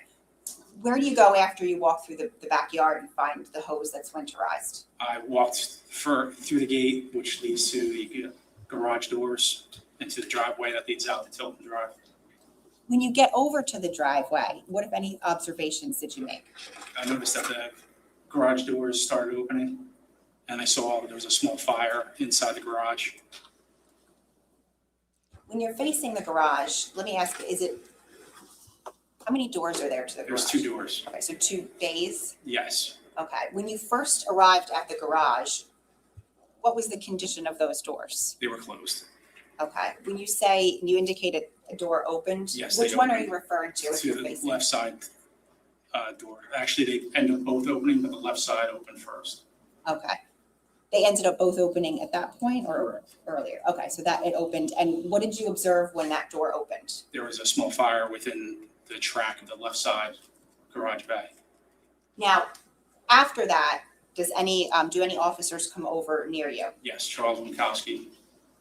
Where do you go after you walk through the backyard and find the hose that's winterized? I walked through the gate, which leads to the garage doors, into the driveway that leads out to Tilton Drive. When you get over to the driveway, what, if any, observations did you make? I noticed that the garage doors started opening, and I saw there was a small fire inside the garage. When you're facing the garage, let me ask, how many doors are there to the garage? There's 2 doors. Okay, so 2 bays? Yes, Okay, when you first arrived at the garage, what was the condition of those doors? they were closed. Okay, when you say, you indicated a door opened? Yes, Which they one are opened you referring to if To you're the facing? left side door. Actually, they ended up both opening, but the left side opened first. Okay. They ended up both opening at that point or earlier? Okay, so that it opened. And what did you observe when that door opened? There was a small fire within the track of the left side garage bay. Now, after that, do any officers come over near you? Yes, Charles Winkowski.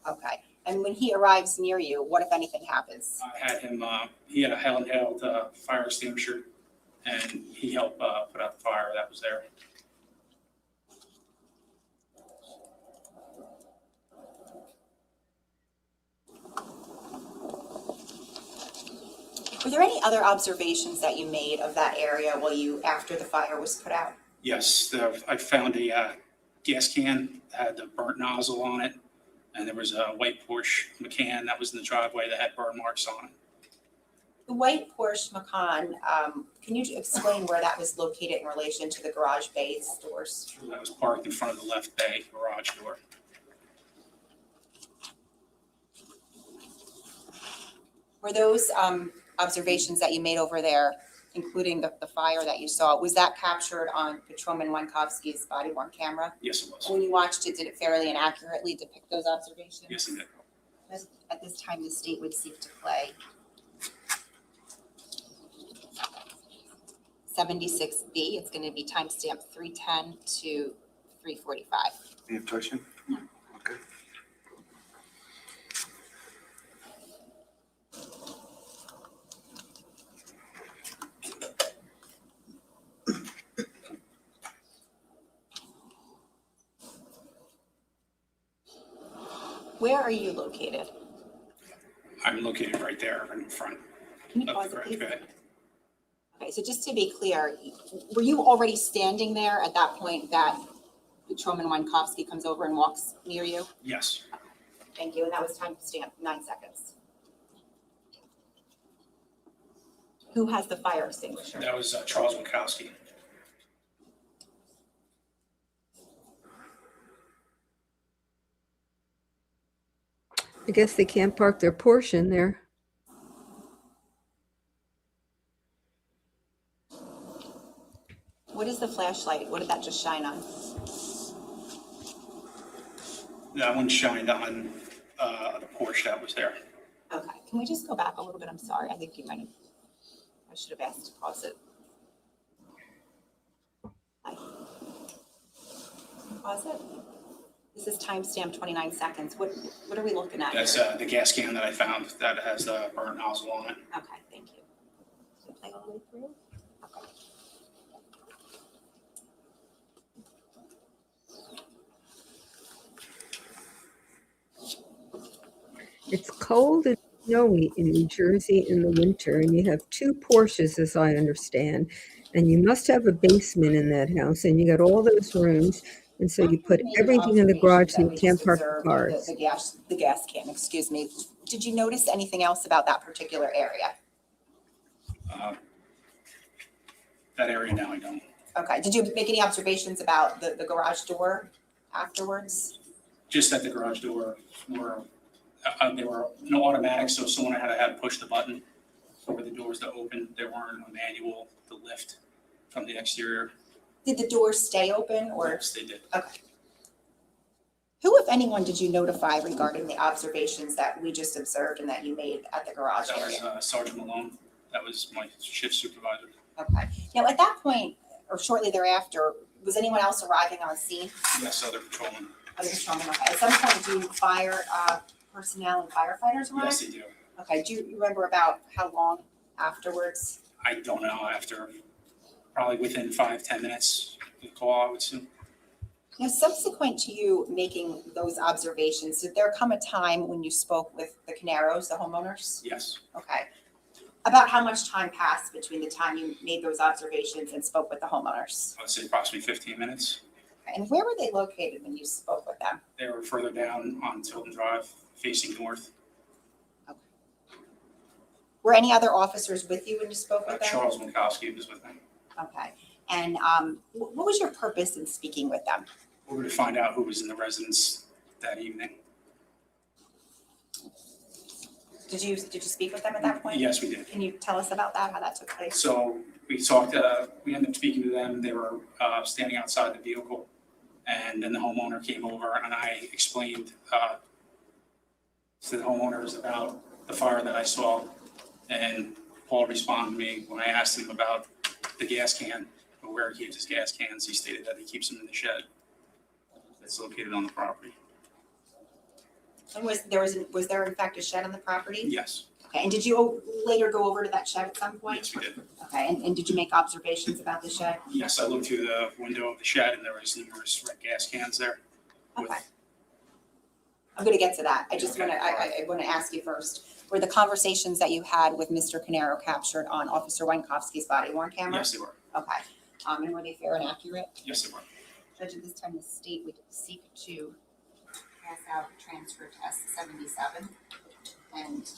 Okay. And when he arrives near you, what if anything happens? I had him, he had a handheld fire extinguisher, and he helped put out the fire that was there. Were there any other observations that you made of that area after the fire was put out? Yes, I found a gas can that had the burnt nozzle on it, and there was a white Porsche Macan that was in the driveway that had burn marks on it. The white Porsche Macan, can you explain where that was located in relation to the garage bay doors? That was parked in front of the left bay garage door. Were those observations that you made over there, including the fire that you saw, was that captured on Patrolman Wienkowski's body-worn camera? Yes, it was. When you watched it, did it fairly and accurately depict those observations? Yes, it did. At this time, the state would seek to play 76B. It's going to be timestamp 310 to 345. Any objection? Okay. Where are you located? I'm located right there in front Can you of pause the it, garage please? bay. Okay, so just to be clear, were you already standing there at that point that Patrolman Wienkowski comes over and walks near you? Yes. Thank you, and that was timestamp 9 seconds. Who has the fire extinguisher? That was Charles Winkowski. I guess they can't park their Porsche in there. What is the flashlight? What did that just shine on? That one shined on the Porsche that was there. Okay, can we just go back a little bit? I'm sorry, I think I should have asked to pause it. Pause it? This is timestamp 29 seconds. What are we looking at here? That's the gas can that I found that has the burnt nozzle on it. Okay, thank you. Can you play all the way through? Okay. It's cold and snowy in New Jersey in the winter, and you have 2 Porsches, as I understand, and you must have a basement in that house, and you got all those rooms, and so you put everything in the garage and you can't park the cars. The gas can, excuse me. Did you notice anything else about that particular area? That area now I don't. Okay, did you make any observations about the garage door afterwards? Just that the garage door were, they were automatic, so someone had to push the button for the doors to open. They weren't a manual to lift from the exterior. Did the doors stay open or? Yes, they did. Okay. Who, if anyone, did you notify regarding the observations that we just observed and that you made at the garage That was area? Sergeant Malone. That was my shift supervisor. Okay. Now, at that point, or shortly thereafter, was anyone else arriving on scene? Yes, other patrolmen. Other patrolmen, okay. At some point, do fire personnel and firefighters arrive? Yes, they do. Okay, do you remember about how long afterwards? I don't know, after probably within 5-10 minutes of the call, I would assume. Now, subsequent to you making those observations, did there come a time when you spoke with the Caneiros, the homeowners? Yes. Okay. About how much time passed between the time you made those observations and spoke with the homeowners? I would say approximately 15 minutes. Okay, and where were they located when you spoke with them? They were further down on Tilton Drive, facing north. Were any other officers with you when you spoke with them? Charles Minkowski was with me. Okay, and what was your purpose in speaking with them? We were to find out who was in the residence that evening. Did you speak with them at that point? Yes, we did. Can you tell us about that, how that took place? So we talked, we ended up speaking to them. They were standing outside the vehicle. And then the homeowner came over and I explained to the homeowners about the fire that I saw. And Paul responded to me when I asked him about the gas can, or where he keeps his gas cans. He stated that he keeps them in the shed that's located on the property. And was there in fact a shed on the property? Yes. Okay, and did you later go over to that shed at some point? Yes, we did. Okay, and did you make observations about the shed? Yes, I looked through the window of the shed and there was numerous red gas cans there. Okay. I'm gonna get to that. I just wanna, I wanna ask you first, were the conversations that you had with Mr. Caneiro captured on Officer Wienkowski's body worn camera? Yes, they were. Okay, and were they fair and accurate? Yes, they were. Judge, at this time, the state would seek to pass out transfer to S77 and,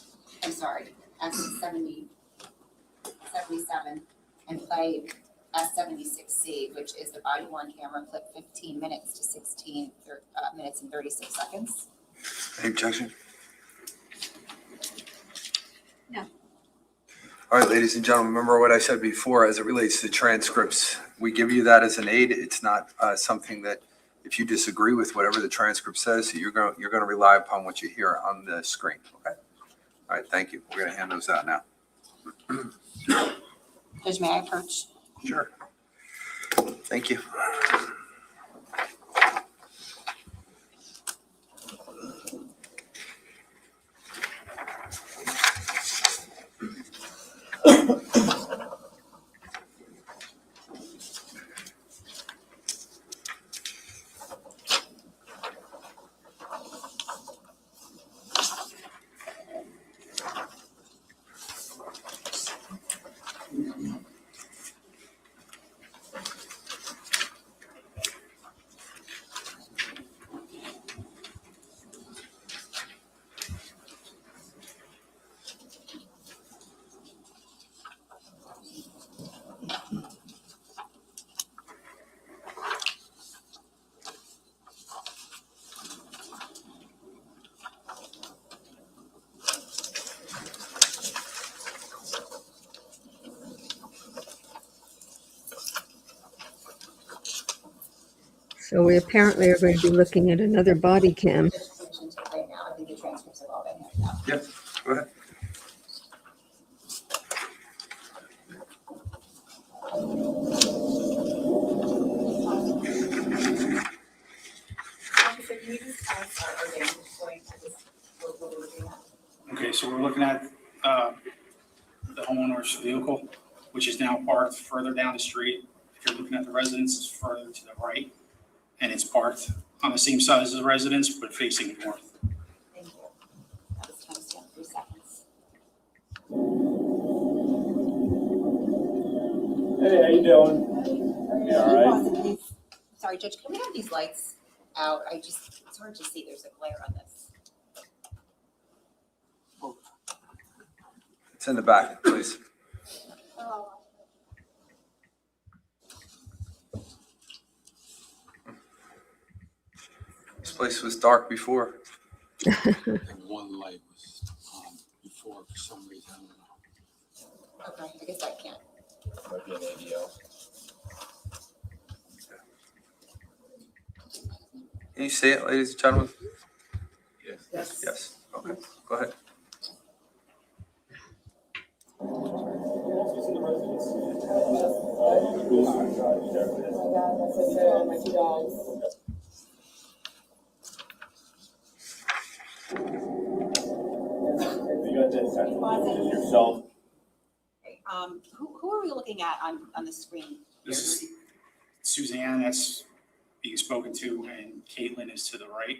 I'm sorry, S77 and play S76C, which is the body worn camera clip 15 minutes to 16 minutes and 36 seconds. Any objection? No. All right, ladies and gentlemen, remember what I said before as it relates to transcripts. We give you that as an aid. It's not something that if you disagree with whatever the transcript says, you're going to rely upon what you hear on the screen. Okay. All right. Thank you. We're going to hand those out now. Judge, may I approach? Sure. Thank you. So we apparently are going to be looking at another body cam. Right now, I think the transcripts have all been handed out. Yep. Go ahead. Officer, can you just tell us our vantage point at this, what we're looking at? Okay, so we're looking at the homeowner's vehicle, which is now parked further down the street. If you're looking at the residence, it's further to the right. And it's parked on the same side as the residence, but facing north. Thank you. That was timestamp 3 seconds. Hey, how you doing? Yeah, all right. Possibly- Sorry, Judge, can we have these lights out? It's hard to see. There's a glare on this. It's in the back, please. This place was dark before. And one light was on before for some reason, I don't know. Okay, I guess I can't. Might be an ADL. Can you see it, ladies and gentlemen? Yes. Yes, okay, go ahead. Yourself. Who are we looking at on the screen? This is Suzanne that's being spoken to, and Caitlin is to the right,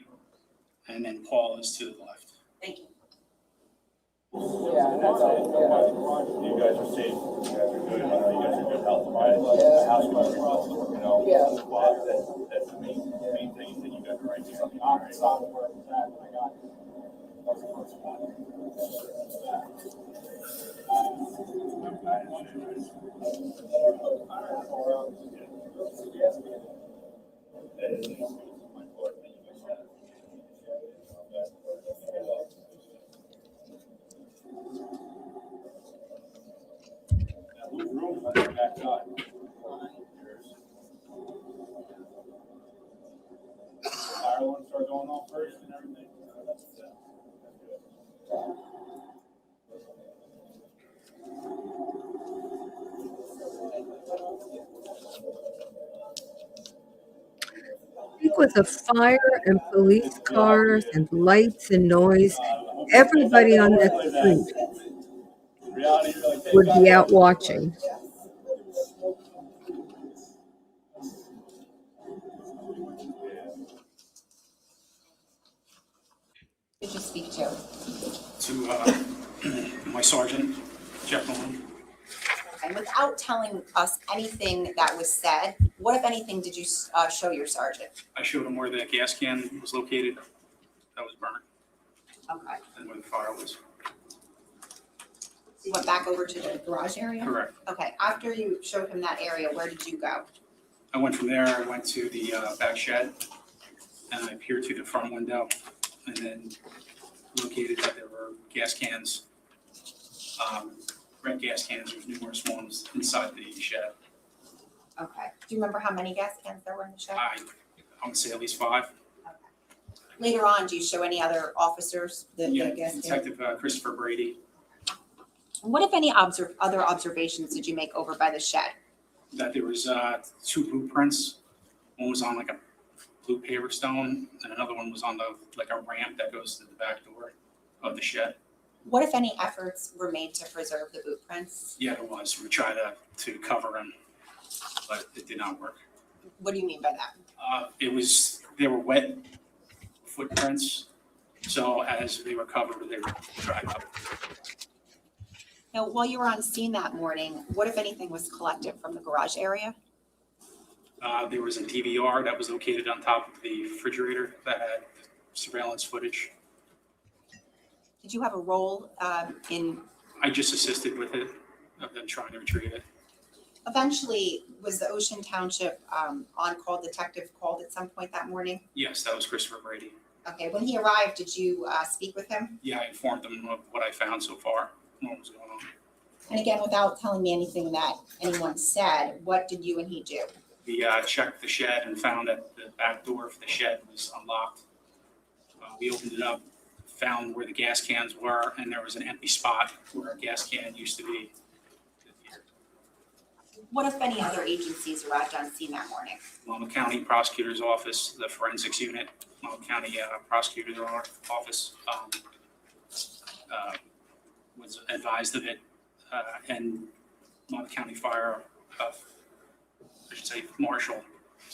and then Paul is to the left. Thank you. Yeah, that's all. You guys are safe. You guys are good. You guys are good health. The house was, that's the main thing is that you guys are right here. The opposite side of where it was at when I got here. That's the first spot. Whose room is on the back side? Fire alarm start going off first and everything. That's good. I think with the fire and police cars and lights and noise, everybody on that street would be out watching. Did you speak to? To my sergeant, Jeff Malone. And without telling us anything that was said, what, if anything, did you show your sergeant? I showed him where the gas can was located that was burned, Okay. and where the fire was. You went back over to the garage area? Correct. Okay, after you showed him that area, where did you go? I went from there, I went to the back shed, and I peered through the front window, and then located that there were gas cans, red gas cans. There's numerous ones inside the shed. Okay. Do you remember how many gas cans there were in the shed? I would say at least 5. Later on, do you show any other officers the Yeah, gas cans? Detective Christopher Brady. What, if any, other observations did you make over by the shed? That there was 2 blueprints. One was on like a blue paver stone, and another one was on the like a ramp that goes to the back door of the shed. What, if any, efforts were made to preserve the blueprints? Yeah, there was. We tried to cover them, but it did not work. What do you mean by that? They were wet footprints, so as they were covered, they were dried up. Now, while you were on scene that morning, what, if anything, was collected from the garage area? There was a DVR that was located on top of the refrigerator that had surveillance footage. Did you have a role in? I just assisted with it, of them trying to retrieve it. Eventually, was the Ocean Township on-call detective called at some point that morning? Yes, that was Christopher Brady. Okay, when he arrived, did you speak with him? Yeah, I informed them of what I found so far, what was going on. And again, without telling me anything that anyone said, what did you and he do? We checked the shed and found that the back door for the shed was unlocked. We opened it up, found where the gas cans were, and there was an empty spot where a gas can used to be. What, if any, other agencies arrived on scene that morning? Multnomah County Prosecutor's Office, the Forensics Unit, Multnomah County Prosecutor's Office was advised of it, and Multnomah County Fire, I should say, Marshal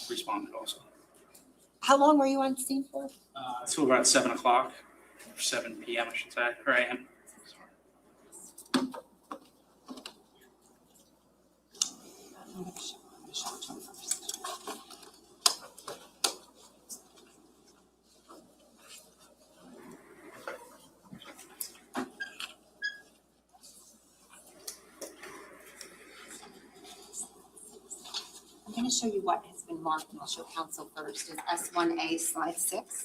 responded also. How long were you on scene for? Until about 7 o'clock, or 7 p.m. I should say, or a.m. I'm going to show you what has been marked, and I'll show council first. Is S1A slide 6.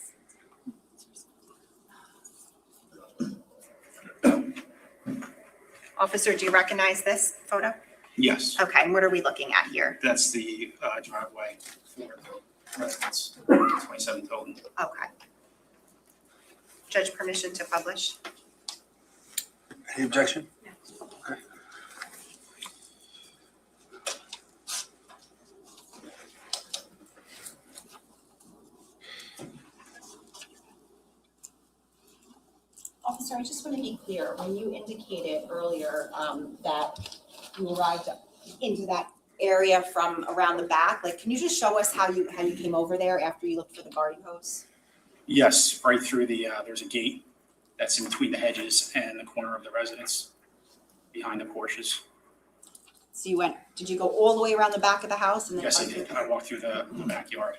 Officer, do you recognize this photo? Yes, Okay, and what are we looking at here? that's the driveway for the residence, 27 Tilden. Okay. Judge, permission to publish? Any objection? Officer, I just want to be clear, when you indicated earlier that you arrived into that area from around the back, like, can you just show us how you came over there after you looked for the garden hose? Yes, right through the, there's a gate that's in between the hedges and the corner of the residence, behind the Porsches. So did you go all the way around the back of the house and then? Yes, I did. I walked through the backyard.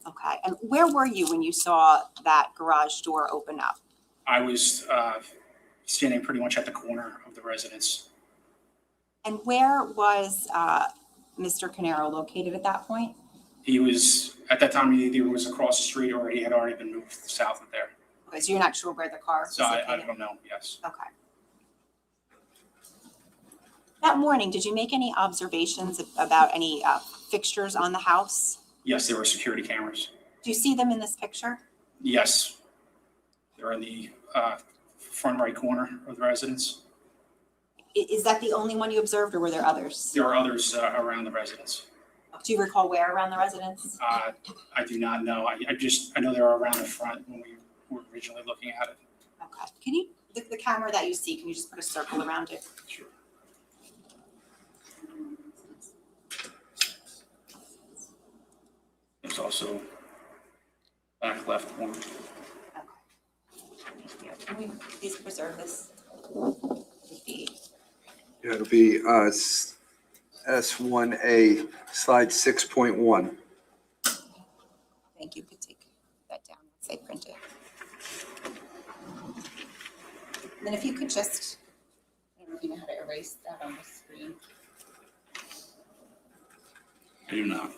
Okay, and where were you when you saw that garage door open up? I was standing pretty much at the corner of the residence. And where was Mr. Caneiro located at that point? He was, at that time, he either was across the street or he had already been moved south of there. Okay, so you're not sure where the car was So I located? don't know, yes. Okay. That morning, did you make any observations about any fixtures on the house? Yes, there were security cameras. Do you see them in this picture? Yes. They're in the front right corner of the residence. Is that the only one you observed, or were there others? There are others around the residence. Do you recall where around the residence? I do not know. I know they were around the front when we were originally looking at it. Okay. Can you, the camera that you see, can you just put a circle around it? Sure. There's also back left one. Can we please preserve this? Yeah, it'll be S1A, slide 6.1. Thank you. Could take that down once they print it. And then if you could just, I don't know if you know how to erase that on the screen. I do not.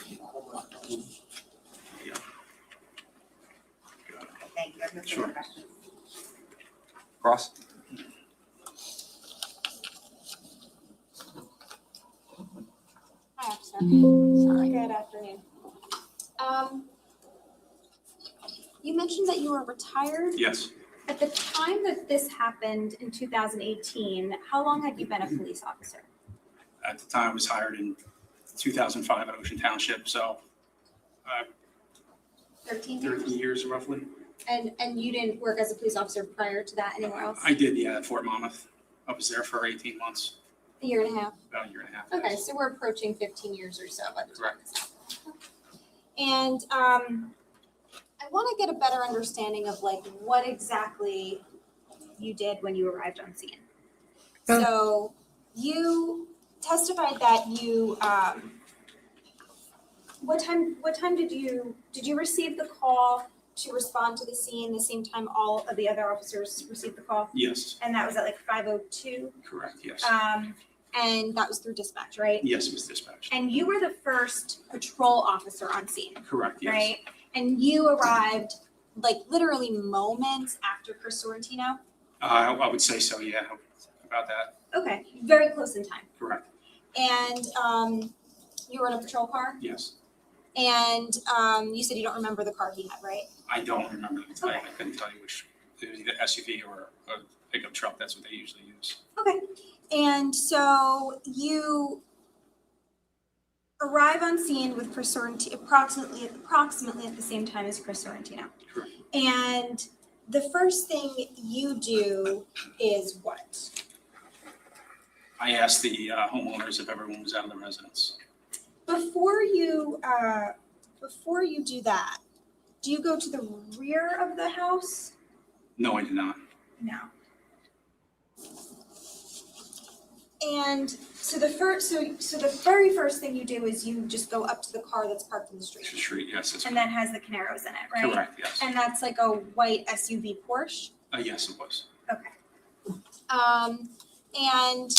Yeah. Thank you. I have no Sure. further questions. Cross? Hi, officer. Good afternoon. You mentioned that you were retired. Yes. At the time that this happened in 2018, how long had you been a police officer? At the time, I was hired in 2005 at Ocean Township, so 13 13 years? years roughly. And you didn't work as a police officer prior to that anywhere else? I did, yeah, at Fort Monmouth. I was there for 18 months, A year and a half? about a year and a half. Okay, yes. so we're approaching 15 years or so by the time Correct. this happened. And I want to get a better understanding of like what exactly you did when you arrived on scene. So you testified that you, what time did you receive the call to respond to the scene the same time all of the other officers received the call? Yes, And that was at like 5:02? correct, yes. And that was through dispatch, right? Yes, it was dispatched. And you were the first patrol officer on scene, Correct, yes. right? And you arrived like literally moments after Chris Sorrentino? I would say so, yeah, about that, Okay, very close in time. correct, And you were in a patrol car? yes. And you said you don't remember the car he had, right? I don't remember the time. Okay. I couldn't tell you which, it was either SUV or a pickup truck, that's what they usually use. Okay. And so you arrive on scene with Chris Sorrentino approximately at the same time as Chris Sorrentino. Correct. And the first thing you do is what? I asked the homeowners if everyone was out of the residence. Before you do that, do you go to the rear of the house? No, I did not. No. And so the very first thing you do is you just go up to the car that's parked in the street. It's the street, yes, that's And that has the Caneiros in it, right? correct, yes. And that's like a white SUV Porsche? Yes, it was. Okay. And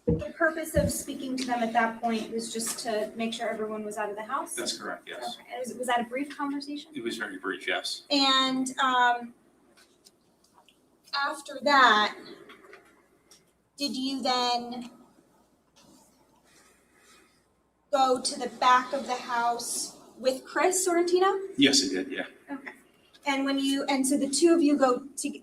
the purpose of speaking to them at that point was just to make sure everyone was out of the house? That's correct, yes. Okay. Was that a brief conversation? It was very brief, yes. And after that, did you then go to the back of the house with Chris Sorrentino? Yes, it did, yeah. Okay. And so the two of you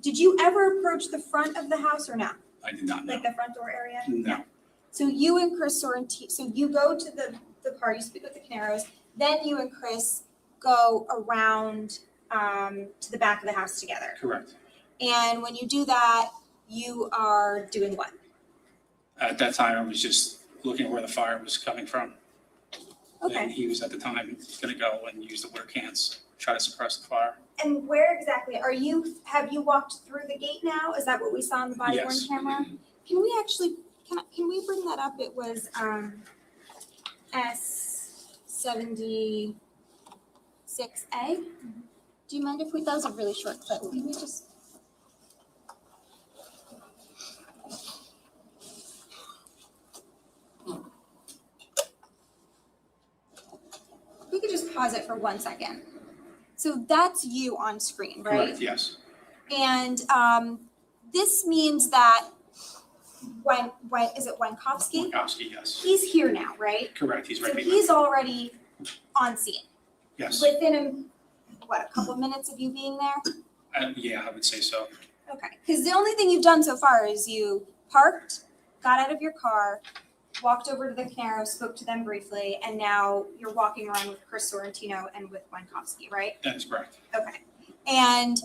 did you ever approach the front of the house or no? I did not know. Like the front door area? No, So you and Chris Sorrentino, so you go to the car, you speak with the Caneiros, then you and Chris go around to the back of the house together. correct. And when you do that, you are doing what? At that time, I was just looking where the fire was coming from. And Okay. he was at the time gonna go and use the water cans, try to suppress the fire. And where exactly have you walked through the gate now? Is that what we saw on the body worn Yes. camera? Can we actually, can we bring that up? It was S76A. Do you mind if that was a really short clip? Can we just? We could just pause it for 1 second. So that's you on screen, right? Correct, yes. And this means that when is it Wenkowski? Winkowski, yes. He's here now, right? Correct, he's right So behind. he's already on scene. Yes, Within a couple minutes of you being there? yeah, I would say so. Okay, because the only thing you've done so far is you parked, got out of your car, walked over to the Caneiro, spoke to them briefly, and now you're walking around with Chris Sorrentino and with Wenkowski, right? That is correct. Okay. And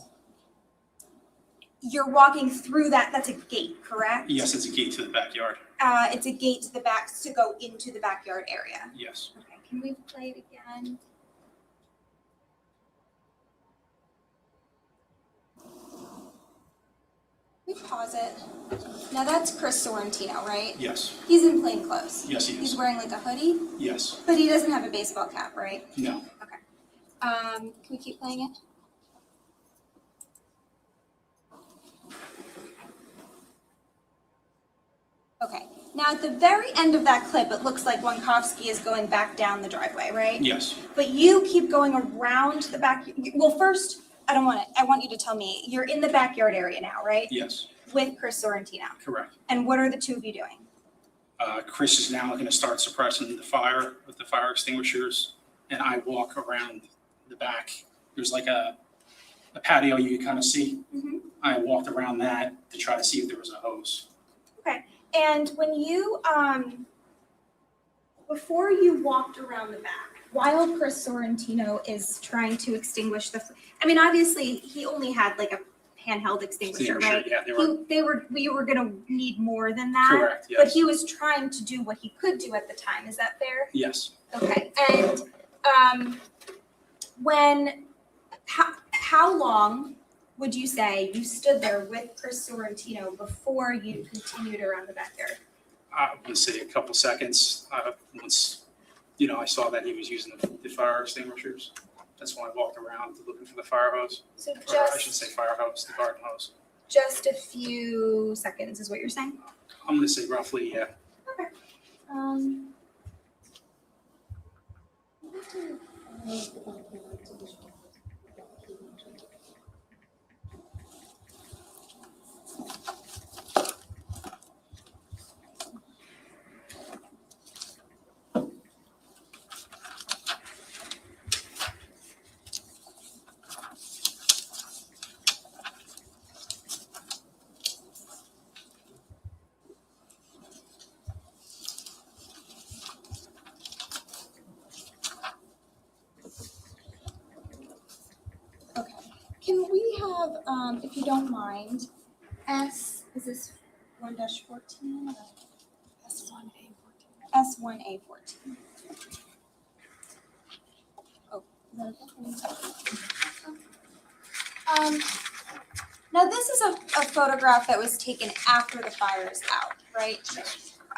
you're walking through that's a gate, correct? Yes, it's a gate to the backyard. It's a gate to the back to go into the backyard area. Yes. Okay, can we play it again? We pause it. Now that's Chris Sorrentino, right? Yes, He's in plain clothes. yes, he He's is. wearing like a hoodie, Yes, but he doesn't have a baseball cap, right? no. Can we keep playing it? Okay, now at the very end of that clip, it looks like Wenkowski is going back down the driveway, right? Yes, But you keep going around the back, well, first, I want you to tell me, you're in the backyard area now, right? yes, With Chris Sorrentino. correct. And what are the two of you doing? Chris is now gonna start suppressing the fire with the fire extinguishers, and I walk around the back. There's like a patio you can kind of see. Mhm. I walked around that to try to see if there was a hose. Okay, and when you, before you walked around the back, while Chris Sorrentino is trying to extinguish obviously, he only had like a handheld extinguisher, right? Yeah, We were gonna need more than that. correct, But yes, he was trying to do what he could do at the time, is that fair? yes. Okay, and, how long would you say you stood there with Chris Sorrentino before you continued around the backyard? I would say a couple seconds, once, I saw that he was using the fire extinguishers. That's when I walked around looking for the fire hose, So or I should just, say fire hose, the garden hose. just a few seconds is what you're saying? I'm gonna say roughly, yeah. Okay. Okay, can we have, if you don't mind, is this 1-14? S1A14. Oh, is that okay? Now this is a photograph that was taken after the fire is out, right?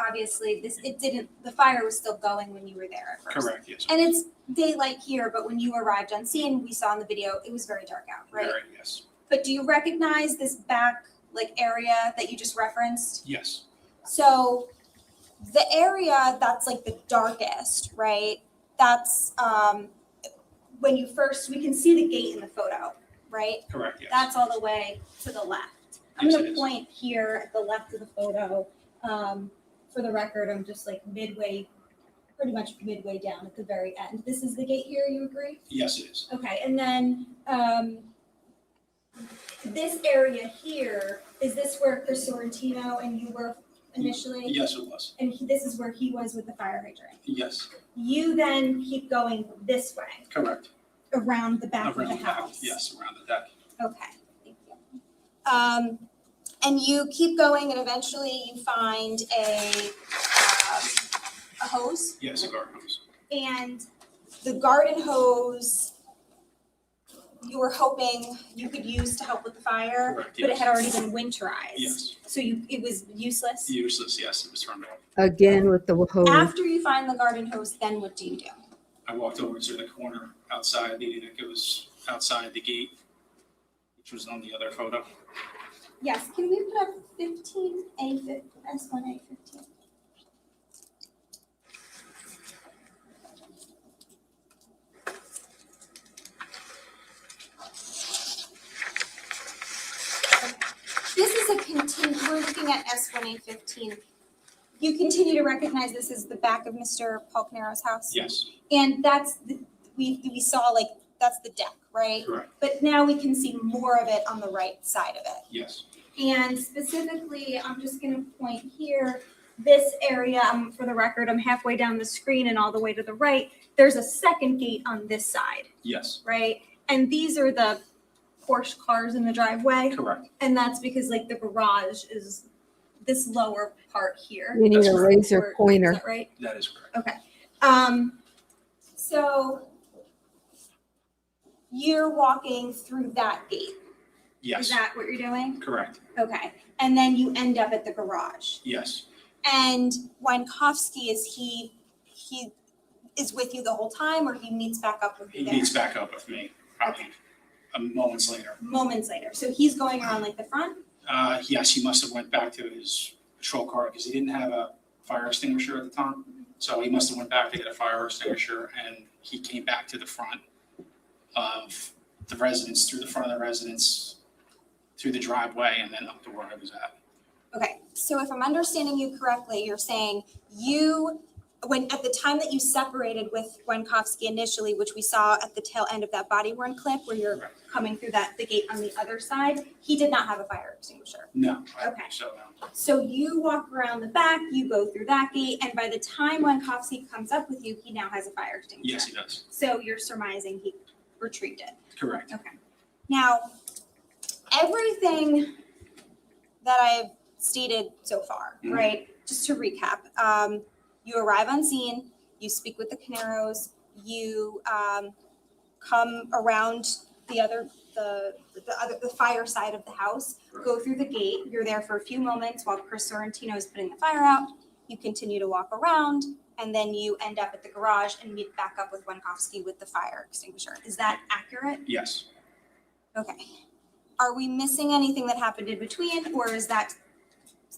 Obviously, the fire was still going when you were there at first. Correct, yes. And it's daylight here, but when you arrived on scene, we saw in the video, it was very dark out, right? Very, yes, But do you recognize this back area that you just referenced? yes, So the area that's like the darkest, right? That's when we can see the gate in the photo, right? correct, yes. That's all the way to the left. I'm Yes, gonna it is. point here at the left of the photo, For the record, I'm just like pretty much midway down at the very end. This is the gate here, you agree? Yes, it is. Okay, and then this area here, is this where Chris Sorrentino and you were initially? Yes, it was. And this is where he was with the fire hydrant? Yes, You then keep going this way, correct. around the back of Around the the back, house? yes, around the deck. Okay, thank you. And you keep going and eventually you find a hose? Yes, a garden hose. And the garden hose, you were hoping you could use to help with the fire? Correct, But it yes. had already been winterized? Yes, So it was useless? useless, yes, it was turned off. Again with the hose. After you find the garden hose, then what do you do? I walked over to the corner outside, meaning it was outside the gate, which was on the other photo. Yes, can we put up 15A, S1A 15? This is we're looking at S1A 15. You continue to recognize this is the back of Mr. Paul Caneiro's house? Yes, And that's, we saw like, that's the deck, right? correct, But now we can see more of it on the right side of it. yes, And specifically, I'm just gonna point here, this area, for the record, I'm halfway down the screen and all the way to the right. There's a second gate on this side, yes, right? And these are the Porsche cars in the driveway. correct. And that's because like the garage is this lower part here. You need That's a correct. laser Or- pointer. Is that right? That is correct. Okay. So you're walking through that gate. Is Yes, that what you're doing? correct, Okay. And then you end up at the garage. yes, And Winkowski, is he is with you the whole time, or he meets back up with you he there? meets back up with me probably moments later. Moments later. So he's going around like the front? Yes, he must have went back to his patrol car because he didn't have a fire extinguisher at the time. So he must have went back to get a fire extinguisher and he came back to the front of the residence, through the front of the residence, through the driveway, and then up to where I was at. Okay. So if I'm understanding you correctly, you're saying at the time that you separated with Winkowski initially, which we saw at the tail end of that body worn clip where you're Correct. coming through the gate on the other side, he did not have a fire extinguisher. No, I don't Okay. think so, no. So you walk around the back, you go through that gate, and by the time Winkowski comes up with you, he now has a fire extinguisher. Yes, he does. So you're surmising he retrieved it. Correct. Okay. Now, everything that I've stated so far, Mhm. right? Just to recap, you arrive on scene, you speak with the Caneiros, you come around the fire side of the house, go through the gate. You're there for a few moments while Chris Sorrentino is putting the fire out. You continue to walk around, and then you end up at the garage and meet back up with Winkowski with the fire extinguisher. Is that accurate? Yes. Okay. Are we missing anything that happened in between, or is that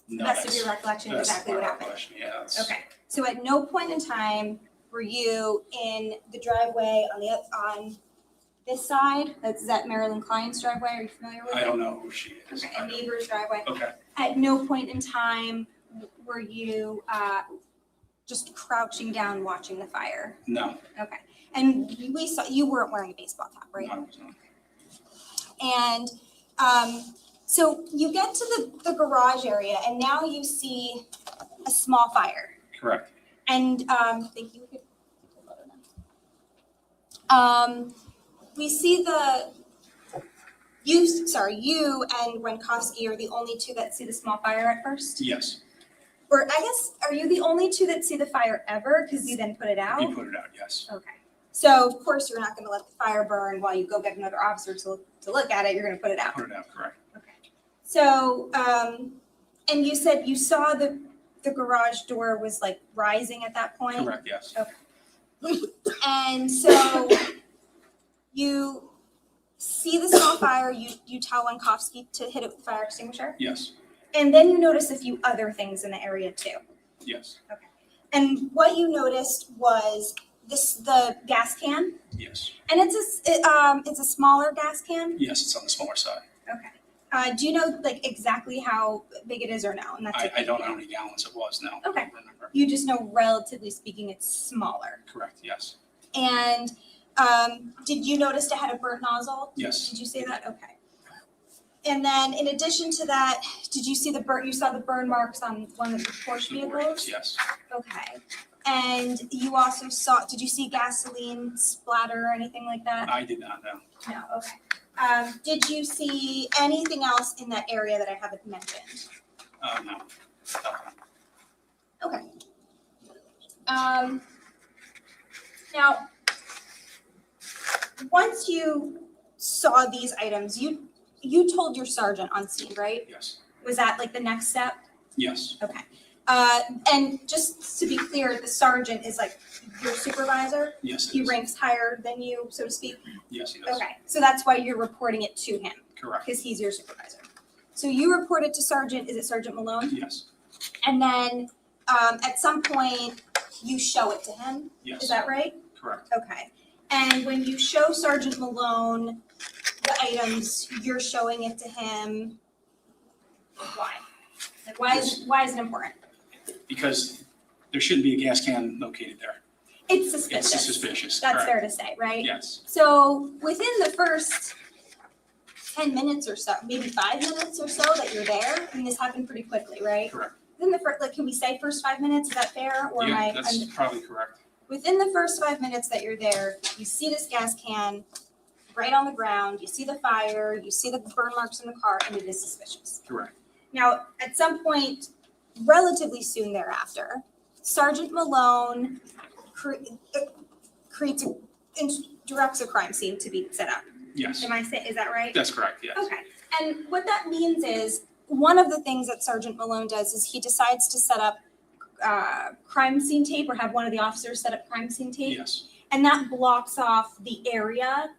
No, best of your recollection that's exactly what my happened? recollection. Yeah, that's. Okay. So at no point in time were you in the driveway on this side? Is that Marilyn Klein's driveway? Are you familiar with it? I don't know who she is. Okay, a neighbor's driveway. Okay, At no point in time were you just crouching down watching the fire? no, Okay. And we saw, you weren't wearing a baseball cap, right? no, I was not. And so you get to the garage area and now you see a small fire. Correct. And thank you. We see you and Winkowski are the only two that see the small fire at first? Yes, Or I guess, are you the only two that see the fire ever? Because you then put it out? he put it out, yes. Okay. So of course, you're not gonna let the fire burn while you go get another officer to look at it. You're gonna put it out. Put it out, correct. Okay. So, and you said you saw the garage door was like rising at that point? Correct, yes. And so you see the small fire, you tell Winkowski to hit it with the fire extinguisher? Yes, And then you notice a few other things in the area too. yes, And what you noticed was the gas can, yes, and it's a smaller gas can. yes, it's on the smaller side. Okay. Do you know like exactly how big it is or no? And that's I don't know how many gallons it was, no. I Okay. don't remember. You just know, relatively speaking, it's smaller. Correct, yes. And did you notice it had a burnt nozzle? Yes. Did you say that? Okay. And then in addition to that, did you see you saw the burn marks on one of the Porsche vehicles? Yes. Okay. And you also did you see gasoline splatter or anything like that? I did not know. No, okay. Did you see anything else in that area that I haven't mentioned? No. Okay. Now, once you saw these items, you told your sergeant on scene, right? Yes. Was that like the next step? Yes. Okay. And just to be clear, the sergeant is like your supervisor? Yes, it He is. ranks higher than you, so to speak? Yes, he does. Okay, so that's why you're reporting it to him? Correct. Because he's your supervisor. So you report it to Sergeant, is it Sergeant Malone? Yes. And then at some point, you show it to him? Yes. Is that right? Correct. Okay. And when you show Sergeant Malone the items, you're showing it to him, why? Like, why is it important? Because there shouldn't be a gas can located there. It's suspicious. It's suspicious. That's correct. fair to say, right? Yes. So within the first 10 minutes or so, maybe 5 minutes or so that you're there, and this happened pretty quickly, right? Correct. Within the first, like, can we say first 5 minutes? Is that fair? Or am Yeah, I? that's probably correct. Within the first 5 minutes that you're there, you see this gas can right on the ground, you see the fire, you see the burn marks in the car, and it is suspicious. Correct. Now, at some point, relatively soon thereafter, Sergeant Malone directs a crime scene to be set up. Yes. Is that right? That's correct, yes. Okay. And what that means is, one of the things that Sergeant Malone does is he decides to set up crime scene tape, or have one of the officers set up crime scene tape. Yes. And that blocks off the area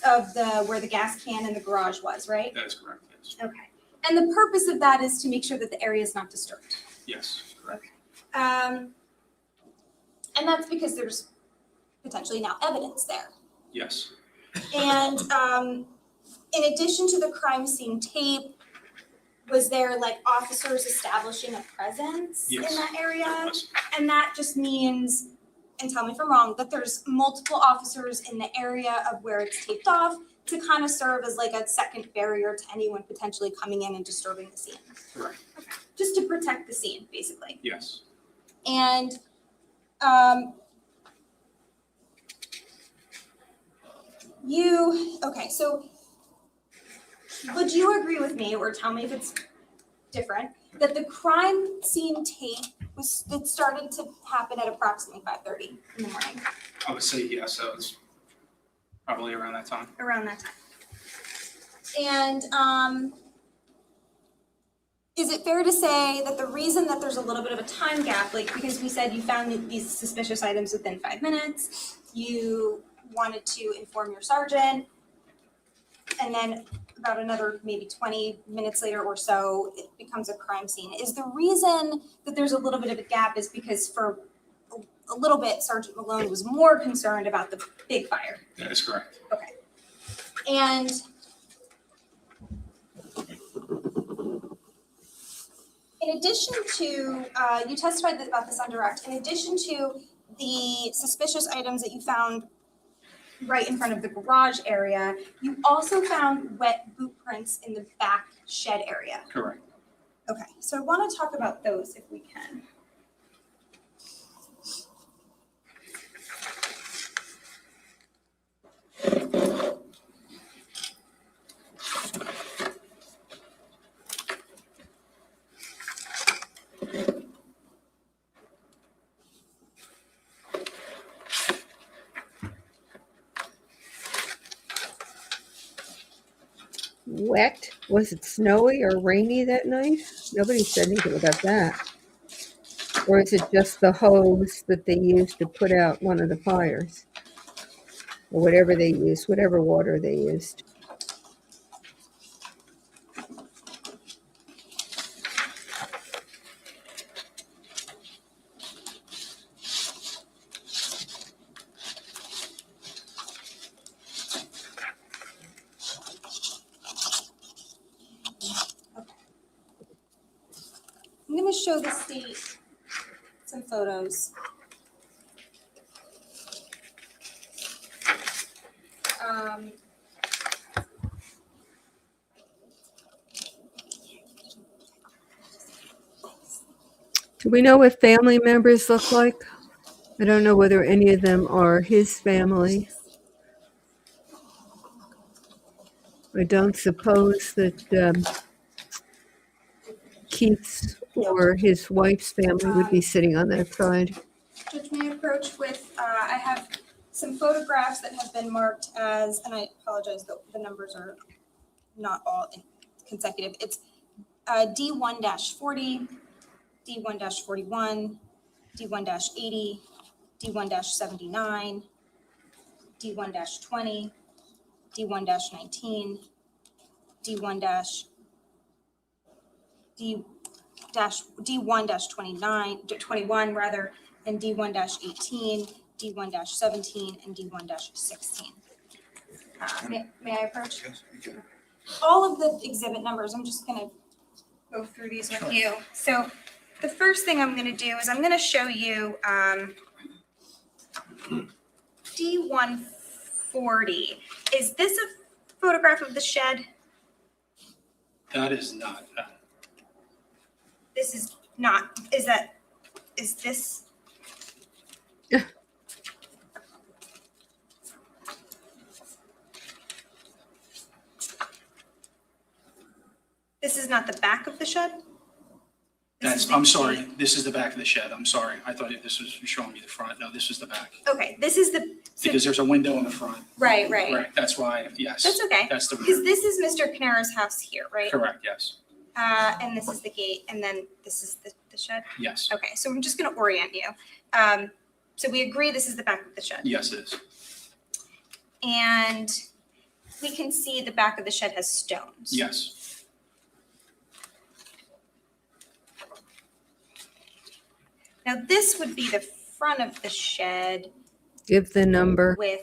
of where the gas can in the garage was, right? That is correct, yes. Okay. And the purpose of that is to make sure that the area is not disturbed. Yes, correct. And that's because there's potentially now evidence there. Yes. And in addition to the crime scene tape, was there like officers establishing a presence in that area? Yes. And that just means, and tell me if I'm wrong, that there's multiple officers in the area of where it's taped off to kind of serve as like a second barrier to anyone potentially coming in and disturbing the scene. Correct. Okay. Just to protect the scene, basically. Yes. And so would you agree with me, or tell me if it's different, that the crime scene tape it started to happen at approximately 5:30 in the morning? I would say yes, so it's probably around that time. Around that time. And is it fair to say that the reason that there's a little bit of a time gap, like because we said you found these suspicious items within 5 minutes, you wanted to inform your sergeant, and then about another maybe 20 minutes later or so, it becomes a crime scene. Is the reason that there's a little bit of a gap is because for a little bit, Sergeant Malone was more concerned about the big fire? That is correct. Okay. And in addition to, you testified about this on direct, in addition to the suspicious items that you found right in front of the garage area, you also found wet boot prints in the back shed area. Correct. Okay, so I want to talk about those if we can. Wet? Was it snowy or rainy that night? Nobody said anything about that. Or is it just the hose that they used to put out one of the fires? Or whatever they used, whatever water they used. show the state some photos. Do we know what family members look like? I don't know whether any of them are his family. I don't suppose that Keith's or his wife's family would be sitting on that side. Judge, may I approach with, I have some photographs that have been marked as, and I apologize, the numbers are not all consecutive. It's D1-40, D1-41, D1-80, D1-79, D1-20, D1-19, D1-29, rather, and D1-18, D1-17, and D1-16. May I approach? Yes, you can. All of the exhibit numbers, I'm just gonna go through these with you. So the first thing I'm gonna do is I'm gonna show you D140. Is this a photograph of the shed? That is not. This is not, is this? This is not the back of the shed? I'm sorry, this is the back of the shed. I'm sorry. I thought this was showing me the front. No, this is the back. Okay, this is the. Because there's a window in the front. Right. Right, that's why, yes. That's okay. That's the Because rear. this is Mr. Caneiro's house here, right? Correct, yes. And this is the gate, and then this is the shed? Yes. Okay, so I'm just gonna orient you. So we agree this is the back of the shed? Yes, it is. And we can see the back of the shed has stones? Yes. Now, this would be the front of the shed Give the number. with,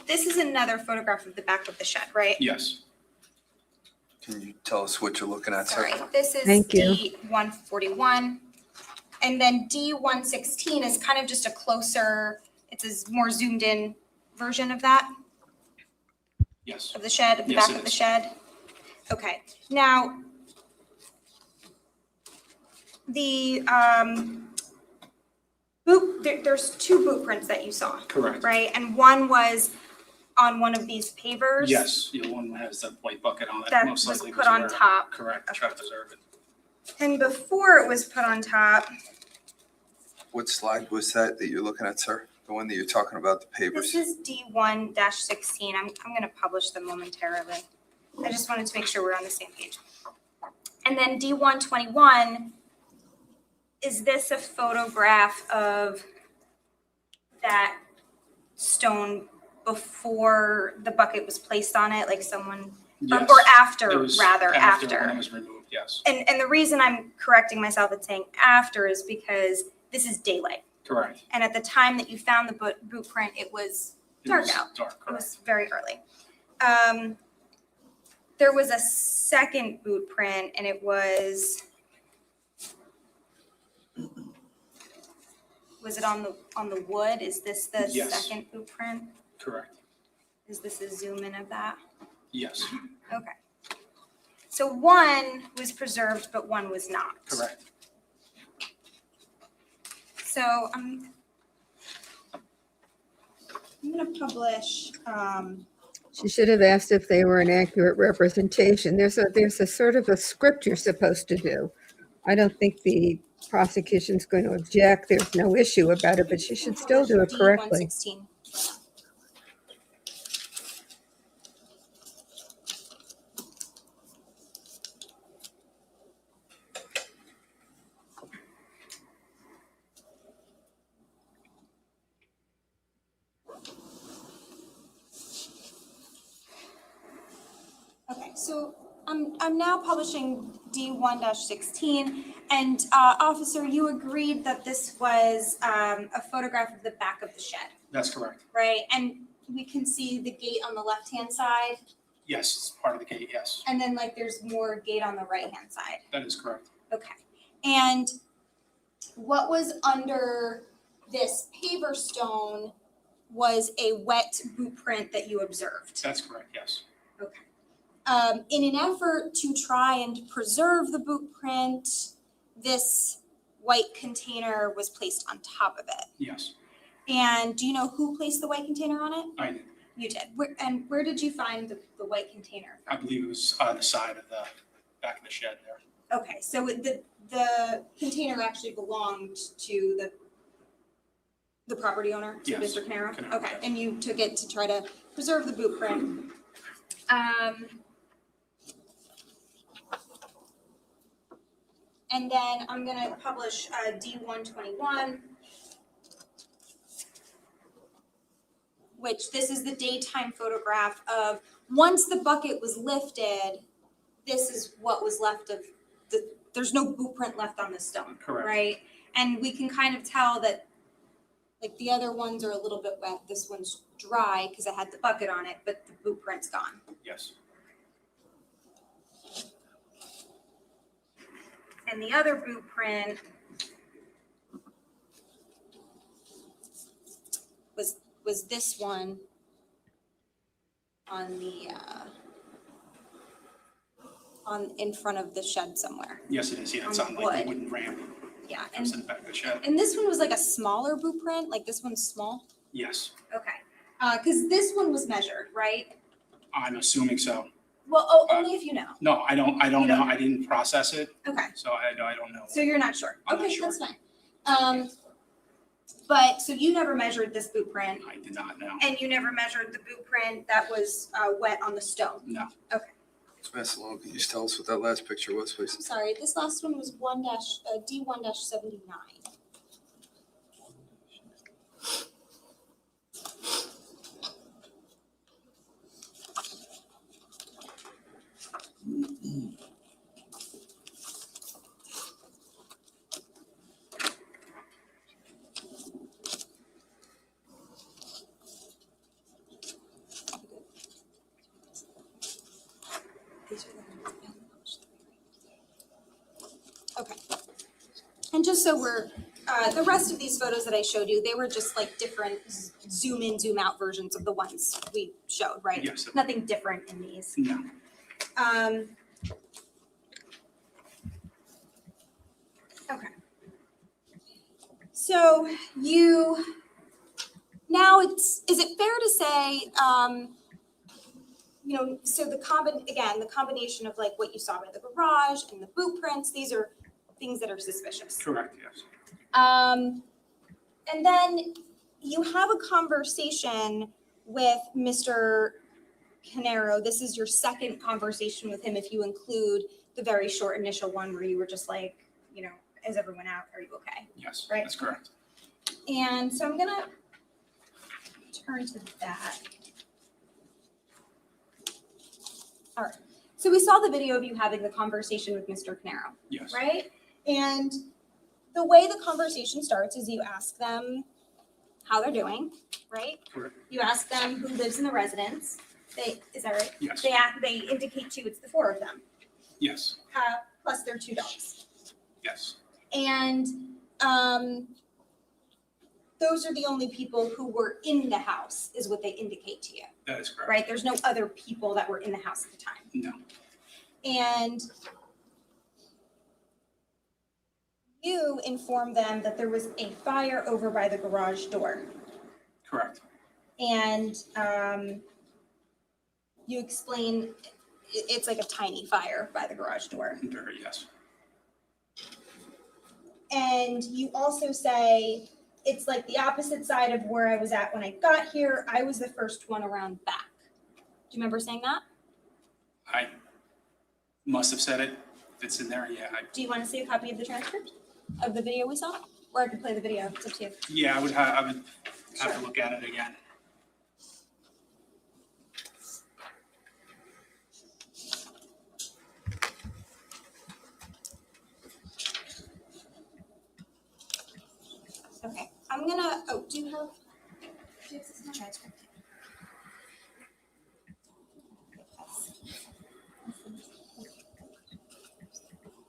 this is another photograph of the back of the shed, right? Yes. Can you tell us what you're looking at, sir? Sorry, this is Thank you. D141. And then D116 is kind of just a closer, it's a more zoomed in version of that, Yes. of the shed, of the Yes, back it of the is. shed. Okay, now, the there's two boot prints that you saw, Correct. right? And one was on one of these pavers? Yes, the one that has the white bucket on it. That most was likely put on where- top. Correct, try to preserve it. And before it was put on top, What slide was that you're looking at, sir? The one that you're talking about, the this pavers? is D1-16. I'm gonna publish them momentarily. I just wanted to make sure we're on the same page. And then D121, is this a photograph of that stone before the bucket was placed on it, like someone, Yes. or after, It was rather, When after? it was removed, yes. And the reason I'm correcting myself and saying after is because this is daylight. Correct. And at the time that you found the boot print, it was It dark was out. Dark, It correct. was very early. There was a second boot print, and it was it on the wood? Is this the Yes. second boot print? Correct. Is this a zoom in of that? Yes, Okay. So one was preserved, but one was not. correct. So I'm gonna publish, She should have asked if they were an accurate representation. There's a sort of a script you're supposed to do. I don't think the prosecution's going to object. There's no issue about it, but she should still do it correctly. D116. Okay, so I'm now publishing D1-16, and officer, you agreed that this was a photograph of the back of the shed, That's correct. right? And we can see the gate on the left-hand side, Yes, it's part of the gate, yes. and then like there's more gate on the right-hand side. That is correct. Okay. And what was under this paver stone was a wet boot print that you observed. That's correct, yes. Okay. In an effort to try and preserve the boot print, this white container was placed on top of it. Yes, And do you know who placed the white container on it? I did. You did. Where did you find the white container? I believe it was on the side of the back of the shed there. Okay, so the container actually belonged to the property owner, to Yes, Mr. Caneiro? Caneiro, Okay, yes. and you took it to try to preserve the boot print. And then I'm gonna publish D121, which this is the daytime photograph of, once the bucket was lifted, this is what was left of there's no boot print left on the stone. Correct. Right? And we can kind of tell that, like, the other ones are a little bit wet, this one's dry because it had the bucket on it, but the boot print's gone. Yes. And the other boot print was this one on the in front of the shed somewhere. Yes, it is. Yeah, it's On on the like the wood. wooden ramp. Yeah, It's in the back of the shed. and this one was like a smaller boot print, like this one's small. Yes, Okay, because this one was measured, right? I'm assuming so. Well, only if you know. No, I don't You know. don't- I didn't process it, Okay. so I don't know. So you're not sure? I'm not Okay, sure. that's fine. But, so you never measured this boot print, I did not know. and you never measured the boot print that was wet on the stone? No. Okay, Ms. Long, can you just tell us what that last picture was, please? I'm sorry, this last one was D1-79. Okay. And just so we're, the rest of these photos that I showed you, they were just like different zoom in, zoom out versions of the ones we showed, right? Yes. Nothing different in these. No. Okay. So now is it fair to say, so the combination of like what you saw by the garage and the boot prints, these are things that are suspicious. Correct, yes. And then you have a conversation with Mr. Caneiro. This is your second conversation with him if you include the very short initial one where you were just like, is everyone out? Are you okay? Yes, Right. that's correct. And so I'm gonna turn to that. All right. So we saw the video of you having the conversation with Mr. Caneiro, Yes. right? And the way the conversation starts is you ask them how they're doing, right? Correct. You ask them who lives in the residence. Is that right? Yes. They indicate to you it's the four of them, Yes. plus their two dogs. Yes. And those are the only people who were in the house, is what they indicate to you, That is correct. right? There's no other people that were in the house at the time. No. And you informed them that there was a fire over by the garage door. Correct. And you explain it's like a tiny fire by the garage door. Very, yes. And you also say it's like the opposite side of where I was at when I got here. I was the first one around back. Do you remember saying that? I must have said it. If it's in there, yeah. Do you want to see a copy of the transcript of the video we saw? Or I could play the video, it's up to you. Yeah, I would have to look at it again. Okay, I'm gonna, do you have access to the transcript?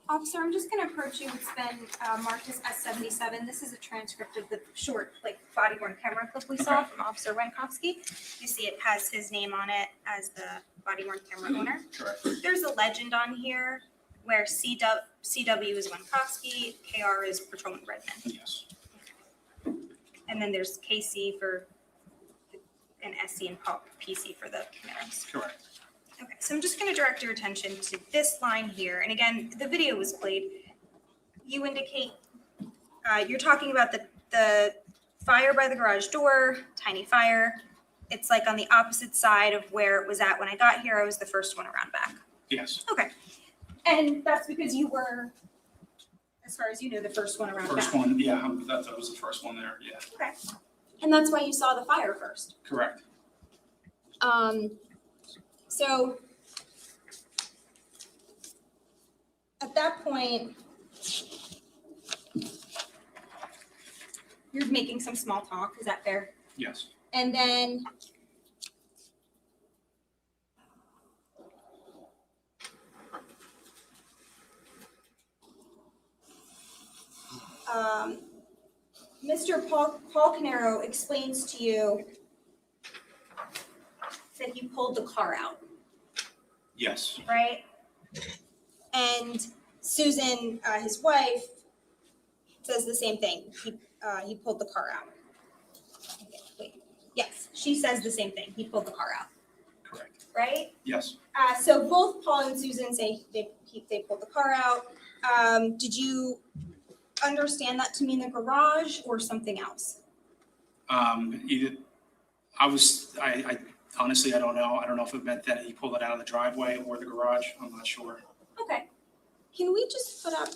Officer, I'm just gonna approach you. It's been marked as S77. This is a transcript of the short, body worn camera clip we saw from Officer Wenkowski. You see it has his name on it as the body worn camera owner. Correct. There's a legend on here where CW is Wenkowski, KR is Patrolman Redmond. Yes. And then there's KC for, and SC and PC for the Canaros. Correct. Okay, so I'm just going to direct your attention to this line here. And again, the video was played. You indicate, you're talking about the fire by the garage door, tiny fire. It's like on the opposite side of where it was at when I got here. I was the first one around back. Yes. Okay. And that's because you were, as far as you know, the first one around back. First one, yeah, that was the first one there, yeah. Okay. And that's why you saw the fire first. Correct. So at that point, you're making some small talk, is that fair? Yes. And then Mr. Paul Caneiro explains to you that he pulled the car out, Yes. right? And Susan, his wife, says the same thing. He pulled the car out. Wait, yes, she says the same thing. He pulled the car out, Correct. right? Yes. So both Paul and Susan say they pulled the car out. Did you understand that to mean the garage or something else? Either, I honestly, I don't know. I don't know if it meant that he pulled it out of the driveway or the garage. I'm not sure. Okay. Can we just put up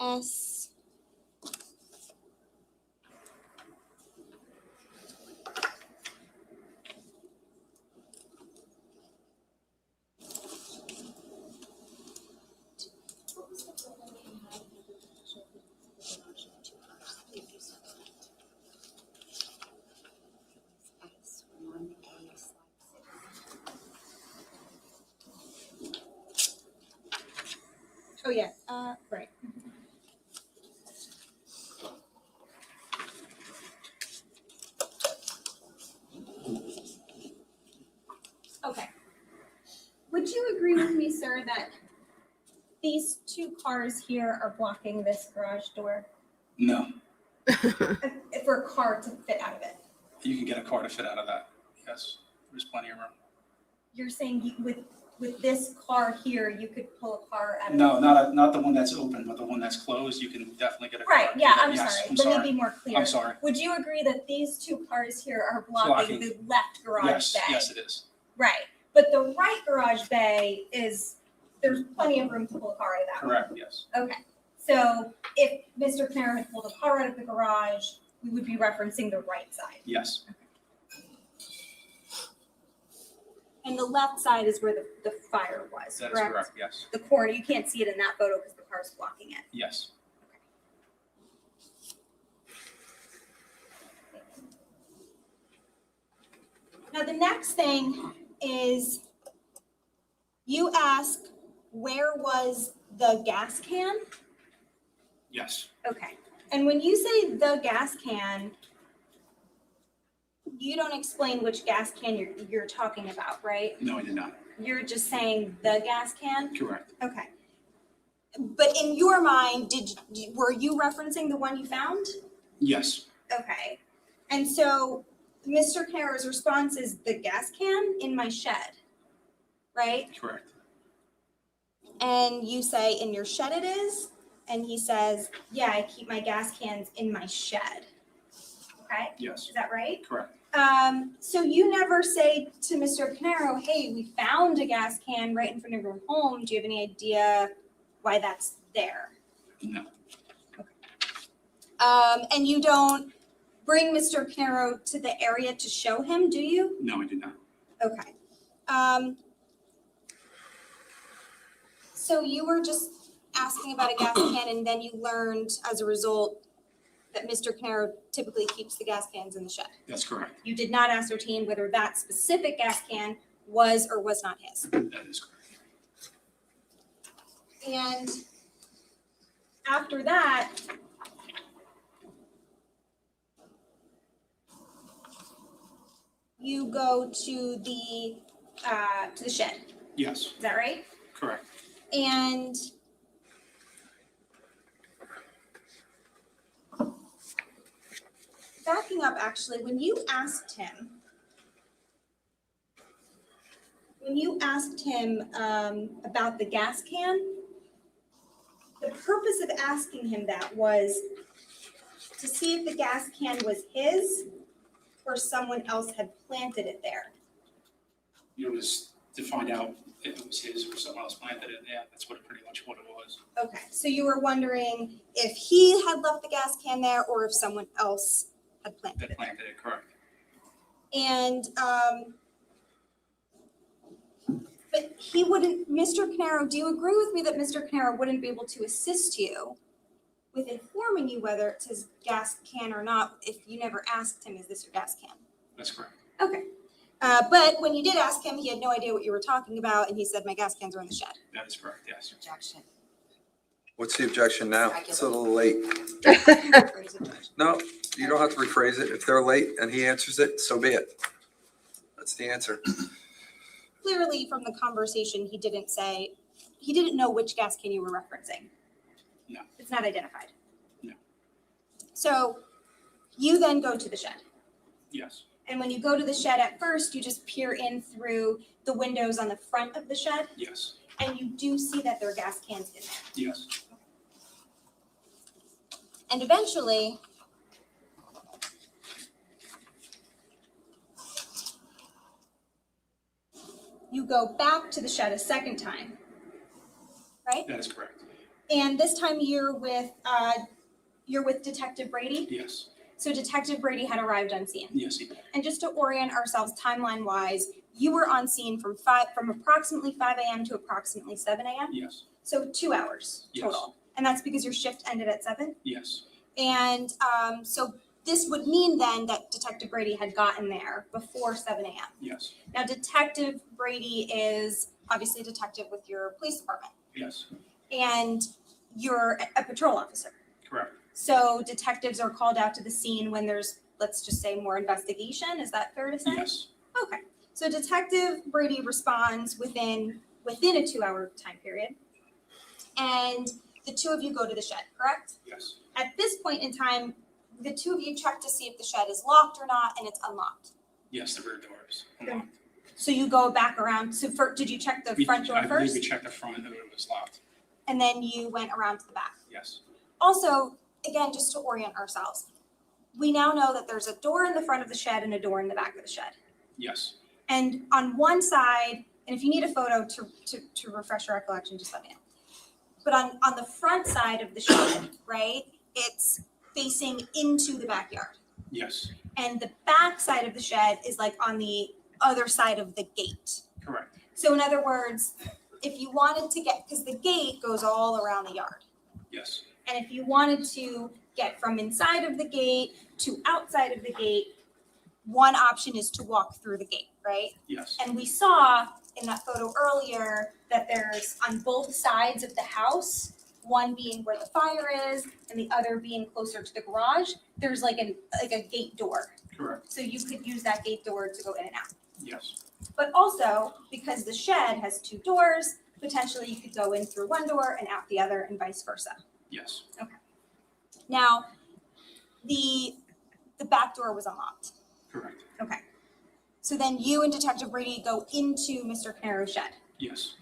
S? Oh, yeah, right. Okay. Would you agree with me, sir, that these two cars here are blocking this garage door? No. If for a car to fit out of it? You can get a car to fit out of that. Yes. There's plenty of room. You're saying with this car here, you could pull a car out of it? No, not the one that's open, but the one that's closed, you can definitely get a car. Right, yeah, I'm Yes, sorry. I'm Let sorry. me be more clear. I'm sorry. Would you agree that these two cars here are blocking the left garage Yes, bay? yes, it is. Right, but the right garage bay there's plenty of room to pull a car out of that one. Correct, yes. Okay, so if Mr. Caneiro had pulled a car out of the garage, we would be referencing the right side. Yes. And the left side is where the fire was, That is correct? correct, yes. The corner, you can't see it in that photo because the car's blocking it. Yes. Now, the next thing is you ask, where was the gas can? Yes. Okay. And when you say the gas can, you don't explain which gas can you're talking about, right? No, I did not. You're just saying the gas can? Correct. Okay. But in your mind, were you referencing the one you found? Yes. Okay. And so Mr. Caneiro's response is the gas can in my shed, right? Correct. And you say in your shed it is, and he says, yeah, I keep my gas cans in my shed. Okay? Yes. Is that right? Correct. So you never say to Mr. Caneiro, hey, we found a gas can right in front of your home. Do you have any idea why that's there? No. And you don't bring Mr. Caneiro to the area to show him, do you? No, I did not. Okay. So you were just asking about a gas can, and then you learned as a result that Mr. Caneiro typically keeps the gas cans in the shed. That's correct. You did not ascertain whether that specific gas can was or was not his. That is correct. And after that, you go to the shed. Yes, Is that right? correct. And backing up, actually, when you asked him about the gas can, the purpose of asking him that was to see if the gas can was his or someone else had planted it there. It was to find out if it was his or someone else planted it. Yeah, that's pretty much what it was. Okay, so you were wondering if he had left the gas can there or if someone else had planted That it there. planted it, correct. And, but he wouldn't, Mr. Caneiro, do you agree with me that Mr. Caneiro wouldn't be able to assist you with informing you whether it's his gas can or not if you never asked him, is this your gas can? That's correct. Okay. But when you did ask him, he had no idea what you were talking about, and he said, my gas cans are in the shed. That is correct, yes. Objection. What's the objection now? It's a little late. No, you don't have to rephrase it. If they're late and he answers it, so be it. That's the answer. Clearly, from the conversation, he didn't know which gas can you were referencing. No. It's not identified. No. So you then go to the shed. Yes, And when you go to the shed at first, you just peer in through the windows on the front of the shed, yes, and you do see that there are gas cans in there. yes, And eventually, you go back to the shed a second time, right? that is correct. And this time you're with Detective Brady. Yes, So Detective Brady had arrived on scene. yes, he did. And just to orient ourselves timeline-wise, you were on scene from approximately 5 a.m. to approximately 7 a.m. Yes, So 2 hours Yes. total. And that's because your shift ended at 7. yes, And so this would mean then that Detective Brady had gotten there before 7 a.m. yes, Now, Detective Brady is obviously a detective with your police department, yes, and you're a patrol officer. correct. So detectives are called out to the scene when there's, let's just say, more investigation. Is that fair to say? Yes, Okay. So Detective Brady responds within a 2-hour time period, and the two of you go to the shed, correct? yes, At this point in time, the two of you check to see if the shed is locked or not, and it's unlocked. yes, the rear door is unlocked. So you go back around. So did you check the front door I believe first? we checked the front and it was locked. And then you went around to the back. Yes, Also, again, just to orient ourselves, we now know that there's a door in the front of the shed and a door in the back of the shed. yes, And on one side, and if you need a photo to refresh your recollection, just let me know. But on the front side of the shed, right, it's facing into the backyard. yes, And the back side of the shed is like on the other side of the gate. correct. So in other words, if you wanted to get, because the gate goes all around the yard. Yes, And if you wanted to get from inside of the gate to outside of the gate, one option is to walk through the gate, right? yes, And we saw in that photo earlier that there's on both sides of the house, one being where the fire is and the other being closer to the garage, there's like a gate door. correct. So you could use that gate door to go in and out. Yes, But also, because the shed has 2 doors, potentially you could go in through one door and out the other and vice versa. yes, Now, the back door was unlocked. correct. Okay. So then you and Detective Brady go into Mr. Caneiro's shed Yes,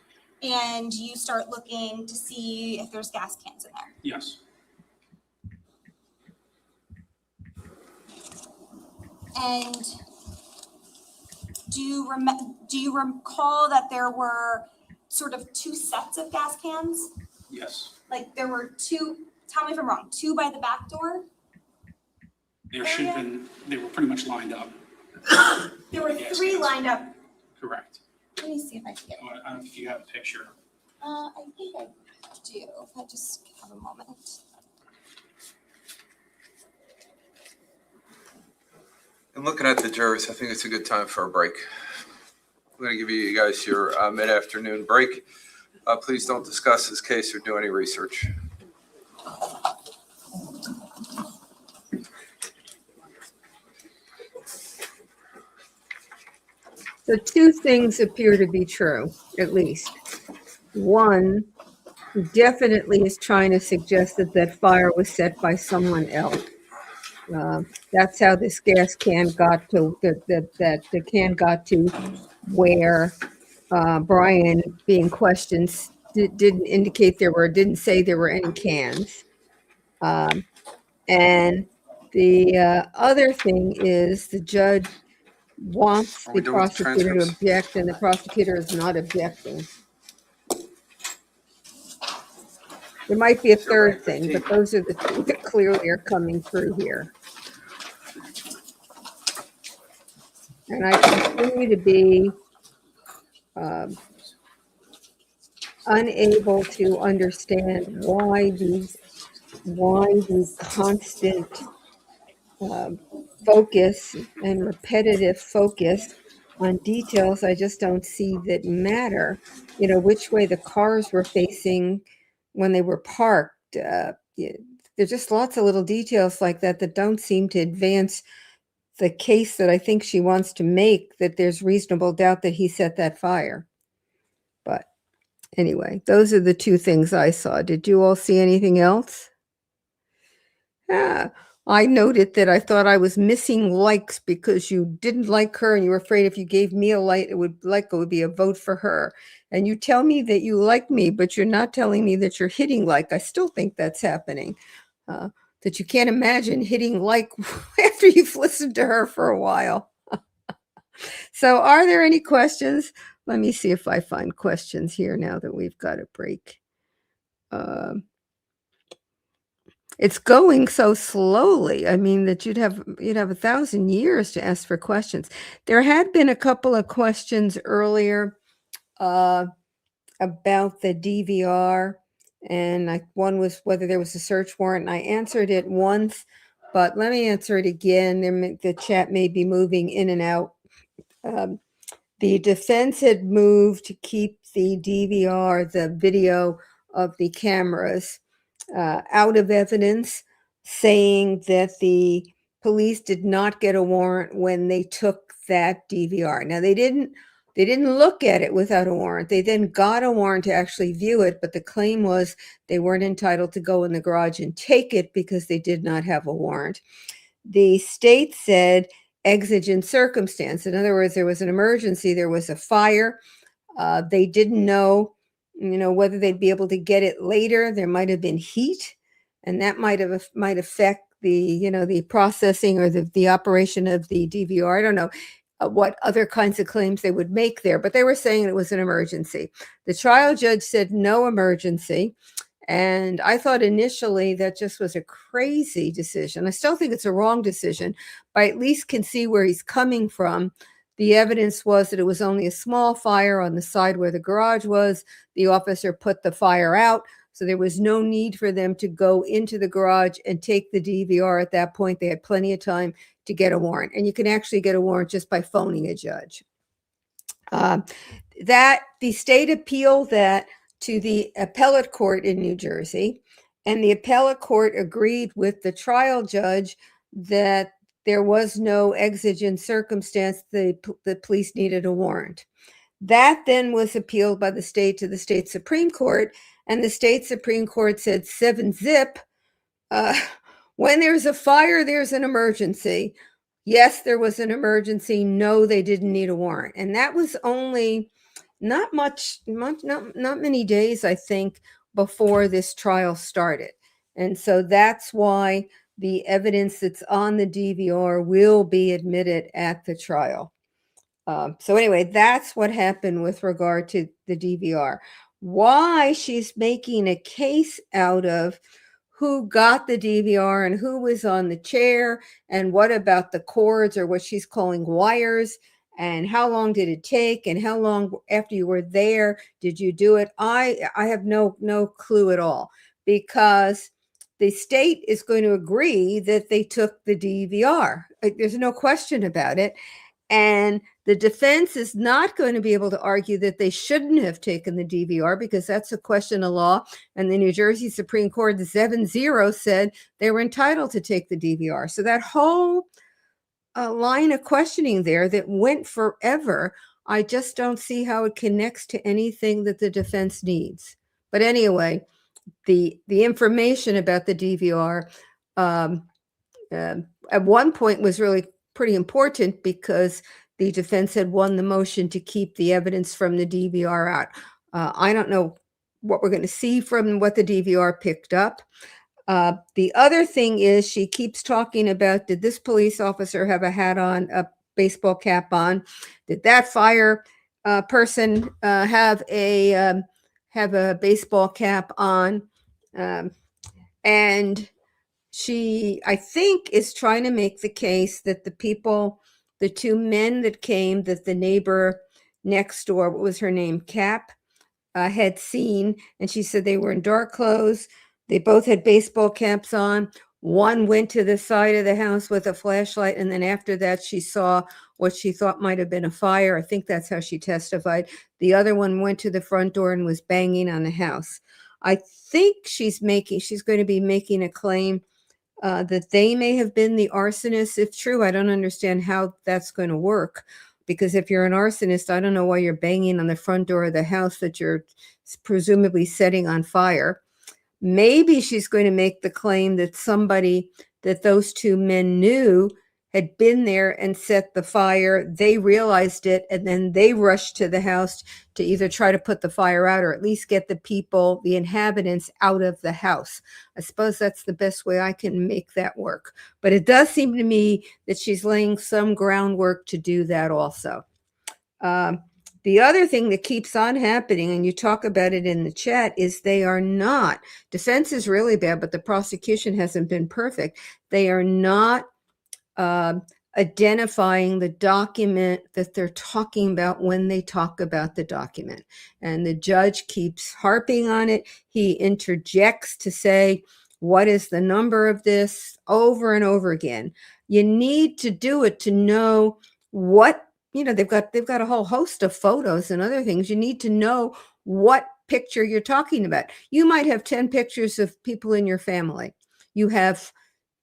and you start looking to see if there's gas cans in there. yes, And do you recall that there were sort of 2 sets of gas cans? yes. Like there were 2, tell me if I'm wrong, 2 by the back door? There should have been, they were pretty much lined up. There were Yes, 3 yes. lined up. Correct. Let me see if I can get it. I don't know if you have a picture. I think I do, if I just have a moment. And looking at the jurors, I think it's a good time for a break. I'm going to give you guys your mid-afternoon break. Please don't discuss this case or do any research. So two things appear to be true, at least. One, he definitely is trying to suggest that that fire was set by someone else. That's how this gas can got to, that the can got to where Brian, being questioned, didn't indicate didn't say there were any cans. And the other thing is the judge wants Are we the doing prosecutor to transcripts? object, and the prosecutor is not objecting. There might be a third thing, but those are the two that clearly are coming through here. And I continue to be unable to understand why these constant focus and repetitive focus on details I just don't see that matter. You know, which way the cars were facing when they were parked. There's just lots of little details like that that don't seem to advance the case that I think she wants to make, that there's reasonable doubt that he set that fire. But anyway, those are the two things I saw. Did you all see anything else? I noted that I thought I was missing likes because you didn't like her and you were afraid if you gave me a like, it would be a vote for her. And you tell me that you like me, but you're not telling me that you're hitting like. I still think that's happening. That you can't imagine hitting like after you've listened to her for a while. So are there any questions? Let me see if I find questions here now that we've got a break. It's going so slowly. I mean, that you'd have 1,000 years to ask for questions. There had been a couple of questions earlier about the DVR, and one was whether there was a search warrant. And I answered it once, but let me answer it again. The chat may be moving in and out. The defense had moved to keep the DVR, the video of the cameras, out of evidence, saying that the police did not get a warrant when they took that DVR. Now they didn't look at it without a warrant. They then got a warrant to actually view it, but the claim was they weren't entitled to go in the garage and take it because they did not have a warrant. The state said exigent circumstance. In other words, there was an emergency, there was a fire. They didn't know whether they'd be able to get it later. There might have been heat, and that might affect the processing or the operation of the DVR. I don't know what other kinds of claims they would make there, but they were saying it was an emergency. The trial judge said no emergency, and I thought initially that just was a crazy decision. I still think it's a wrong decision, but I at least can see where he's coming from. The evidence was that it was only a small fire on the side where the garage was. The officer put the fire out, so there was no need for them to go into the garage and take the DVR at that point. They had plenty of time to get a warrant, and you can actually get a warrant just by phoning a judge. That the state appealed that to the appellate court in New Jersey, and the appellate court agreed with the trial judge that there was no exigent circumstance. The police needed a warrant. That then was appealed by the state to the state Supreme Court, and the state Supreme Court said 7-zip. When there's a fire, there's an emergency. Yes, there was an emergency. No, they didn't need a warrant. And that was only not many days, I think, before this trial started. And so that's why the evidence that's on the DVR will be admitted at the trial. So anyway, that's what happened with regard to the DVR. Why she's making a case out of who got the DVR and who was on the chair, and what about the cords, or what she's calling wires, and how long did it take, and how long after you were there did you do it? I have no clue at all, because the state is going to agree that they took the DVR. There's no question about it. And the defense is not going to be able to argue that they shouldn't have taken the DVR because that's a question of law. And the New Jersey Supreme Court 7-0 said they were entitled to take the DVR. So that whole line of questioning there that went forever, I just don't see how it connects to anything that the defense needs. But anyway, the information about the DVR at one point was really pretty important because the defense had won the motion to keep the evidence from the DVR out. I don't know what we're going to see from what the DVR picked up. The other thing is she keeps talking about, did this police officer have a hat on, a baseball cap on? Did that fire person have a baseball cap on? And she, I think, is trying to make the case that the two men that came, that the neighbor next door, what was her name, Cap, had seen, and she said they were in dark clothes. They both had baseball caps on. One went to the side of the house with a flashlight, and then after that, she saw what she thought might have been a fire. I think that's how she testified. The other one went to the front door and was banging on the house. I think she's going to be making a claim that they may have been the arsonists. If true, I don't understand how that's going to work. Because if you're an arsonist, I don't know why you're banging on the front door of the house that you're presumably setting on fire. Maybe she's going to make the claim that those two men knew had been there and set the fire. They realized it, and then they rushed to the house to either try to put the fire out or at least get the people, the inhabitants, out of the house. I suppose that's the best way I can make that work. But it does seem to me that she's laying some groundwork to do that also. The other thing that keeps on happening, and you talk about it in the chat, is they are not, defense is really bad, but the prosecution hasn't been perfect. They are not identifying the document that they're talking about when they talk about the document. And the judge keeps harping on it. He interjects to say, what is the number of this, over and over again. You need to do it to know what, they've got a whole host of photos and other things. You need to know what picture you're talking about. You might have 10 pictures of people in your family. You have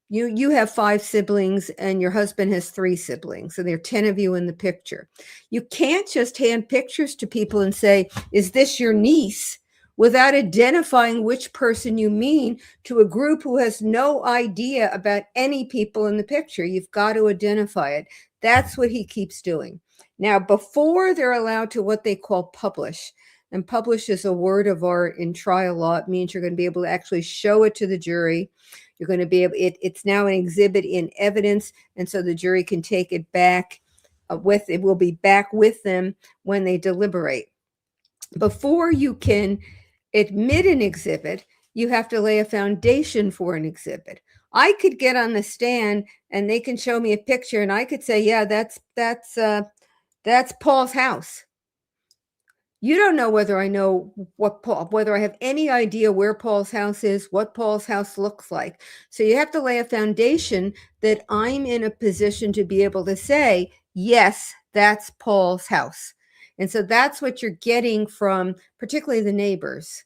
5 siblings and your husband has 3 siblings. So there are 10 of you in the picture. You can't just hand pictures to people and say, is this your niece? Without identifying which person you mean to a group who has no idea about any people in the picture. You've got to identify it. That's what he keeps doing. Now, before they're allowed to what they call publish, and publish is a word of art in trial law. It means you're going to be able to actually show it to the jury. You're going to be able, it's now an exhibit in evidence, and so the jury can take it back it will be back with them when they deliberate. Before you can admit an exhibit, you have to lay a foundation for an exhibit. I could get on the stand and they can show me a picture and I could say, yeah, that's Paul's house. You don't know whether I know whether I have any idea where Paul's house is, what Paul's house looks like. So you have to lay a foundation that I'm in a position to be able to say, yes, that's Paul's house. And so that's what you're getting from particularly the neighbors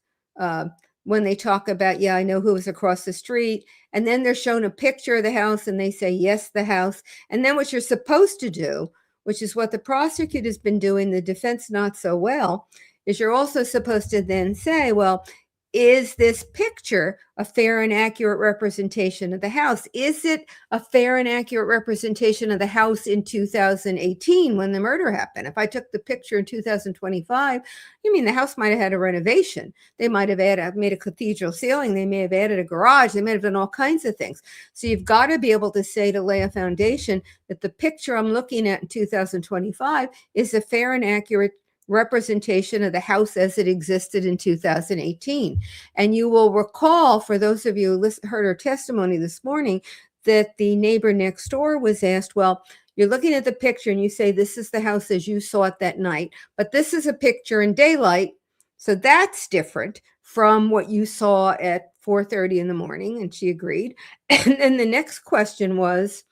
when they talk about, yeah, I know who was across the street. And then they're shown a picture of the house and they say, yes, the house. And then what you're supposed to do, which is what the prosecutor's been doing, the defense not so well, is you're also supposed to then say, well, is this picture a fair and accurate representation of the house? Is it a fair and accurate representation of the house in 2018 when the murder happened? If I took the picture in 2025, the house might have had a renovation. They might have made a cathedral ceiling. They may have added a garage. They may have done all kinds of things. So you've got to be able to say, to lay a foundation, that the picture I'm looking at in 2025 is a fair and accurate representation of the house as it existed in 2018. And you will recall, for those of you who heard her testimony this morning, that the neighbor next door was asked, well, you're looking at the picture and you say, this is the house as you saw it that night, but this is a picture in daylight. So that's different from what you saw at 4:30 in the morning. And she agreed. And then the next question was,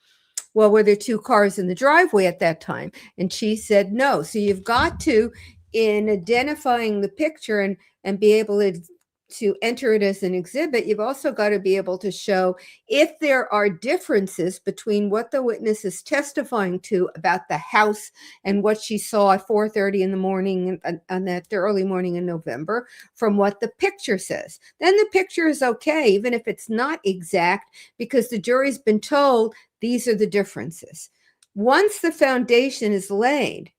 well, were there two cars in the driveway at that time? And she said no. So you've got to, in identifying the picture and be able to enter it as an exhibit, you've also got to be able to show if there are differences between what the witness is testifying to about the house and what she saw at 4:30 in the morning on that early morning in November from what the picture says. Then the picture is okay, even if it's not exact, because the jury's been told these are the differences. Once the foundation is laid,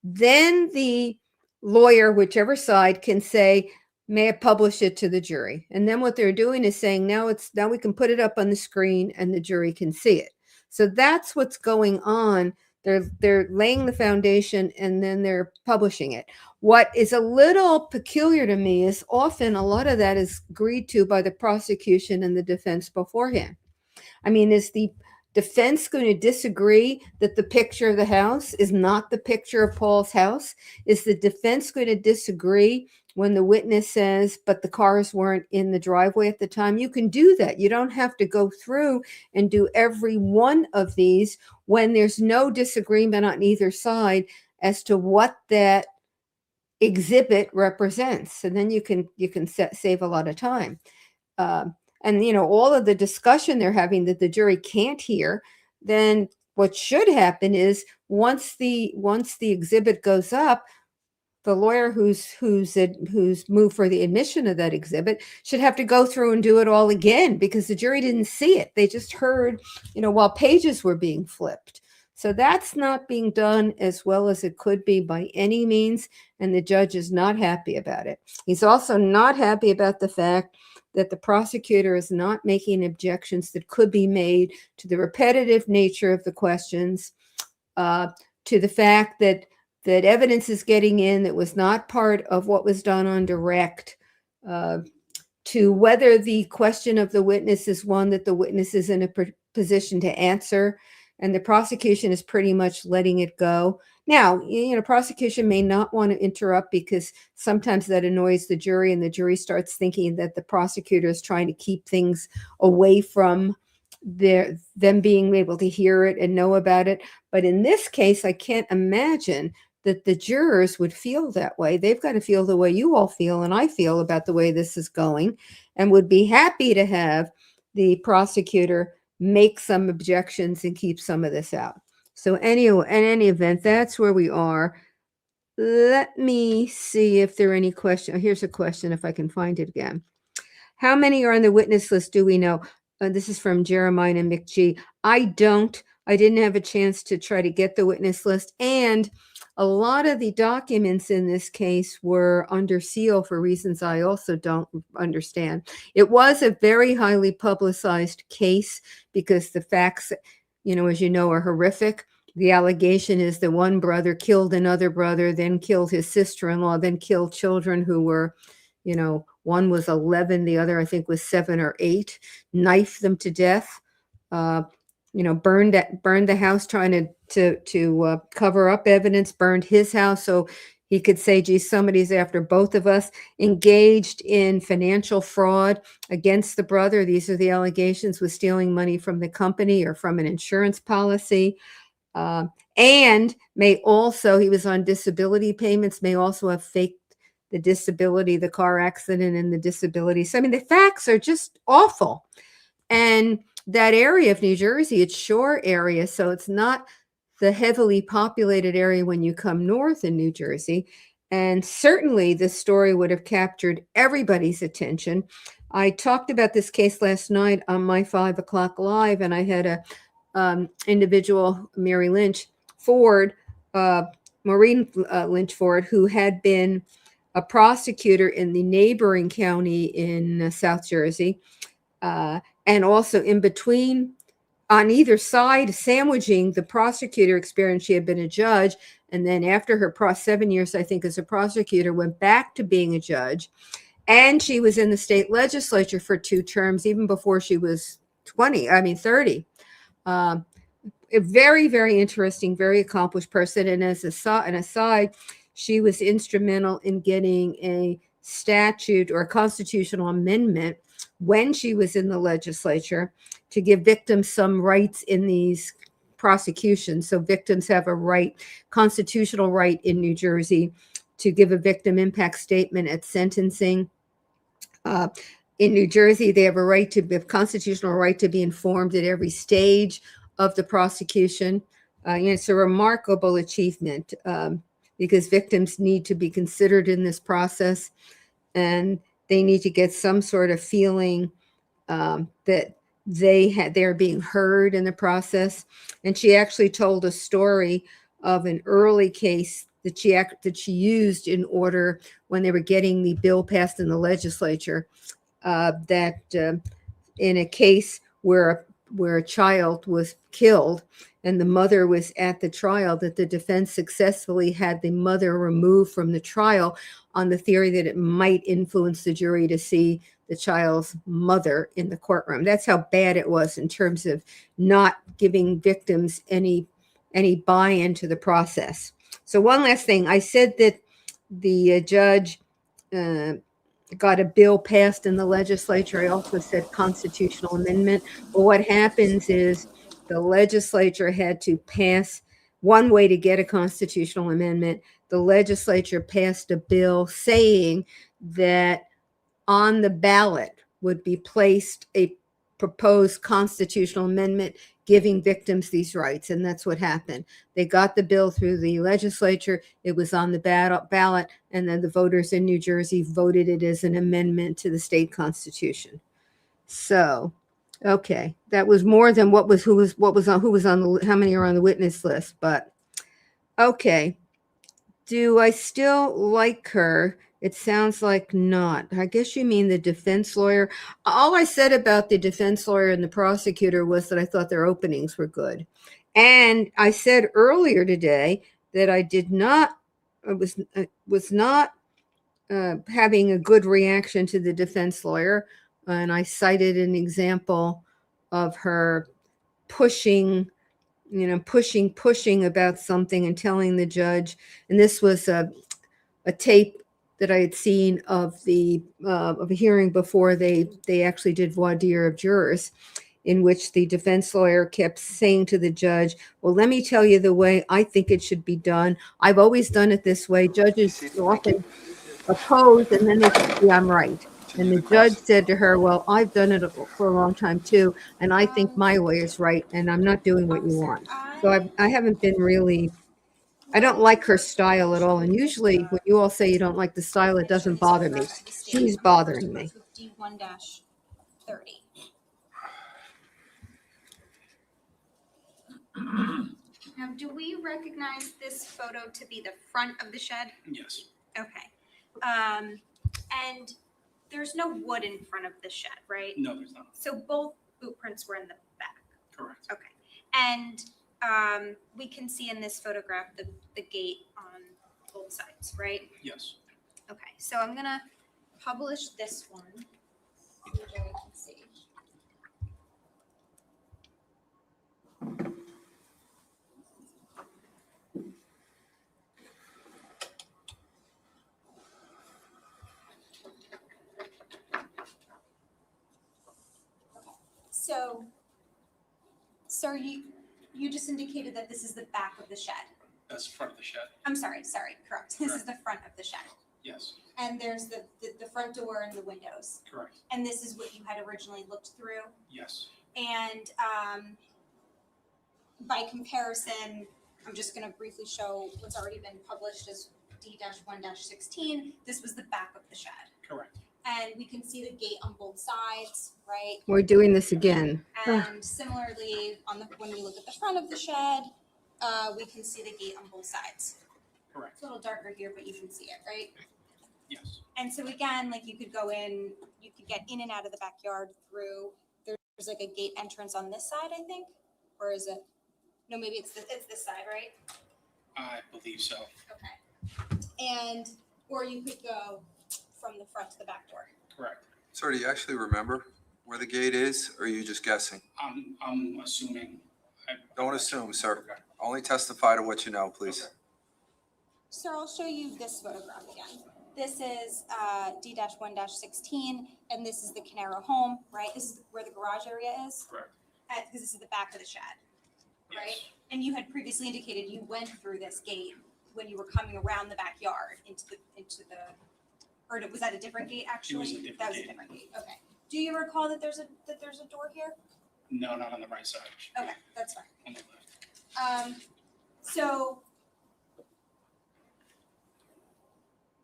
then the lawyer, whichever side, can say, may I publish it to the jury? And then what they're doing is saying, now we can put it up on the screen and the jury can see it. So that's what's going on. They're laying the foundation and then they're publishing it. What is a little peculiar to me is often a lot of that is agreed to by the prosecution and the defense beforehand. I mean, is the defense going to disagree that the picture of the house is not the picture of Paul's house? Is the defense going to disagree when the witness says, but the cars weren't in the driveway at the time? You can do that. You don't have to go through and do every one of these when there's no disagreement on either side as to what that exhibit represents. And then you can save a lot of time. And, you know, all of the discussion they're having that the jury can't hear, then what should happen is once the exhibit goes up, the lawyer who's moved for the admission of that exhibit should have to go through and do it all again because the jury didn't see it. They just heard, you know, while pages were being flipped. So that's not being done as well as it could be by any means, and the judge is not happy about it. He's also not happy about the fact that the prosecutor is not making objections that could be made to the repetitive nature of the questions, to the fact that evidence is getting in that was not part of what was done on direct, to whether the question of the witness is one that the witness is in a position to answer, and the prosecution is pretty much letting it go. Now, you know, prosecution may not want to interrupt because sometimes that annoys the jury and the jury starts thinking that the prosecutor is trying to keep things away from them being able to hear it and know about it. But in this case, I can't imagine that the jurors would feel that way. They've got to feel the way you all feel and I feel about the way this is going, and would be happy to have the prosecutor make some objections and keep some of this out. So anyway, in any event, that's where we are. Let me see if there are any questions. Oh, here's a question, if I can find it again. How many are on the witness list? Do we know? This is from Jeremiah and McGee. I didn't have a chance to try to get the witness list. And a lot of the documents in this case were under seal for reasons I also don't understand. It was a very highly publicized case because the facts, you know, as you know, are horrific. The allegation is that one brother killed another brother, then killed his sister-in-law, then killed children who were, you know, one was 11, the other I think was 7 or 8, knifed them to death, you know, burned the house trying to cover up evidence, burned his house so he could say, gee, somebody's after both of us, engaged in financial fraud against the brother. These are the allegations, with stealing money from the company or from an insurance policy. And may also, he was on disability payments, may also have faked the disability, the car accident and the disability. So, I mean, the facts are just awful. And that area of New Jersey, it's shore area, so it's not the heavily populated area when you come north in New Jersey. And certainly this story would have captured everybody's attention. I talked about this case last night on my 5 o'clock live, and I had a individual, Maureen Lynch Ford, who had been a prosecutor in the neighboring county in South Jersey, and also in between, on either side, sandwiching the prosecutor experience. She had been a judge, and then after her 7 years, I think, as a prosecutor, went back to being a judge. And she was in the state legislature for 2 terms, even before she was 30. A very, very interesting, very accomplished person. And as an aside, she was instrumental in getting a statute or a constitutional amendment when she was in the legislature to give victims some rights in these prosecution. So victims have a right, constitutional right in New Jersey to give a victim impact statement at sentencing. In New Jersey, they have a constitutional right to be informed at every stage of the prosecution. It's a remarkable achievement because victims need to be considered in this process, and they need to get some sort of feeling that they're being heard in the process. And she actually told a story of an early case that she used in order when they were getting the bill passed in the legislature. In a case where a child was killed and the mother was at the trial, that the defense successfully had the mother removed from the trial on the theory that it might influence the jury to see the child's mother in the courtroom. That's how bad it was in terms of not giving victims any buy-in to the process. So one last thing, I said that the judge got a bill passed in the legislature. I also said constitutional amendment. But what happens is the legislature had to pass one way to get a constitutional amendment. The legislature passed a bill saying that on the ballot would be placed a proposed constitutional amendment giving victims these rights. And that's what happened. They got the bill through the legislature. It was on the ballot. And then the voters in New Jersey voted it as an amendment to the state constitution. So, okay. That was more than how many are on the witness list, but okay. Do I still like her? It sounds like not. I guess you mean the defense lawyer. All I said about the defense lawyer and the prosecutor was that I thought their openings were good. And I said earlier today that I was not having a good reaction to the defense lawyer. And I cited an example of her pushing about something and telling the judge. And this was a tape that I had seen of a hearing before they actually did voir dire of jurors, in which the defense lawyer kept saying to the judge, well, let me tell you the way I think it should be done. I've always done it this way. Judges often oppose, and then they say, yeah, I'm right. And the judge said to her, well, I've done it for a long time too, and I think my way is right, and I'm not doing what you want. So I haven't been really, I don't like her style at all. And usually when you all say you don't like the style, it doesn't bother me. She's bothering me. 51-30. Now, do we recognize this photo to be the front of the shed? Yes. Okay. And there's no wood in front of the shed, right? No, there's not. So both boot prints were in the back. Correct. Okay. And we can see in this photograph the gate on both sides, right? Yes. Okay. So I'm gonna publish this one so that you can see. So, sir, you just indicated that this is the back of the shed. That's the front of the shed. I'm sorry, correct. This is the front of the shed. Yes. And there's the front door and the windows. Correct. And this is what you had originally looked through. Yes. And by comparison, I'm just going to briefly show what's already been published as D-1-16. This was the back of the shed. Correct. And we can see the gate on both sides, right? We're doing this again. And similarly, when we look at the front of the shed, we can see the gate on both sides. Correct. It's a little darker here, but you can see it, right? Yes. And so again, like you could go in, you could get in and out of the backyard through, there's like a gate entrance on this side, I think, or is it? No, maybe it's this side, right? I believe so. Okay. Or you could go from the front to the back door. Correct. Sir, do you actually remember where the gate is, or are you just guessing? I'm assuming. Don't assume, sir. Only testify to what you know, please. Okay. Sir, I'll show you this photograph again. This is D-1-16, and this is the Caneiro home, right? This is where the garage area is. Correct. Because this is the back of the shed. right? Yes. And you had previously indicated you went through this gate when you were coming around the backyard into the, or was that a different gate actually? It was a different That was a gate. different gate, okay. Do you recall that there's a door here? No, not on the right side. Okay, that's fine. On the left. So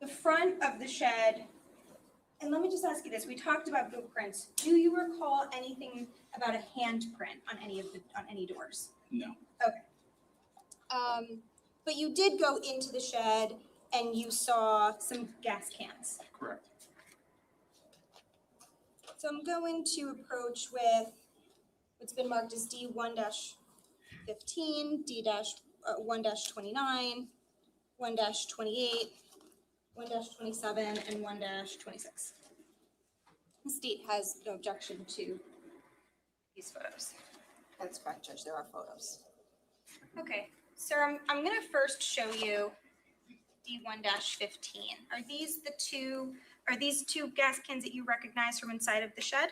the front of the shed, and let me just ask you this, we talked about blueprints. Do you recall anything about a handprint on any doors? No. Okay. But you did go into the shed and you saw some gas cans. Correct. So I'm going to approach with what's been marked as D1-15, D-1-29, 1-28, 1-27, and 1-26. The state has no objection to these photos. That's correct, Judge, there are photos. Okay, sir, I'm gonna first show you D1-15. Are these two gas cans that you recognize from inside of the shed?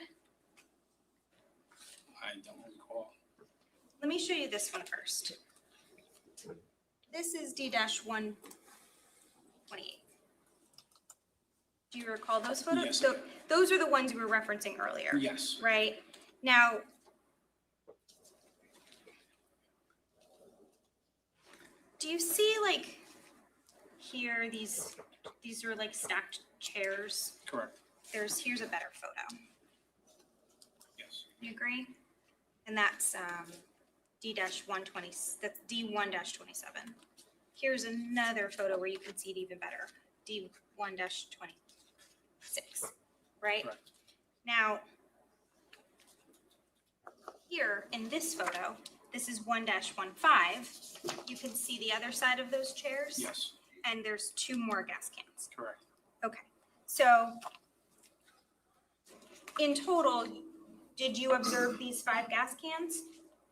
I don't recall. Let me show you this one first. This is D-128. Do you recall those photos? Yes, I So do. those are the ones you were referencing earlier. Yes. Right? Now, do you see like here, these are like stacked chairs? Correct. Here's a better photo. Yes. You agree? And that's D-120, that's D1-27. Here's another photo where you can see it even better, D1-26, right? Correct. Now, here in this photo, this is 1-15. You can see the other side of those chairs? Yes. And there's two more gas cans. Correct. Okay, so in total, did you observe these 5 gas cans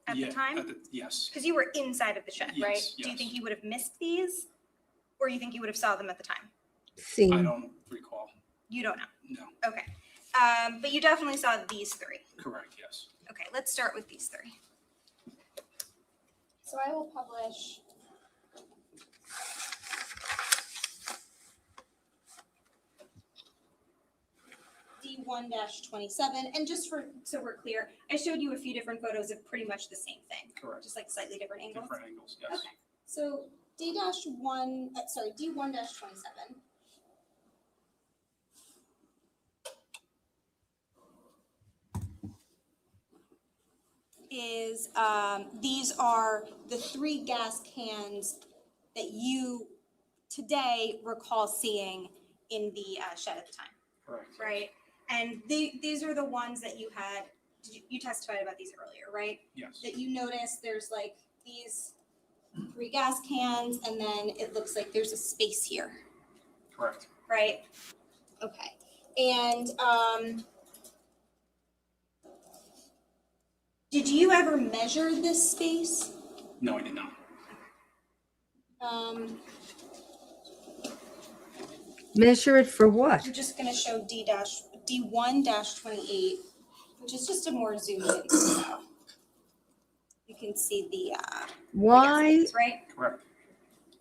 at Yeah, the time? yes. Because you were inside of the shed, right? Yes, Do you yes. think you would have missed these? Or you think you would have saw them at the time? Seen. I don't recall. You don't know? No. Okay. But you definitely saw these 3. Correct. Yes. Okay, let's start with these 3. So I will publish D1-27, and just so we're clear, I showed you a few different photos of pretty much the same thing. Correct. Just like slightly different angles. Different angles. Yes. Okay, so D1-27 is, these are the 3 gas cans that you today recall seeing in the shed at the time, Correct. right? And these are the ones that you had, you testified about these earlier, right? Yes. That you noticed there's like these 3 gas cans, and then it looks like there's a space here, Correct. right? Okay, and did you ever measure this space? No, I did not. Measure it for what? I'm just gonna show D1-28, which is just a more zoomed in photo. You can see the Why? gas cans, right? Correct.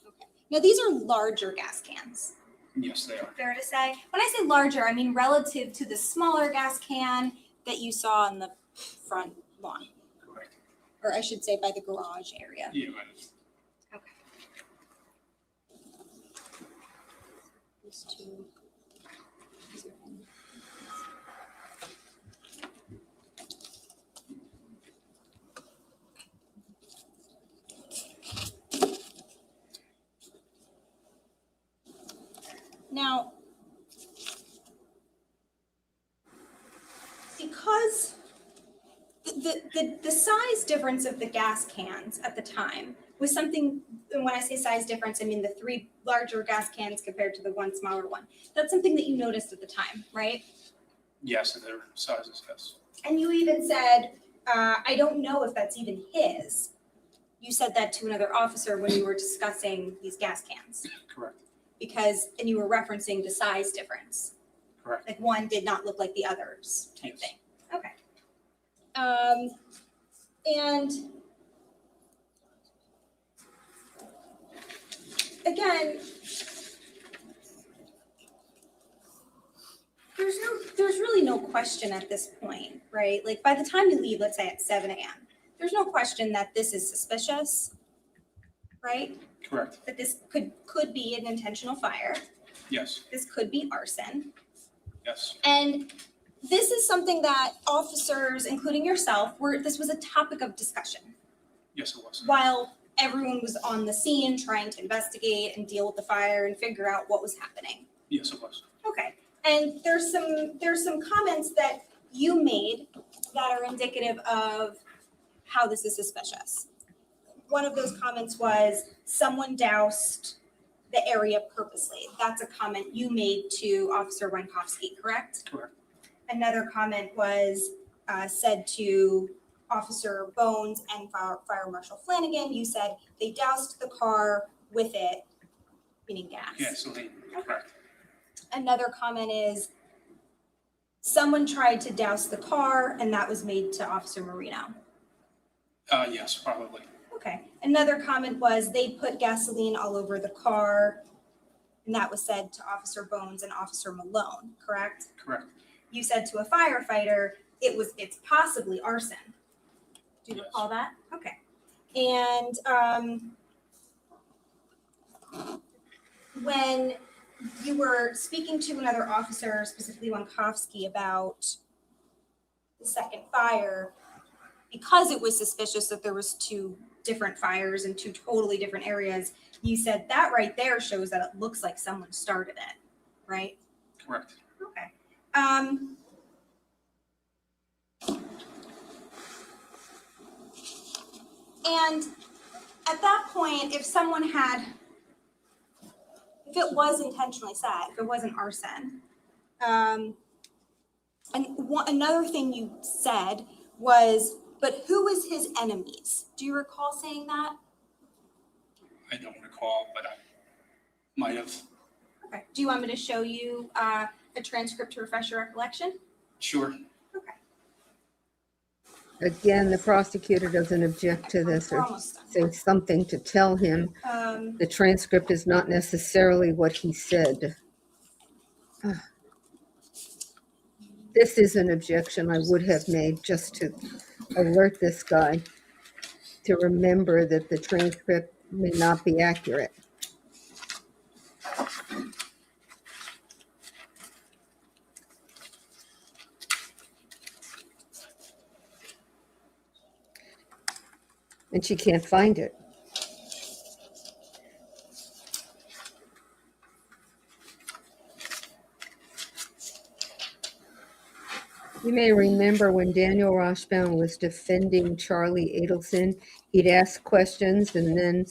Okay. Now these are larger gas cans. Yes, they are. Fair to say. When I say larger, I mean relative to the smaller gas can that you saw on the front lawn, Correct. or I should say by the garage area. Yeah, right. Okay. These 2. These are in. Now, because the size difference of the gas cans at the time was something, and when I say size difference, I mean the 3 larger gas cans compared to the 1 smaller one. That's something that you noticed at the time, right? Yes, their sizes. Yes. And you even said, I don't know if that's even his. You said that to another officer when you were discussing these gas cans. Correct. And you were referencing the size difference. Correct. Like one did not look like the others type Yes. thing. Okay. And again, there's really no question at this point, right? Like by the time you leave, let's say at 7 a.m., there's no question that this is suspicious, right? Correct. That this could be an intentional fire. Yes. This could be arson. Yes. And this is something that officers, including yourself, this was a topic of discussion Yes, it was. while everyone was on the scene trying to investigate and deal with the fire and figure out what was happening. Yes, it was. Okay. And there's some comments that you made that are indicative of how this is suspicious. One of those comments was someone doused the area purposely. That's a comment you made to Officer Winkowski, correct? Correct. Another comment was said to Officer Bones and Fire Marshal Flanagan. You said they doused the car with it, meaning gas. Gasoline. Correct. Another comment is someone tried to douse the car and that was made to Officer Marino. Yes, probably. Okay. Another comment was they put gasoline all over the car and that was said to Officer Bones and Officer Malone, correct? Correct. You said to a firefighter, it's possibly arson. Do you recall that? Okay. And when you were speaking to another officer, specifically Winkowski, about the second fire, because it was suspicious that there was two different fires in two totally different areas, you said that right there shows that it looks like someone started it, right? Correct. Okay. And at that point, if it was intentionally set, if it wasn't arson, another thing you said was, but who was his enemies? Do you recall saying that? I don't recall, but I might have. Okay. Do you want me to show you a transcript to refresh your recollection? Sure. Okay. Again, the prosecutor doesn't object to this or say something to tell him. The transcript is not necessarily what he said. This is an objection I would have made just to alert this guy to remember that the transcript may not be accurate. And she can't find it. You may remember when Daniel Roshbaum was defending Charlie Adelson, he'd ask questions and then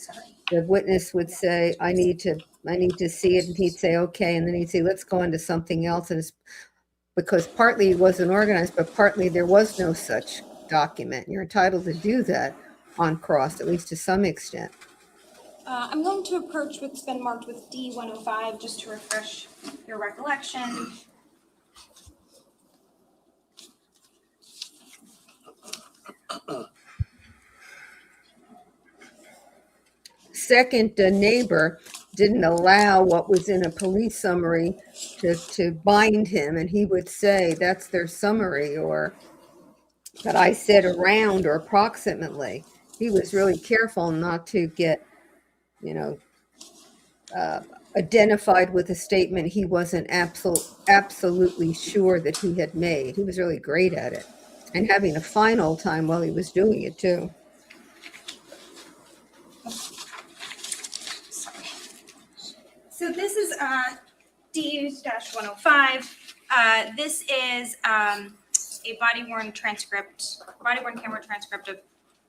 the witness would say, I need to see it. And he'd say, okay. And then he'd say, let's go on to something else. And it's because partly it wasn't organized, but partly there was no such document. You're entitled to do that on cross, at least to some extent. I'm going to approach what's been marked with D105 just to refresh your recollection. Second, the neighbor didn't allow what was in a police summary to bind him, and he would say that's their summary, or that I said around or approximately. He was really careful not to get, identified with a statement he wasn't absolutely sure that he had made. He was really great at it, and having a fine old time while he was doing it too. So this is D-105. This is a body-worn camera transcript of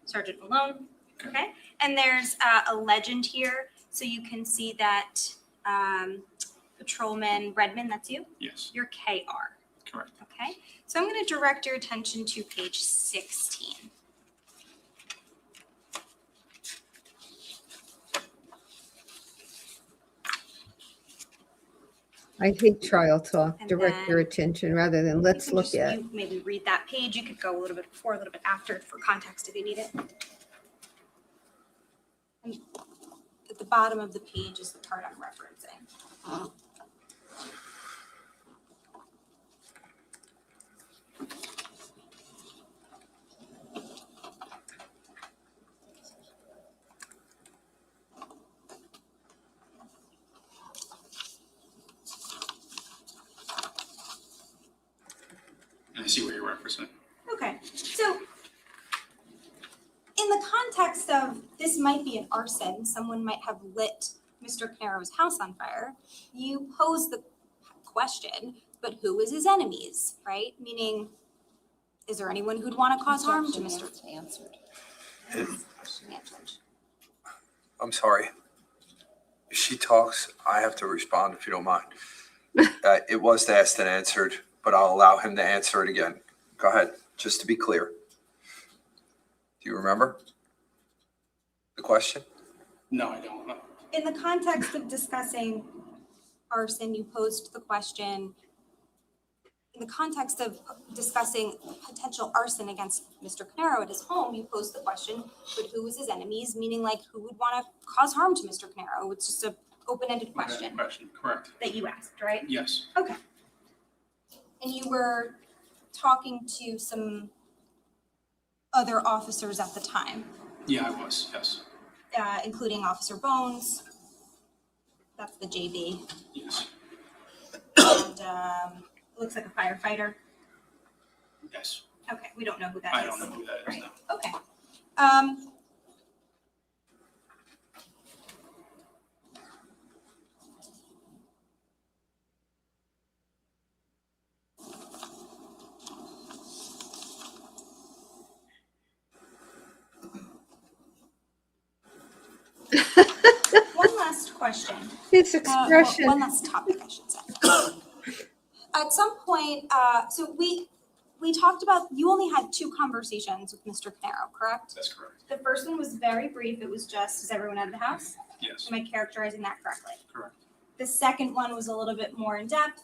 Sergeant Malone. Okay, and there's a legend here, so you can see that Patrolman Redmond, that's you? Yes. You're KR. Correct. Okay, so I'm going to direct your attention to page 16. I hate trial talk. And Direct then your attention rather than let's look at. You maybe read that page. You could go a little bit before, a little bit after for context if you need it. And at the bottom of the page is the part I'm referencing. I see what you're referencing. Okay, so in the context of this might be an arson, someone might have lit Mr. Caneiro's house on fire, you pose the question, but who is his enemies, right? Meaning, is there anyone who'd want to cause harm to Mr. Answered. Question answered. I'm sorry. If she talks, I have to respond if you don't mind. It was asked and answered, but I'll allow him to answer it again. Go ahead, just to be clear. Do you remember the question? No, I don't know. In the context of discussing arson, you posed the question. In the context of discussing potential arson against Mr. Caneiro at his home, you posed the question, but who is his enemies? Meaning like who would want to cause harm to Mr. Caneiro? It's just an open-ended question Question, correct. that you asked, right? Yes. Okay. And you were talking to some other officers at the time, Yeah, I was, yes. including Officer Bones. That's the JB. Yes. And looks like a firefighter. Yes. Okay, we don't know who that is. I don't know who that is Right, now. okay. One last question. His Well, expression. one last topic, I should say. At some point, so we talked about, you only had 2 conversations with Mr. Caneiro, correct? That's correct. The first one was very brief. It was just, is everyone out of the house? Yes, Am I characterizing that correctly? correct. The second one was a little bit more in depth.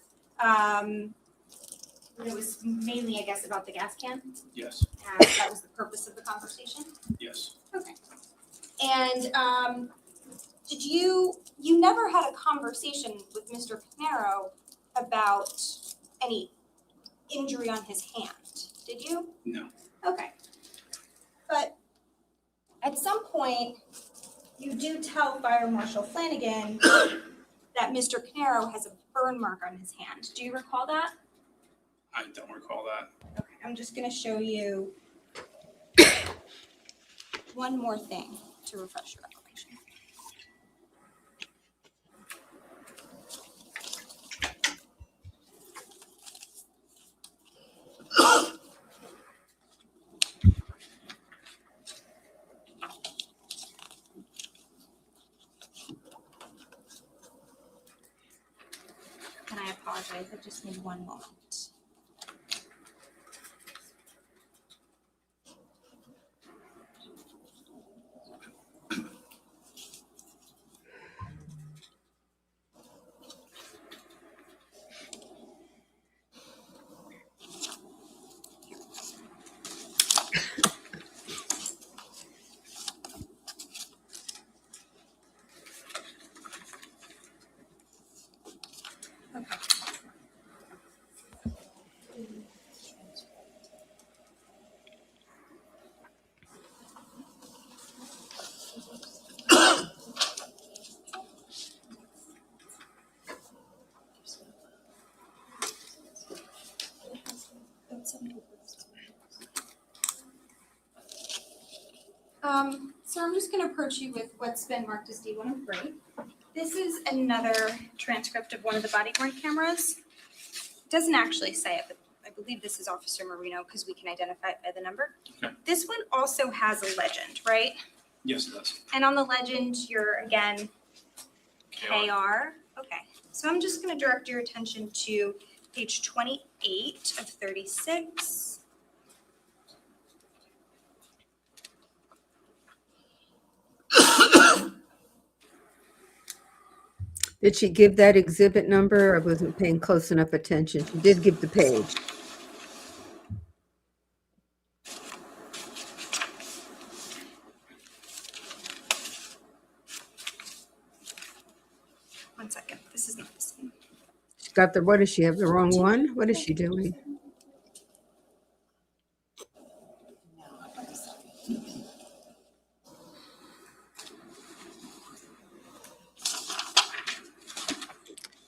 It was mainly, I guess, about the gas can. Yes, That was the purpose of the conversation. yes. Okay. And did you never had a conversation with Mr. Caneiro about any injury on his hand, did you? No. Okay. But at some point, you do tell Fire Marshal Flanagan that Mr. Caneiro has a burn mark on his hand. Do you recall that? I don't recall that. Okay, I'm just gonna show you one more thing to refresh your recollection. And I apologize, I just need one moment. So I'm just gonna approach you with what's been marked as D103. This is another transcript of one of the body worn cameras. It doesn't actually say it, but I believe this is Officer Marino because we can identify it by the number. Okay. This one also has a legend, right? Yes, it does. And on the legend, you're again KR. Okay, so I'm just gonna direct your attention to page 28 of 36. Did she give that exhibit number? I wasn't paying close enough attention. She did give the page. got the, what does she have, the wrong one? What is she doing?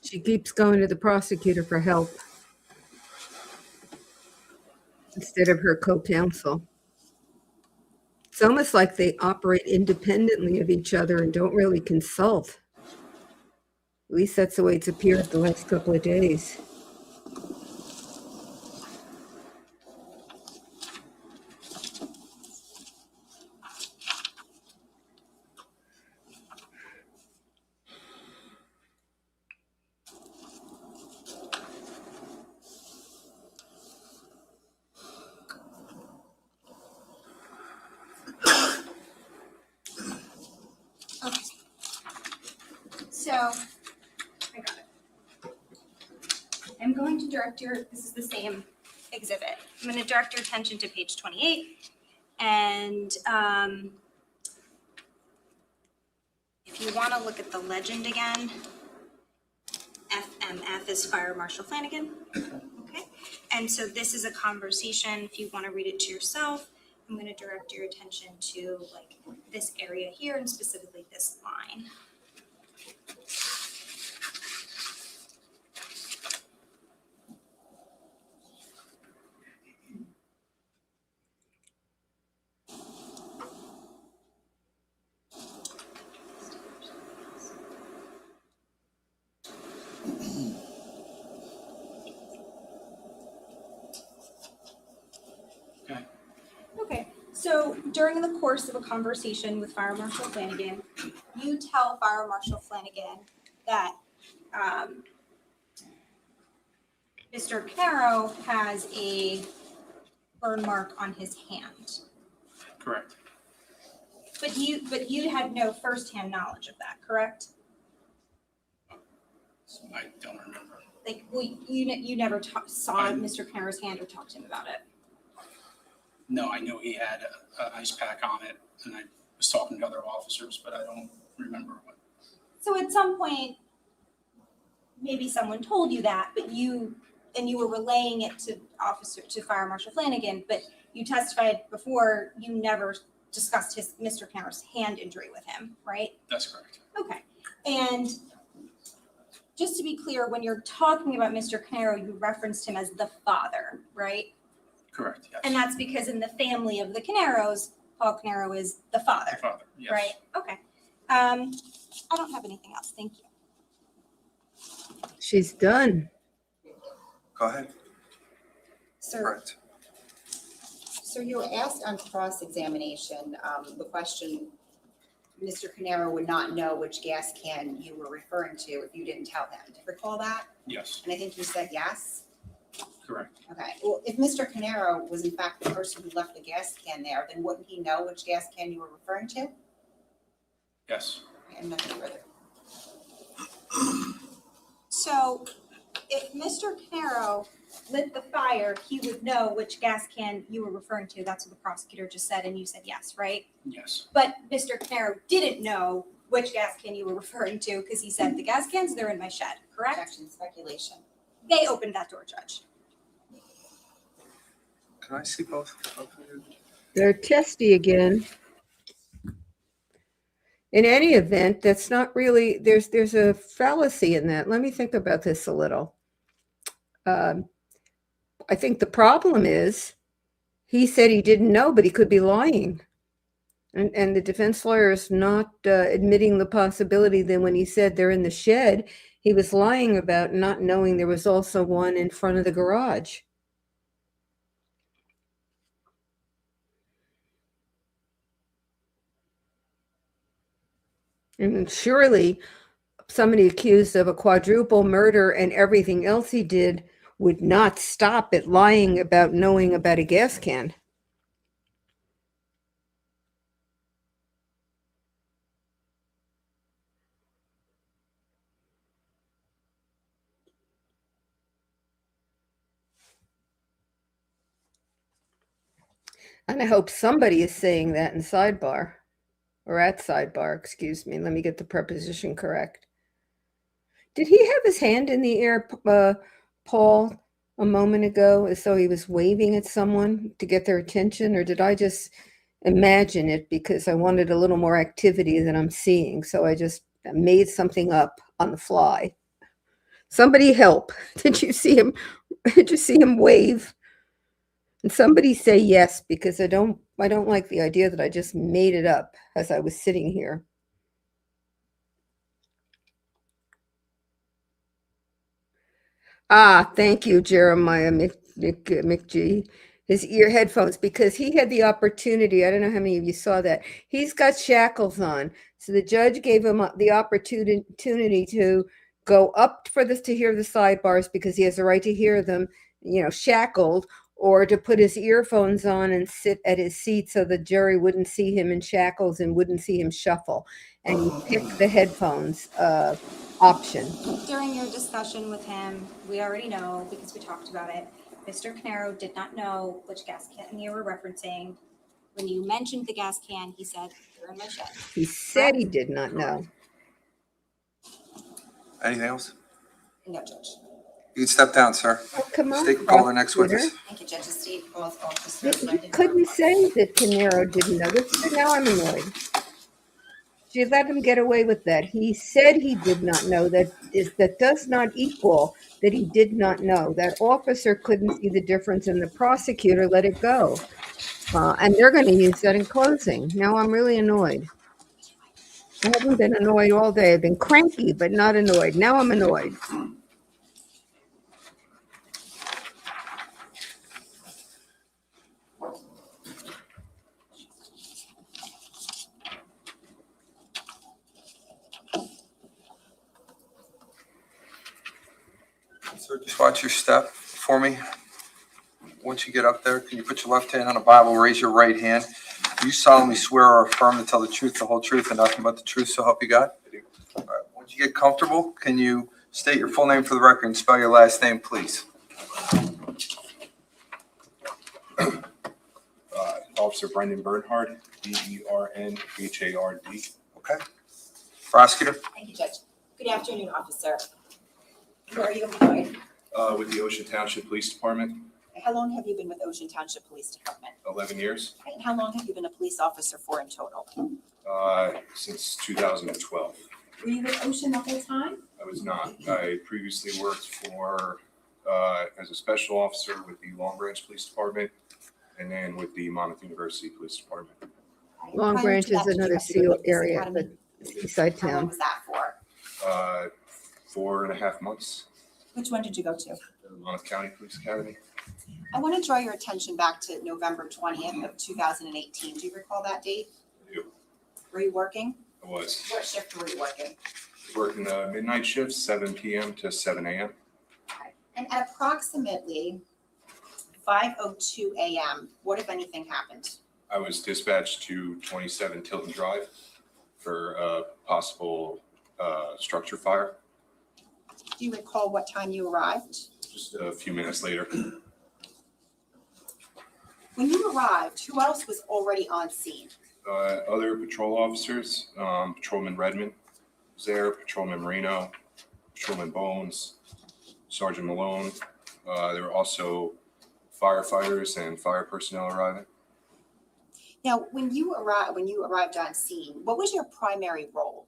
She keeps going to the prosecutor for help instead of her co-counsel. It's almost like they operate independently of each other and don't really consult. At least that's the way it's appeared the last couple of days. Okay. So, I got it. I'm going to direct your, this is the same exhibit. I'm going to direct your attention to page 28. And if you want to look at the legend again, FMF is Fire Marshal Flanagan. Okay. And so this is a conversation. If you want to read it to yourself, I'm going to direct your attention to like this area here and specifically this line. Okay, so during the course of a conversation with Fire Marshal Flanagan, you tell Fire Marshal Flanagan that Mr. Caneiro has a burn mark on his hand. Correct. But you had no firsthand knowledge of that, correct? I don't remember. Like, well, you never saw Mr. Caneiro's hand or talked to him about it? No, I know he had an ice pack on it, and I was talking to other officers, but I don't remember what. So at some point, maybe someone told you that, but you were relaying it to Fire Marshal Flanagan, but you testified before you never discussed Mr. Caneiro's hand injury with him, right? That's correct. Okay. And just to be clear, when you're talking about Mr. Caneiro, you referenced him as the father, right? Correct, yes. And that's because in the family of the Caneiros, Paul Caneiro is the father. The father, yes. Right? Okay. I don't have anything else. Thank you. She's done. Go ahead. Sir, Correct. so you were asked on cross-examination, the question, Mr. Caneiro would not know which gas can you were referring to if you didn't tell him. Do you recall that? Yes, And I think you said yes? correct. Okay, well, if Mr. Caneiro was in fact the person who left the gas can there, then wouldn't he know which gas can you were referring to? Yes, And nothing further. So if Mr. Caneiro lit the fire, he would know which gas can you were referring to. That's what the prosecutor just said, and you said yes, right? yes, But Mr. Caneiro didn't know which gas can you were referring to because he said the gas cans, they're in my shed, correct? Objection, speculation. They opened that door, Judge. Can I see both? They're testy again. In any event, that's not really, there's a fallacy in that. Let me think about this a little. I think the problem is he said he didn't know, but he could be lying. And the defense lawyer is not admitting the possibility that when he said they're in the shed, he was lying about not knowing there was also one in front of the garage. And surely somebody accused of a quadruple murder and everything else he did would not stop at lying about knowing about a gas can. And I hope somebody is saying that in sidebar. Or at sidebar, excuse me. Let me get the preposition correct. Did he have his hand in the air, Paul, a moment ago, as though he was waving at someone to get their attention? Or did I just imagine it because I wanted a little more activity than I'm seeing? So I just made something up on the fly. Somebody help. Did you see him? Did you see him wave? And somebody say yes, because I don't like the idea that I just made it up as I was sitting here. Ah, thank you, Jeremiah McGee. His ear headphones, because he had the opportunity. I don't know how many of you saw that. He's got shackles on. So the judge gave him the opportunity to go up for this, to hear the sidebars, because he has the right to hear them, shackled, or to put his earphones on and sit at his seat so the jury wouldn't see him in shackles and wouldn't see him shuffle. And he picked the headphones option. During your discussion with him, we already know, because we talked about it, Mr. Caneiro did not know which gas can you were referencing. When you mentioned the gas can, he said, "You're in my shed." He said he did not know. Anything else? No, Judge. You can step down, sir. Oh, come on, State and call the next prosecutor. witness. Thank you, Judge. The state both officers. You couldn't say that Caneiro didn't know this. Now I'm annoyed. She let him get away with that. He said he did not know. That does not equal that he did not know. That officer couldn't see the difference, and the prosecutor let it go. And they're going to use that in closing. Now I'm really annoyed. I haven't been annoyed all day. I've been cranky, but not annoyed. Now I'm annoyed. Sir, just watch your step for me. Once you get up there, can you put your left hand on the Bible, raise your right hand? Do you solemnly swear or affirm to tell the truth, the whole truth, and nothing but the truth, so help you God? I do. All right. Once you get comfortable, can you state your full name for the record and spell your last name, please? Officer Brendan Bernhard, B-E-R-N-H-A-R-D. Okay. Prosecutor? Thank you, Judge. Good afternoon, officer. Where are you employed? With the Ocean Township Police Department, How long have you been with Ocean Township Police Department? 11 years, And how long have you been a police officer for in total? since 2012. Were you with Ocean the whole time? I was not. I previously worked for, as a special officer with the Long Branch Police Department and then with the Monmouth University Police Department. Long Prior Branch to that, is did you another have to go to SEAL the police area, academy? but seaside How long town. was that for? 4.5 months, Which one did you go to? the Monmouth County Police Academy. I want to draw your attention back to November 20th of 2018. Do you recall that date? I do. Were you working? I was What shift were you working? working the midnight shift, 7 p.m. to 7 a.m. And at approximately 5:02 a.m., what if anything happened? I was dispatched to 27 Tilton Drive for a possible structure fire. Do you recall what time you arrived? Just a few minutes later. When you arrived, who else was already on scene? Other patrol officers, Patrolman Redmond was there, Patrolman Marino, Patrolman Bones, Sergeant Malone. There were also firefighters and fire personnel arriving. Now, when you arrived on scene, what was your primary role?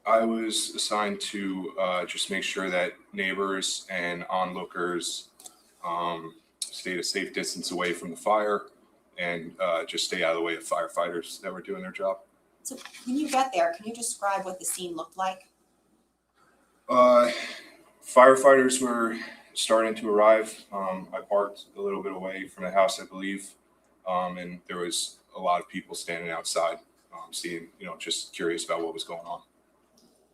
I was assigned to just make sure that neighbors and onlookers stayed a safe distance away from the fire and just stay out of the way of firefighters that were doing their job. So when you got there, can you describe what the scene looked like? Firefighters were starting to arrive. I parked a little bit away from the house, I believe, and there was a lot of people standing outside, seeing, just curious about what was going on.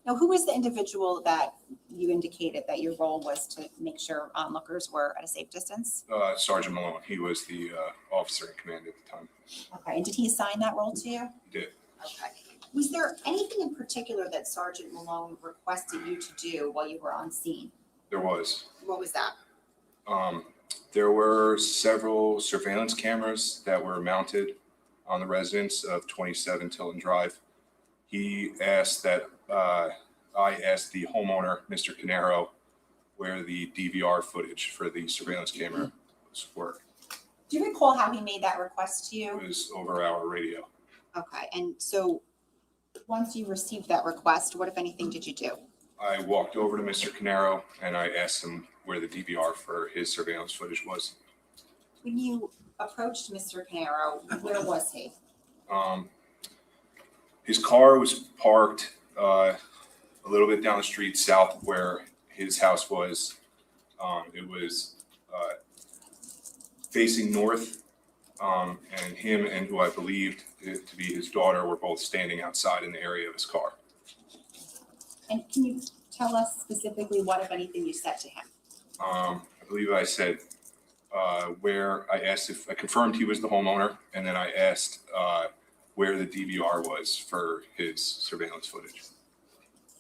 Now, who was the individual that you indicated that your role was to make sure onlookers were at a safe distance? Sergeant Malone, he was the officer in command at the time. Okay, and did he assign that role to you? He did. Okay. Was there anything in particular that Sergeant Malone requested you to do while you were on scene? There was. What was that? There were several surveillance cameras that were mounted on the residence of 27 Tilton Drive. He asked that I asked the homeowner, Mr. Caneiro, where the DVR footage for the surveillance camera was for. Do you recall how he made that request to you? It was over our radio. Okay, and so once you received that request, what, if anything, did you do? I walked over to Mr. Caneiro and I asked him where the DVR for his surveillance footage was. When you approached Mr. Caneiro, where was he? His car was parked a little bit down the street south of where his house was. It was facing north, and him and who I believed to be his daughter were both standing outside in the area of his car. And can you tell us specifically what, if anything, you said to him? I believe I said where I asked if I confirmed he was the homeowner, and then I asked where the DVR was for his surveillance footage.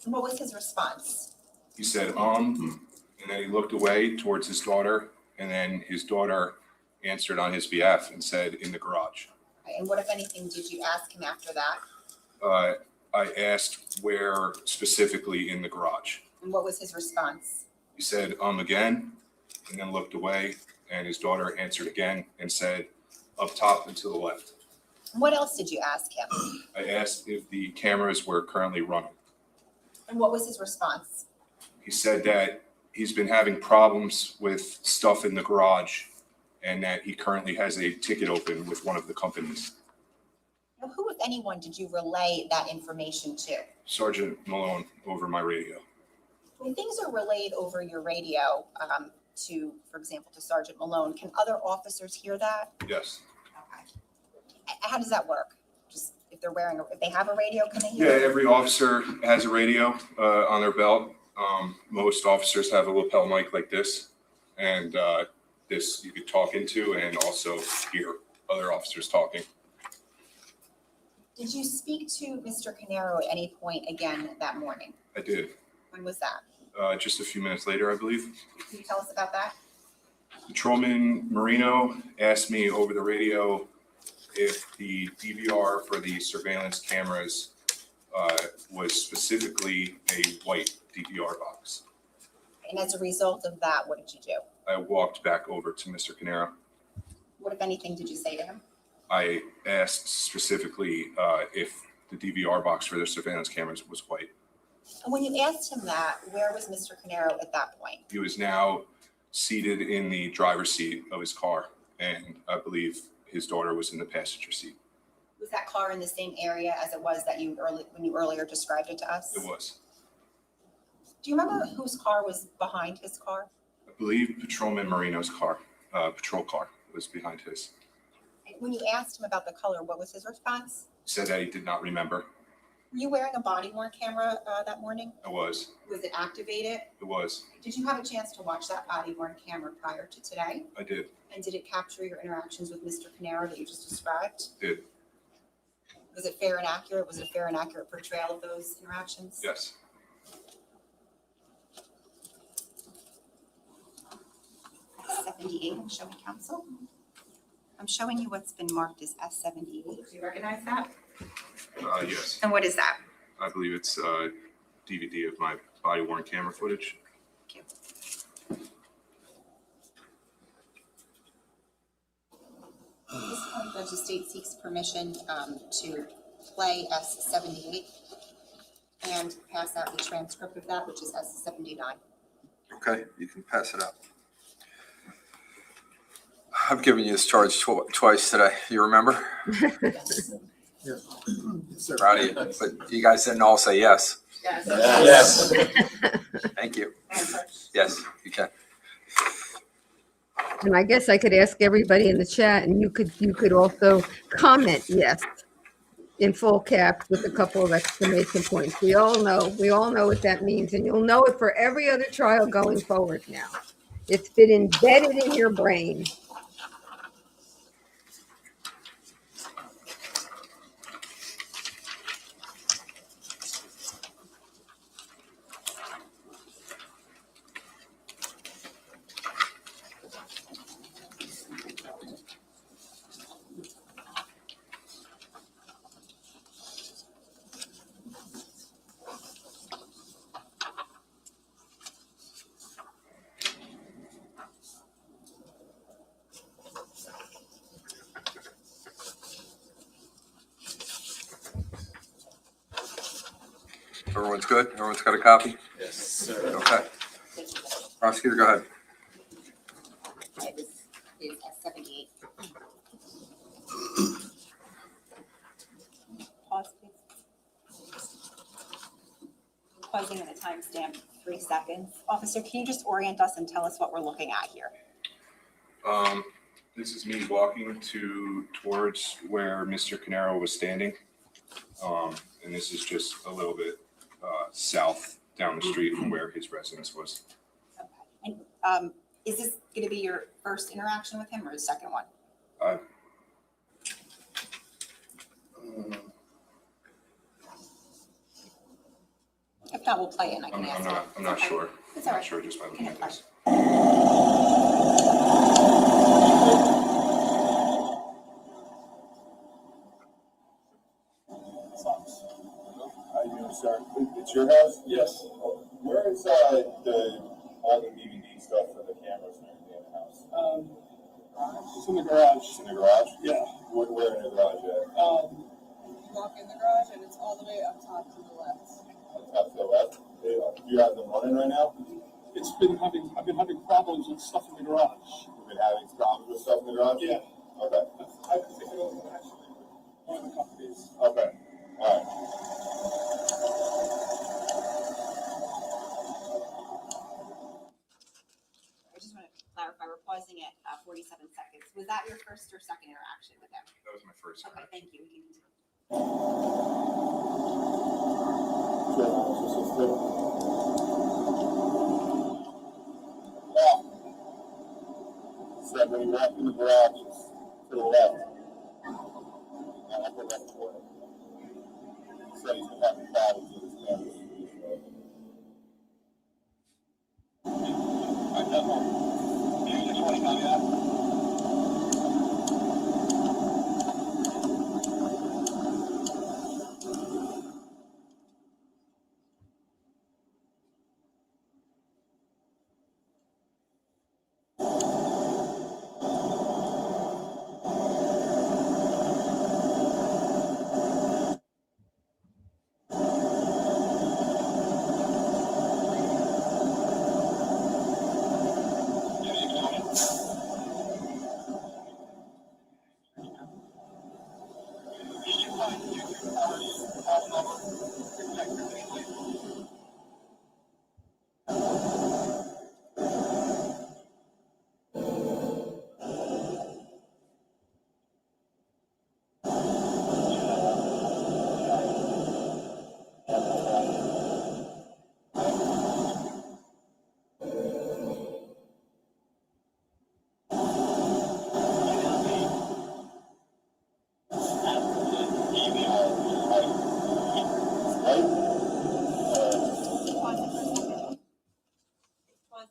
And what was his response? He said, and then he looked away towards his daughter, and then his daughter answered on his behalf and said, in the garage. Okay, and what, if anything, did you ask him after that? I asked where specifically in the garage. And what was his response? He said, again, and then looked away, and his daughter answered again and said, up top and to the left. And what else did you ask him? I asked if the cameras were currently running. And what was his response? He said that he's been having problems with stuff in the garage and that he currently has a ticket open with one of the companies. Now, who, if anyone, did you relay that information to? Sergeant Malone over my radio. When things are relayed over your radio to, for example, to Sergeant Malone, can other officers hear that? Yes. Okay. How does that work? Just if they're wearing, if they have a radio, can they hear? Yeah, every officer has a radio on their belt. Most officers have a lapel mic like this, and this you could talk into and also hear other officers talking. Did you speak to Mr. Caneiro at any point again that morning? I did. When was that? Just a few minutes later, I believe. Can you tell us about that? Patrolman Marino asked me over the radio if the DVR for the surveillance cameras was specifically a white DVR box. And as a result of that, what did you do? I walked back over to Mr. Caneiro. What, if anything, did you say to him? I asked specifically if the DVR box for the surveillance cameras was white. And when you asked him that, where was Mr. Caneiro at that point? He was now seated in the driver's seat of his car, and I believe his daughter was in the passenger seat. Was that car in the same area as it was that when you earlier described it to us? It was. Do you remember whose car was behind his car? I believe Patrolman Marino's car, patrol car, was behind his. When you asked him about the color, what was his response? He said that he did not remember. Were you wearing a body-worn camera that morning? I was. Was it activated? It was. Did you have a chance to watch that body-worn camera prior to today? I did. And did it capture your interactions with Mr. Caneiro that you just described? It did. Was it fair and accurate? Was it a fair and accurate portrayal of those interactions? Yes. S78, I'm showing council. I'm showing you what's been marked as S78. Do you recognize that? Yes. And what is that? I believe it's a DVD of my body-worn camera footage. Thank you. At this point, Judge Estate seeks permission to play S78 and pass out the transcript of that, which is S79. Okay, you can pass it out. I've given you this charge twice today. You remember? Proud of you. But you guys didn't all say yes. Yes. Thank you. Yes, you can. And I guess I could ask everybody in the chat, and you could also comment yes in full caps with a couple of exclamation points. We all know what that means, and you'll know it for every other trial going forward now. It's been embedded in your brain. Everyone's good? Everyone's got a copy? Yes, sir. Okay. Prosecutor, go ahead. It is S78. Pause, please. Pausing at a timestamp, 3 seconds. Officer, can you just orient us and tell us what we're looking at here? This is me walking towards where Mr. Caneiro was standing. And this is just a little bit south down the street from where his residence was. Okay. And is this going to be your first interaction with him or the second one? If not, we'll play it and I can ask you. I'm not sure. It's all I'm right. not sure just by looking at this. How you doing, sir? It's your house? Yes. Where is all the DVD stuff for the cameras and everything in the house? It's in the garage. It's in the garage? Yeah. Where in the garage at? You walk in the garage and it's all the way up top to the left. On top to the left? Do you have them running right now? I've been having problems with stuff in the garage. You've been having problems with stuff in the garage? Yeah. Okay. I can take it over actually. One of the companies. Okay. All right. I just want to clarify, we're pausing at 47 seconds. Was that your first or second interaction with him? That was my first. Okay, thank you. We can continue. So when you walk in the garage, it's to the left. And up the left corner. So he's been having problems with his cameras.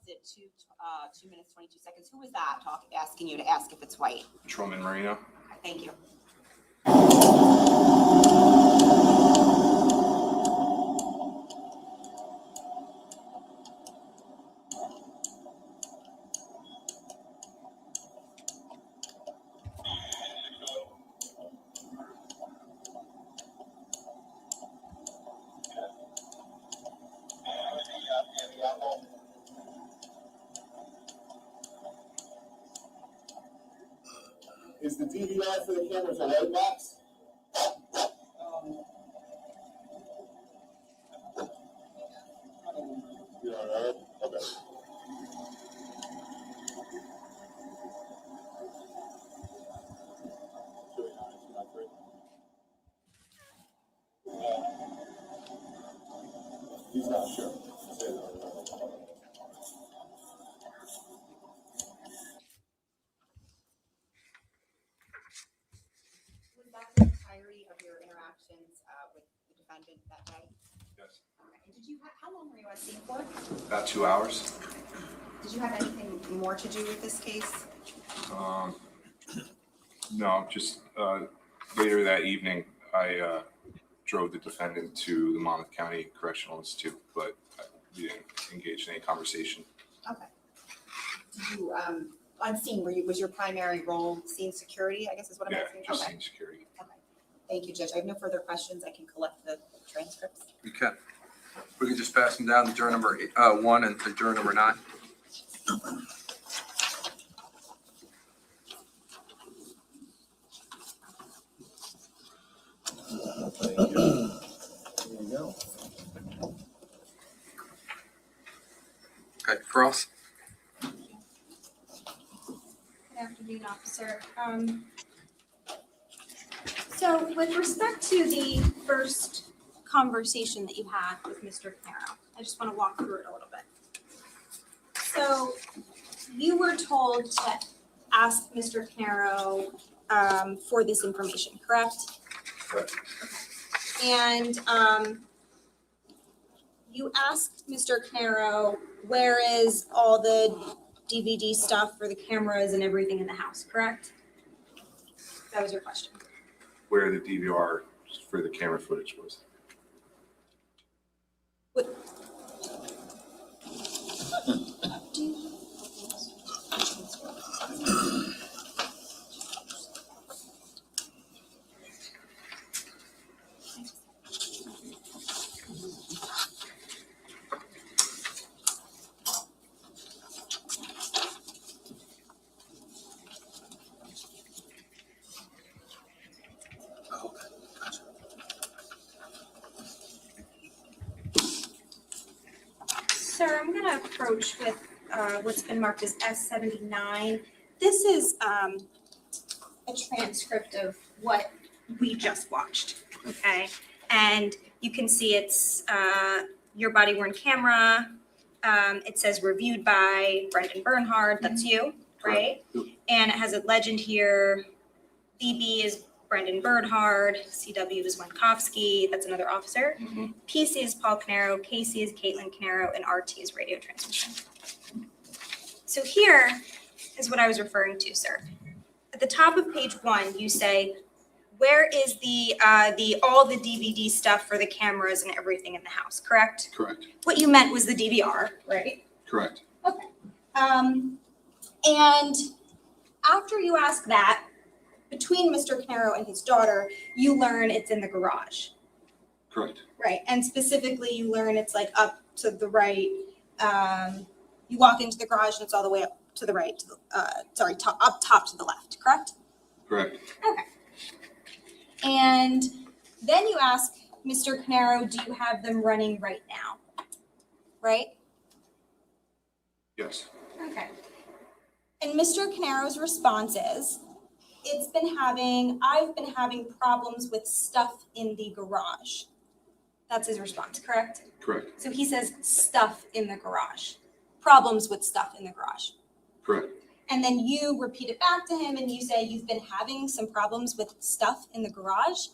It 2 minutes, 22 seconds. Who was that asking you to ask if it's white? Patrolman Marino. Okay, thank you. Is the DVR for the cameras a white box? You don't know? Okay. He's not sure. The entirety of your interactions with the defendant that day? Yes. Okay. Did you how long were you on scene for? About 2 hours. Did you have anything more to do with this case? No, just later that evening, I drove the defendant to the Monmouth County Correctional Institute, but we didn't engage in any conversation. Okay. Did you on scene, was your primary role scene security, I guess is what I'm asking? Yeah, just Okay. scene security. Okay. Thank you, Judge. I have no further questions. I can collect the transcripts. You can. We could just pass them down to juror number 1 and to juror number 9. Thank you. There you go. Okay, Frost. Good afternoon, officer. So with respect to the first conversation that you had with Mr. Caneiro, I just want to walk through it a little bit. So you were told to ask Mr. Caneiro for this information, correct? Correct. And you asked Mr. Caneiro, where is all the DVD stuff for the cameras and everything in the house, correct? That was your question. Where the DVR for the camera footage was. What? Sir, I'm going to approach with what's been marked as S79. This is a transcript of what we just watched, okay? And you can see it's your body worn camera. It says reviewed by Brendan Bernhard, that's you, right? And it has a legend here. BB is Brendan Bernhard, CW is Winkowski, that's another officer. PC is Paul Caneiro, KC is Caitlin Caneiro, and RT is radio transmission. So here is what I was referring to, sir. At the top of page 1, you say, where is the all the DVD stuff for the cameras and everything in the house, correct? Correct. What you meant was the DVR, right? Correct. Okay. And after you ask that, between Mr. Caneiro and his daughter, you learn it's in the garage, Correct. right? And specifically, you learn it's like up to the right. You walk into the garage and it's all the way up to the right, up top to the left, correct? Correct. Okay. And then you ask Mr. Caneiro, do you have them running right now? Right? Yes. Okay. And Mr. Caneiro's response is, I've been having problems with stuff in the garage. That's his response, correct? Correct. So he says stuff in the garage, problems with stuff in the garage. Correct. And then you repeat it back to him and you say you've been having some problems with stuff in the garage,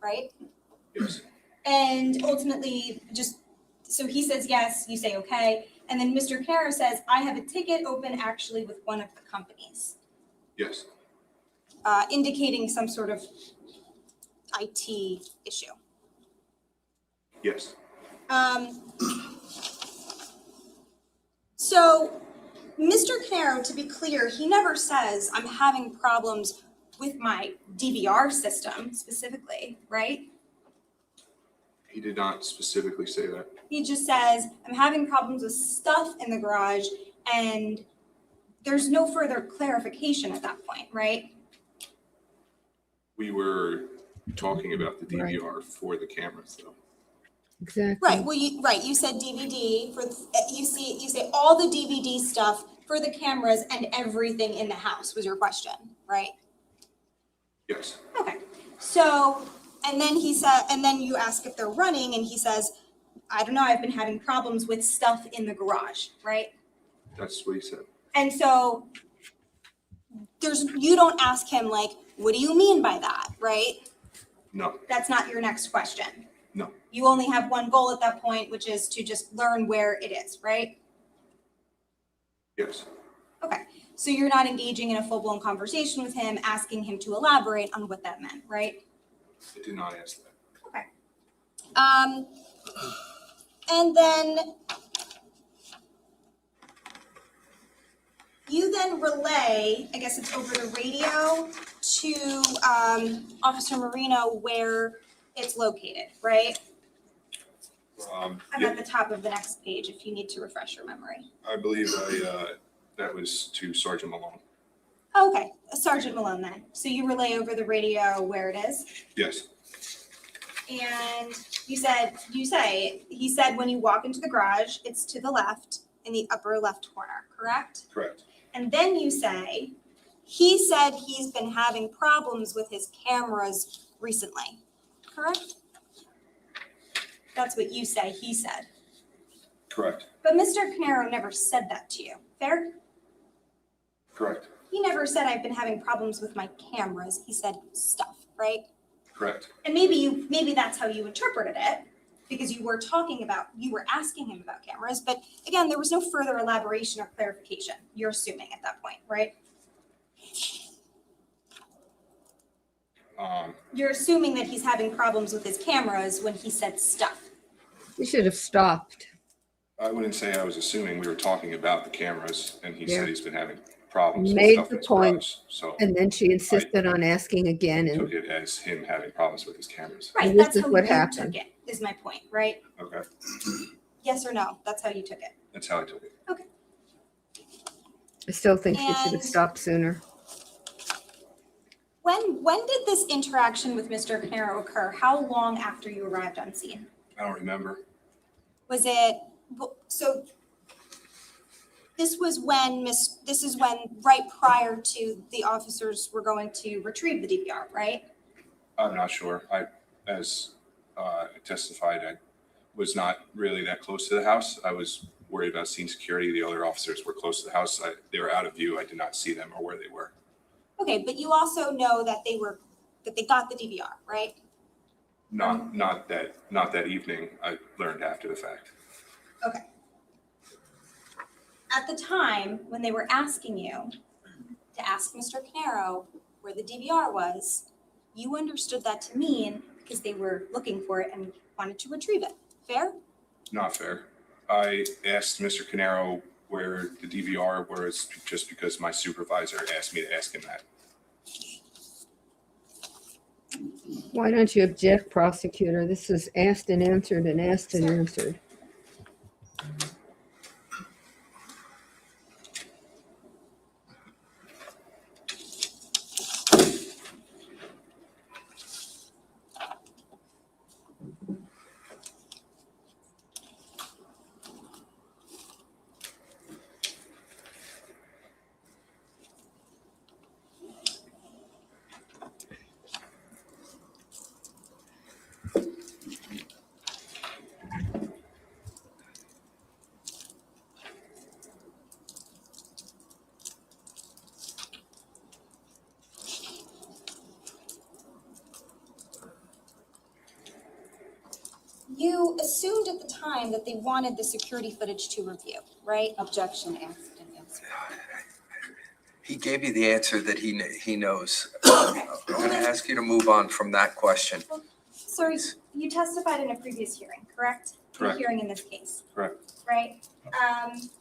right? Yes. And ultimately, so he says yes, you say okay. And then Mr. Caneiro says, I have a ticket open actually with one of the companies. Yes. Indicating some sort of IT issue. Yes. So Mr. Caneiro, to be clear, he never says I'm having problems with my DVR system specifically, right? He did not specifically say that. He just says I'm having problems with stuff in the garage, and there's no further clarification at that point, right? We were talking about the DVR for the cameras, though. Exactly. Right. Well, you said DVD for you say all the DVD stuff for the cameras and everything in the house was your question, right? Yes. Okay. So, and then you ask if they're running, and he says, I don't know, I've been having problems with stuff in the garage, right? That's what he said. And so you don't ask him like, what do you mean by that, right? No. That's not your next question. No. You only have one goal at that point, which is to just learn where it is, right? Yes. Okay. So you're not engaging in a full-blown conversation with him, asking him to elaborate on what that meant, right? I did not ask that. Okay. And then you then relay, I guess it's over the radio, to Officer Marino where it's located, right? I'm Yeah, at the top of the next page if you need to refresh your memory. I believe that was to Sergeant Malone. Oh, okay, Sergeant Malone then. So you relay over the radio where it is? Yes, And he said when you walk into the garage, it's to the left in the upper left corner, correct? correct. And then you say, he said he's been having problems with his cameras recently, correct? That's what you say, he said. Correct. But Mr. Caneiro never said that to you, fair? Correct. He never said I've been having problems with my cameras. He said stuff, right? Correct. And maybe that's how you interpreted it, because you were asking him about cameras, but again, there was no further elaboration or clarification. You're assuming at that point, right? You're assuming that he's having problems with his cameras when he said stuff. You should have stopped. I wouldn't say I was assuming. We were talking about the cameras, and he Yeah. said he's been having problems with Made stuff the in his point, garage. So and then she insisted on asking again, I and took it as him having problems with his cameras. Right, And this that's is how what you happened. took it, is my point, right? Okay, Yes or no, that's how you took it. that's how I took it. I still think she should have And- stopped sooner. When did this interaction with Mr. Caneiro occur? How long after you arrived on scene? I don't remember. Was it, so this is when right prior to the officers were going to retrieve the DVR, right? I'm not sure. As testified, I was not really that close to the house. I was worried about scene security. The other officers were close to the house. They were out of view. I did not see them or where they were. Okay, but you also know that they got the DVR, right? Not that evening. I learned after the fact. Okay. At the time, when they were asking you to ask Mr. Caneiro where the DVR was, you understood that to mean because they were looking for it and wanted to retrieve it. Fair? Not fair. I asked Mr. Caneiro where the DVR was just because my supervisor asked me to ask him that. Why don't you object, prosecutor? This is asked and answered and asked and answered. You assumed at the time that they wanted the security footage to review, right? Objection asked and answered. He gave you the answer that he knows. I'm going to ask you to move on from that question. Sir, you testified in a previous hearing, correct? Correct. A hearing in this case, Correct. right?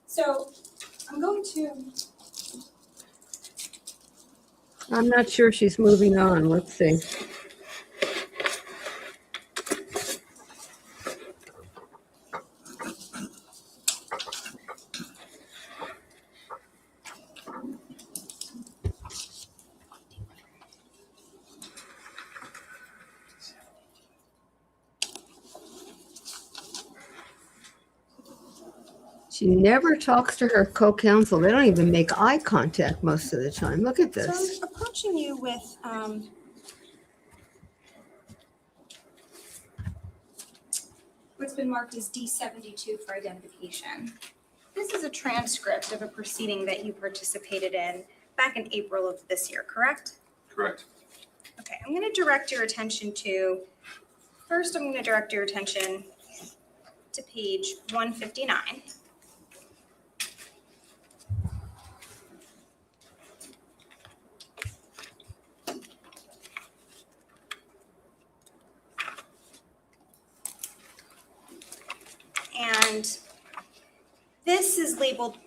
So I'm going to, I'm not sure she's moving on. Let's see. She never talks to her co-counsel. They don't even make eye contact most of the time. Look at so this. I'm approaching you with, what's been marked as D72 for identification. This is a transcript of a proceeding that you participated in back in April of this year, correct? Correct. Okay, I'm going to direct your attention to page 159. And this is labeled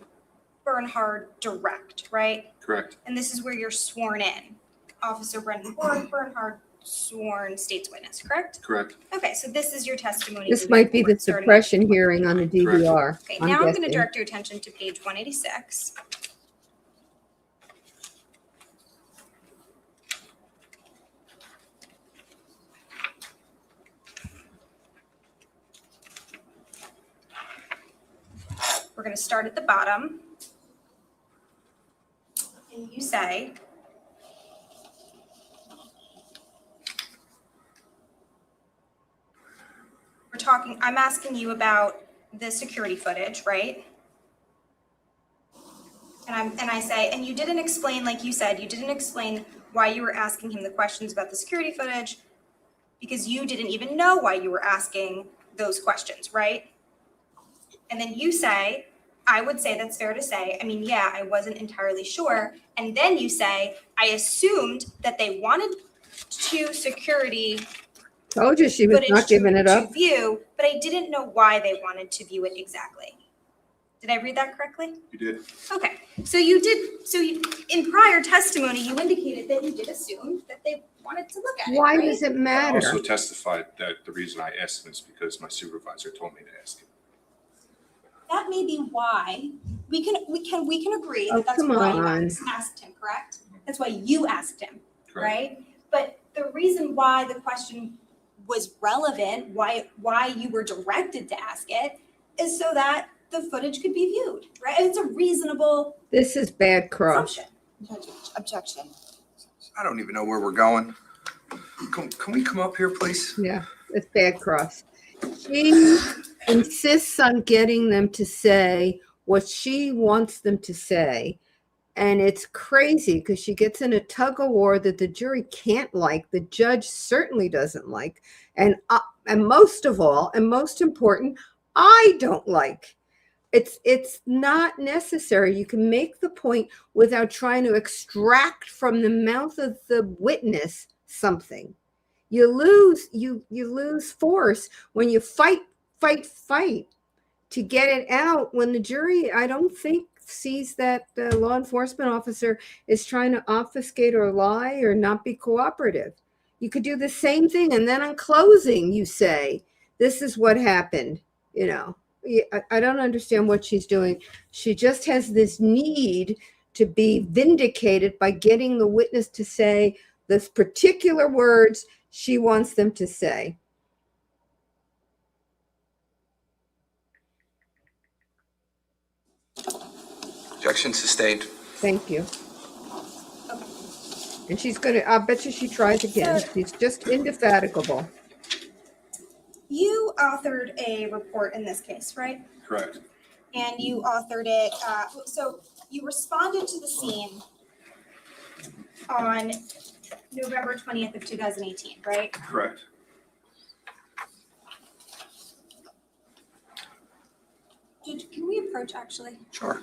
Bernhard Direct, right? Correct. And this is where you're sworn in. Officer Brendan Bernhard sworn state's witness, correct? Correct. Okay, so this is your testimony. This moving might be the forward, starting suppression with- hearing on the DVR. Okay, I'm now I'm going to guessing. direct your attention to page 186. We're going to start at the bottom. And you say, I'm asking you about the security footage, right? And I say, and you didn't explain, like you said, you didn't explain why you were asking him the questions about the security footage because you didn't even know why you were asking those questions, right? And then you say, I would say that's fair to say. I mean, yeah, I wasn't entirely sure. And then you say, I assumed that they wanted to security Told you she was footage not giving it to up. view, but I didn't know why they wanted to view it exactly. Did I read that correctly? You did. Okay, so in prior testimony, you indicated that you did assume that they wanted to look at it, Why right? does it I matter? also testified that the reason I asked him is because my supervisor told me to ask him. That may be why. We can agree Oh, that that's come why you on. asked him, correct? That's why you asked him, Correct. right? But the reason why the question was relevant, why you were directed to ask it, is so that the footage could be viewed, right? It's a reasonable This is bad cross. assumption. Objection. I don't even know where we're going. Can we come up here, please? Yeah, it's bad cross. She insists on getting them to say what she wants them to say. And it's crazy because she gets in a tug of war that the jury can't like, the judge certainly doesn't like, and most of all, and most important, I don't like. It's not necessary. You can make the point without trying to extract from the mouth of the witness something. You lose force when you fight to get it out, when the jury, I don't think, sees that the law enforcement officer is trying to obfuscate or lie or not be cooperative. You could do the same thing, and then on closing you say, this is what happened. You know, I don't understand what she's doing. She just has this need to be vindicated by getting the witness to say the particular words she wants them to say. Objection sustained. Thank you. And she's gonna, I'll bet you she tries again. She's just indefatigable. You authored a report in this case, right? Correct. And you authored it, so you responded to the scene on November 20th of 2018, right? Correct. Can we approach actually? Sure.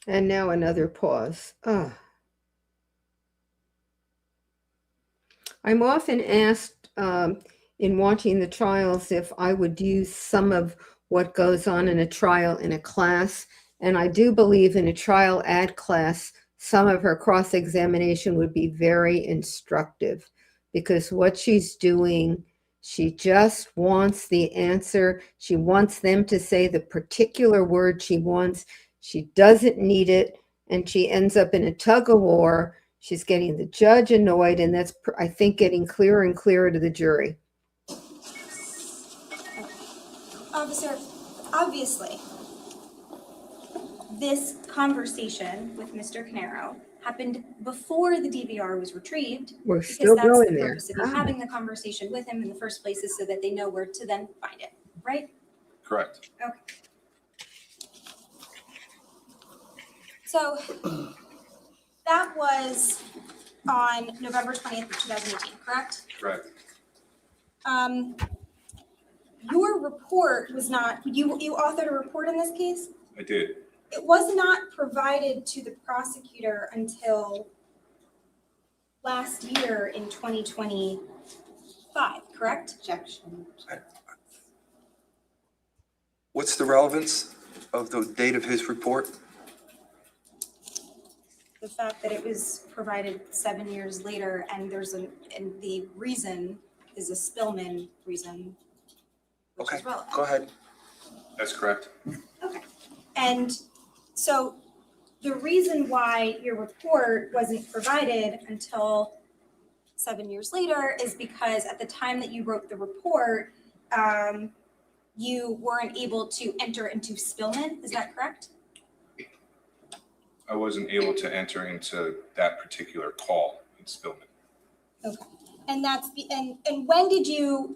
And now another pause. I'm often asked in watching the trials if I would use some of what goes on in a trial in a class. And I do believe in a trial ad class, some of her cross-examination would be very instructive, because what she's doing, she just wants the answer. She wants them to say the particular word she wants. She doesn't need it, and she ends up in a tug of war. She's getting the judge annoyed, and that's, I think, getting clearer and clearer to the jury. Officer, obviously, this conversation with Mr. Caneiro happened before the DVR was retrieved. We're Because still that's going the there. purpose of you having the conversation with him in the first place is so that they know where to then find it, right? Correct. Okay. So that was on November 20th of 2018, correct? Correct. Your report was not, you authored a report in this case? I did. It was not provided to the prosecutor until last year in 2025, correct? Objection. What's the relevance of the date of his report? The fact that it was provided 7 years later and and the reason is a Spillman reason, which Okay, is relevant. go ahead. That's correct. Okay. And so the reason why your report wasn't provided until 7 years later is because at the time that you wrote the report, you weren't able to enter into Spillman, is that correct? I wasn't able to enter into that particular call in Spillman. Okay. And that's and when did you,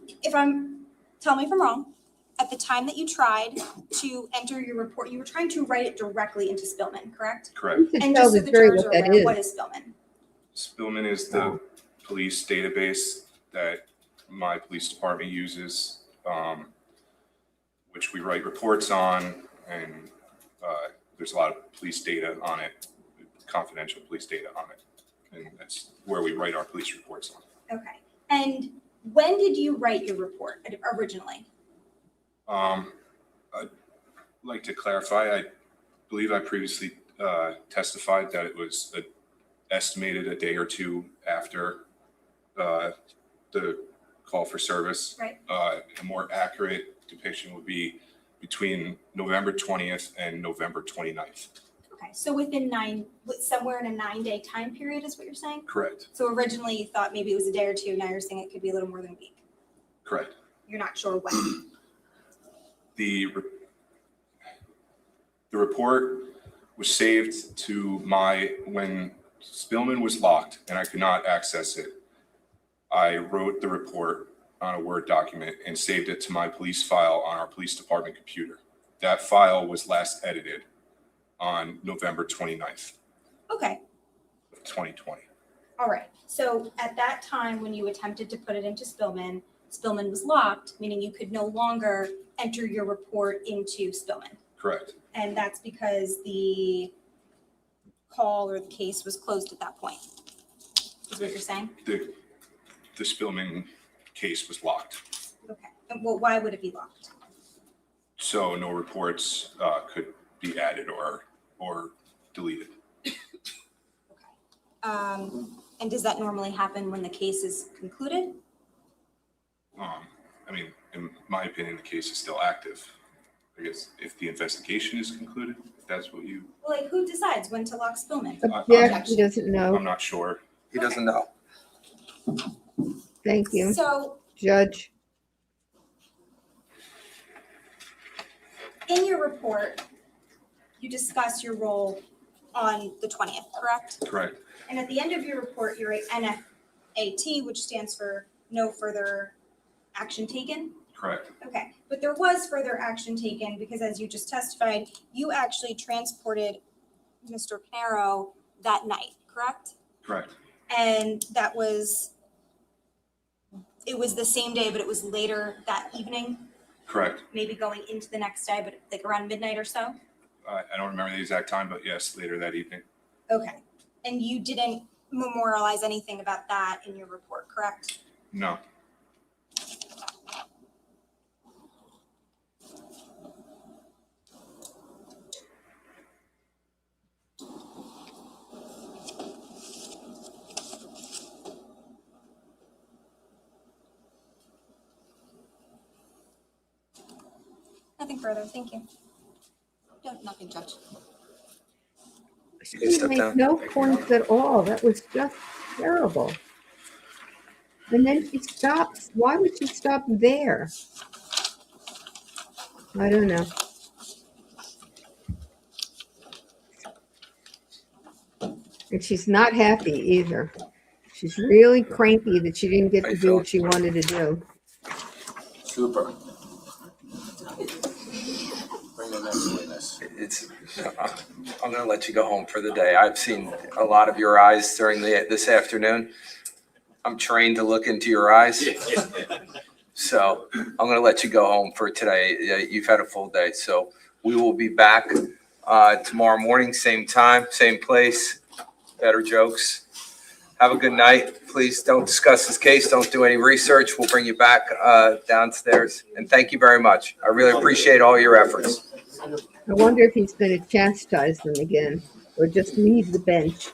tell me if I'm wrong, at the time that you tried to enter your report, you were trying to write it directly into Spillman, correct? Correct. And just so the jurors are aware, what is Spillman? Spillman is the police database that my police department uses, which we write reports on, and there's a lot of police data on it, confidential police data on it, and that's where we write our police reports on. Okay. And when did you write your report originally? I'd like to clarify, I believe I previously testified that it was estimated a day or two after the call for service. Right. A more accurate depiction would be between November 20th and November 29th. Okay, so within somewhere in a 9-day time period is what you're saying? Correct. So originally you thought maybe it was a day or two, now you're saying it could be a little more than a week. Correct. You're not sure when. The report was saved to when Spillman was locked and I could not access it. I wrote the report on a Word document and saved it to my police file on our police department computer. That file was last edited on November 29th Okay, of 2020. all right. So at that time, when you attempted to put it into Spillman, Spillman was locked, meaning you could no longer enter your report into Spillman. Correct. And that's because the call or the case was closed at that point, is what you're saying? The Spillman case was locked, Okay, and well, why would it be locked? so no reports could be added or deleted. And does that normally happen when the case is concluded? I mean, in my opinion, the case is still active. I guess if the investigation is concluded, if that's what you, Well, like who decides when to lock Spillman? Objection, he doesn't know. I'm not sure. He doesn't know. Thank you. So Judge, in your report, you discuss your role on the 20th, correct? Correct. And at the end of your report, you write NFAT, which stands for no further action taken. Correct. Okay, but there was further action taken because as you just testified, you actually transported Mr. Caneiro that night, correct? Correct. And it was the same day, but it was later that evening, Correct. maybe going into the next day, but like around midnight or so? I don't remember the exact time, but yes, later that evening. Okay, and you didn't memorialize anything about that in your report, correct? No. Nothing further, thank you. No, nothing, Judge. she didn't make no points at all. That was just terrible. And then she stops. Why would she stop there? I don't know. And she's not happy either. She's really cranky that she didn't get to do what she wanted to do. Super. Bring the next witness. I'm going to let you go home for the day. I've seen a lot of your eyes during this afternoon. I'm trained to look into your eyes. So I'm going to let you go home for today. You've had a full day. So we will be back tomorrow morning, same time, same place, better jokes. Have a good night. Please don't discuss this case. Don't do any research. We'll bring you back downstairs. And thank you very much. I really appreciate all your efforts. I wonder if he's going to chastise them again or just leave the bench.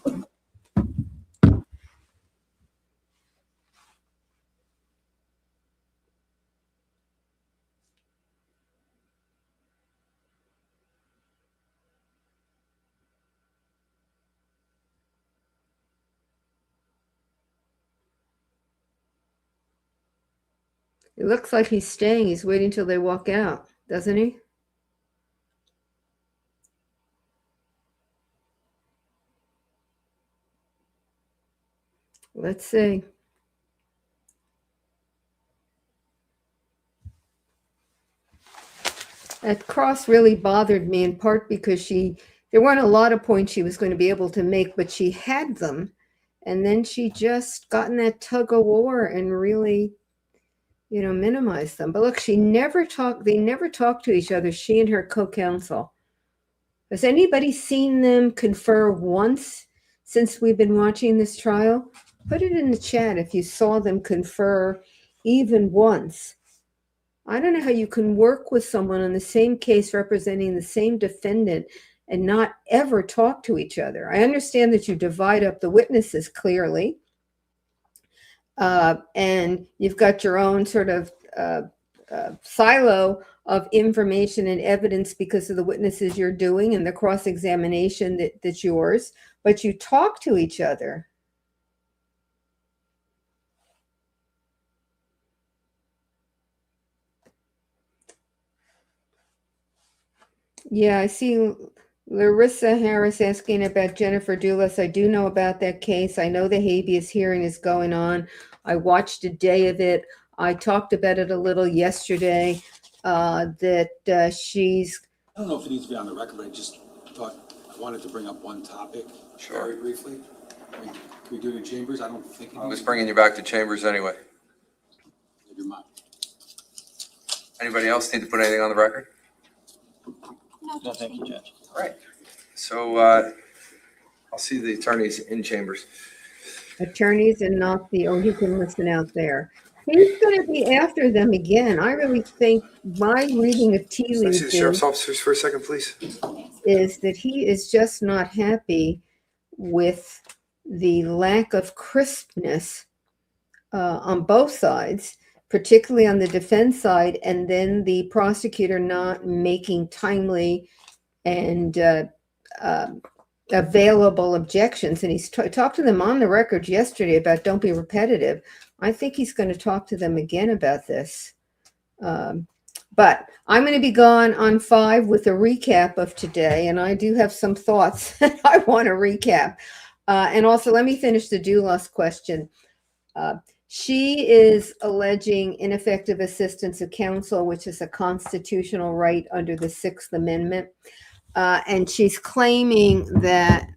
It looks like he's staying. He's waiting till they walk out, doesn't he? Let's see. That cross really bothered me in part because there weren't a lot of points she was going to be able to make, but she had them. And then she just got in that tug of war and really, minimized them. But look, they never talked to each other, she and her co-counsel. Has anybody seen them confer once since we've been watching this trial? Put it in the chat if you saw them confer even once. I don't know how you can work with someone on the same case representing the same defendant and not ever talk to each other. I understand that you divide up the witnesses clearly, and you've got your own sort of silo of information and evidence because of the witnesses you're doing and the cross-examination that's yours, but you talk to each other. Yeah, I see Larissa Harris asking about Jennifer Dulas. I do know about that case. I know the habeas hearing is going on. I watched a day of it. I talked about it a little yesterday, that she's... I don't know if it needs to be on the record, but I just thought I wanted to bring up one topic very briefly. Can we do it in chambers? I don't think... I was bringing you back to chambers anyway. Never mind. Anybody else need to put anything on the record? No, thank you, Judge. All right. So I'll see the attorneys in chambers. Attorneys and not he can listen out there. He's going to be after them again. I really think my reading of tea leaves See the sheriff's officers for a second, please. is that he is just not happy with the lack of crispness on both sides, particularly on the defense side, and then the prosecutor not making timely and available objections. And he's talked to them on the record yesterday about don't be repetitive. I think he's going to talk to them again about this. But I'm going to be gone on 5 with a recap of today, and I do have some thoughts that I want to recap. And also, let me finish the Dulas question. She is alleging ineffective assistance of counsel, which is a constitutional right under the 6th Amendment. And she's claiming that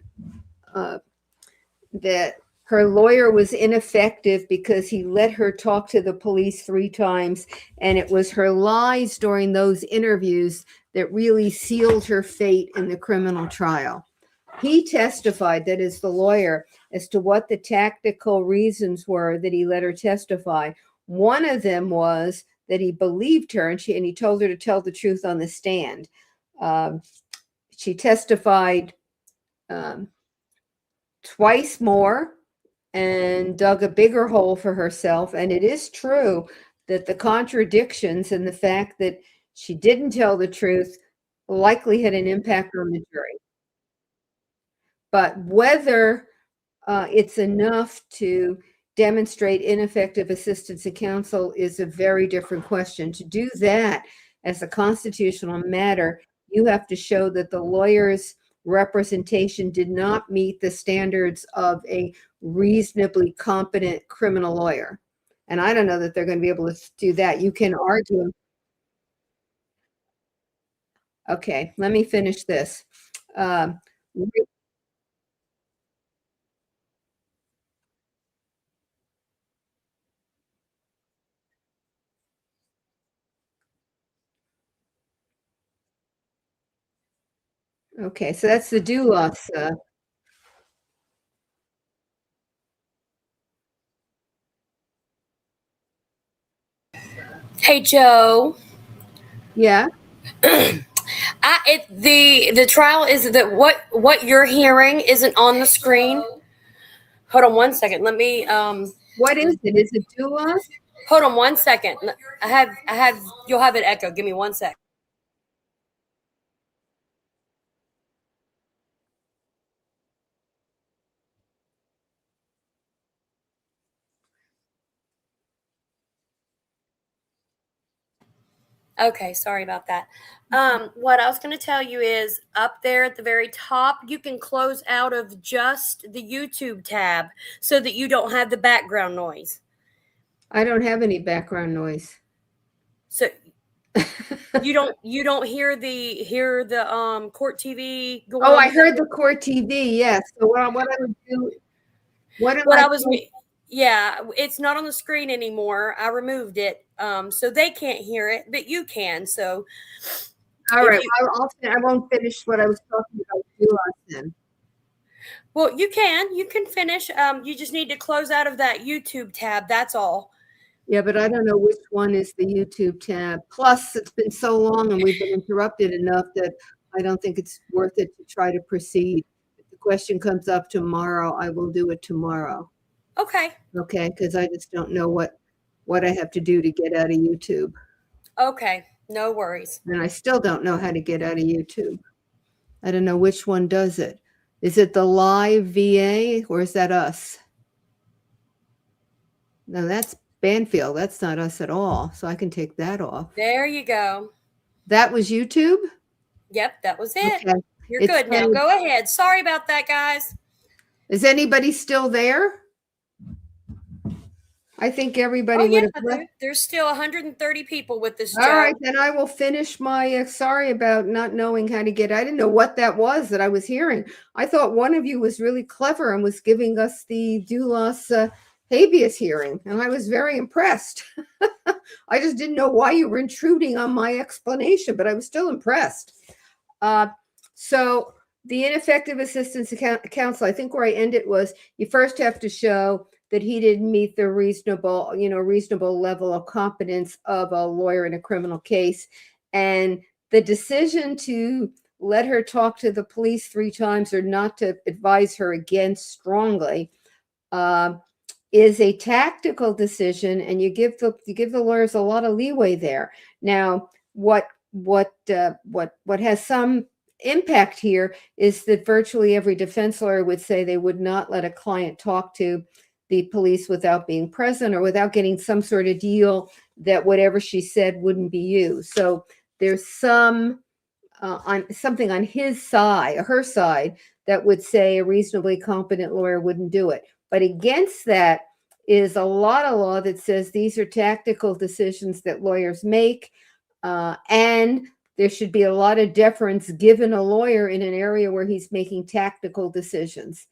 her lawyer was ineffective because he let her talk to the police 3 times, and it was her lies during those interviews that really sealed her fate in the criminal trial. He testified, that is the lawyer, as to what the tactical reasons were that he let her testify. One of them was that he believed her, and he told her to tell the truth on the stand. She testified twice more and dug a bigger hole for herself. And it is true that the contradictions and the fact that she didn't tell the truth likely had an impact on the jury. But whether it's enough to demonstrate ineffective assistance of counsel is a very different question. To do that, as a constitutional matter, you have to show that the lawyer's representation did not meet the standards of a reasonably competent criminal lawyer. And I don't know that they're going to be able to do that. You can argue. Okay, let me finish this. Okay, so that's the doulos. Hey, Joe. Yeah. The trial is that what you're hearing isn't on the screen. Hold on one second. Let me What is it? Is it doulos? Hold on one second. I have you'll have it echo. Give me 1 sec. Okay, sorry about that. What I was going to tell you is up there at the very top, you can close out of just the YouTube tab so that you don't have the background noise. I don't have any background noise. So you don't hear the court TV going Oh, on? I heard the court TV. Yes. So what I would do? Yeah, it's not on the screen anymore. I removed it, so they can't hear it, but you can. So, all right, I won't finish what I was talking about doulos then. Well, you can finish. You just need to close out of that YouTube tab. That's all. Yeah, but I don't know which one is the YouTube tab. Plus, it's been so long and we've been interrupted enough that I don't think it's worth it to try to proceed. If the question comes up tomorrow, I will do it tomorrow. Okay. Okay, because I just don't know what I have to do to get out of YouTube. Okay, no worries. And I still don't know how to get out of YouTube. I don't know which one does it. Is it the live VA or is that us? No, that's Banfield. That's not us at all. So I can take that off. There you go. That was YouTube? Yep, that was it. Okay. You're good now. Go ahead. Sorry about that, guys. Is anybody still there? I think everybody would have left. There's still 130 people with this. All right, then I will finish my sorry about not knowing how to get. I didn't know what that was that I was hearing. I thought one of you was really clever and was giving us the doulos habeas hearing, and I was very impressed. I just didn't know why you were intruding on my explanation, but I was still impressed. So the ineffective assistance counsel, I think where I ended was you first have to show that he didn't meet the reasonable level of competence of a lawyer in a criminal case. And the decision to let her talk to the police 3 times or not to advise her again strongly is a tactical decision, and you give the lawyers a lot of leeway there. Now, what has some impact here is that virtually every defense lawyer would say they would not let a client talk to the police without being present or without getting some sort of deal that whatever she said wouldn't be used. So there's something on his side, her side, that would say a reasonably competent lawyer wouldn't do it. But against that is a lot of law that says these are tactical decisions that lawyers make, and there should be a lot of deference given a lawyer in an area where he's making tactical decisions.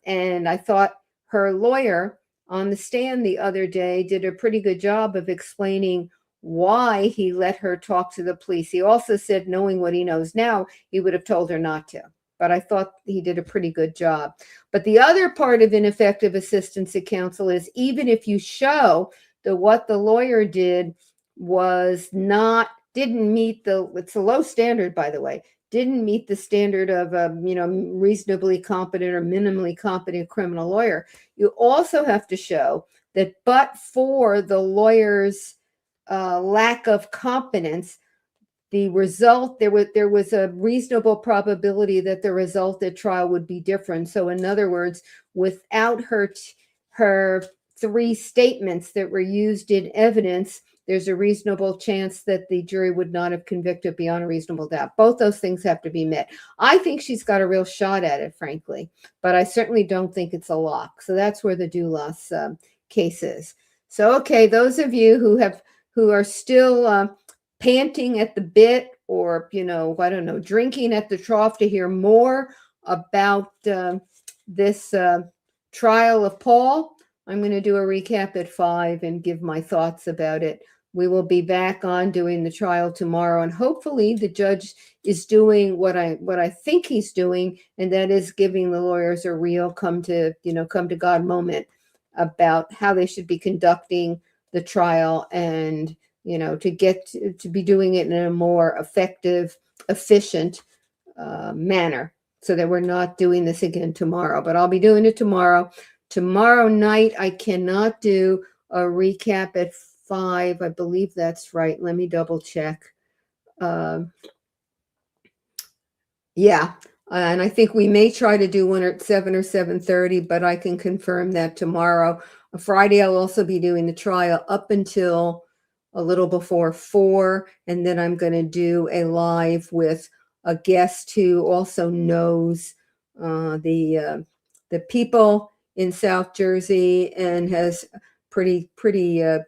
And I thought her lawyer on the stand the other day did a pretty good job of explaining why he let her talk to the police. He also said, knowing what he knows now, he would have told her not to. But I thought he did a pretty good job. But the other part of ineffective assistance to counsel is even if you show that what the lawyer did didn't meet it's a low standard, by the way, didn't meet the standard of a reasonably competent or minimally competent criminal lawyer, you also have to show that but for the lawyer's lack of competence, the result, there was a reasonable probability that the result at trial would be different. So in other words, without her 3 statements that were used in evidence, there's a reasonable chance that the jury would not have convicted beyond a reasonable doubt. Both those things have to be met. I think she's got a real shot at it, frankly, but I certainly don't think it's a lock. So that's where the Dulas case is. So, okay, those of you who are still panting at the bit, or, you know, I don't know, drinking at the trough to hear more about this trial of Paul, I'm going to do a recap at 5 and give my thoughts about it. We will be back on doing the trial tomorrow, and hopefully the judge is doing what I think he's doing, and that is giving the lawyers a real come to God moment about how they should be conducting the trial, and to get to be doing it in a more effective, efficient manner, so that we're not doing this again tomorrow. But I'll be doing it tomorrow. Tomorrow night, I cannot do a recap at 5. I believe that's right. Let me double check. Yeah. And I think we may try to do one at 7 or 7:30, but I can confirm that tomorrow. Friday, I'll also be doing the trial up until a little before 4. And then I'm going to do a live with a guest who also knows the people in South Jersey and has pretty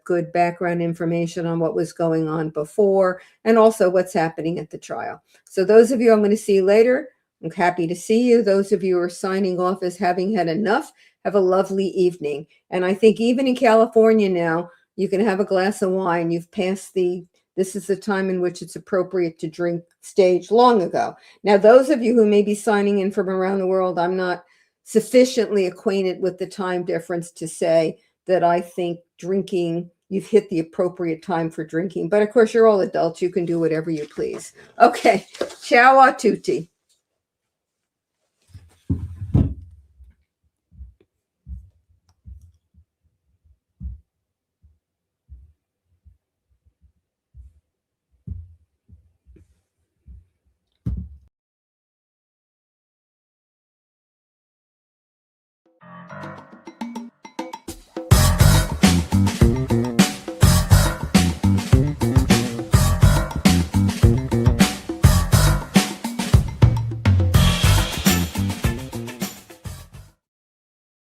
good background information on what was going on before, and also what's happening at the trial. So those of you I'm going to see later, I'm happy to see you. Those of you who are signing off as having had enough, have a lovely evening. And I think even in California now, you can have a glass of wine. You've passed this is the time in which it's appropriate to drink stage long ago. Now, those of you who may be signing in from around the world, I'm not sufficiently acquainted with the time difference to say that I think drinking, you've hit the appropriate time for drinking. But of course, you're all adults. You can do whatever you please. Okay. Ciao a tutti.